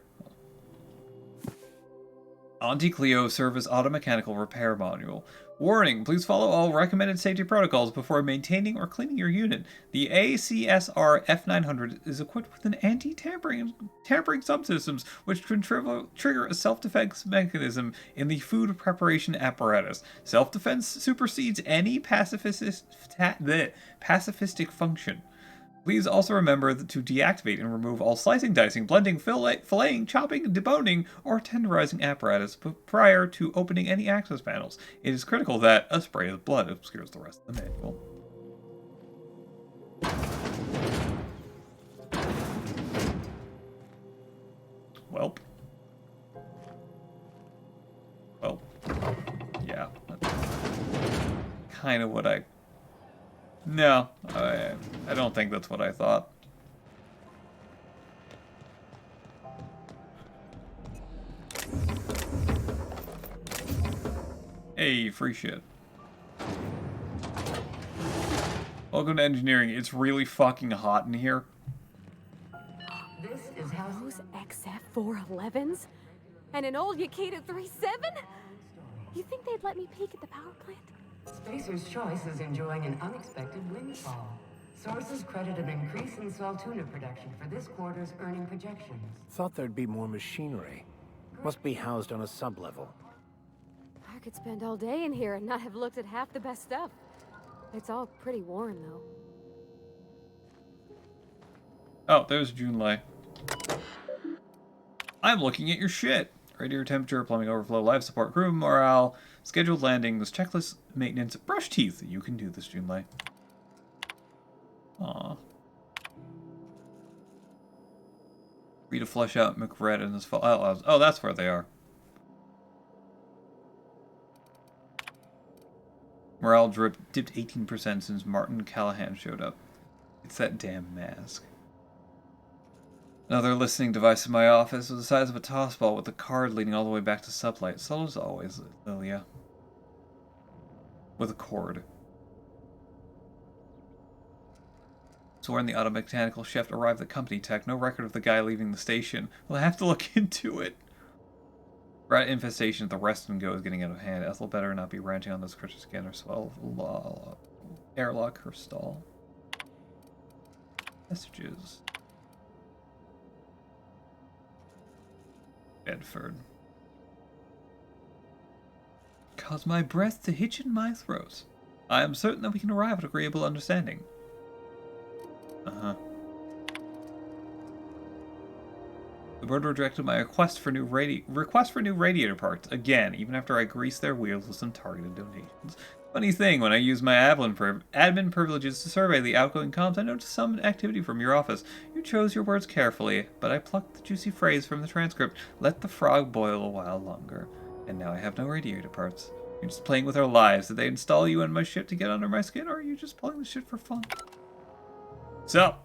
Auntie Cleo Service Automechanical Repair Module. Warning, please follow all recommended safety protocols before maintaining or cleaning your unit. The ACSR F900 is equipped with an anti-tampering subsystems which can trigger a self-defense mechanism in the food preparation apparatus. Self-defense supersedes any pacifistic function. Please also remember to deactivate and remove all slicing, dicing, blending, filleting, chopping, deboning, or tenderizing apparatus prior to opening any access panels. It is critical that a spray of blood obscures the rest of the manual. Welp. Well, yeah. That's kind of what I... No, I don't think that's what I thought. Hey, free shit. Welcome to engineering. It's really fucking hot in here. Those XF411s? And an old Yakeda 37? You think they'd let me peek at the power plant? Spacer's Choice is enjoying an unexpected windfall. Sources credit an increase in Saltuna production for this quarter's earning projections. Thought there'd be more machinery. Must be housed on a sub-level. I could spend all day in here and not have looked at half the best stuff. It's all pretty worn, though. Oh, there's Junlei. I'm looking at your shit. Radiator temperature, plumbing overflow, life support, crew morale, scheduled landings, checklist, maintenance, brush teeth. You can do this, Junlei. Aww. Free to flesh out McRed and his fall. Oh, that's where they are. Morale dipped 18% since Martin Callahan showed up. It's that damn mask. Another listening device in my office was the size of a tossball with a card leading all the way back to sublight. Subtle as always, Lilia. With a cord. So when the automechanical chef arrived at Company Tech, no record of the guy leaving the station. We'll have to look into it. Rat infestation at the Rest and Go is getting out of hand. Ethel better not be ranting on this creature scanner swell. Airlock her stall. Messages. Bedford. Cause my breath to hitch in my throat. I am certain that we can arrive at agreeable understanding. The board rejected my request for new radiator parts again, even after I greased their wheels with some targeted donations. Funny thing, when I used my admin privileges to survey the outgoing comms, I noticed some activity from your office. You chose your words carefully, but I plucked the juicy phrase from the transcript, let the frog boil a while longer. And now I have no radiator parts. You're just playing with our lives. Did they install you in my ship to get under my skin, or are you just pulling the shit for fun? So.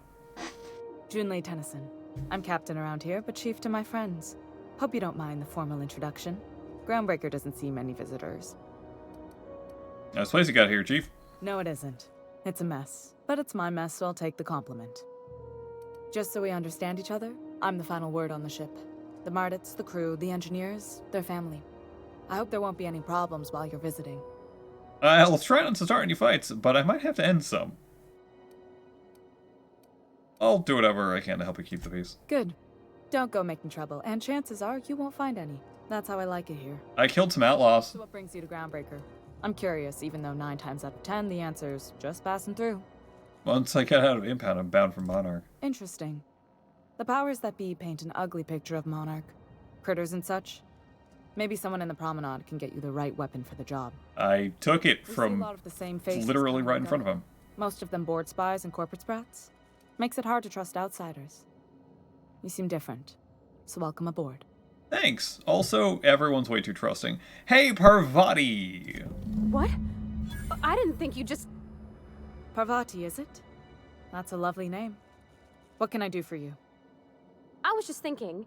Junlei Tennyson. I'm captain around here, but chief to my friends. Hope you don't mind the formal introduction. Groundbreaker doesn't see many visitors. Nice place you got here, Chief. No, it isn't. It's a mess. But it's my mess, so I'll take the compliment. Just so we understand each other, I'm the final word on the ship. The Mardits, the crew, the engineers, their family. I hope there won't be any problems while you're visiting. I'll try not to start any fights, but I might have to end some. I'll do whatever I can to help you keep the peace. Good. Don't go making trouble, and chances are you won't find any. That's how I like it here. I killed some outlaws. So what brings you to Groundbreaker? I'm curious, even though 9 times out of 10 the answer's just passing through. Once I get out of Impound, I'm bound for Monarch. Interesting. The powers that be paint an ugly picture of Monarch. Critters and such. Maybe someone in the Promenade can get you the right weapon for the job. I took it We see a from lot of the same faces literally come right and in front of go. him. Most of them board spies and corporate sprats. Makes it hard to trust outsiders. You seem different, so welcome aboard. Thanks. Also, everyone's way too trusting. Hey, Parvati! What? I didn't think you just... Parvati, is it? That's a lovely name. What can I do for you? I was just thinking,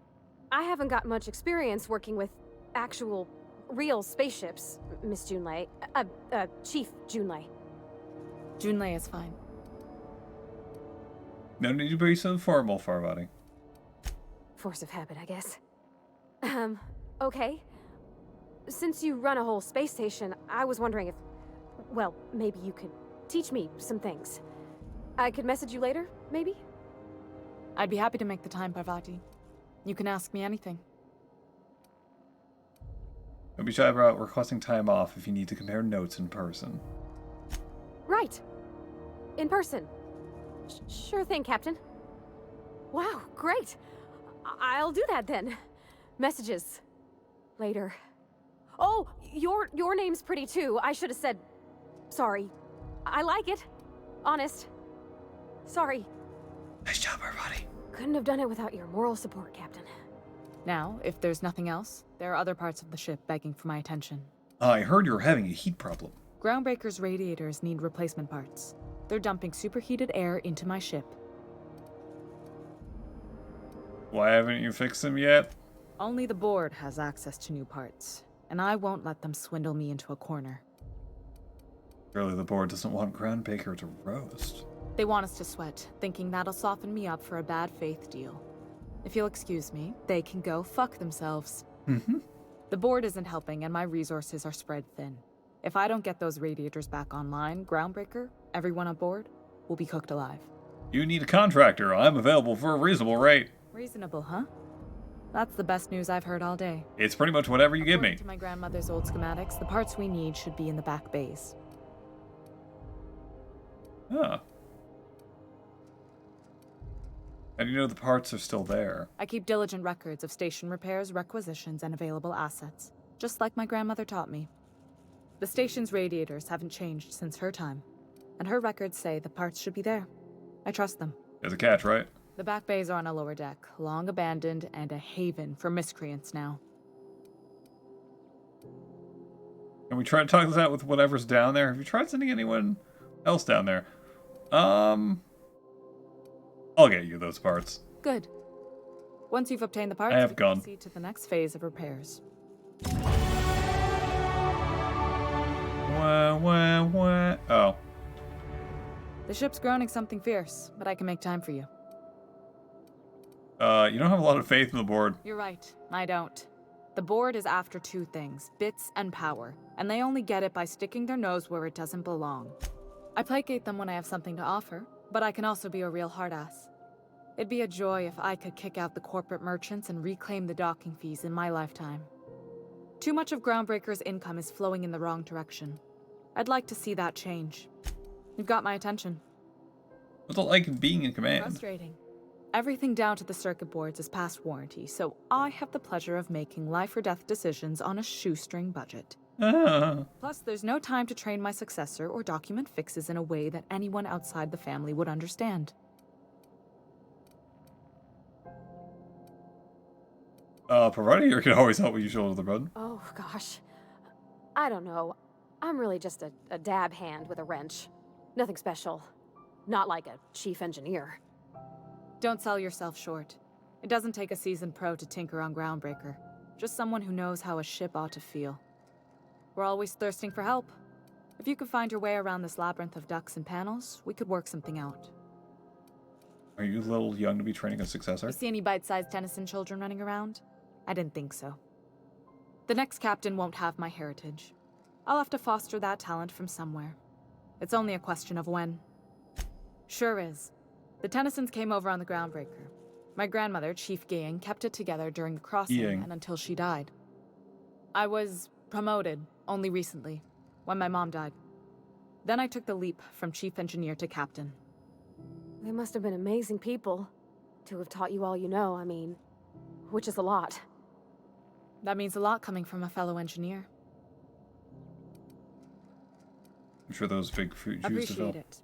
I haven't got much experience working with actual, real spaceships, Miss Junlei. Chief Junlei. Junlei is fine. No need to be so formal, Parvati. Force of habit, I guess. Okay. Since you run a whole space station, I was wondering if... Well, maybe you could teach me some things. I could message you later, maybe? I'd be happy to make the time, Parvati. You can ask me anything. Don't be shy about requesting time off if you need to compare notes in person. Right. In person. Sure thing, Captain. Wow, great. I'll do that then. Messages. Later. Oh, your name's pretty too. I should have said... Sorry. I like it. Honest. Sorry. Nice job, Parvati. Couldn't have done it without your moral support, Captain. Now, if there's nothing else, there are other parts of the ship begging for my attention. I heard you're having a heat problem. Groundbreaker's radiators need replacement parts. They're dumping superheated air into my ship. Why haven't you fixed them yet? Only the board has access to new parts, and I won't let them swindle me into a corner. Surely the board doesn't want Groundbreaker to roast. They want us to sweat, thinking that'll soften me up for a bad faith deal. If you'll excuse me, they can go fuck themselves. Mm-hmm. The board isn't helping, and my resources are spread thin. If I don't get those radiators back online, Groundbreaker, everyone on board, will be cooked alive. You need a contractor. I'm available for a reasonable rate. Reasonable, huh? That's the best news I've heard all day. It's pretty much whatever you give me. According to my grandmother's old schematics, the parts we need should be in the back bays. Huh. How do you know the parts are still there? I keep diligent records of station repairs, requisitions, and available assets, just like my grandmother taught me. The station's radiators haven't changed since her time, and her records say the parts should be there. I trust them. There's a catch, right? The back bays are on a lower deck, long abandoned and a haven for miscreants now. Can we try to talk this out with whatever's down there? Have you tried sending anyone else down there? I'll get you those parts. Good. Once you've obtained the parts, I have we can gone. proceed to the next phase of repairs. Wah, wah, wah. Oh. The ship's groaning something fierce, but I can make time for you. You don't have a lot of faith in the board. You're right, I don't. The board is after two things, bits and power, and they only get it by sticking their nose where it doesn't belong. I placate them when I have something to offer, but I can also be a real hard-ass. It'd be a joy if I could kick out the corporate merchants and reclaim the docking fees in my lifetime. Too much of Groundbreaker's income is flowing in the wrong direction. I'd like to see that change. You've got my attention. What's it like being in command? Frustrating. Everything down to the circuit boards is past warranty, so I have the pleasure of making life or death decisions on a shoestring budget. Plus, there's no time to train my successor or document fixes in a way that anyone outside the family would understand. Provided you can always help when you shoulder the burden. Oh, gosh. I don't know. I'm really just a dab hand with a wrench. Nothing special. Not like a chief engineer. Don't sell yourself short. It doesn't take a seasoned pro to tinker on Groundbreaker. Just someone who knows how a ship ought to feel. We're always thirsting for help. If you could find your way around this labyrinth of ducts and panels, we could work something out. Are you a little young to be training a successor? You see any bite-sized Tennyson children running around? I didn't think so. The next captain won't have my heritage. I'll have to foster that talent from somewhere. It's only a question of when. Sure is. The Tennysons came over on the Groundbreaker. My grandmother, Chief Gaying, kept it together during the crossing and until she died. I was promoted only recently, when my mom died. Then I took the leap from chief engineer to captain. They must have been amazing people to have taught you all you know, I mean, which is a lot. That means a lot coming from a fellow engineer. I'm sure those big food shoes to fill. Appreciate it.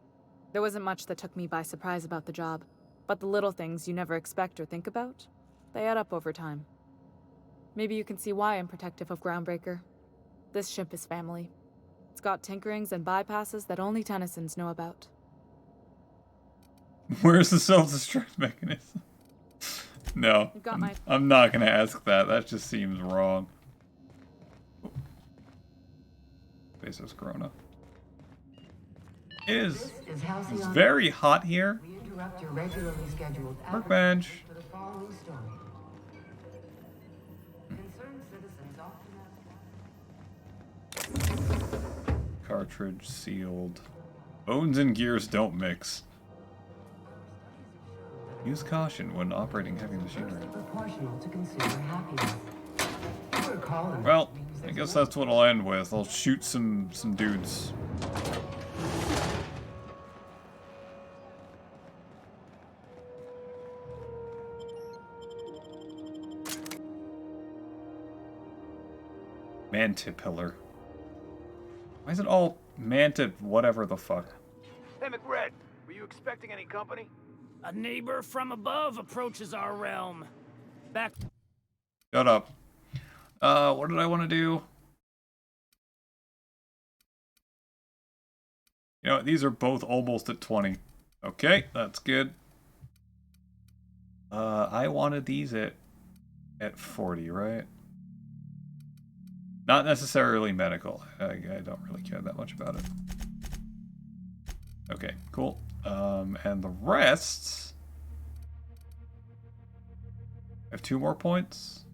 There wasn't much that took me by surprise about the job, but the little things you never expect or think about, they add up over time. Maybe you can see why I'm protective of Groundbreaker. This ship is family. It's got tinkerings and bypasses that only Tennysons know about. Where's the self-destruct mechanism? No, I'm not gonna ask that. That just seems wrong. Bezos Corona. It's very hot here. We interrupt your regularly scheduled Workbench. for the following story. Concerned citizens often Cartridge sealed. Bones and gears don't mix. Use caution when operating heavy machinery. proportional to consumer happiness. You recall in Well, I guess that's what I'll end with. I'll shoot some dudes. Manta pillar. Why is it all manta whatever the fuck? Hey, McRed, were you expecting any company? A neighbor from above approaches our realm. Back. Shut up. What did I want to do? You know what? These are both almost at 20. Okay, that's good. I wanted these at 40, right? Not necessarily medical. I don't really care that much about it. Okay, cool. And the rest... I have 2 more points.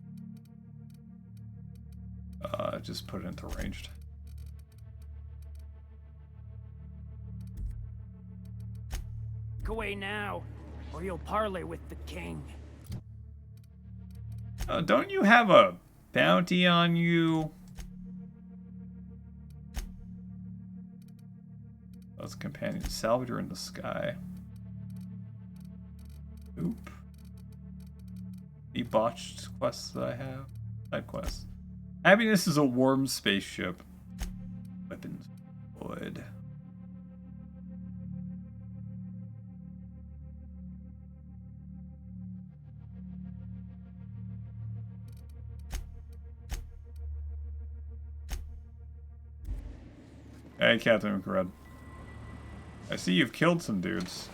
Just put it into ranged. Go away now, or you'll parley with the king. Don't you have a bounty on you? Those companions. Salvager in the sky. Oop. The botched quests that I have. Side quests. Happiness is a warm spaceship. Weapons. Wood. Hey, Captain McRed. I see you've killed some dudes.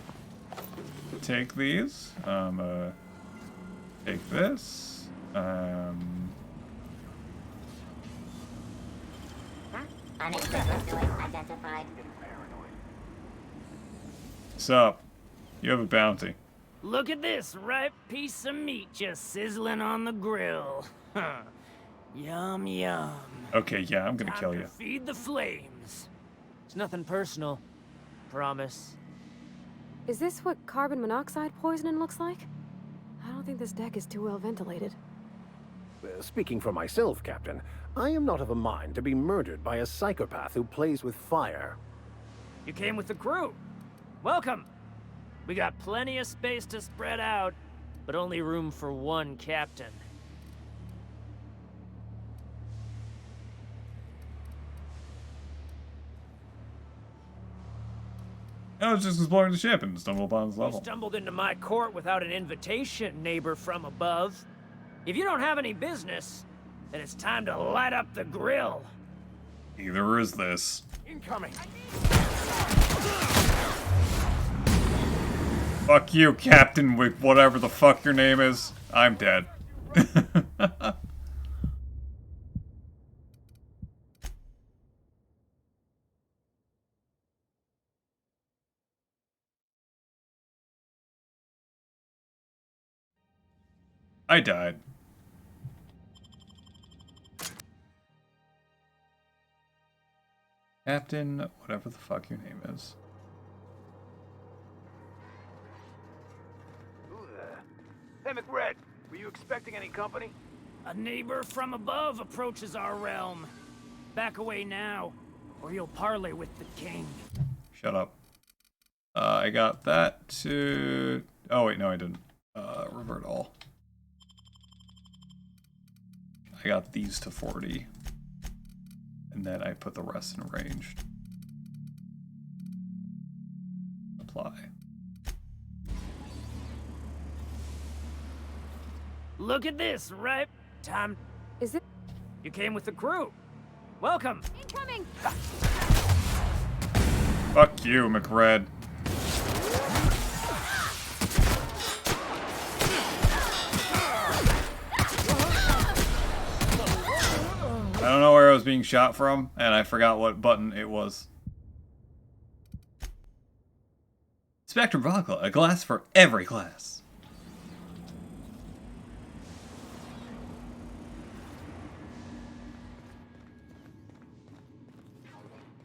Take these. Take this. Unexpected noise identified. What's up? You have a bounty. Look at this ripe piece of meat just sizzling on the grill. Huh. Yum, yum. Okay, yeah, I'm gonna kill you. Feed the flames. It's nothing personal. Promise. Is this what carbon monoxide poisoning looks like? I don't think this deck is too well ventilated. Speaking for myself, Captain, I am not of a mind to be murdered by a psychopath who plays with fire. You came with the crew. Welcome. We got plenty of space to spread out, but only room for one captain. I was just exploring the ship and stumbled upon this You level. stumbled into my court without an invitation, neighbor from above. If you don't have any business, then it's time to light up the grill. Either is this. Incoming. Fuck you, Captain, with whatever the fuck your name is. I'm dead. I died. Captain, whatever the fuck your name is. Who the? Hey, McRed, were you expecting any company? A neighbor from above approaches our realm. Back away now, or you'll parley with the king. Shut up. I got that to... Oh, wait, no, I didn't. Revert all. I got these to 40. And then I put the rest in ranged. Apply. Look at this, right? Time. Is it? You came with the crew. Welcome. Incoming! Fuck you, McRed. I don't know where I was being shot from, and I forgot what button it was. Spectrum Vodka, a glass for every class.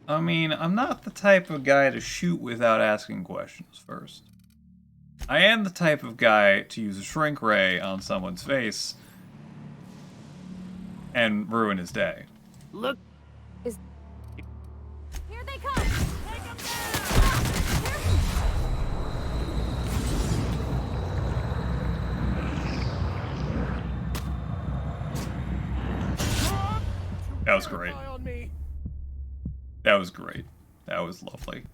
I mean, I'm not the type of guy to shoot without asking questions first. I am the type of guy to use a shrink ray on someone's face and ruin his day. Look. Is... Here they come! Take them down! That was great. That was great. That was lovely.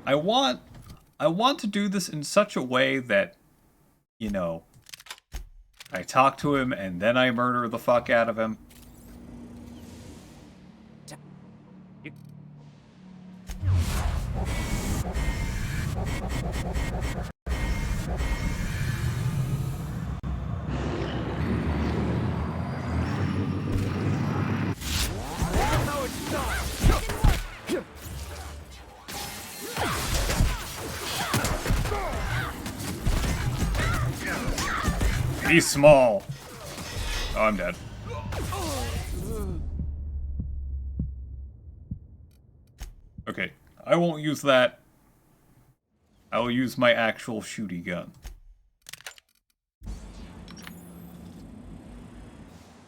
I want to do this in such a way that, you know, I talk to him and then I murder the fuck out of him. He's small. Oh, I'm dead. Okay, I won't use that. I will use my actual shooty gun.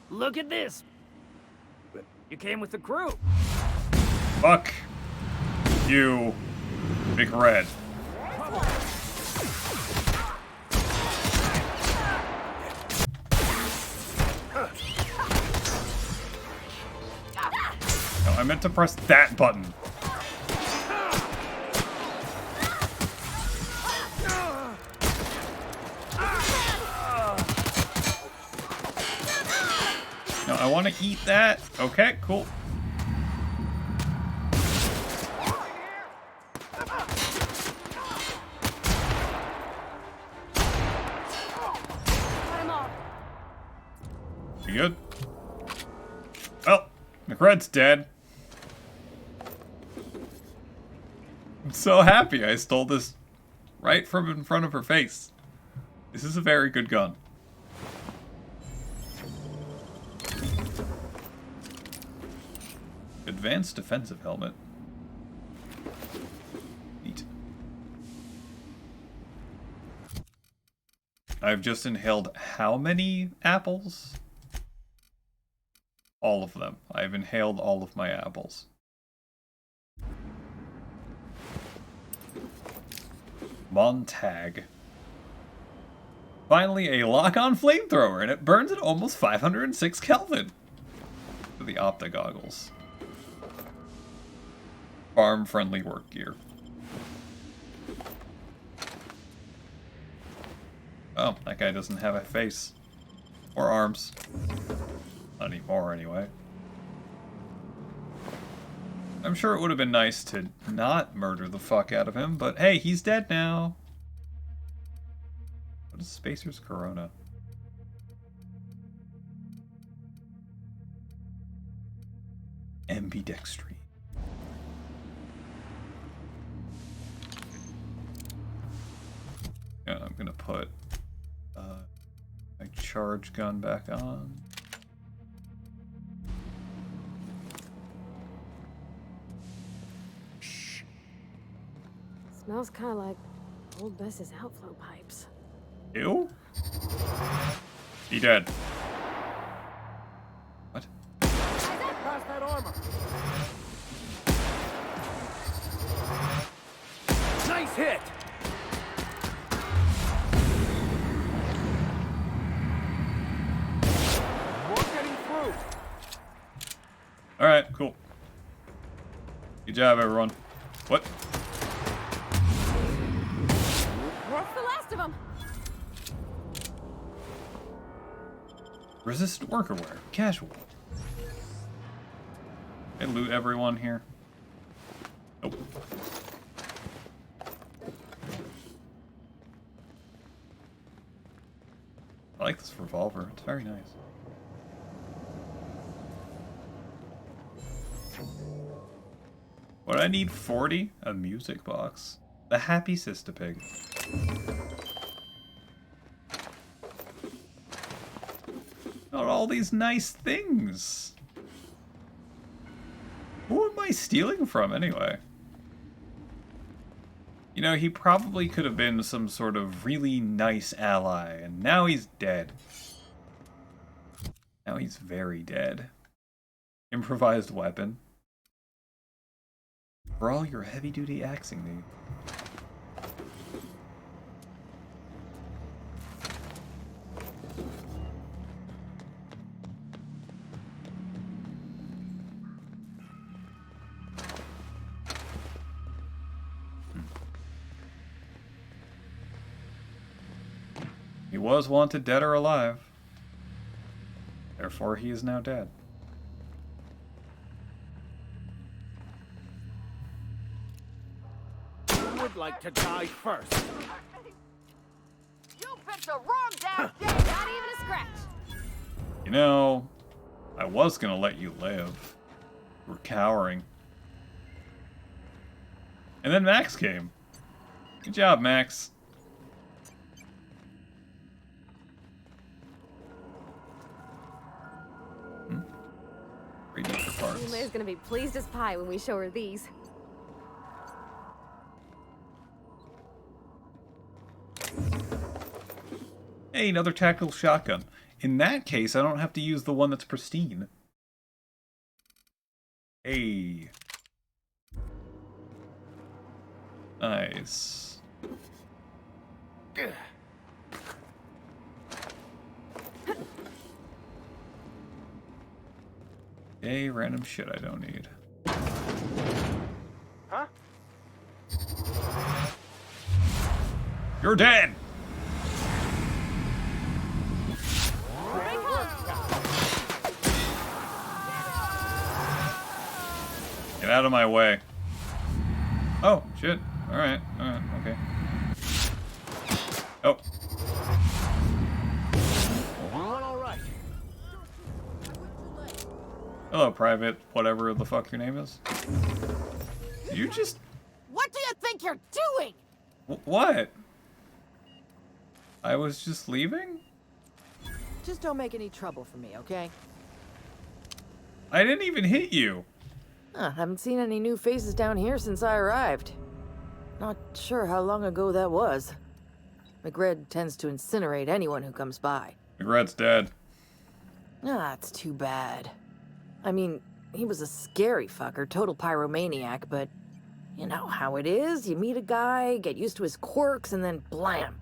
Look at this. You came with the crew. Fuck you, McRed. No, I meant to press that button. No, I want to eat that. Okay, cool. You good? Well, McRed's dead. I'm so happy I stole this right from in front of her face. This is a very good gun. Advanced defensive helmet. Neat. I've just inhaled how many apples? All of them. I've inhaled all of my apples. Montag. Finally, a lock-on flamethrower, and it burns at almost 506 Kelvin. For the Opta goggles. Farm-friendly work gear. Oh, that guy doesn't have a face. Or arms. Not anymore, anyway. I'm sure it would have been nice to not murder the fuck out of him, but hey, he's dead now. What is Spacer's Corona? Ambidextrine. I'm gonna put my charge gun back on. Smells kind of like old Bess's outflow pipes. Ew? He dead. What? Pass that armor. Nice hit! We're getting through. Alright, cool. Good job, everyone. What? That's the last of them. Resistant worker wear. Casual. I loot everyone here. Nope. I like this revolver. It's very nice. What I need 40? A music box. The Happy Sister Pig. Not all these nice things. Who am I stealing from anyway? You know, he probably could have been some sort of really nice ally, and now he's dead. Now he's very dead. Improvised weapon. For all your heavy-duty axing needs. He was wanted dead or alive. Therefore, he is now dead. Who would like to die first? You picked the wrong damn day. Not even a scratch. You know, I was gonna let you live. You were cowering. And then Max came. Good job, Max. Radiator parts. May's gonna be pleased as pie when we show her these. Hey, another tactical shotgun. In that case, I don't have to use the one that's pristine. Hey. Nice. Hey, random shit I don't need. Huh? You're dead! Get out of my way. Oh, shit. Alright, okay. Oh. All right. Hello, Private, whatever the fuck your name is. You just... What do you think you're doing? What? I was just leaving? Just don't make any trouble for me, okay? I didn't even hit you. Haven't seen any new faces down here since I arrived. Not sure how long ago that was. McRed tends to incinerate anyone who comes by. McRed's dead. It's too bad. I mean, he was a scary fucker, total pyromaniac, but you know how it is. You meet a guy, get used to his quirks, and then blam.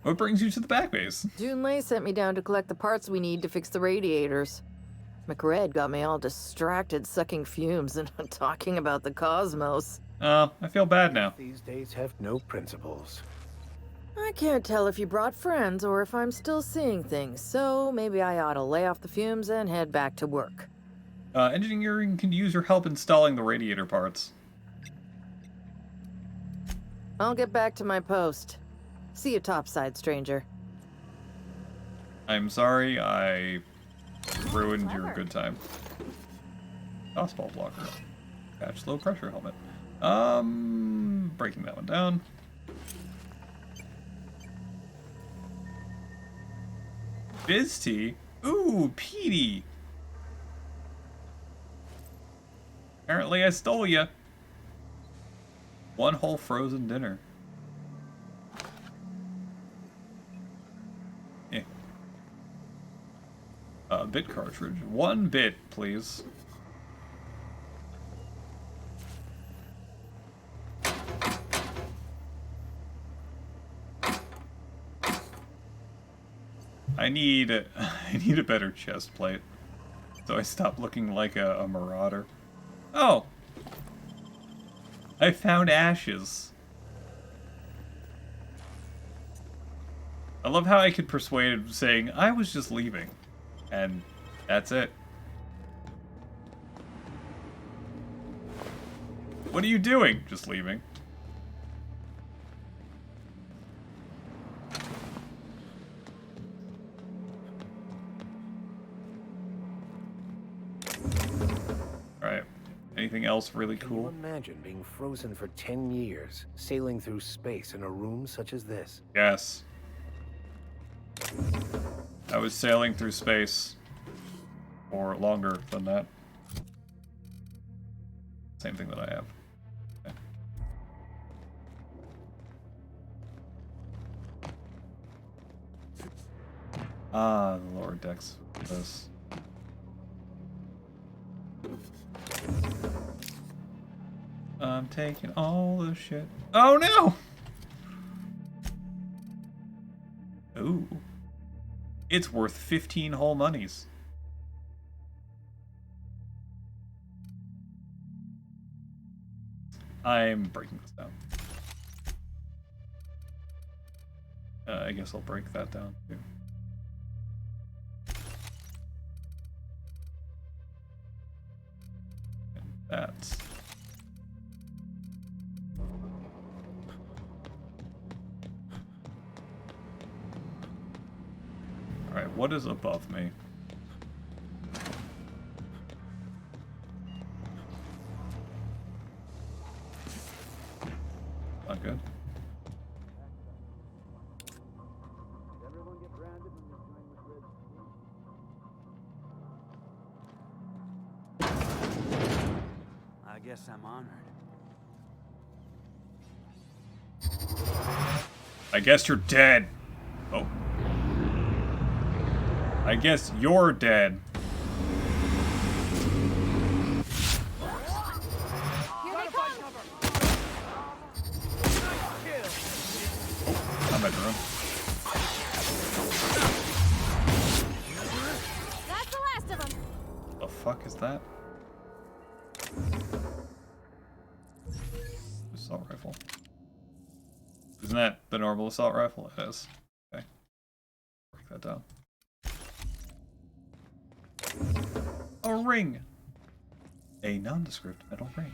What brings you to the back base? Junlei sent me down to collect the parts we need to fix the radiators. McRed got me all distracted sucking fumes and talking about the cosmos. I feel bad now. These days have no principles. I can't tell if you brought friends or if I'm still seeing things, so maybe I ought to lay off the fumes and head back to work. Engineering can use your help installing the radiator parts. I'll get back to my post. See you topside, stranger. I'm sorry I ruined your good time. Fastball blocker. Patch low pressure helmet. breaking that one down. Fizz tea? Ooh, Petey! Apparently I stole ya. One whole frozen dinner. Eh. Bit cartridge. 1 bit, please. I need a better chest plate, so I stop looking like a marauder. Oh! I found ashes. I love how I could persuade him saying, I was just leaving. And that's it. What are you doing? Just leaving. Alright. Anything else really cool? Can you imagine being frozen for 10 years, sailing through space in a room such as this? Yes. I was sailing through space for longer than that. Same thing that I have. Okay. Ah, the lower decks. This. I'm taking all the shit. Oh no! Ooh. It's worth 15 whole monies. I'm breaking this down. I guess I'll break that down too. And that's... Alright, what is above me? Not good. I guess I'm honored. I guess you're dead. Oh. I guess you're dead. I'm at room. That's the last of them. The fuck is that? Assault rifle. Isn't that the normal assault rifle? It is. Okay. Break that down. A ring. A nondescript metal ring.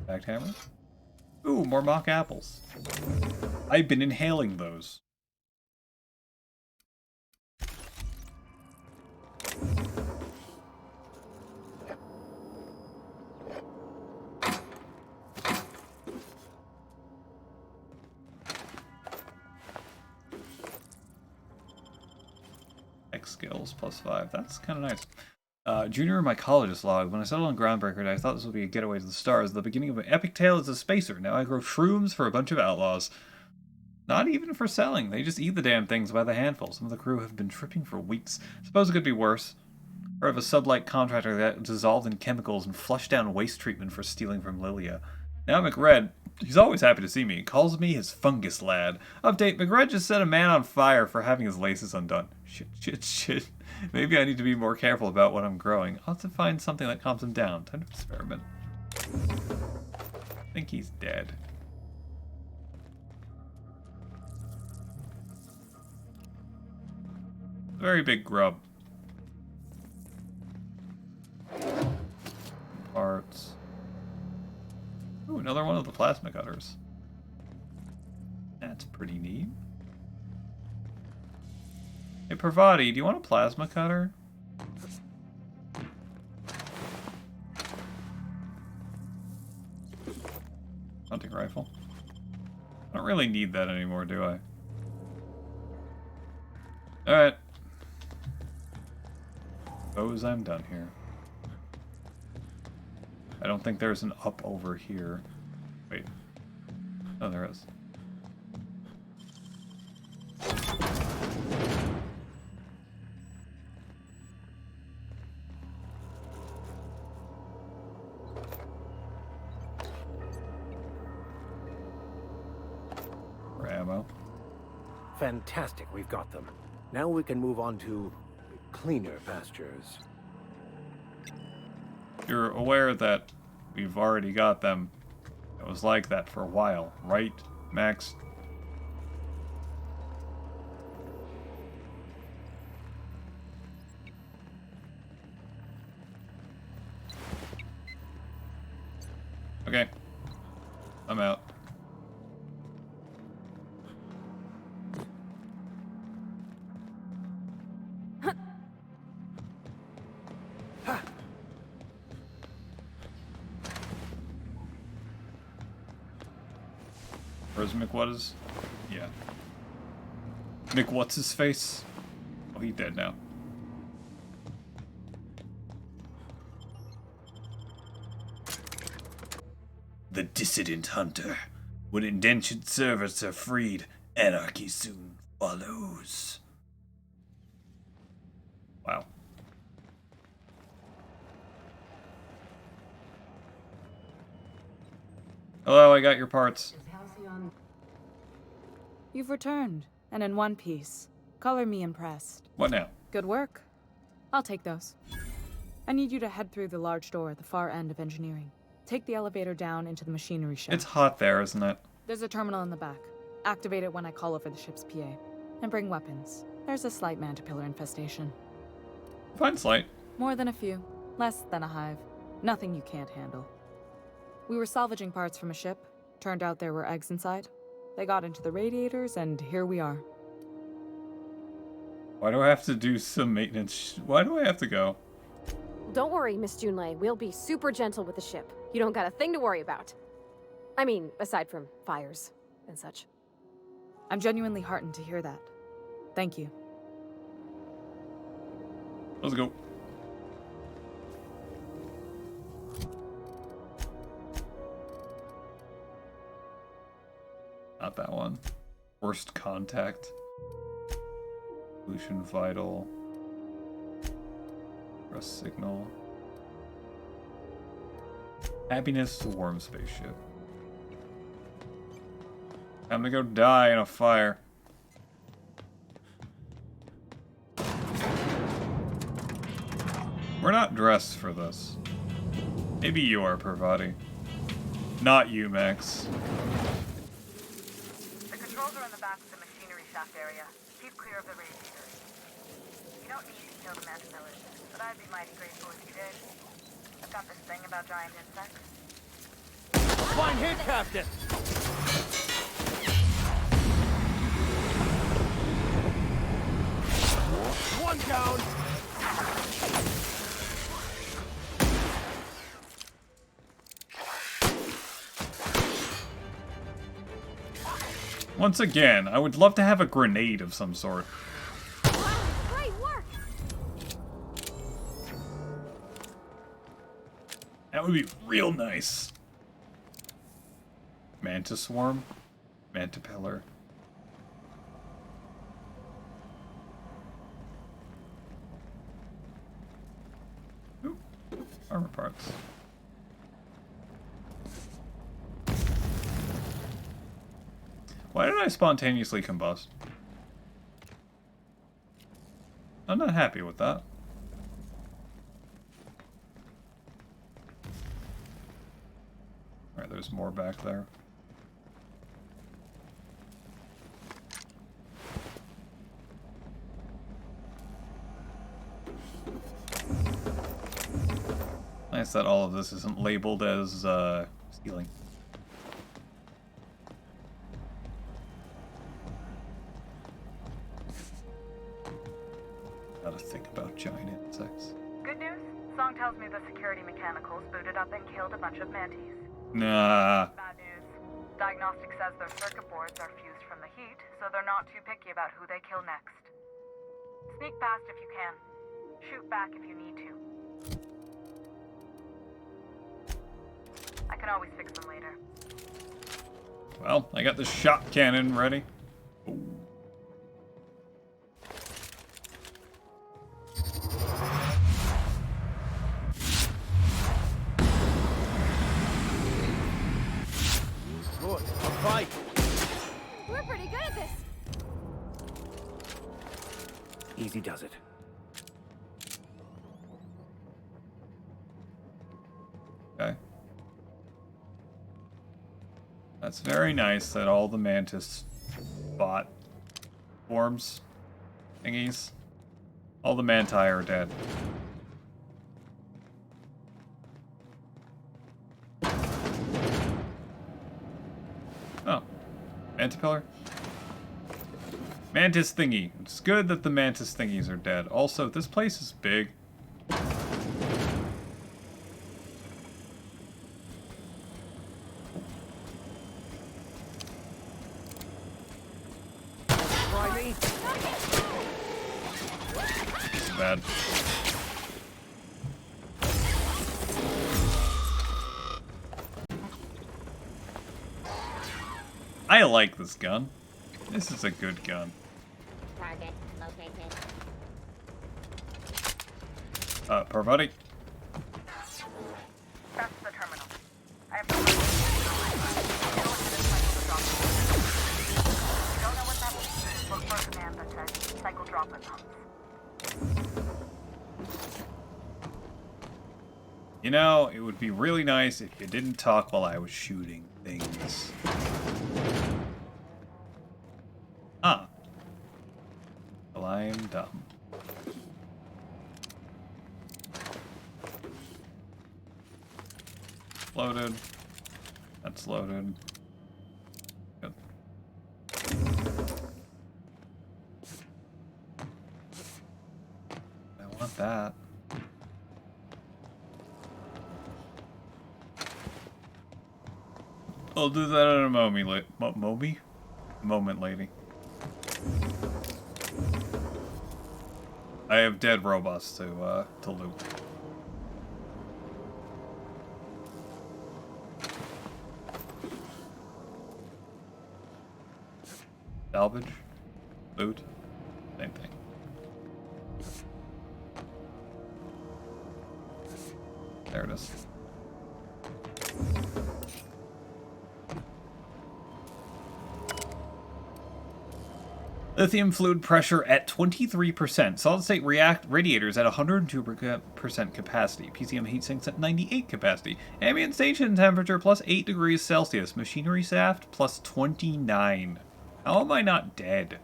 Backed hammer. Ooh, more mock apples. I've been inhaling those. X skills +5. That's kind of nice. Junior mycologist log. When I settled on Groundbreaker, I thought this would be a getaway to the stars. The beginning of an epic tale as a spacer. Now I grow shrooms for a bunch of outlaws. Not even for selling. They just eat the damn things by the handful. Some of the crew have been tripping for weeks. Suppose it could be worse. Or of a sublight contractor that dissolved in chemicals and flushed down waste treatment for stealing from Lilia. Now McRed, he's always happy to see me, calls me his fungus lad. Update, McRed just set a man on fire for having his laces undone. Shit. Maybe I need to be more careful about what I'm growing. I'll have to find something that calms him down. Time to experiment. I think he's dead. Very big grub. Parts. Ooh, another one of the plasma cutters. That's pretty neat. Hey, Parvati, do you want a plasma cutter? Hunting rifle. I don't really need that anymore, do I? Alright. Suppose I'm done here. I don't think there's an up over here. Wait. Oh, there is. For ammo. Fantastic, we've got them. Now we can move on to cleaner pastures. You're aware that we've already got them. It was like that for a while, right, Max? Okay. I'm out. Where's McWhat's? Yeah. McWhat's his face? Oh, he's dead now. The dissident hunter. When indentured servants are freed, anarchy soon follows. Wow. Hello, I got your parts. You've returned, and in one piece. Color me impressed. What now? Good work. I'll take those. I need you to head through the large door at the far end of engineering. Take the elevator down into the machinery shed. It's hot there, isn't it? There's a terminal in the back. Activate it when I call over the ship's PA. And bring weapons. There's a slight Mantipillar infestation. Fine slight. More than a few. Less than a hive. Nothing you can't handle. We were salvaging parts from a ship. Turned out there were eggs inside. They got into the radiators, and here we are. Why do I have to do some maintenance? Why do I have to go? Don't worry, Miss Junlei. We'll be super gentle with the ship. You don't got a thing to worry about. I mean, aside from fires and such. I'm genuinely heartened to hear that. Thank you. Let's go. Not that one. Worst contact. Pollution vital. Rust signal. Happiness swarm spaceship. Time to go die in a fire. We're not dressed for this. Maybe you are, Parvati. Not you, Max. The controls are in the back of the machinery shaft area. Keep clear of the radiators. You don't need to kill the Mantipillars, but I'd be mighty grateful if you did. I've got this thing about giant insects. Fine hit, Captain! One down! Once again, I would love to have a grenade of some sort. Great work! That would be real nice. Manta swarm? Mantipillar. Ooh, armor parts. Why did I spontaneously combust? I'm not happy with that. Alright, there's more back there. Nice that all of this isn't labeled as stealing. Gotta think about giant insects. Good news? Song tells me the security mechanicals booted up and killed a bunch of mantis. Nah. Bad news. Diagnostic says their circuit boards are fused from the heat, so they're not too picky about who they kill next. Sneak past if you can. Shoot back if you need to. I can always fix them later. Well, I got the shot cannon ready. Good. A fight. We're pretty good at this. Easy does it. Okay. That's very nice that all the Mantis bot forms thingies. All the Manti are dead. Oh. Mantipillar? Mantis thingy. It's good that the Mantis thingies are dead. Also, this place is big. Bad. I like this gun. This is a good gun. Target located. Parvati. That's the terminal. I have don't know what that means. Look for a command that says cycle droplet pumps. You know, it would be really nice if you didn't talk while I was shooting things. Ah. Well, I am dumb. Loaded. That's loaded. Good. I want that. I'll do that in a moment, lady. I have dead robots to loot. Salvage, loot, same thing. There it is. Lithium fluid pressure at 23%. Solid state radiators at 102% capacity. PCM heat sinks at 98 capacity. Ambient station temperature plus 8 degrees Celsius. Machinery shaft plus 29. How am I not dead?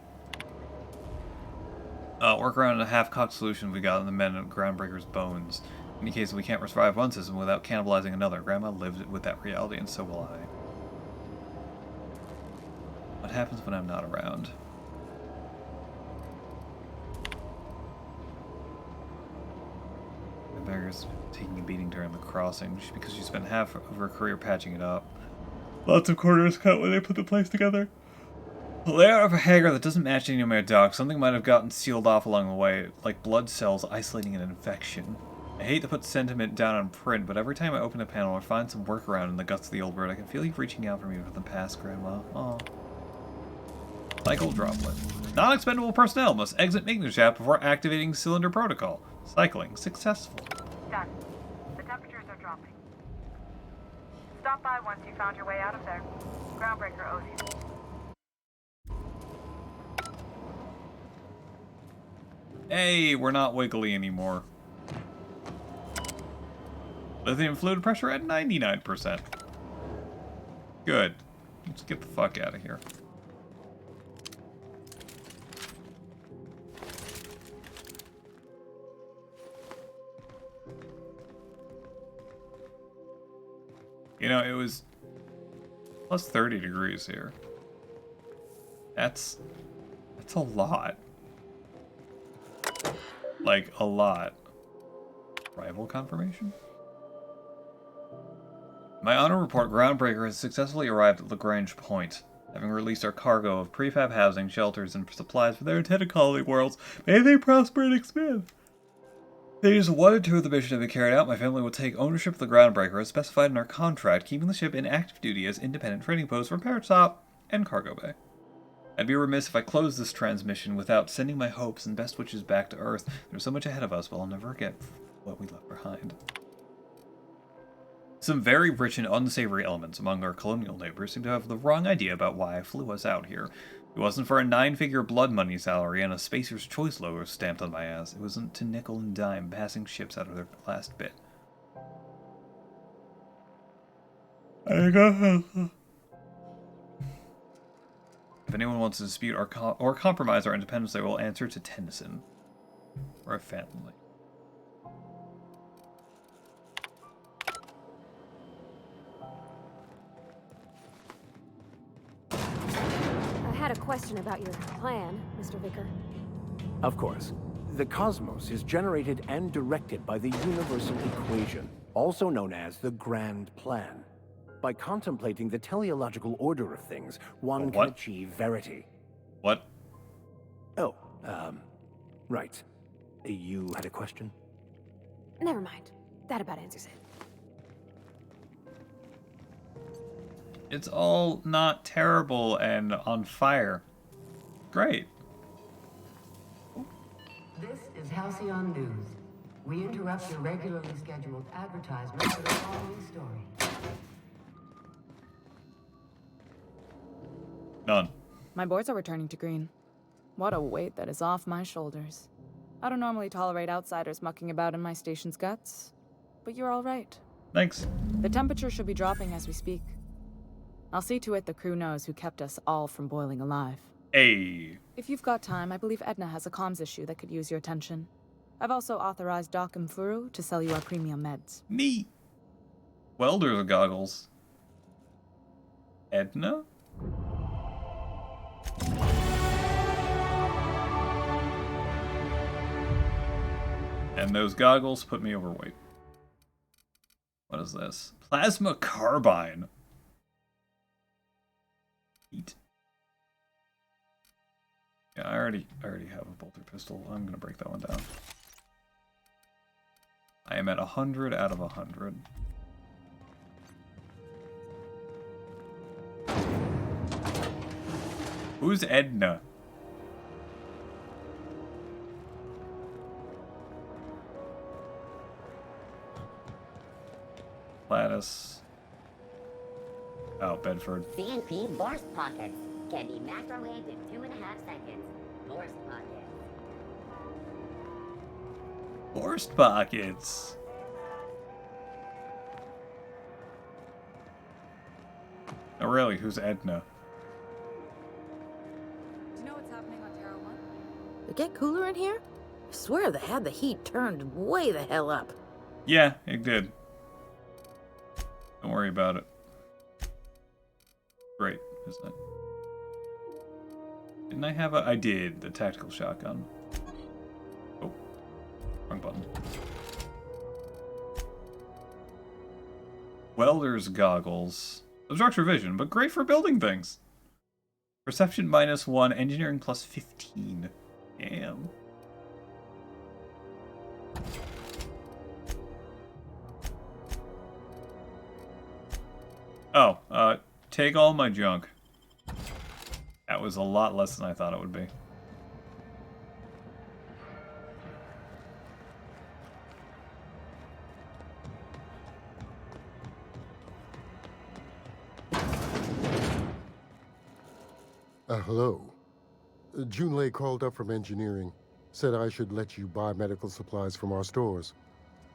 Workaround and a half-cocked solution we got in the men of Groundbreaker's bones. In any case, we can't survive one system without cannibalizing another. Grandma lived with that reality, and so will I. What happens when I'm not around? Bear's taking a beating during the crossing just because she spent half of her career patching it up. Lots of corners cut when they put the place together. A layout of a hangar that doesn't match any of my dock. Something might have gotten sealed off along the way, like blood cells isolating an infection. I hate to put sentiment down on print, but every time I open a panel or find some workaround in the guts of the old bird, I can feel you reaching out for me from the past, Grandma. Aw. Cycle droplet. Non-expendable personnel must exit maintenance shaft before activating cylinder protocol. Cycling successful. Done. The temperatures are dropping. Stop by once you found your way out of there. Groundbreaker owes you. Hey, we're not wiggly anymore. Lithium fluid pressure at 99%. Good. Let's get the fuck out of here. You know, it was plus 30 degrees here. That's a lot. Like, a lot. Rival confirmation? My honor report, Groundbreaker has successfully arrived at Lagrange Point. Having released our cargo of prefab housing, shelters, and supplies for their intended colony worlds, may they prosper and expand. Stages 1 and 2 of the mission have been carried out. My family will take ownership of the Groundbreaker as specified in our contract, keeping the ship in active duty as independent trading post for repair shop and cargo bay. I'd be remiss if I closed this transmission without sending my hopes and best wishes back to Earth. There's so much ahead of us, but I'll never get what we left behind. Some very rich and unsavory elements among our colonial neighbors seem to have the wrong idea about why I flew us out here. It wasn't for a 9-figure blood money salary and a Spacer's Choice logo stamped on my ass. It wasn't to nickel and dime passing ships out of their last bit. If anyone wants to dispute or compromise our independence, they will answer to Tennyson. Or a family. I had a question about your plan, Mr. Vicker. Of course. The cosmos is generated and directed by the universal equation, also known as the Grand Plan. By contemplating the teleological order of things, one can achieve verity. What? Oh, right. You had a question? Never mind. That about answers it. It's all not terrible and on fire. Great. This is Halcyon News. We interrupt your regularly scheduled advertisement for the following story. None. My boards are returning to green. What a weight that is off my shoulders. I don't normally tolerate outsiders mucking about in my station's guts, but you're all right. Thanks. The temperature should be dropping as we speak. I'll see to it the crew knows who kept us all from boiling alive. Hey. If you've got time, I believe Edna has a comms issue that could use your attention. I've also authorized Doc and Furu to sell you our premium meds. Neat. Welder's goggles. Edna? And those goggles put me overweight. What is this? Plasma carbine. Eat. Yeah, I already have a bolter pistol. I'm gonna break that one down. I am at 100 out of 100. Who's Edna? Lattice. Oh, Bedford. CNP Borst Pockets can be microwaved in 2.5 seconds. Borst Pockets. Borst Pockets. Oh, really? Who's Edna? Do you know what's happening on Terra 1? It get cooler in here? I swear they had the heat turned way the hell up. Yeah, it did. Don't worry about it. Great, isn't it? Didn't I have I did, the tactical shotgun. Oh, wrong button. Welder's goggles. Obstructor vision, but great for building things. Perception -1, engineering +15. Damn. Oh, take all my junk. That was a lot less than I thought it would be. Hello. Junlei called up from engineering. Said I should let you buy medical supplies from our stores.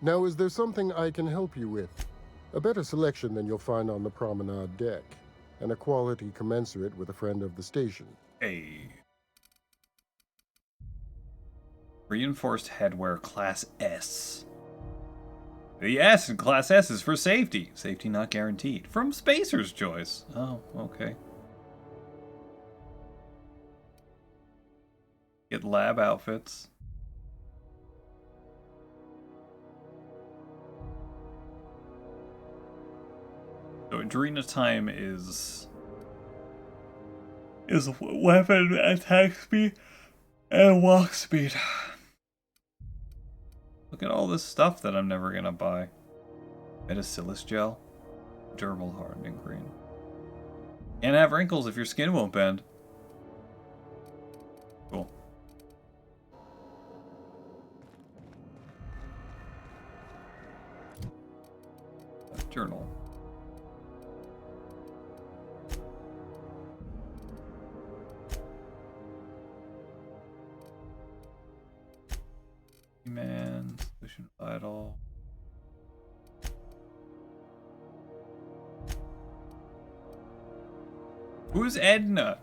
Now, is there something I can help you with? A better selection than you'll find on the promenade deck, and a quality commensurate with a friend of the station. Hey. Reinforced headwear Class S. The S in Class S is for safety. Safety not guaranteed. From Spacer's Choice. Oh, okay. Get lab outfits. So Adrena time is weapon attack speed and walk speed. Look at all this stuff that I'm never gonna buy. Metacillus gel, dermal hardening cream. Can't have wrinkles if your skin won't bend. Cool. Journal. Man, solution vital. Who's Edna?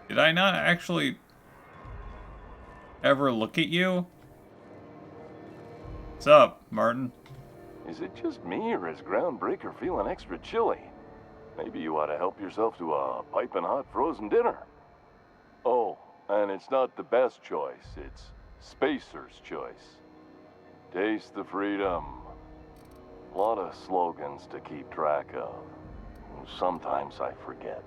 Did I not actually ever look at you? What's up, Martin? Is it just me, or is Groundbreaker feeling extra chilly? Maybe you ought to help yourself to a piping hot frozen dinner. Oh, and it's not the best choice, it's Spacer's choice. Taste the freedom. A lot of slogans to keep track of. Sometimes I forget.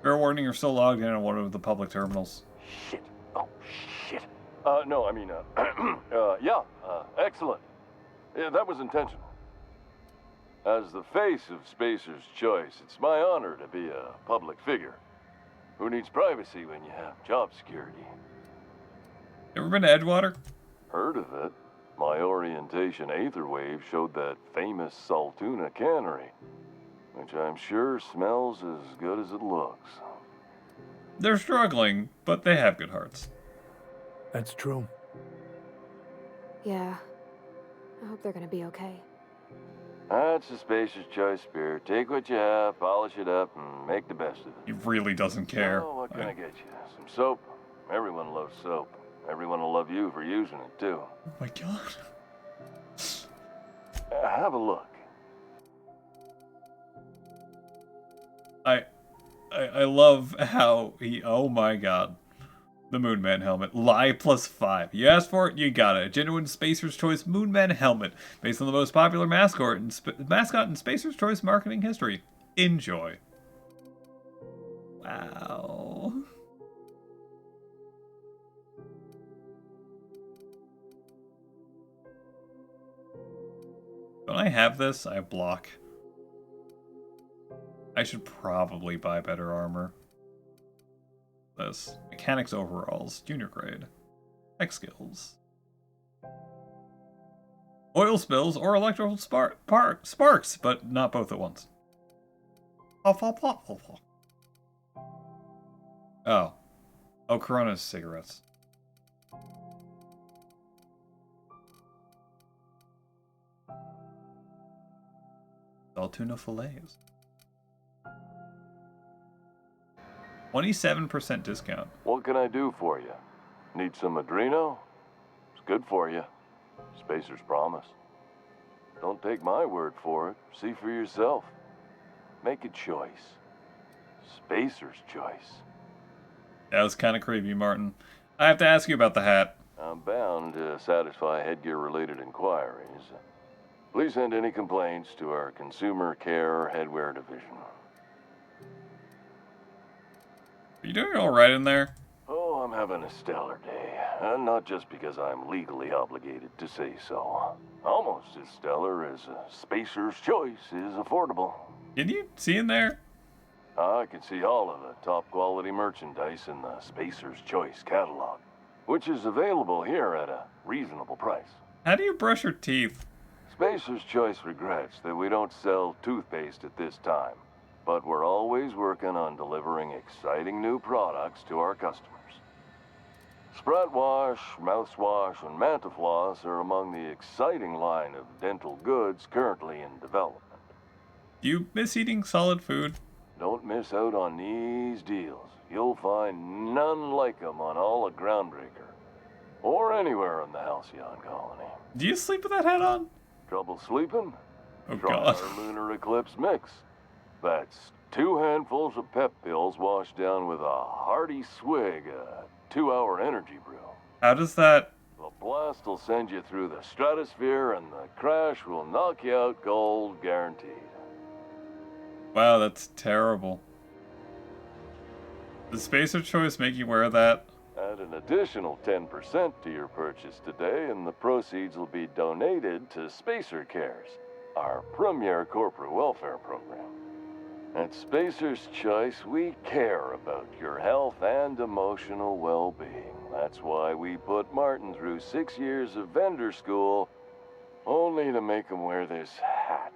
Fair warning, you're still logged in on one of the public terminals. Shit. Oh, shit. No, I mean, yeah, excellent. Yeah, that was intentional. As the face of Spacer's Choice, it's my honor to be a public figure. Who needs privacy when you have job security? Ever been to Edgewater? Heard of it. My orientation Aetherwave showed that famous Saltuna cannery, which I'm sure smells as good as it looks. They're struggling, but they have good hearts. That's true. Yeah. I hope they're gonna be okay. That's the Spacer's Choice spirit. Take what you have, polish it up, and make the best of it. He really doesn't care. Oh, what can I get you? Some soap? Everyone loves soap. Everyone will love you for using it, too. Oh my god. Have a look. I love how he... Oh my god. The Moonman helmet. Lie +5. You asked for it, you got it. A genuine Spacer's Choice Moonman helmet. Based on the most popular mascot in Spacer's Choice marketing history. Enjoy. Wow. Don't I have this? I have block. I should probably buy better armor. This. Mechanics overalls. Junior grade. Tech skills. Oil spills or electrical sparks, but not both at once. Oh. Oh, Corona's cigarettes. Saltuna fillets. 27% discount. What can I do for you? Need some Adreno? It's good for you. Spacer's promise. Don't take my word for it. See for yourself. Make a choice. Spacer's Choice. That was kind of creepy, Martin. I have to ask you about the hat. I'm bound to satisfy headgear-related inquiries. Please send any complaints to our Consumer Care Headwear Division. Are you doing alright in there? Oh, I'm having a stellar day. And not just because I'm legally obligated to say so. Almost as stellar as Spacer's Choice is affordable. Can you see in there? I can see all of the top-quality merchandise in the Spacer's Choice catalog, which is available here at a reasonable price. How do you brush your teeth? Spacer's Choice regrets that we don't sell toothpaste at this time, but we're always working on delivering exciting new products to our customers. Sprout Wash, Mouthwash, and Mantafloss are among the exciting line of dental goods currently in development. Do you miss eating solid food? Don't miss out on these deals. You'll find none like them on all of Groundbreaker, or anywhere in the Halcyon colony. Do you sleep with that hat on? Trouble sleeping? Oh, Try God. our Lunar Eclipse mix. That's 2 handfuls of pep pills washed down with a hearty swig of 2-hour energy brew. How does that... The blast will send you through the stratosphere, and the crash will knock you out cold, guaranteed. Wow, that's terrible. Does Spacer Choice make you wear that? Add an additional 10% to your purchase today, and the proceeds will be donated to Spacer Cares, our premier corporate welfare program. At Spacer's Choice, we care about your health and emotional well-being. That's why we put Martin through 6 years of vendor school, only to make him wear this hat.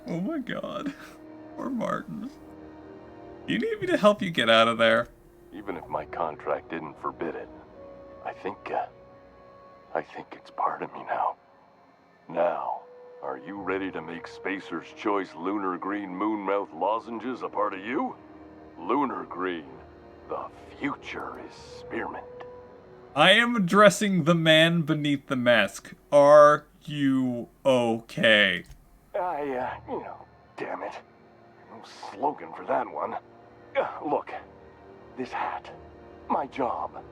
Oh my god. Poor Martin. You need me to help you get out of there? Even if my contract didn't forbid it, I think it's part of me now. Now, are you ready to make Spacer's Choice Lunar Green Moonmouth lozenges a part of you? Lunar Green, the future is spearmint. I am addressing the man beneath the mask. Are you okay? Damn it. No slogan for that one. Look, this hat, my job.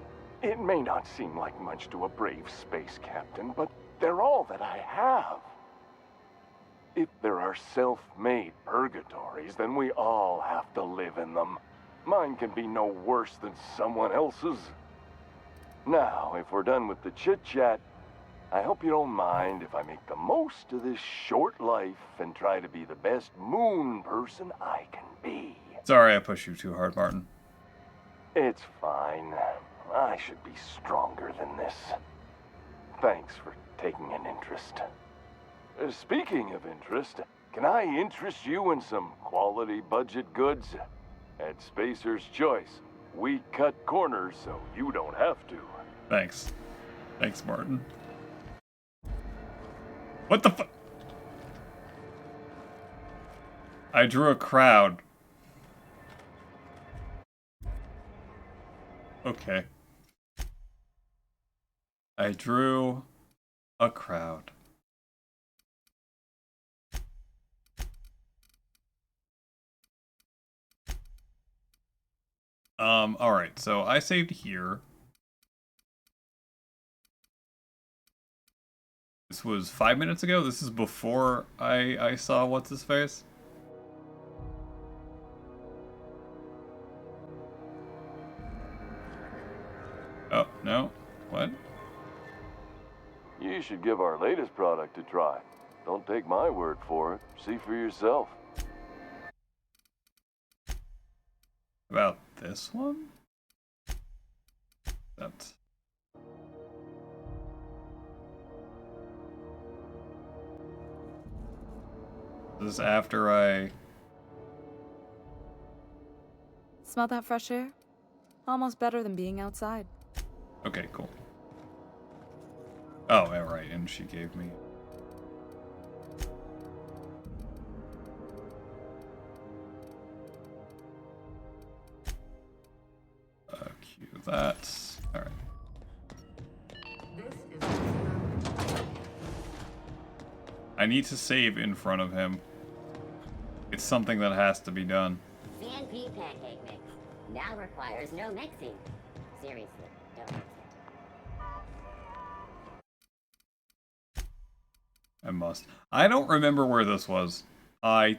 It may not seem like much to a brave space captain, but they're all that I have. If there are self-made purgatories, then we all have to live in them. Mine can be no worse than someone else's. Now, if we're done with the chit-chat, I hope you don't mind if I make the most of this short life and try to be the best moon person I can be. Sorry I pushed you too hard, Martin. It's fine. I should be stronger than this. Thanks for taking an interest. Speaking of interest, can I interest you in some quality budget goods? At Spacer's Choice, we cut corners so you don't have to. Thanks. Thanks, Martin. What the fu- I drew a crowd. Okay. I drew a crowd. Alright, so I saved here. This was 5 minutes ago? This is before I saw what's-his-face? Oh, no. What? You should give our latest product a try. Don't take my word for it. See for yourself. About this one? That's... This is after I... Smell that fresh air? Almost better than being outside. Okay, cool. Oh, yeah, right, and she gave me... cue that. Alright. I need to save in front of him. It's something that has to be done. CNP pancake mix now requires no mixing. Seriously, don't mix it. I must. I don't remember where this was. I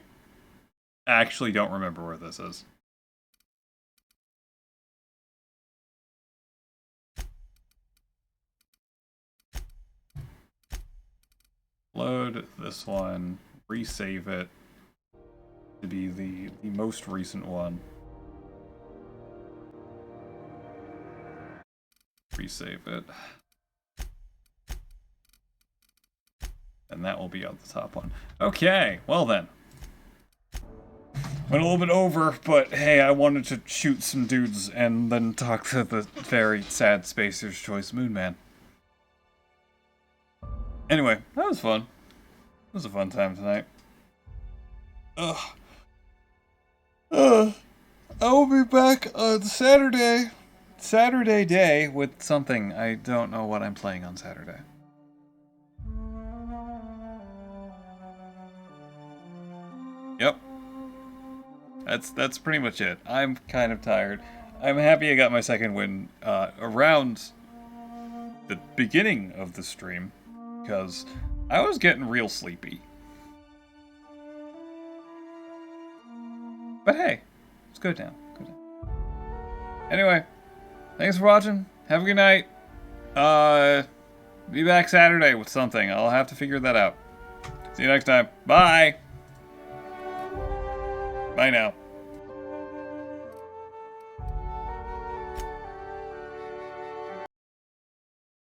actually don't remember where this is. Load this one, resave it to be the most recent one. Resave it. And that will be on the top one. Okay, well then. Went a little bit over, but hey, I wanted to shoot some dudes and then talk to the very sad Spacer's Choice Moon Man. Anyway, that was fun. It was a fun time tonight. I will be back on Saturday day with something. I don't know what I'm playing on Saturday. Yep. That's pretty much it. I'm kind of tired. I'm happy I got my second win around the beginning of the stream, because I was getting real sleepy. But hey, it's good now. Good now. Anyway, thanks for watching. Have a good night. Be back Saturday with something. I'll have to figure that out. See you next time. Bye. Bye now.